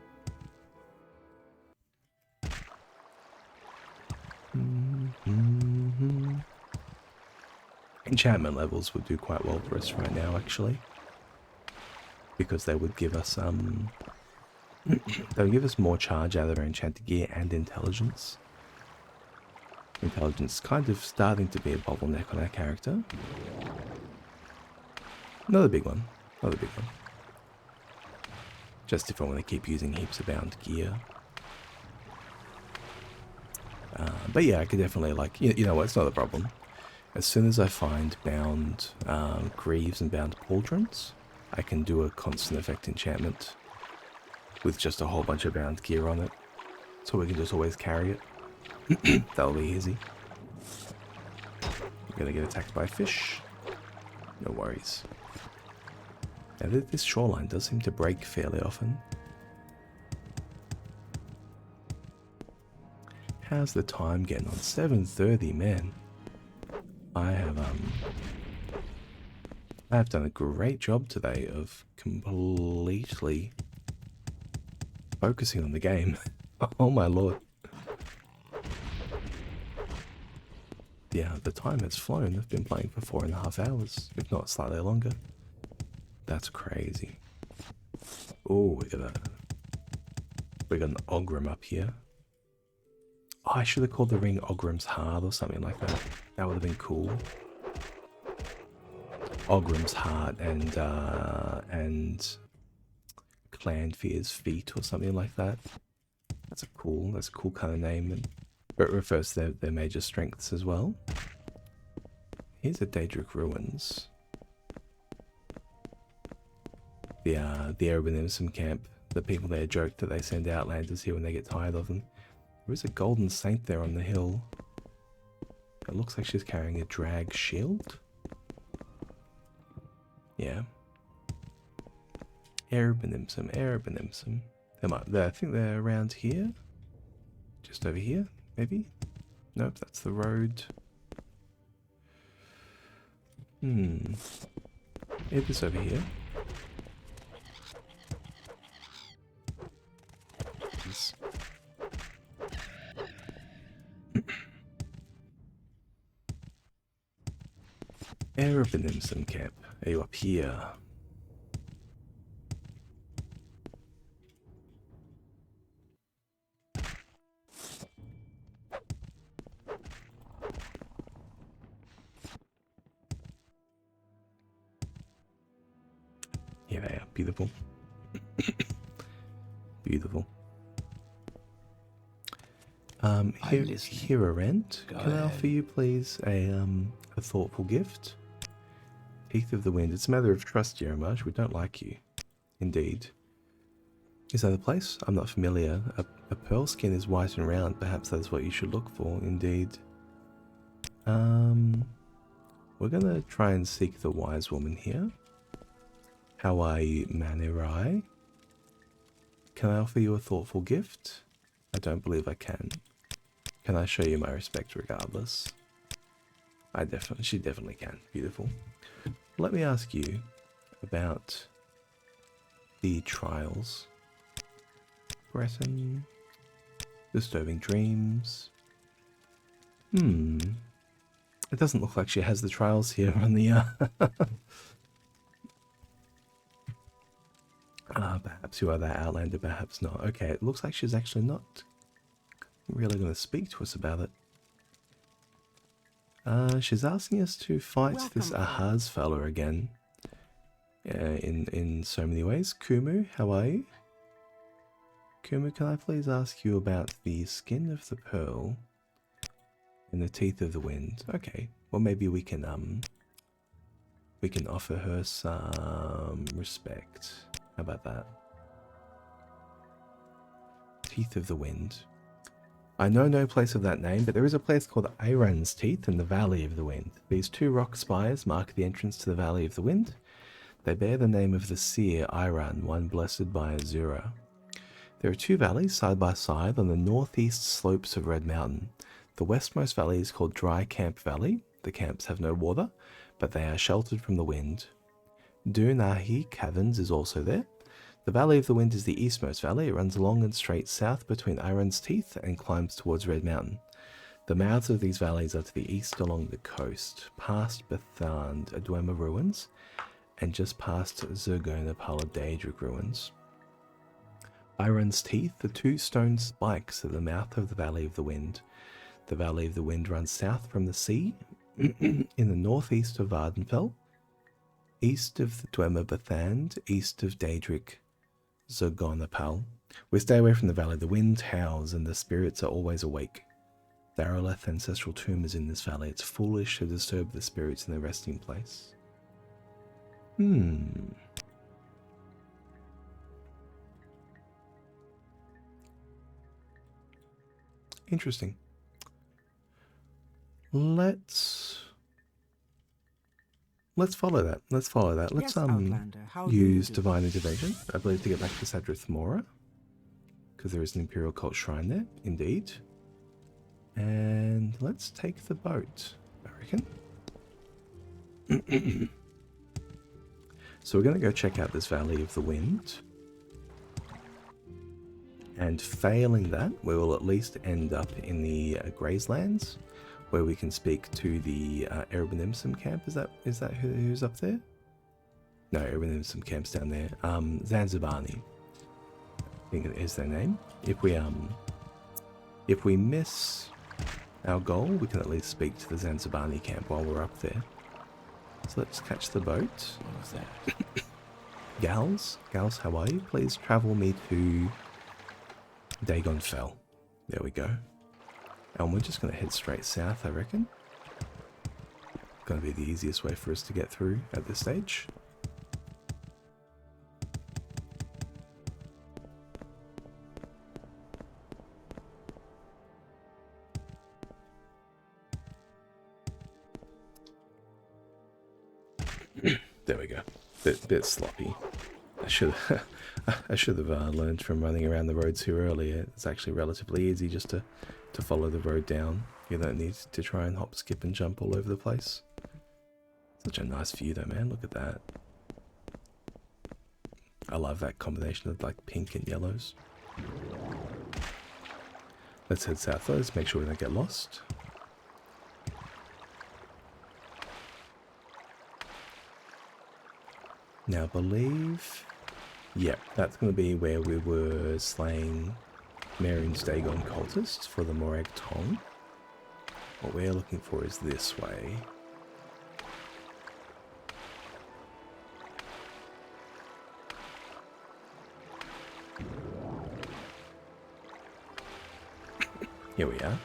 A: Enchantment levels would do quite well for us right now actually, because they would give us they would give us more charge out of our enchanted gear and intelligence. Intelligence is kind of starting to be a bottleneck on our character. Not a big one. Not a big one. Just if I want to keep using heaps of bound gear. But yeah, I could definitely like, you know what, it's not a problem. As soon as I find bound greaves and bound pauldrons, I can do a constant effect enchantment with just a whole bunch of bound gear on it. So we can just always carry it. That'll be easy. I'm gonna get attacked by a fish. No worries. Now this shoreline does seem to break fairly often. How's the time getting on? 7:30, man. I have done a great job today of completely focusing on the game. Oh my lord. Yeah, the time has flown. I've been playing for 4.5 hours, if not slightly longer. That's crazy. Oh, we got an Ogrim up here. Oh, I should have called the ring Ogrim's Heart or something like that. That would have been cool. Ogrim's Heart and Clanfear's Feet or something like that. That's a cool kind of name, and it refers to their major strengths as well. Here's the Daedric Ruins. The Erebinimsum camp. The people there joke that they send outlanders here when they get tired of them. There is a golden saint there on the hill. It looks like she's carrying a drag shield. Yeah. Erebinimsum. I think they're around here. Just over here, maybe? Nope, that's the road. It is over here. Yes. Erebinimsum camp. Are you up here? Here they are. Beautiful. Beautiful. Here, Arent, can I offer you, please, a thoughtful gift? Teeth of the Wind. It's a matter of trust, Jerimar. We don't like you. Indeed. Is that a place? I'm not familiar. A pearl skin is white and round. Perhaps that's what you should look for. Indeed. We're gonna try and seek the wise woman here. How are you, Manirai? Can I offer you a thoughtful gift? I don't believe I can. Can I show you my respect regardless? She definitely can. Beautiful. Let me ask you about the trials. Breton. Disturbing dreams. It doesn't look like she has the trials here on the perhaps you are that outlander, perhaps not. Okay, it looks like she's actually not really going to speak to us about it. She's asking us to fight this Ahaz fella again. In so many ways. Kumu, how are you? Kumu, can I please ask you about the skin of the pearl and the teeth of the wind? Okay, well maybe we can offer her some respect. How about that? Teeth of the Wind. I know no place of that name, but there is a place called Iran's Teeth in the Valley of the Wind. These two rock spires mark the entrance to the Valley of the Wind. They bear the name of the seer Iran, one blessed by Azura. There are two valleys side by side on the northeast slopes of Red Mountain. The westmost valley is called Dry Camp Valley. The camps have no water, but they are sheltered from the wind. Dunahi Caverns is also there. The Valley of the Wind is the eastmost valley. It runs long and straight south between Iron's Teeth and climbs towards Red Mountain. The mouths of these valleys are to the east along the coast, past Bethand Adwema ruins, and just past Zergona Pala Daedric ruins. Iron's Teeth, the two stone spikes at the mouth of the Valley of the Wind. The Valley of the Wind runs south from the sea, in the northeast of Vardenfell, east of the Dwemer Bethand, east of Daedric Zergonapal. We stay away from the Valley. The wind howls and the spirits are always awake. The Araleth ancestral tomb is in this valley. It's foolish to disturb the spirits in their resting place. Interesting. Let's follow that. Let's use Divine Intervention, I believe, to get back to Sadrith Mora, because there is an Imperial Cult Shrine there, indeed. And let's take the boat, I reckon. So we're going to go check out this Valley of the Wind. And failing that, we will at least end up in the Grazelands, where we can speak to the Erebinimsum camp. Is that who's up there? No, Erebinimsum camp's down there. Zanzibani, I think it is their name. If we if we miss our goal, we can at least speak to the Zanzibani camp while we're up there. So let's catch the boat.
C: What was that?
A: Gals, how are you? Please travel me to Dagon Fell. There we go. And we're just going to head straight south, I reckon. Going to be the easiest way for us to get through at this stage. There we go. Bit sloppy. I should have learned from running around the roads here earlier. It's actually relatively easy just to follow the road down. You don't need to try and hop, skip, and jump all over the place. Such a nice view though, man. Look at that. I love that combination of like pink and yellows. Let's head south though. Let's make sure we don't get lost. Now I believe, yep, that's going to be where we were slaying Merin's Dagon cultists for the Morag Tong. What we're looking for is this way. Here we are.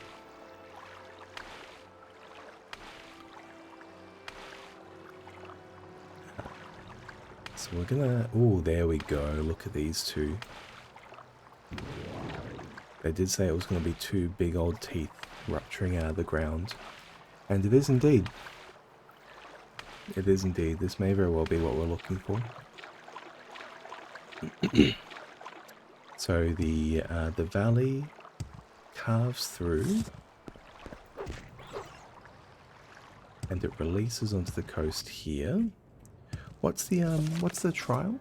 A: So we're gonna... Oh, there we go. Look at these two. They did say it was going to be two big old teeth rupturing out of the ground. And it is indeed. It is indeed. This may very well be what we're looking for. So the valley carves through. And it releases onto the coast here. What's the trial?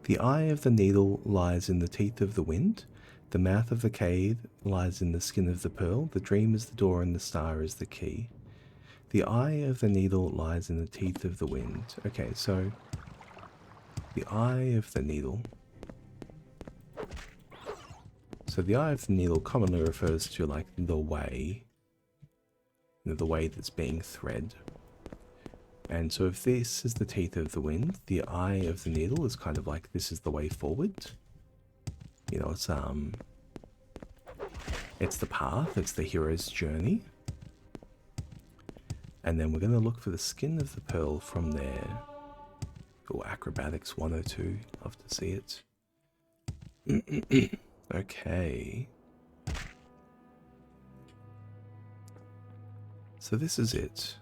A: The eye of the needle lies in the teeth of the wind. The mouth of the cave lies in the skin of the pearl. The dream is the door and the star is the key. The eye of the needle lies in the teeth of the wind. Okay, so the eye of the needle. So the eye of the needle commonly refers to like the way. The way that's being thread. And so if this is the teeth of the wind, the eye of the needle is kind of like this is the way forward. You know, it's the path, it's the hero's journey. And then we're going to look for the skin of the pearl from there. Oh, acrobatics 102, love to see it. Okay. So this is it.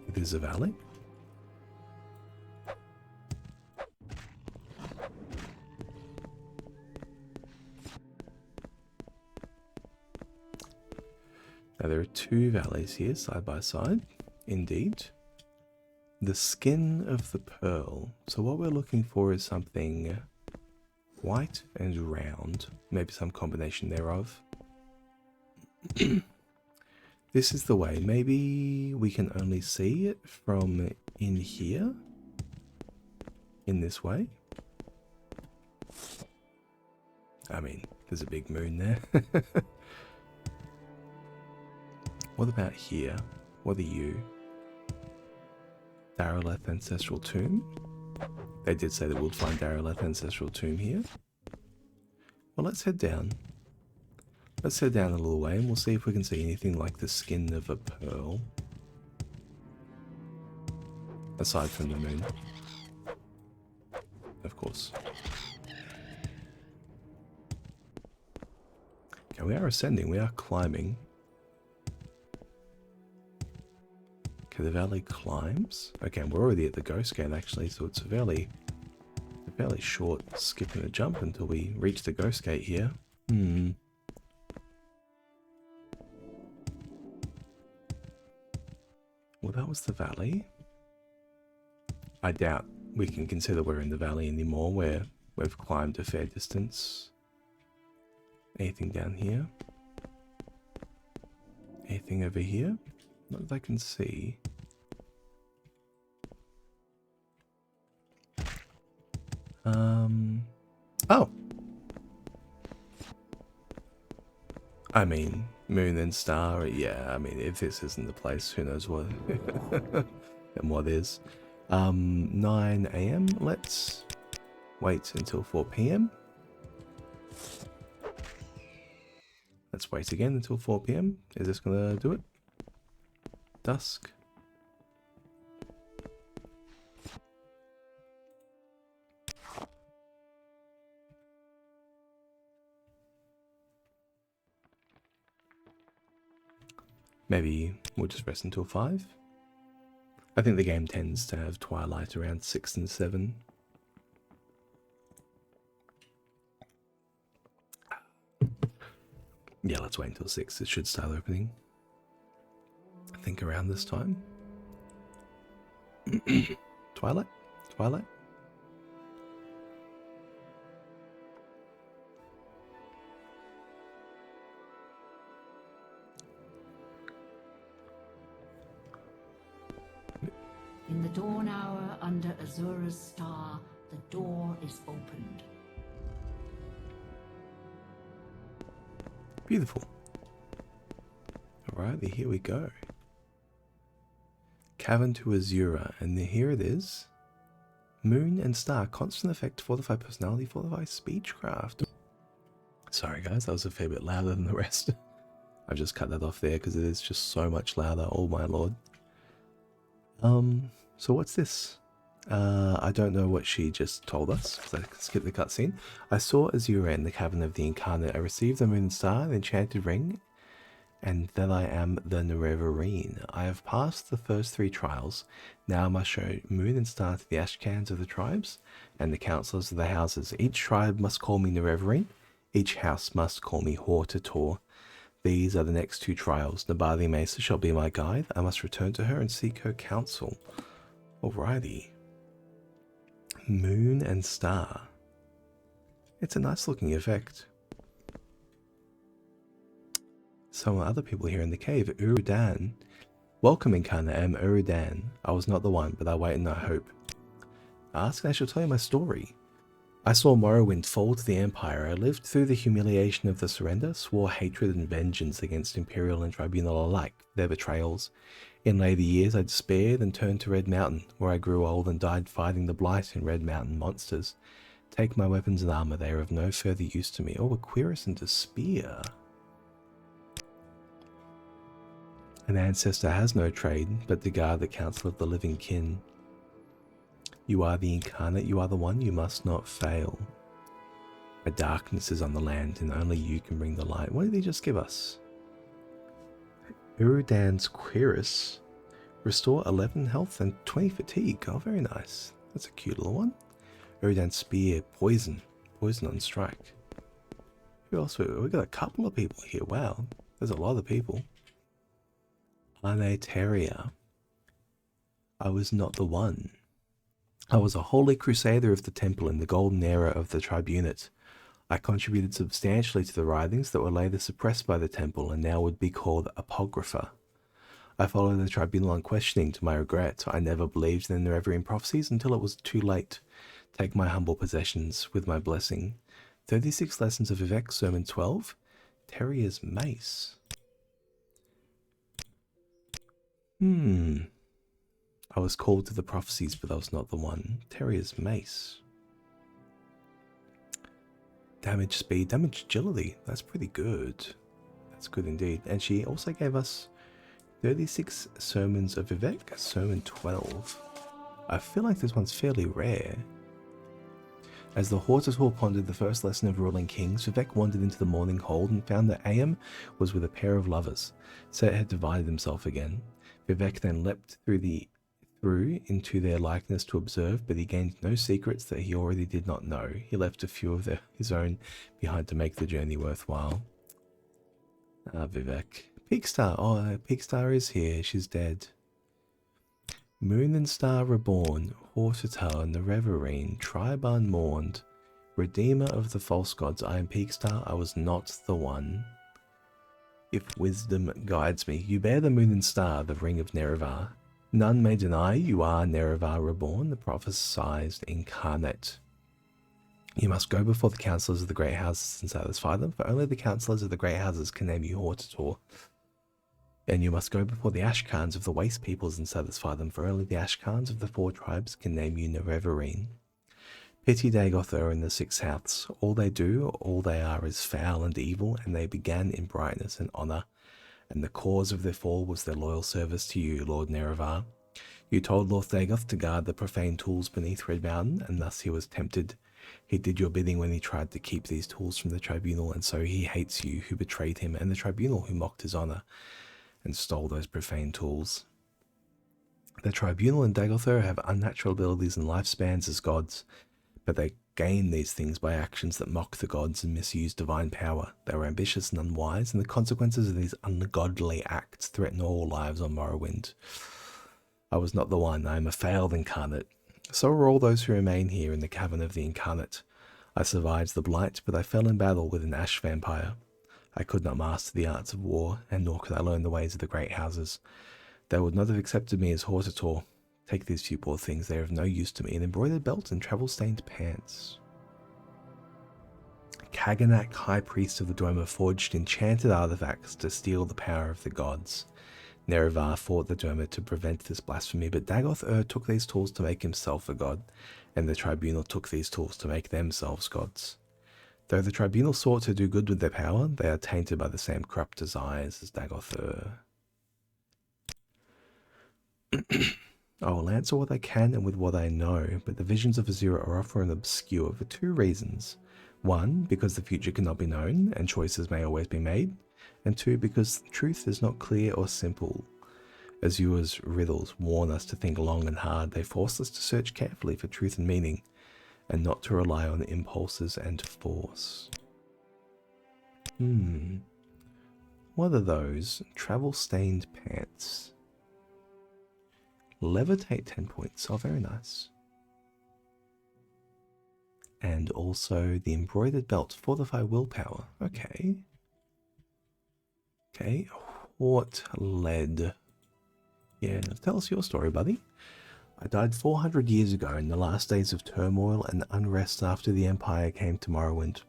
A: It is a valley. Now there are two valleys here side by side, indeed. The skin of the pearl. So what we're looking for is something white and round, maybe some combination thereof. This is the way. Maybe we can only see it from in here, in this way. I mean, there's a big moon there. What about here? What are you? Daryleth Ancestral Tomb? They did say that we'll find Daryleth Ancestral Tomb here. Well, let's head down. Let's head down a little way and we'll see if we can see anything like the skin of a pearl. Aside from the moon. Of course. Okay, we are ascending, we are climbing. Okay, the valley climbs. Okay, we're already at the ghost gate actually, so it's a fairly short skip and a jump until we reach the ghost gate here. Well, that was the valley. I doubt we can consider we're in the valley anymore, where we've climbed a fair distance. Anything down here? Anything over here? Not that I can see. Oh. I mean, moon and star, yeah, I mean, if this isn't the place, who knows what, and what is. 9 AM, let's wait until 4 PM. Let's wait again until 4 PM. Is this gonna do it? Dusk. Maybe we'll just rest until 5. I think the game tends to have twilight around 6 and 7. Yeah, let's wait until 6. It should start opening. I think around this time. Twilight? Twilight?
E: In the dawn hour under Azura's star, the door is opened.
A: Beautiful. Alrighty, here we go. Cavern to Azura, and here it is. Moon and star, constant effect, fortify personality, fortify speechcraft. Sorry guys, that was a fair bit louder than the rest. I've just cut that off there because it is just so much louder, oh my lord. So what's this? I don't know what she just told us, because I skipped the cutscene. I saw Azura in the Cavern of the Incarnate. I received the Moon and Star, the Enchanted Ring, and that I am the Nerevarine. I have passed the first 3 trials. Now I must show Moon and Star to the Ashcans of the tribes, and the councillors of the houses. Each tribe must call me Nerevarine. Each house must call me Hor-to-Tor. These are the next 2 trials. Nabali Mesa shall be my guide. I must return to her and seek her counsel. Alrighty. Moon and Star. It's a nice looking effect. Some other people here in the cave. Urudan. Welcome, Incarnate. I am Urudan. I was not the one, but I wait and I hope. Ask and I shall tell you my story. I saw Morrowind fall to the Empire. I lived through the humiliation of the surrender, swore hatred and vengeance against Imperial and Tribunal alike, their betrayals. In later years I despaired and turned to Red Mountain, where I grew old and died fighting the Blight and Red Mountain monsters. Take my weapons and armor, they are of no further use to me. Oh, Aquirus and Despair. An ancestor has no trade, but to guard the counsel of the living kin. You are the Incarnate, you are the one, you must not fail. A darkness is on the land, and only you can bring the light. What did he just give us? Urudan's Cuirass. Restore 11 health and 20 fatigue. Oh, very nice. That's a cute little one. Urudan's Spear. Poison. Poison on strike. Who else? We've got a couple of people here. Wow. There's a lot of people. Aneteria. I was not the one. I was a holy crusader of the temple in the golden era of the tribunate. I contributed substantially to the writings that were later suppressed by the temple and now would be called apocrypha. I followed the tribunal on questioning to my regret. I never believed in the Nerevarine prophecies until it was too late. Take my humble possessions with my blessing. 36 Lessons of Vivek, Sermon 12. Terrier's Mace. I was called to the prophecies, but I was not the one. Terrier's Mace. Damage speed, damage agility. That's pretty good. That's good indeed. And she also gave us 36 Sermons of Vivek, Sermon 12. I feel like this one's fairly rare. As the Hor-to-Tor pondered the first lesson of ruling kings, Vivek wandered into the morning hold and found that Ayam was with a pair of lovers. Set had divided himself again. Vivek then leapt through into their likeness to observe, but he gained no secrets that he already did not know. He left a few of his own behind to make the journey worthwhile. Vivek. Peakstar. Oh, Peakstar is here. She's dead. Moon and Star reborn. Hor-to-Tor, Nerevarine, tribe unmourned. Redeemer of the false gods. I am Peakstar. I was not the one. If wisdom guides me, you bear the Moon and Star, the ring of Nerevar. None may deny you are Nerevar reborn, the prophesied incarnate. You must go before the councillors of the great houses and satisfy them, for only the councillors of the great houses can name you Hortator. And you must go before the Ashkans of the waste peoples and satisfy them, for only the Ashkans of the 4 tribes can name you Nerevarine. Pity Dagoth in the 6 Souths. All they do, all they are is foul and evil, and they began in brightness and honour, and the cause of their fall was their loyal service to you, Lord Nerevar. You told Lord Dagoth to guard the profane tools beneath Red Mountain, and thus he was tempted. He did your bidding when he tried to keep these tools from the tribunal, and so he hates you who betrayed him, and the tribunal who mocked his honour and stole those profane tools. The tribunal and Dagoth have unnatural abilities and lifespans as gods, but they gain these things by actions that mock the gods and misuse divine power. They were ambitious and unwise, and the consequences of these ungodly acts threaten all lives on Morrowind. I was not the one. I am a failed incarnate. So are all those who remain here in the cavern of the incarnate. I survived the blight, but I fell in battle with an ash vampire. I could not master the arts of war, and nor could I learn the ways of the great houses. They would not have accepted me as Hortator. Take these few poor things, they are of no use to me, an embroidered belt and travel-stained pants. Kaganak, high priest of the Dwemer, forged enchanted artifacts to steal the power of the gods. Nerevar fought the Dwemer to prevent this blasphemy, but Dagoth took these tools to make himself a god, and the tribunal took these tools to make themselves gods. Though the tribunal sought to do good with their power, they are tainted by the same corrupt desires as Dagoth. I will answer what I can and with what I know, but the visions of Azura are often obscure for 2 reasons. 1, because the future cannot be known, and choices may always be made, and 2, because truth is not clear or simple. Azura's riddles warn us to think long and hard. They force us to search carefully for truth and meaning, and not to rely on impulses and force. What are those? Travel-stained pants. Levitate 10 points. Oh, very nice. And also the embroidered belt. Fortify willpower. Okay. Okay. What led? Yeah, tell us your story, buddy. I died 400 years ago in the last days of turmoil and unrest after the Empire came to Morrowind.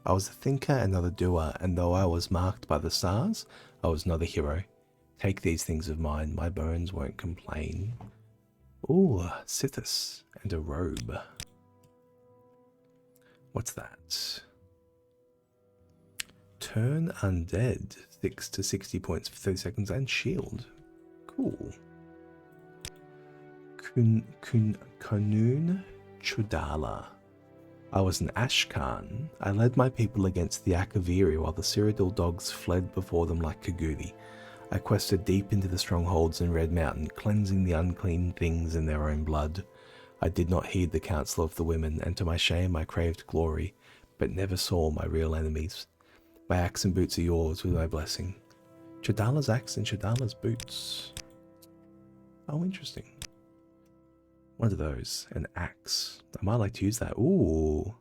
A: I was a thinker and not a doer, and though I was marked by the stars, I was not a hero. Take these things of mine, my bones won't complain. Ooh, Sithis and a robe. What's that? Turn undead, 6 to 60 points for 30 seconds, and shield. Cool. Kunun Chudala. I was an Ashkan. I led my people against the Akaviri while the Cyrodiil dogs fled before them like Kagudi. I quested deep into the strongholds in Red Mountain, cleansing the unclean things in their own blood. I did not heed the counsel of the women, and to my shame I craved glory, but never saw my real enemies. My axe and boots are yours with my blessing. Chudala's axe and Chudala's boots. Oh, interesting. What are those? An axe. I might like to use that. Ooh.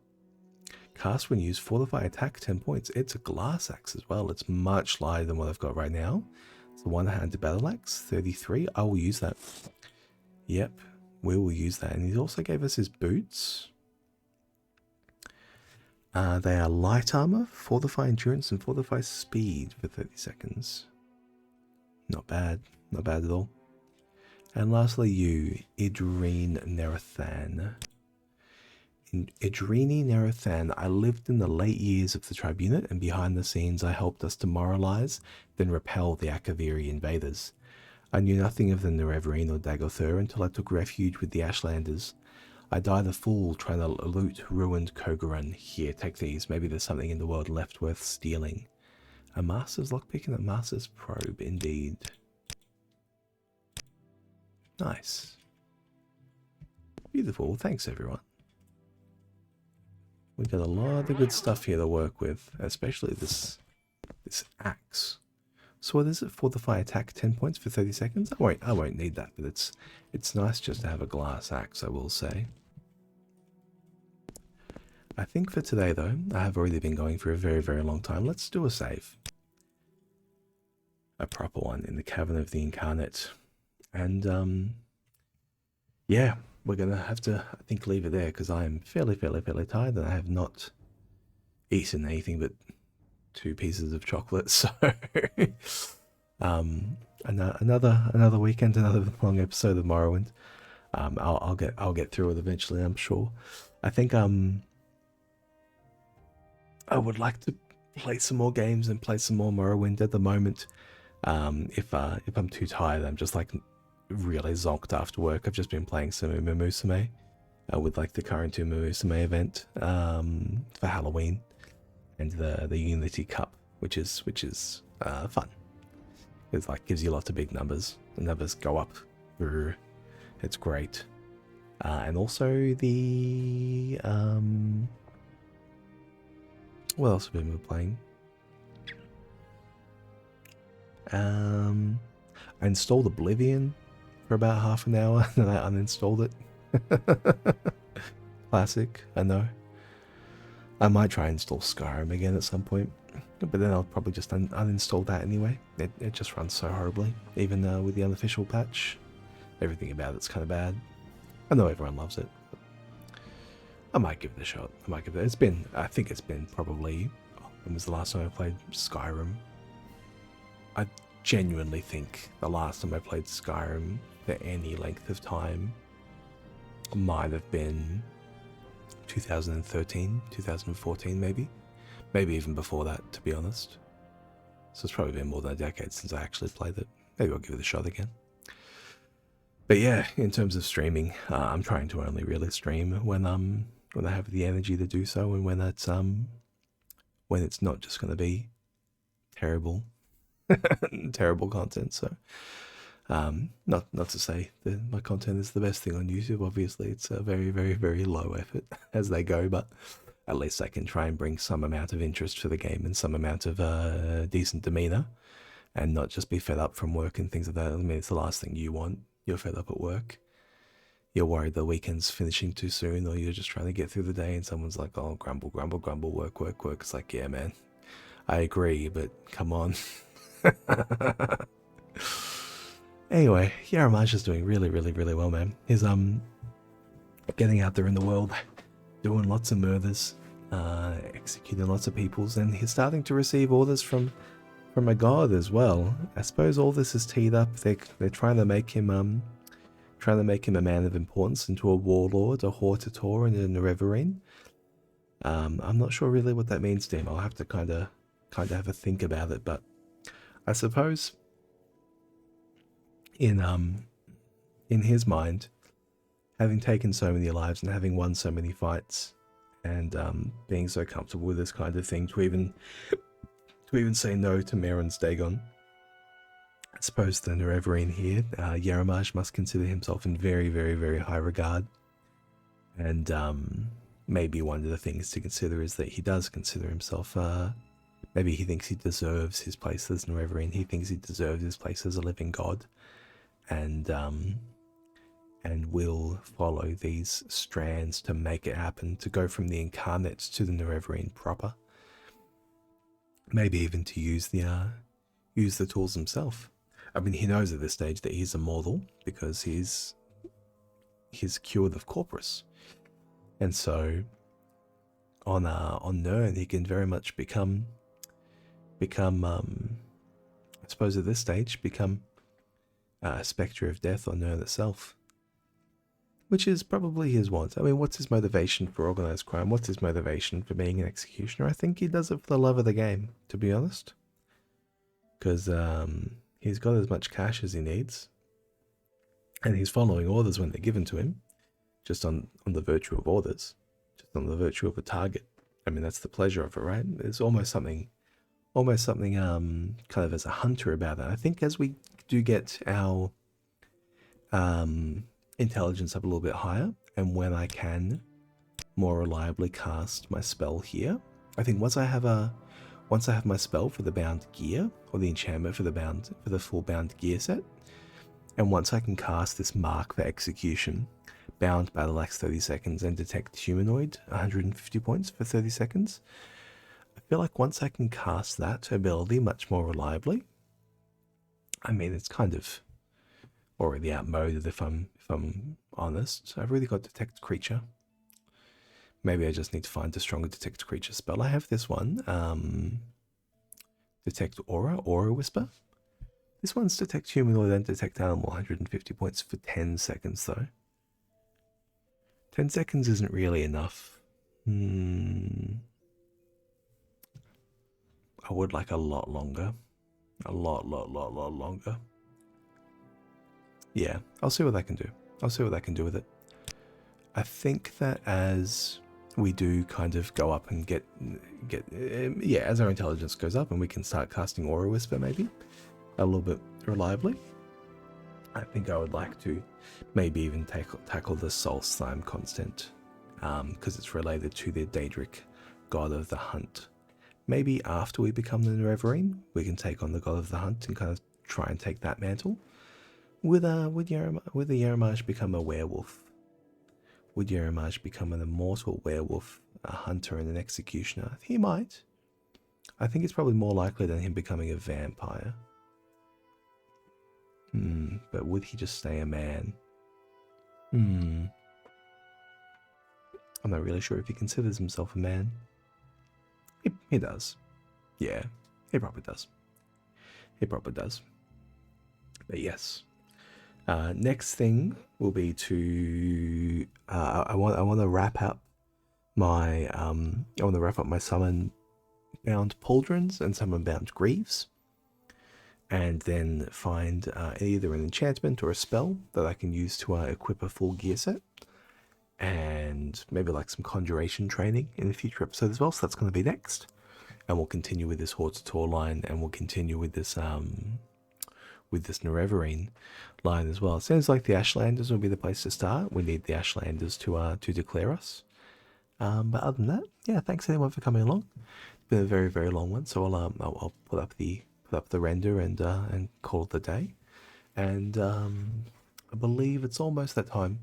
A: Cast when used, fortify attack 10 points. It's a glass axe as well. It's much lighter than what I've got right now. It's a one-handed battle axe, 33. I will use that. Yep, we will use that. And he also gave us his boots. They are light armor, fortify endurance, and fortify speed for 30 seconds. Not bad. Not bad at all. And lastly, you, Idrine Nerathan. In Idrini Nerathan, I lived in the late years of the Tribunate, and behind the scenes I helped us demoralize, then repel the Akaviri invaders. I knew nothing of the Nerevarine or Dagoth until I took refuge with the Ashlanders. I died a fool trying to loot ruined Kogaran. Here, take these. Maybe there's something in the world left worth stealing. A Master's Lockpick and a Master's Probe, indeed. Nice. Beautiful. Thanks, everyone. We got a lot of good stuff here to work with, especially this axe. So what is it? Fortify attack 10 points for 30 seconds? I won't need that, but it's nice just to have a glass axe, I will say. I think for today though, I have already been going for a very, very long time. Let's do a save. A proper one in the Cavern of the Incarnate. And yeah, we're gonna have to, I think, leave it there because I am fairly tired and I have not eaten anything but 2 pieces of chocolate. So, another weekend, another long episode of Morrowind. I'll get through it eventually, I'm sure. I think I would like to play some more games and play some more Morrowind at the moment. If I'm too tired, I'm just like really zonked after work. I've just been playing some Musume with like the current Musume event for Halloween and the Unity Cup, which is fun. It like gives you lots of big numbers. The numbers go up. It's great. And also the what else have we been playing? I installed Oblivion for about half an hour, and then I uninstalled it. Classic, I know. I might try and install Skyrim again at some point, but then I'll probably just uninstall that anyway. It just runs so horribly, even with the unofficial patch. Everything about it's kind of bad. I know everyone loves it. I might give it a shot. I think it's been probably, when was the last time I played Skyrim? I genuinely think the last time I played Skyrim for any length of time might have been 2013, 2014 maybe. Maybe even before that, to be honest. So it's probably been more than a decade since I actually played it. Maybe I'll give it a shot again. But yeah, in terms of streaming, I'm trying to only really stream when I have the energy to do so, and when it's not just going to be terrible content. So not to say that my content is the best thing on YouTube. Obviously, it's a very low effort as they go, but at least I can try and bring some amount of interest to the game and some amount of decent demeanor, and not just be fed up from work and things like that. I mean, it's the last thing you want. You're fed up at work. You're worried the weekend's finishing too soon, or you're just trying to get through the day and someone's like, oh, grumble, work. It's like, yeah, man, I agree, but come on. Anyway, Jerimar's just doing really well, man. He's getting out there in the world, doing lots of murders, executing lots of peoples, and he's starting to receive orders from a god as well. I suppose all this is teed up. They're trying to make him a man of importance, into a warlord, a Hortator, and a Nerevarine. I'm not sure really what that means to him. I'll have to kind of have a think about it, but I suppose in his mind, having taken so many lives and having won so many fights, and being so comfortable with this kind of thing, to even say no to Merrin's Dagon, I suppose the Nerevarine here, Jerimar, must consider himself in very high regard. And maybe one of the things to consider is that he does consider himself, maybe he thinks he deserves his place as Nerevarine. He thinks he deserves his place as a living god, and will follow these strands to make it happen, to go from the incarnate to the Nerevarine proper. Maybe even to use the tools himself. I mean, he knows at this stage that he's immortal because he's cured of corpus, and so on Nirn he can very much become I suppose at this stage become a spectre of death on Nirn itself, which is probably his want. I mean, what's his motivation for organized crime? What's his motivation for being an executioner? I think he does it for the love of the game, to be honest. Because he's got as much cash as he needs, and he's following orders when they're given to him, just on the virtue of orders, just on the virtue of a target. I mean, that's the pleasure of it, right? There's almost something kind of as a hunter about it. I think as we do get our intelligence up a little bit higher, and when I can more reliably cast my spell here, I think once I have my spell for the bound gear, or the enchantment for the full bound gear set, and once I can cast this mark for execution, bound battle axe 30 seconds and detect humanoid 150 points for 30 seconds, I feel like once I can cast that ability much more reliably, I mean, it's kind of already outmoded if I'm honest. I've really got detect creature. Maybe I just need to find a stronger detect creature spell. I have this one. Detect aura whisper. This one's detect humanoid and detect animal, 150 points for 10 seconds though. 10 seconds isn't really enough. I would like a lot longer. A lot longer. Yeah, I'll see what I can do. I'll see what I can do with it. I think that as we do kind of go up and get as our intelligence goes up and we can start casting Aura Whisper maybe a little bit reliably, I think I would like to maybe even tackle the Soul Slime constant, because it's related to the Daedric god of the hunt. Maybe after we become the Nerevarine, we can take on the god of the hunt and kind of try and take that mantle. Would the Jerimar become a werewolf? Would Jerimar become an immortal werewolf, a hunter and an executioner? He might. I think it's probably more likely than him becoming a vampire. But would he just stay a man? I'm not really sure if he considers himself a man. He does. Yeah, he probably does. He probably does. But yes. Next thing will be to I want to wrap up my summon bound pauldrons and summon bound greaves, and then find either an enchantment or a spell that I can use to equip a full gear set, and maybe like some conjuration training in a future episode as well. So that's going to be next, and we'll continue with this Horde to Tor line, and we'll continue with this Nerevarine line as well. It seems like the Ashlanders will be the place to start. We need the Ashlanders to declare us. But other than that, yeah, thanks anyone for coming along. It's been a very, very long one, so I'll put up the render and call it a day. And I believe it's almost that time.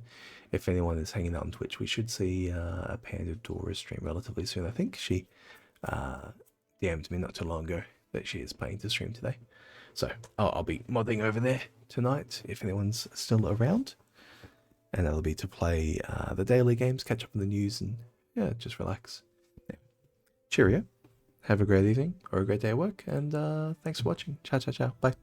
A: If anyone is hanging out on Twitch, we should see a Pandora stream relatively soon. I think she DM'd me not too long ago that she is planning to stream today. So I'll be modding over there tonight if anyone's still around. And that'll be to play the daily games, catch up on the news, and yeah, just relax. Yeah. Cheerio. Have a great evening or a great day at work, and thanks for watching. Ciao, ciao, ciao. Bye.